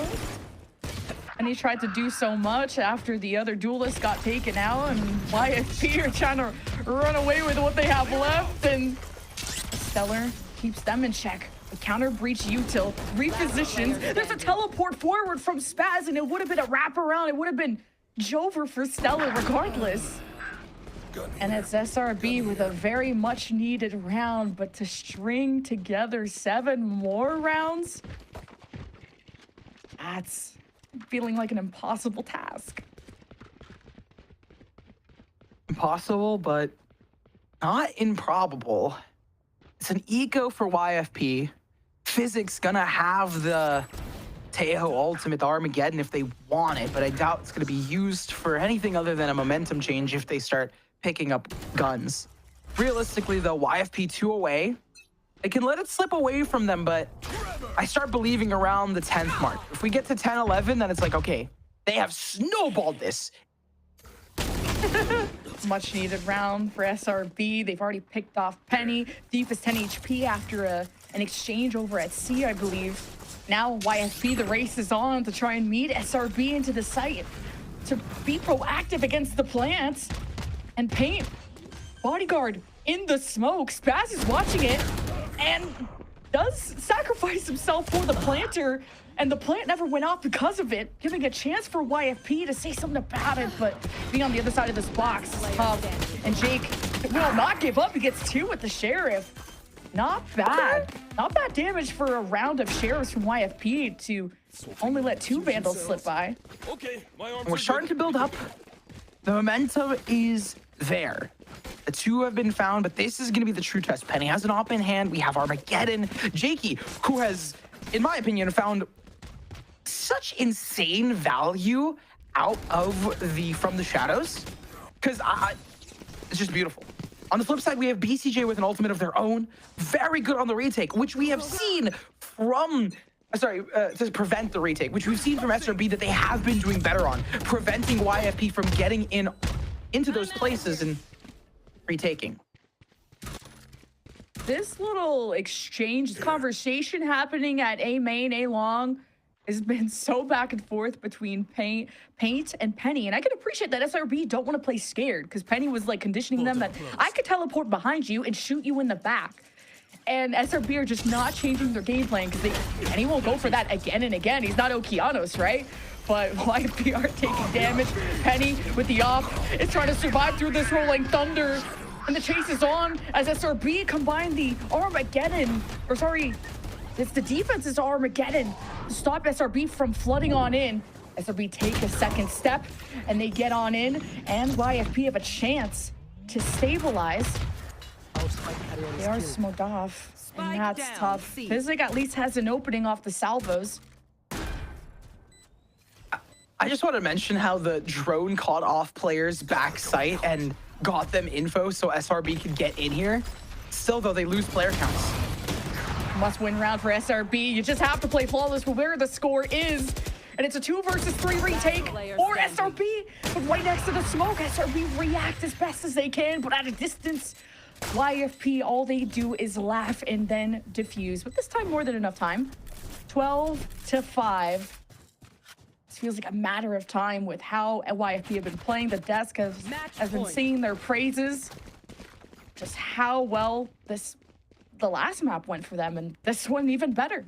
And he tried to do so much after the other duelist got taken out, and YFP are trying to run away with what they have left, and Stellar keeps them in check. The counter breach util repositions. There's a teleport forward from Spaz, and it would have been a wraparound. It would have been Jover for Stellar regardless. And it's SRB with a very much needed round, but to string together 7 more rounds, that's feeling like an impossible task. Impossible, but not improbable. It's an eco for YFP. Physics gonna have the Tejo ultimate Armageddon if they want it, but I doubt it's gonna be used for anything other than a momentum change if they start picking up guns. Realistically, though, YFP 2 away. They can let it slip away from them, but I start believing around the 10th mark. If we get to 10-11, then it's like, okay, they have snowballed this. Much needed round for SRB. They've already picked off Penny. Thief is 10 HP after an exchange over at C, I believe. Now YFP, the race is on to try and meet SRB into the site to be proactive against the plants. And Paint, bodyguard in the smoke. Spaz is watching it and does sacrifice himself for the planter. And the plant never went off because of it, giving a chance for YFP to say something about it, but being on the other side of this box is tough. And Jake will not give up. He gets 2 with the Sheriff. Not bad. Not bad damage for a round of Sheriffs from YFP to only let 2 Vandals slip by. Okay, We're starting to build up. The momentum is there. The 2 have been found, but this is going to be the true test. Penny has an op in hand. We have Armageddon. Jakey, who has, in my opinion, found such insane value out of from the shadows, because it's just beautiful. On the flip side, we have BCJ with an ultimate of their own, very good on the retake, which we have seen from to prevent the retake, which we've seen from SRB that they have been doing better on, preventing YFP from getting into those places and retaking. This little exchange, conversation happening at A main, A long, has been so back and forth between Paint and Penny. And I can appreciate that SRB don't want to play scared, because Penny was like conditioning them that I could teleport behind you and shoot you in the back. And SRB are just not changing their game plan, because Penny won't go for that again and again. He's not Okeanos, right? But YFP are taking damage. Penny with the op is trying to survive through this rolling thunder. And the chase is on as SRB combine the Armageddon, or sorry, it's the defense's Armageddon to stop SRB from flooding on in. SRB take a second step and they get on in, and YFP have a chance to stabilize. They are smoked off, and that's tough. Physic at least has an opening off the salvos. I just want to mention how the drone caught off players' back sight and got them info so SRB could get in here. Still, though, they lose player counts. Must-win round for SRB. You just have to play flawless for where the score is. And it's a 2 versus 3 retake or SRB. But right next to the smoke, SRB react as best as they can, but at a distance. YFP, all they do is laugh and then defuse. But this time, more than enough time. 12-5. This feels like a matter of time with how YFP have been playing. The desk has been singing their praises. Just how well the last map went for them, and this one even better.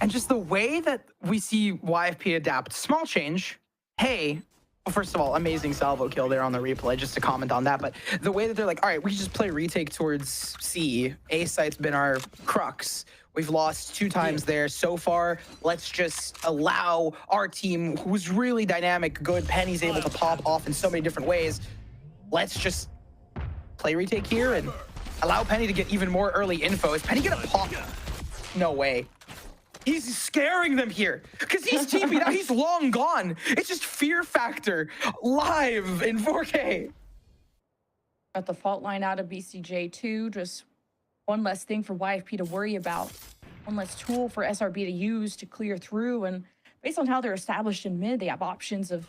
And just the way that we see YFP adapt, small change. Hey, well, first of all, amazing salvo kill there on the replay, just to comment on that. But the way that they're like, all right, we just play retake towards C. A site's been our crux. We've lost 2 times there so far. Let's just allow our team, who's really dynamic, good, Penny's able to pop off in so many different ways. Let's just play retake here and allow Penny to get even more early info. Is Penny gonna pop? No way. He's scaring them here because he's TP now. He's long gone. It's just fear factor live in 4K. Got the fault line out of BCJ2. Just one less thing for YFP to worry about. One less tool for SRB to use to clear through. And based on how they're established in mid, they have options of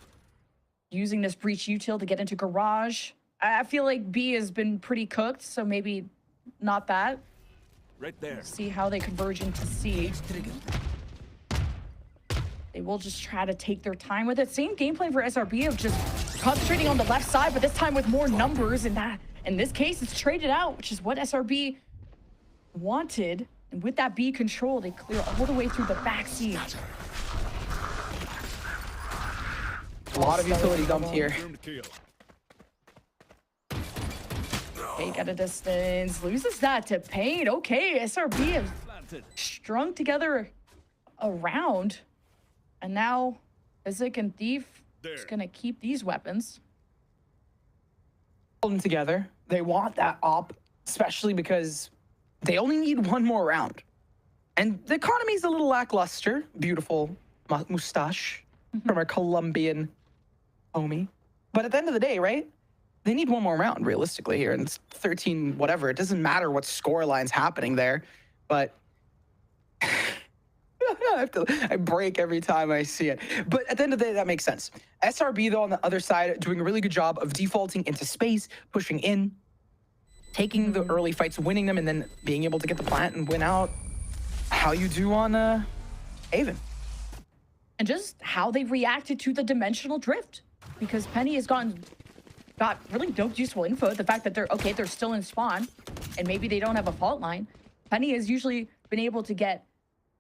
using this breach util to get into garage. I feel like B has been pretty cooked, so maybe not that. Right there. See how they converge into C. They will just try to take their time with it. Same gameplay for SRB of just concentrating on the left side, but this time with more numbers. And that, in this case, it's traded out, which is what SRB wanted. And with that B control, they clear all the way through the backseat. A lot of utility dumped here. Take at a distance, loses that to Pain. Okay, SRB have strung together a round. And now Isaac and Thief is gonna keep these weapons. Holding together. They want that op, especially because they only need one more round. And the economy's a little lackluster. Beautiful mustache from our Colombian homie. But at the end of the day, right? They need one more round, realistically, here. And it's 13, whatever. It doesn't matter what score line's happening there. But I break every time I see it. But at the end of the day, that makes sense. SRB, though, on the other side, doing a really good job of defaulting into space, pushing in, taking the early fights, winning them, and then being able to get the plant and win out. How you do on Haven. And just how they reacted to the dimensional drift. Because Penny has got really dope, useful info. The fact that they're still in spawn, and maybe they don't have a fault line. Penny has usually been able to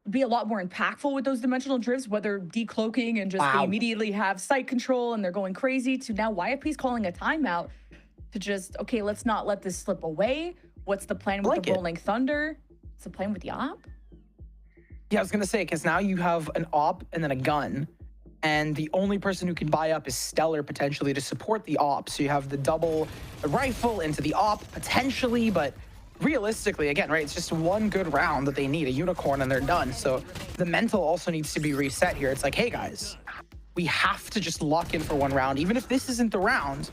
be a lot more impactful with those dimensional drifts, whether decloaking and just they immediately have site control and they're going crazy, to now YFP's calling a timeout to just, okay, let's not let this slip away. What's the plan with the Rolling Thunder? What's the plan with the op? Yeah, I was gonna say, because now you have an op and then a gun. And the only person who can buy up is Stellar, potentially, to support the op. So you have the double rifle into the op, potentially, but realistically, again, right, it's just one good round that they need, a unicorn, and they're done. So the mental also needs to be reset here. It's like, hey, guys, we have to just lock in for one round. Even if this isn't the round,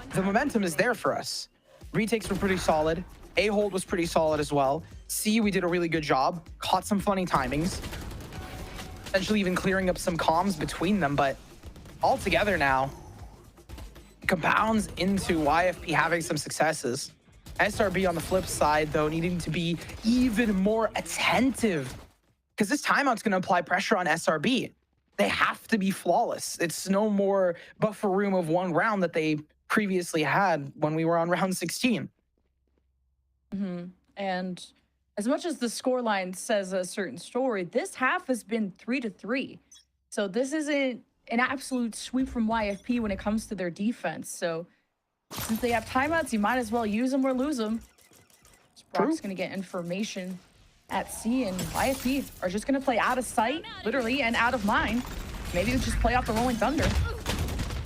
the momentum is there for us. Retakes were pretty solid. A-hold was pretty solid as well. C, we did a really good job. Caught some funny timings. Essentially even clearing up some comms between them, but all together now compounds into YFP having some successes. SRB on the flip side, though, needing to be even more attentive, because this timeout's going to apply pressure on SRB. They have to be flawless. It's no more buffer room of one round that they previously had when we were on round 16. And as much as the scoreline says a certain story, this half has been 3-3. So this isn't an absolute sweep from YFP when it comes to their defense. So since they have timeouts, you might as well use them or lose them. Brock's going to get information at C, and YFP are just going to play out of sight, literally, and out of mind. Maybe just play off the Rolling Thunder.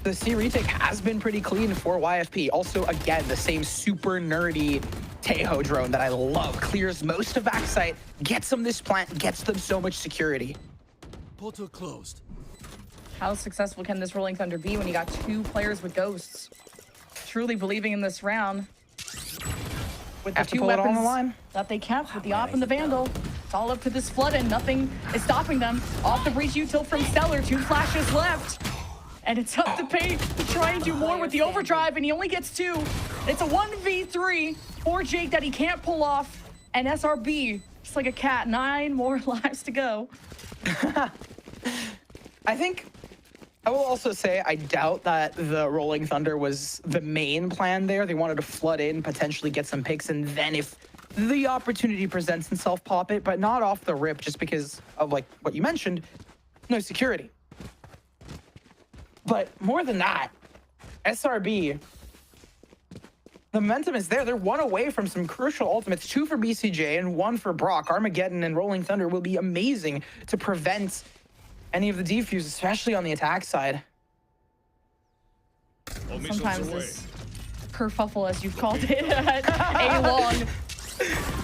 The C retake has been pretty clean for YFP. Also, again, the same super nerdy Tejo drone that I love. Clears most of backside, gets them this plant, gets them so much security. Portal closed. How successful can this Rolling Thunder be when you got 2 players with ghosts? Truly believing in this round. With the 2 weapons that they kept with the op and the Vandal. It's all up to this flood, and nothing is stopping them. Off the breach util from Stellar, 2 flashes left. And it's up to Pain to try and do more with the overdrive, and he only gets 2. It's a 1v3 for Jake that he can't pull off. And SRB, just like a cat, 9 more lives to go. I think I will also say I doubt that the Rolling Thunder was the main plan there. They wanted to flood in, potentially get some picks, and then if the opportunity presents itself, pop it, but not off the rip just because of like what you mentioned, no security. But more than that, SRB, the momentum is there. They're 1 away from some crucial ultimates, 2 for BCJ and 1 for Brock. Armageddon and Rolling Thunder will be amazing to prevent any of the defuse, especially on the attack side. Sometimes this kerfuffle, as you've called it, at A-Long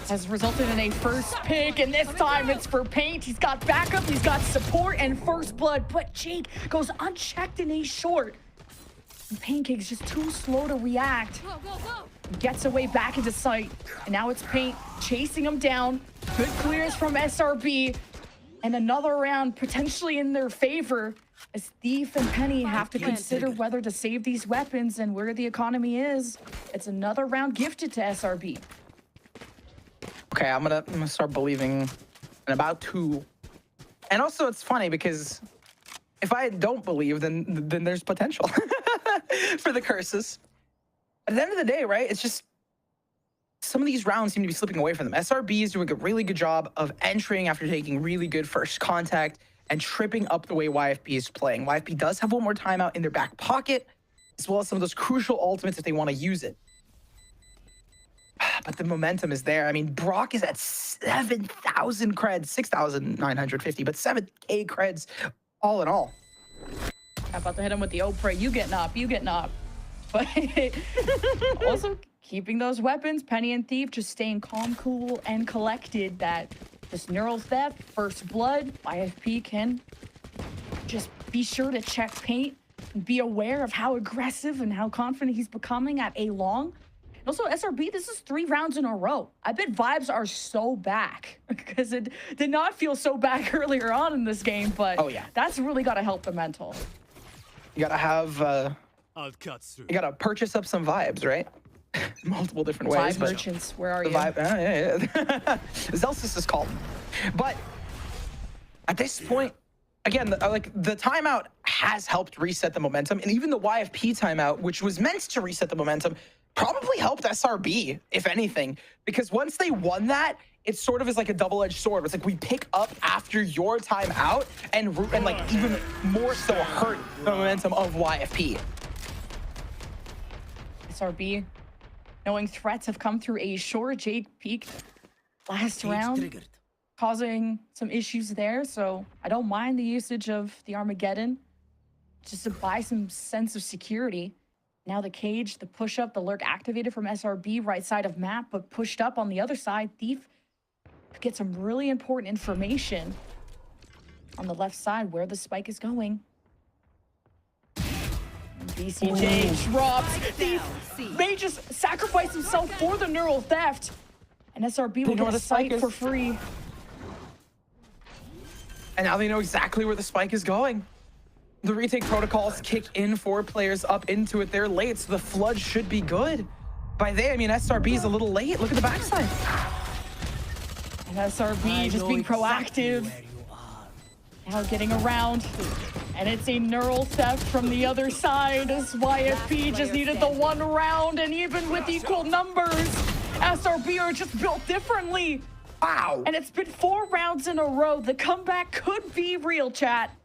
has resulted in a first pick, and this time it's for Paint. He's got backup, he's got support, and first blood, but Jake goes unchecked in A short. And Pancake's just too slow to react. Gets away back into sight, and now it's Paint chasing him down. Good clears from SRB, and another round potentially in their favor, as Thief and Penny have to consider whether to save these weapons and where the economy is. It's another round gifted to SRB. Okay, I'm gonna start believing in about 2. And also, it's funny because if I don't believe, then there's potential for the curses. At the end of the day, right? It's just some of these rounds seem to be slipping away from them. SRB is doing a really good job of entering after taking really good first contact and tripping up the way YFP is playing. YFP does have one more timeout in their back pocket, as well as some of those crucial ultimates if they want to use it. But the momentum is there. I mean, Brock is at 7,000 creds, 6,950, but 7K creds all in all. I'm about to hit him with the Oprah. You getting up, you getting up. But also keeping those weapons, Penny and Thief just staying calm, cool, and collected. That this neural theft, first blood, YFP can just be sure to check Paint and be aware of how aggressive and how confident he's becoming at A-Long. Also, SRB, this is 3 rounds in a row. I bet vibes are so back because it did not feel so back earlier on in this game, but oh, yeah, that's really got to help the mental. You gotta have, I'll cut through. you gotta purchase up some vibes, right? Multiple different ways. Vibe merchants, where are The you? vibe, yeah. Zelsis is called. But at this point, again, the timeout has helped reset the momentum, and even the YFP timeout, which was meant to reset the momentum, probably helped SRB, if anything, because once they won that, it sort of is like a double-edged sword. It's like we pick up after your timeout and like even more so hurt the momentum of YFP. SRB, knowing threats have come through A short, Jake peaked last round, causing some issues there, so I don't mind the usage of the Armageddon just to buy some sense of security. Now the cage, the push-up, the lurk activated from SRB, right side of map, but pushed up on the other side. Thief could get some really important information on the left side where the spike is going. BCJ drops. Thief may just sacrifice himself for the neural theft, and SRB will get a site for free. And now they know exactly where the spike is going. The retake protocols kick in 4 players up into it. They're late, so the flood should be good. By they, I mean SRB is a little late. Look at the backside. And SRB just being proactive. Now getting around. And it's a neural theft from the other side as YFP just needed the 1 round. And even with equal numbers, SRB are just built differently. Wow. And it's been 4 rounds in a row. The comeback could be real, chat.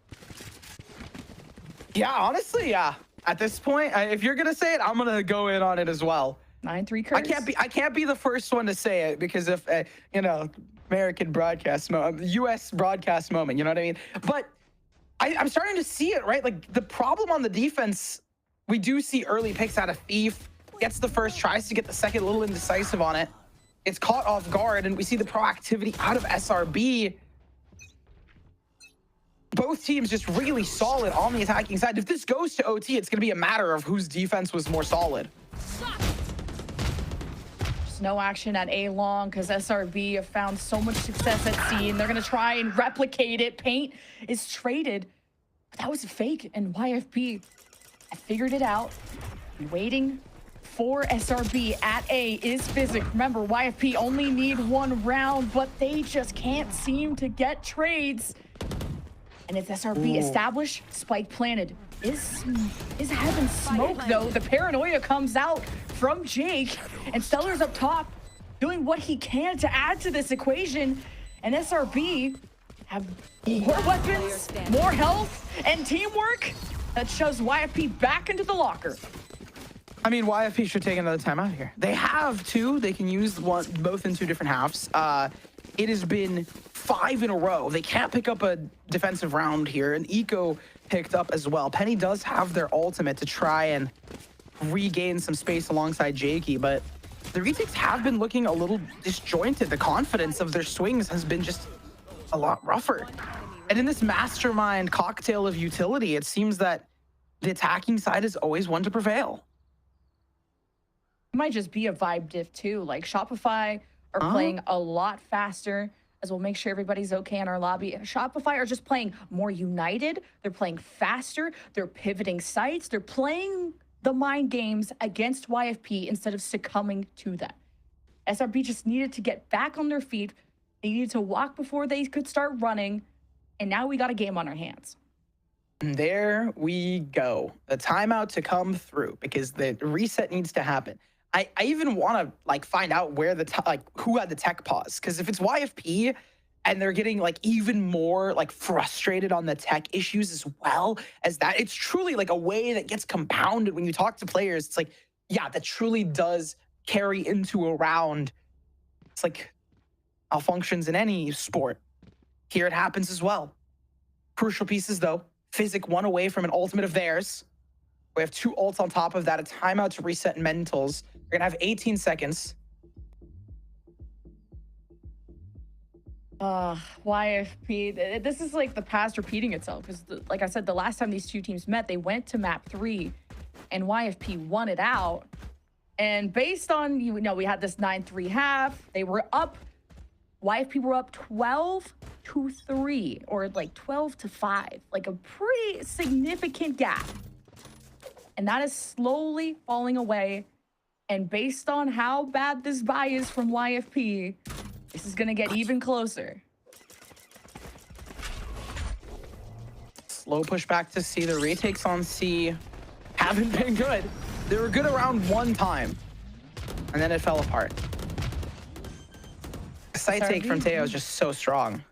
Yeah, honestly, yeah. At this point, if you're gonna say it, I'm gonna go in on it as well. 9-3 curse. I can't be the first one to say it because if you know, American broadcast moment, U.S. broadcast moment, you know what I mean? But I'm starting to see it, right? Like the problem on the defense, we do see early picks out of Thief, gets the first, tries to get the second, a little indecisive on it. It's caught off guard, and we see the proactivity out of SRB. Both teams just really solid on the attacking side. If this goes to OT, it's going to be a matter of whose defense was more solid. Just no action at A-Long because SRB have found so much success at C, and they're going to try and replicate it. Paint is traded. But that was a fake, and YFP I figured it out. Waiting for SRB at A is Physic. Remember, YFP only need 1 round, but they just can't seem to get trades. And it's SRB established, spike planted. Is heaven smoke though? The paranoia comes out from Jake, and Stellar's up top. doing what he can to add to this equation. And SRB have more weapons, more health, and teamwork that shoves YFP back into the locker. I mean, YFP should take another timeout here. They have two. They can use both in two different halves. It has been 5 in a row. They can't pick up a defensive round here, and Eco picked up as well. Penny does have their ultimate to try and regain some space alongside Jakey, but the retakes have been looking a little disjointed. The confidence of their swings has been just a lot rougher. And in this mastermind cocktail of utility, it seems that the attacking side is always one to prevail. It might just be a vibe diff too. Like Shopify are playing a lot faster, as we'll make sure everybody's okay in our lobby. Shopify are just playing more united. They're playing faster. They're pivoting sites. They're playing the mind games against YFP instead of succumbing to them. SRB just needed to get back on their feet. They needed to walk before they could start running. And now we got a game on our hands. And there we go. The timeout to come through because the reset needs to happen. I even want to like find out where who had the tech pause, because if it's YFP and they're getting like even more like frustrated on the tech issues as well as that, it's truly like a way that gets compounded when you talk to players. It's like, yeah, that truly does carry into a round. It's like malfunctions in any sport. Here it happens as well. Crucial pieces though. Physic 1 away from an ultimate of theirs. We have 2 ults on top of that, a timeout to reset mentals. We're gonna have 18 seconds. YFP, this is like the past repeating itself. Because like I said, the last time these two teams met, they went to map 3 and YFP won it out. And based on, we had this 9-3 half, they were up, YFP were up 12-3 or like 12-5, like a pretty significant gap. And that is slowly falling away. And based on how bad this buy is from YFP, this is going to get even closer. Slow push back to C. The retakes on C haven't been good. They were good around one time, and then it fell apart. The side take from Teo is just so strong.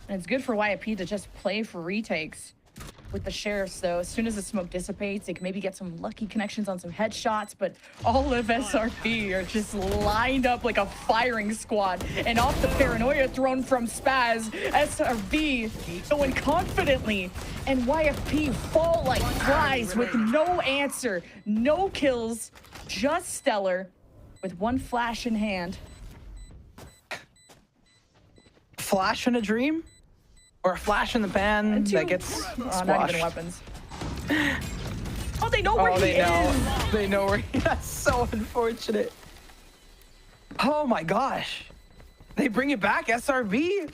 And it's good for YFP to just play for retakes with the sheriffs, though. As soon as the smoke dissipates, they can maybe get some lucky connections on some headshots, but all of SRB are just lined up like a firing squad. And off the paranoia thrown from Spaz, SRB going confidently, and YFP fall like flies with no answer, no kills, just Stellar with 1 flash in hand. Flash in a dream? Or a flash in the pan that gets squashed. Not even weapons. Oh, they know where he is. They know where he is. That's so unfortunate. Oh my gosh. They bring it back, SRB.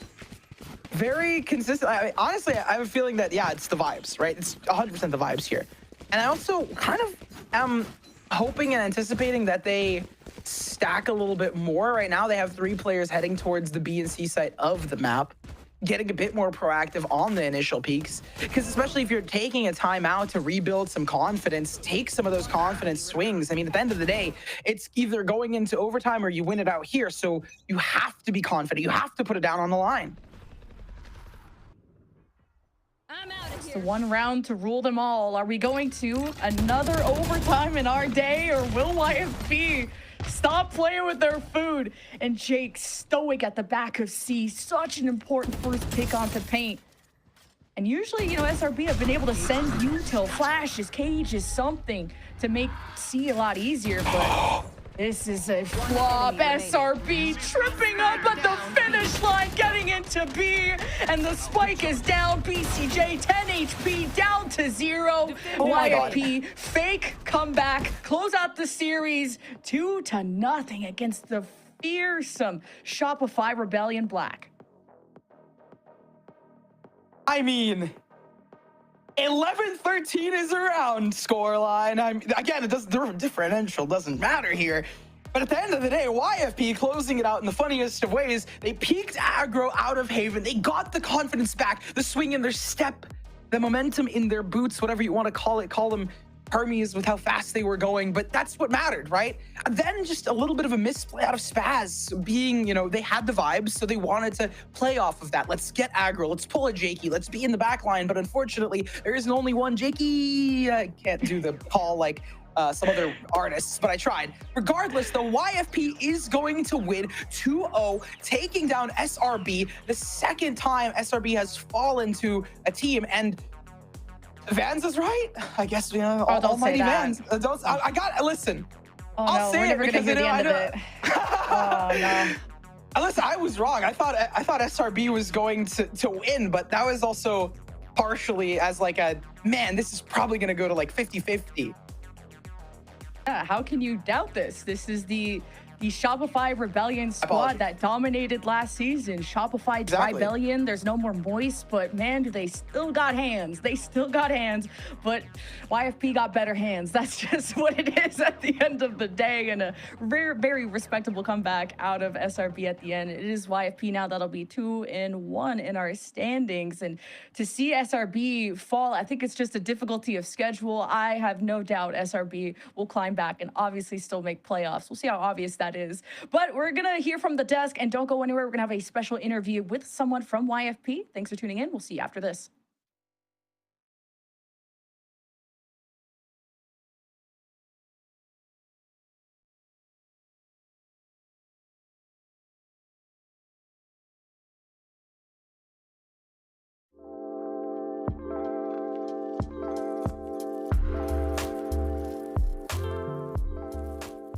Very consistent. Honestly, I have a feeling that, yeah, it's the vibes, right? It's 100% the vibes here. And I also kind of am hoping and anticipating that they stack a little bit more. Right now, they have 3 players heading towards the B and C side of the map, getting a bit more proactive on the initial peaks, because especially if you're taking a timeout to rebuild some confidence, take some of those confidence swings. I mean, at the end of the day, it's either going into overtime or you win it out here. So you have to be confident. You have to put it down on the line. I'm out of here. It's the 1 round to rule them all. Are we going to another overtime in our day, or will YFP stop playing with their food? And Jake stoic at the back of C. Such an important first pick onto paint. And usually, SRB have been able to send util, flashes, cages, something to make C a lot easier, but this is a flop. SRB tripping up at the finish line, getting into B, and the spike is down. BCJ 10 HP down to 0. YFP fake comeback, close out the series 2-0 against the fearsome Shopify Rebellion Black. I mean, 11-13 is around scoreline. Again, the differential doesn't matter here. But at the end of the day, YFP closing it out in the funniest of ways. They peaked aggro out of Haven. They got the confidence back, the swing in their step, the momentum in their boots, whatever you want to call it. Call them Hermes with how fast they were going, but that's what mattered, right? And then just a little bit of a misplay out of Spaz being, they had the vibes, so they wanted to play off of that. Let's get aggro. Let's pull a Jakey. Let's be in the back line. But unfortunately, there isn't only one Jakey. I can't do the call like some other artists, but I tried. Regardless, the YFP is going to win 2-0, taking down SRB, the second time SRB has fallen to a team. And Vans is right. I guess, almighty Vans. Listen. Oh, I'll no, say we're it never gonna because hear the end of it. Oh, no. Listen, I was wrong. I thought SRB was going to win, but that was also partially as like this is probably going to go to like 50-50. Yeah, how can you doubt this? This is the Shopify Rebellion squad that dominated last season. Shopify Rebellion, there's no more Moist, but man, do they still got hands. They still got hands, but YFP got better hands. That's just what it is at the end of the day, and a very, very respectable comeback out of SRB at the end. It is YFP now that'll be 2-1 in our standings, and to see SRB fall, I think it's just a difficulty of schedule. I have no doubt SRB will climb back and obviously still make playoffs. We'll see how obvious that is. But we're going to hear from the desk, and don't go anywhere. We're going to have a special interview with someone from YFP. Thanks for tuning in. We'll see you after this.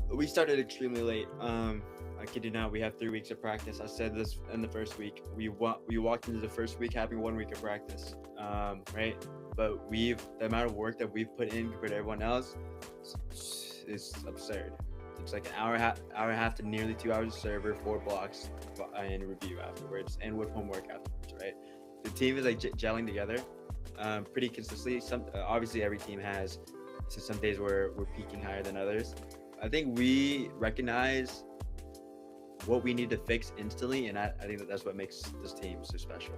We started extremely late. I kid you not, we have 3 weeks of practice. I said this in the first week. We walked into the first week having 1 week of practice, right? But the amount of work that we've put in compared to everyone else is absurd. It's like an hour and a half to nearly 2 hours of server, 4 blocks, and review afterwards, and with homework afterwards, right? The team is like gelling together pretty consistently. Obviously every team has some days where we're peaking higher than others. I think we recognize what we need to fix instantly, and I think that's what makes this team so special.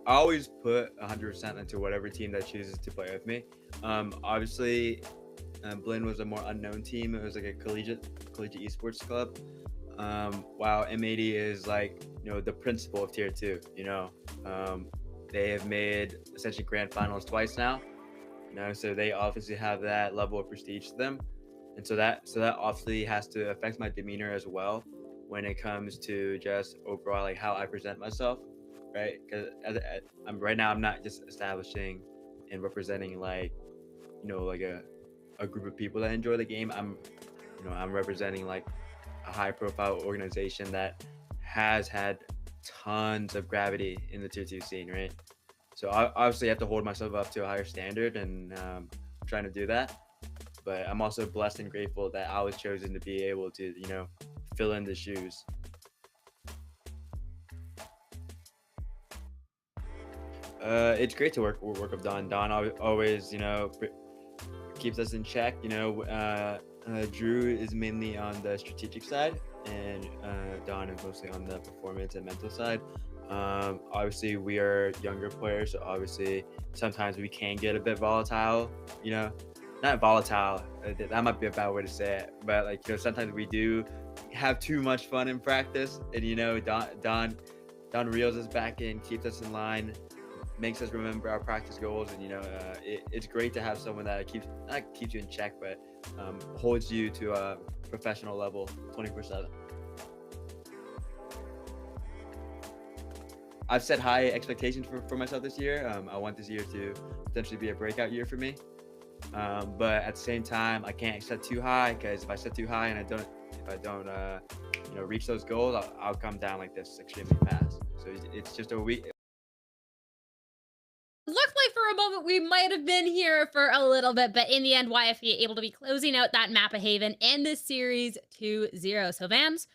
I always put 100% into whatever team that chooses to play with me. Obviously, Blinn was a more unknown team. It was like a collegiate esports club. While M80 is like, the principal of tier 2, they have made essentially grand finals twice now, so they obviously have that level of prestige to them, and so that obviously has to affect my demeanor as well when it comes to just overall like how I present myself, right? Because right now I'm not just establishing and representing like a group of people that enjoy the game. I'm representing like a high profile organization that has had tons of gravity in the tier 2 scene, right? So I obviously have to hold myself up to a higher standard, and I'm trying to do that. But I'm also blessed and grateful that I was chosen to be able to, fill in the shoes. It's great to work with Don. Don always, keeps us in check. Drew is mainly on the strategic side, and Don is mostly on the performance and mental side. Obviously we are younger players, so obviously sometimes we can get a bit volatile, not volatile, that might be a bad way to say it, but like, sometimes we do have too much fun in practice, and Don reels us back in, keeps us in line, makes us remember our practice goals, and it's great to have someone that not keeps you in check, but holds you to a professional level 24/7. I've set high expectations for myself this year. I want this year to potentially be a breakout year for me, but at the same time, I can't set too high, because if I set too high and I don't reach those goals, I'll come down like this extremely fast. So it's just a week. Looked like for a moment we might have been here for a little bit, but in the end, YFP able to be closing out that map of Haven and this series 2-0. So Vans,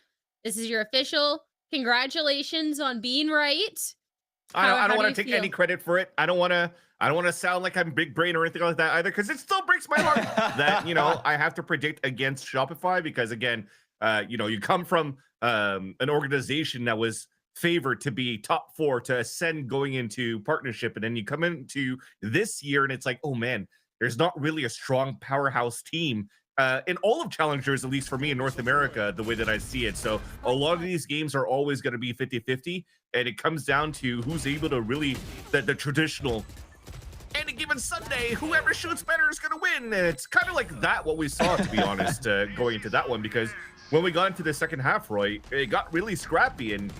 this is your official. Congratulations on being right. I don't want to take any credit for it. I don't want to sound like I'm big brain or anything like that either, because it still breaks my heart that I have to predict against Shopify, because again, you come from an organization that was favored to be top 4 to ascend going into partnership, and then you come into this year and it's like, oh man, there's not really a strong powerhouse team in all of challengers, at least for me in North America, the way that I see it. So a lot of these games are always going to be 50-50, and it comes down to who's able to really the traditional any given Sunday, whoever shoots better is going to win. And it's kind of like that what we saw, to be honest, going into that one, because when we got into the second half, Roy, it got really scrappy, and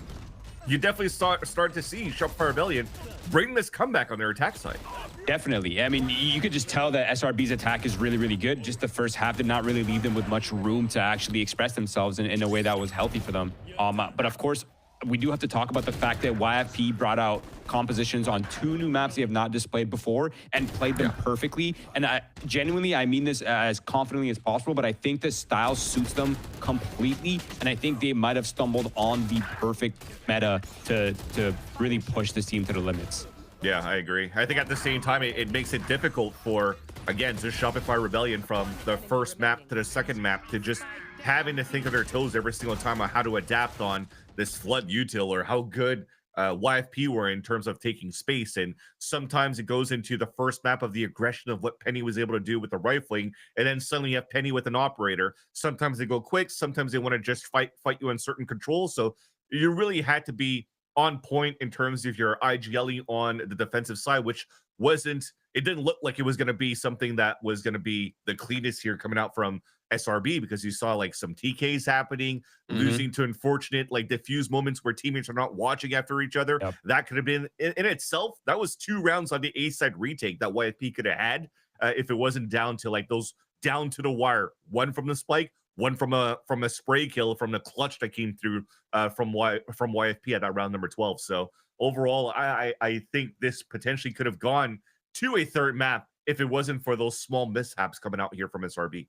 you definitely start to see Shopify Rebellion bring this comeback on their attack side. Definitely. I mean, you could just tell that SRB's attack is really, really good. Just the first half did not really leave them with much room to actually express themselves in a way that was healthy for them. But of course, we do have to talk about the fact that YFP brought out compositions on 2 new maps they have not displayed before and played them perfectly. And genuinely, I mean this as confidently as possible, but I think the style suits them completely. And I think they might have stumbled on the perfect meta to really push this team to the limits. Yeah, I agree. I think at the same time, it makes it difficult for, again, just Shopify Rebellion from the first map to the second map to just having to think of their toes every single time on how to adapt on this flood util, or how good YFP were in terms of taking space. And sometimes it goes into the first map of the aggression of what Penny was able to do with the rifling, and then suddenly you have Penny with an operator. Sometimes they go quick, sometimes they want to just fight you on certain controls. So you really had to be on point in terms of your IGLE on the defensive side, which it didn't look like it was going to be something that was going to be the cleanest here coming out from SRB, because you saw like some TKs happening, losing to unfortunate like diffuse moments where teammates are not watching after each other. That could have been in itself, that was 2 rounds on the A side retake that YFP could have had if it wasn't down to like those down to the wire, one from the spike, one from a spray kill from the clutch that came through from YFP at that round number 12. So overall, I think this potentially could have gone to a third map if it wasn't for those small mishaps coming out here from SRB.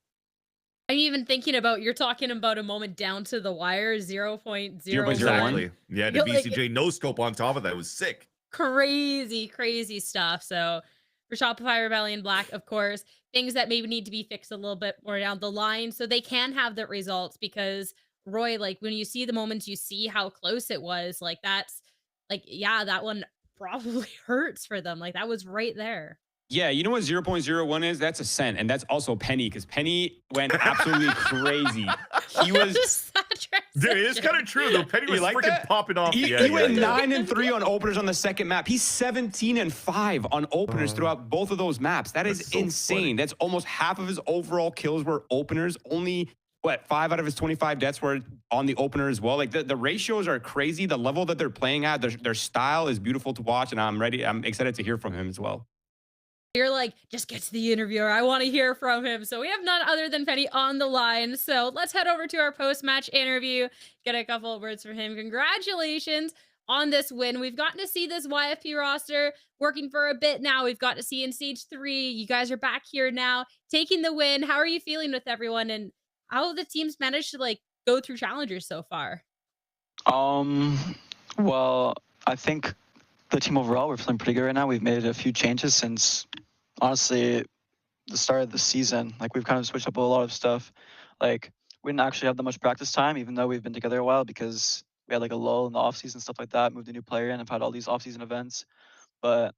I'm even thinking about, you're talking about a moment down to the wire, 0.01. Exactly. Yeah, the BCJ no scope on top of that was sick. Crazy stuff. So for Shopify Rebellion Black, of course, things that maybe need to be fixed a little bit more down the line so they can have the results, because Roy, like when you see the moments, you see how close it was. Like that's like, yeah, that one probably hurts for them. Like that was right there. Yeah, you know what 0.01 is? That's a cent, and that's also Penny, because Penny went absolutely crazy. He was... Dude, it's kind of true, though. Penny was freaking popping off. He went 9-3 on openers on the second map. He's 17-5 on openers throughout both of those maps. That's so insane. Funny. That's almost half of his overall kills were openers. Only, 5 out of his 25 deaths were on the opener as well. Like, the ratios are crazy. The level that they're playing at, their style is beautiful to watch, and I'm excited to hear from him as well. You're like, just get to the interviewer. I want to hear from him. So we have none other than Penny on the line. So let's head over to our post-match interview. Get a couple of words from him. Congratulations on this win. We've gotten to see this YFP roster working for a bit now. We've got to see in stage 3. You guys are back here now, taking the win. How are you feeling with everyone, and how the teams managed to like go through challengers so far? Well, I think the team overall, we're feeling pretty good right now. We've made a few changes since, honestly, the start of the season. Like, we've kind of switched up a lot of stuff. Like, we didn't actually have that much practice time, even though we've been together a while, because we had like a lull in the offseason, stuff like that. Moved a new player in. I've had all these offseason events. But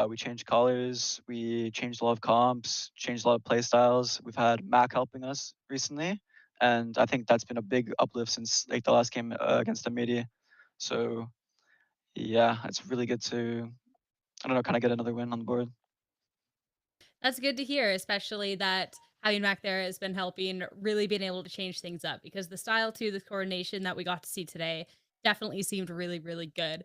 we changed colors. We changed a lot of comps, changed a lot of play styles. We've had Mac helping us recently. And I think that's been a big uplift since like the last game against M80. So yeah, it's really good to, I don't know, kind of get another win on the board. That's good to hear, especially that having Mac there has been helping, really being able to change things up, because the style too, the coordination that we got to see today definitely seemed really, really good.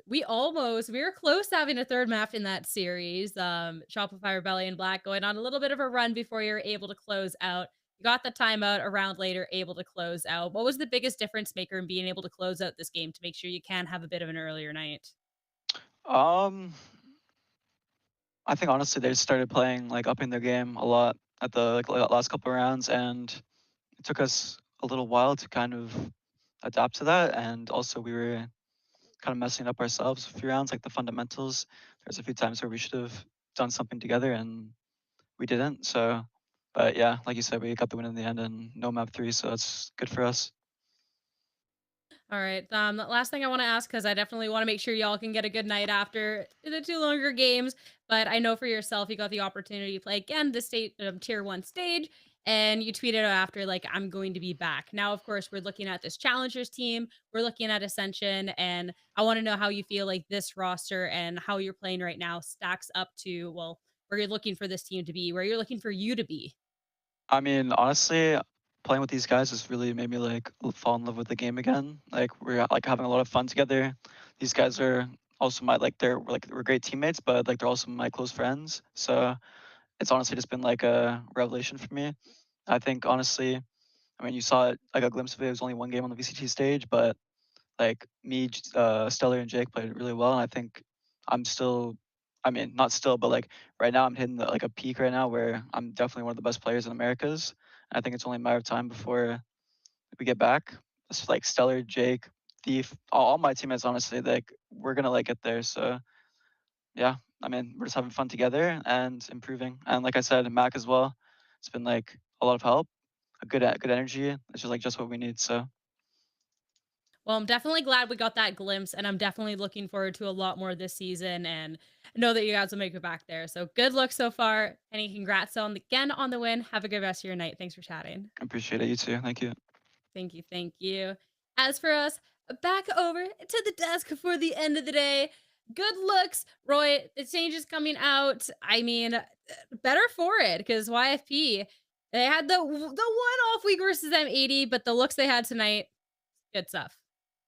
We were close to having a third map in that series. Shopify Rebellion Black going on a little bit of a run before you were able to close out. You got the timeout a round later, able to close out. What was the biggest difference maker in being able to close out this game to make sure you can have a bit of an earlier night? I think honestly they started playing like upping their game a lot at the last couple of rounds, and it took us a little while to kind of adapt to that. And also we were kind of messing up ourselves a few rounds, like the fundamentals. There's a few times where we should have done something together and we didn't. So, but yeah, like you said, we got the win in the end and no map 3, so that's good for us. All right. The last thing I want to ask, because I definitely want to make sure y'all can get a good night after the 2 longer games. But I know for yourself, you got the opportunity to play again the state tier 1 stage, and you tweeted out after like, "I'm going to be back." Now, of course, we're looking at this Challengers team. We're looking at Ascension, and I want to know how you feel like this roster and how you're playing right now stacks up to, well, where you're looking for this team to be, where you're looking for you to be. I mean, honestly, playing with these guys has really made me like fall in love with the game again. Like we're like having a lot of fun together. These guys are also my like we're great teammates, but like they're also my close friends. So it's honestly just been like a revelation for me. I think honestly, I mean, you saw it like a glimpse of it. It was only 1 game on the VCT stage, but like me, Stellar, and Jake played really well, and I think I'm still. I mean, not still, but like right now, I'm hitting like a peak right now where I'm definitely one of the best players in Americas. And I think it's only a matter of time before we get back. It's like Stellar, Jake, Thief, all my teammates. Honestly, like we're gonna like get there. So yeah, I mean, we're just having fun together and improving. And like I said, Mac as well. It's been like a lot of help, a good energy. It's just like just what we need. So. Well, I'm definitely glad we got that glimpse, and I'm definitely looking forward to a lot more this season, and know that you guys will make it back there. So good luck so far. Any congrats again on the win. Have a good rest of your night. Thanks for chatting. I appreciate it. You too. Thank you. Thank you. Thank you. As for us, back over to the desk for the end of the day. Good looks, Roy. The change is coming out. I mean, better for it, because YFP, they had the one-off week versus M80, but the looks they had tonight, good stuff.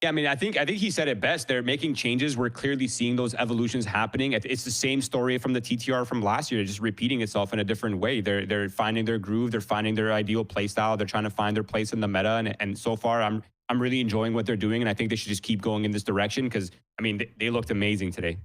Yeah, I mean, I think he said it best. They're making changes. We're clearly seeing those evolutions happening. It's the same story from the TTR from last year, just repeating itself in a different way. They're finding their groove. They're finding their ideal play style. They're trying to find their place in the meta. And so far, I'm really enjoying what they're doing. And I think they should just keep going in this direction because, I mean, they looked amazing today.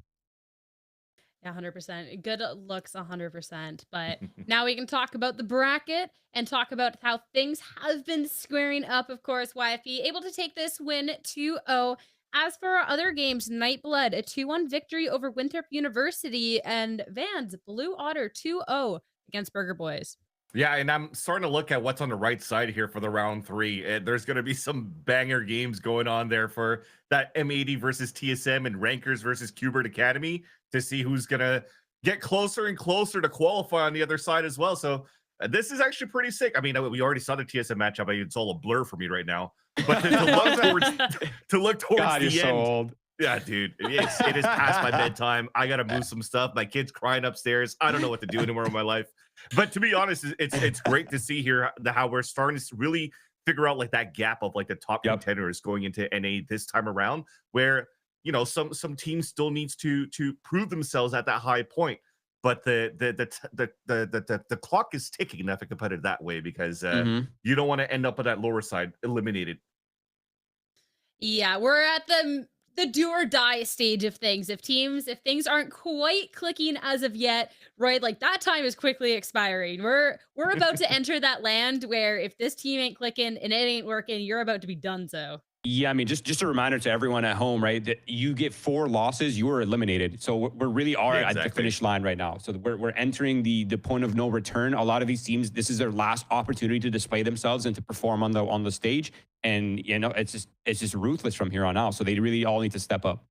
Yeah, 100%. Good looks, 100%. But now we can talk about the bracket and talk about how things have been squaring up. Of course, YFP able to take this win 2-0. As for our other games, Nightblood, a 2-1 victory over Winthrop University, and Vans, Blue Otter, 2-0 against Burger Boys. Yeah, and I'm starting to look at what's on the right side here for the round 3. There's going to be some banger games going on there for that M80 versus TSM and Rankers versus Qbert Academy to see who's going to get closer and closer to qualify on the other side as well. So this is actually pretty sick. I mean, we already saw the TSM matchup. It's all a blur for me right now. But to look towards God, the you're end. so old. Yeah, dude, it is past my bedtime. I got to move some stuff. My kid's crying upstairs. I don't know what to do anymore in my life. But to be honest, it's great to see here how we're starting to really figure out like that gap of like the top contenders going into NA this time around, where you know some teams still needs to prove themselves at that high point. But the clock is ticking, if I could put it that way, because you don't want to end up on that lower side eliminated. Yeah, we're at the do or die stage of things. If things aren't quite clicking as of yet, right, like that time is quickly expiring. We're about to enter that land where if this team ain't clicking and it ain't working, you're about to be done. So yeah, I mean, just a reminder to everyone at home, right, that you get 4 losses, you are eliminated. So we really are at the finish line right now. So we're entering the point of no return. A lot of these teams, this is their last opportunity to display themselves and to perform on the stage. And you know, it's just ruthless from here on out. So they really all need to step up.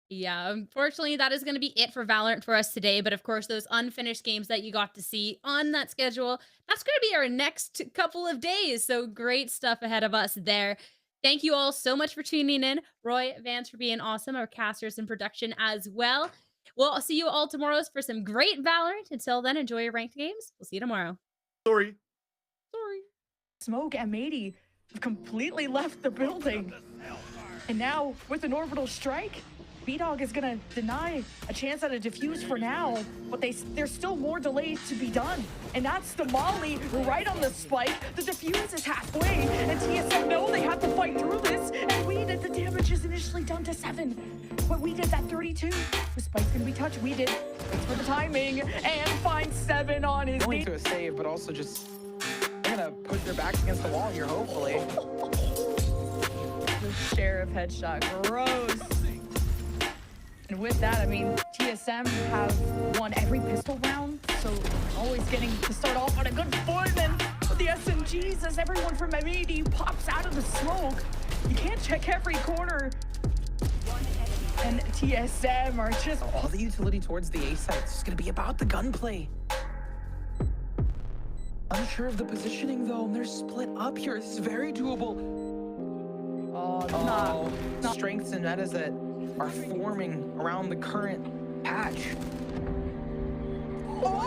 Yeah, unfortunately, that is going to be it for Valorant for us today. But of course, those unfinished games that you got to see on that schedule, that's going to be our next couple of days. So great stuff ahead of us there. Thank you all so much for tuning in. Roy, Vance for being awesome, our casters in production as well. Well, I'll see you all tomorrow for some great Valorant. Until then, enjoy your ranked games. We'll see you tomorrow. Sorry. Smoke M80 have completely left the building. And now, with an orbital strike, B-Dog is gonna deny a chance at a defuse for now, but there's still more delays to be done. And that's the Molly right on the spike. The defuse is halfway, and TSM know they have to fight through this. And we did the damage is initially done to 7, but we did that 32. The spike's gonna be touched. We did. Thanks for the timing, and finds 7 on his knee. Going to a save, but also just gonna put their backs against the wall here, hopefully. The sheriff headshot, gross. And with that, I mean, TSM have won every pistol round, so always getting to start off on a good foot. And with the SMGs, as everyone from M80 pops out of the smoke, You can't check every corner. And TSM are just All the utility towards the A site is going to be about the gunplay. Unsure of the positioning though, and they're split up here. This is very doable. not Strengths and metas that are forming around the current patch.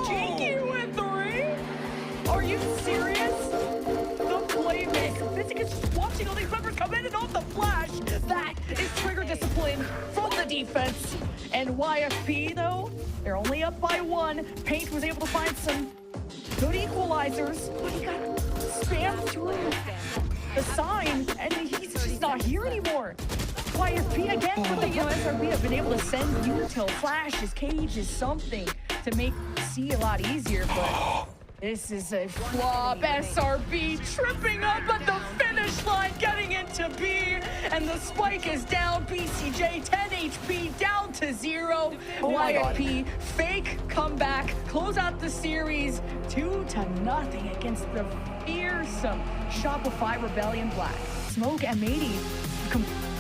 Jakey with 3? Are you serious? The playmaker. Physic is just watching all these members come in and off the flash. That is trigger discipline from the defense. And YFP, though, they're only up by 1. Paint was able to find some good equalizers, but he got spammed through the sign, and he's just not here anymore. YFP again with the SRB have been able to send util, flashes, cages, something to make C a lot easier, but this is a flop. SRB tripping up at the finish line, getting into B, and the spike is down. BCJ 10 HP down to 0. YFP fake comeback, close out the series 2-0 against the fearsome Shopify Rebellion Black. Smoke M80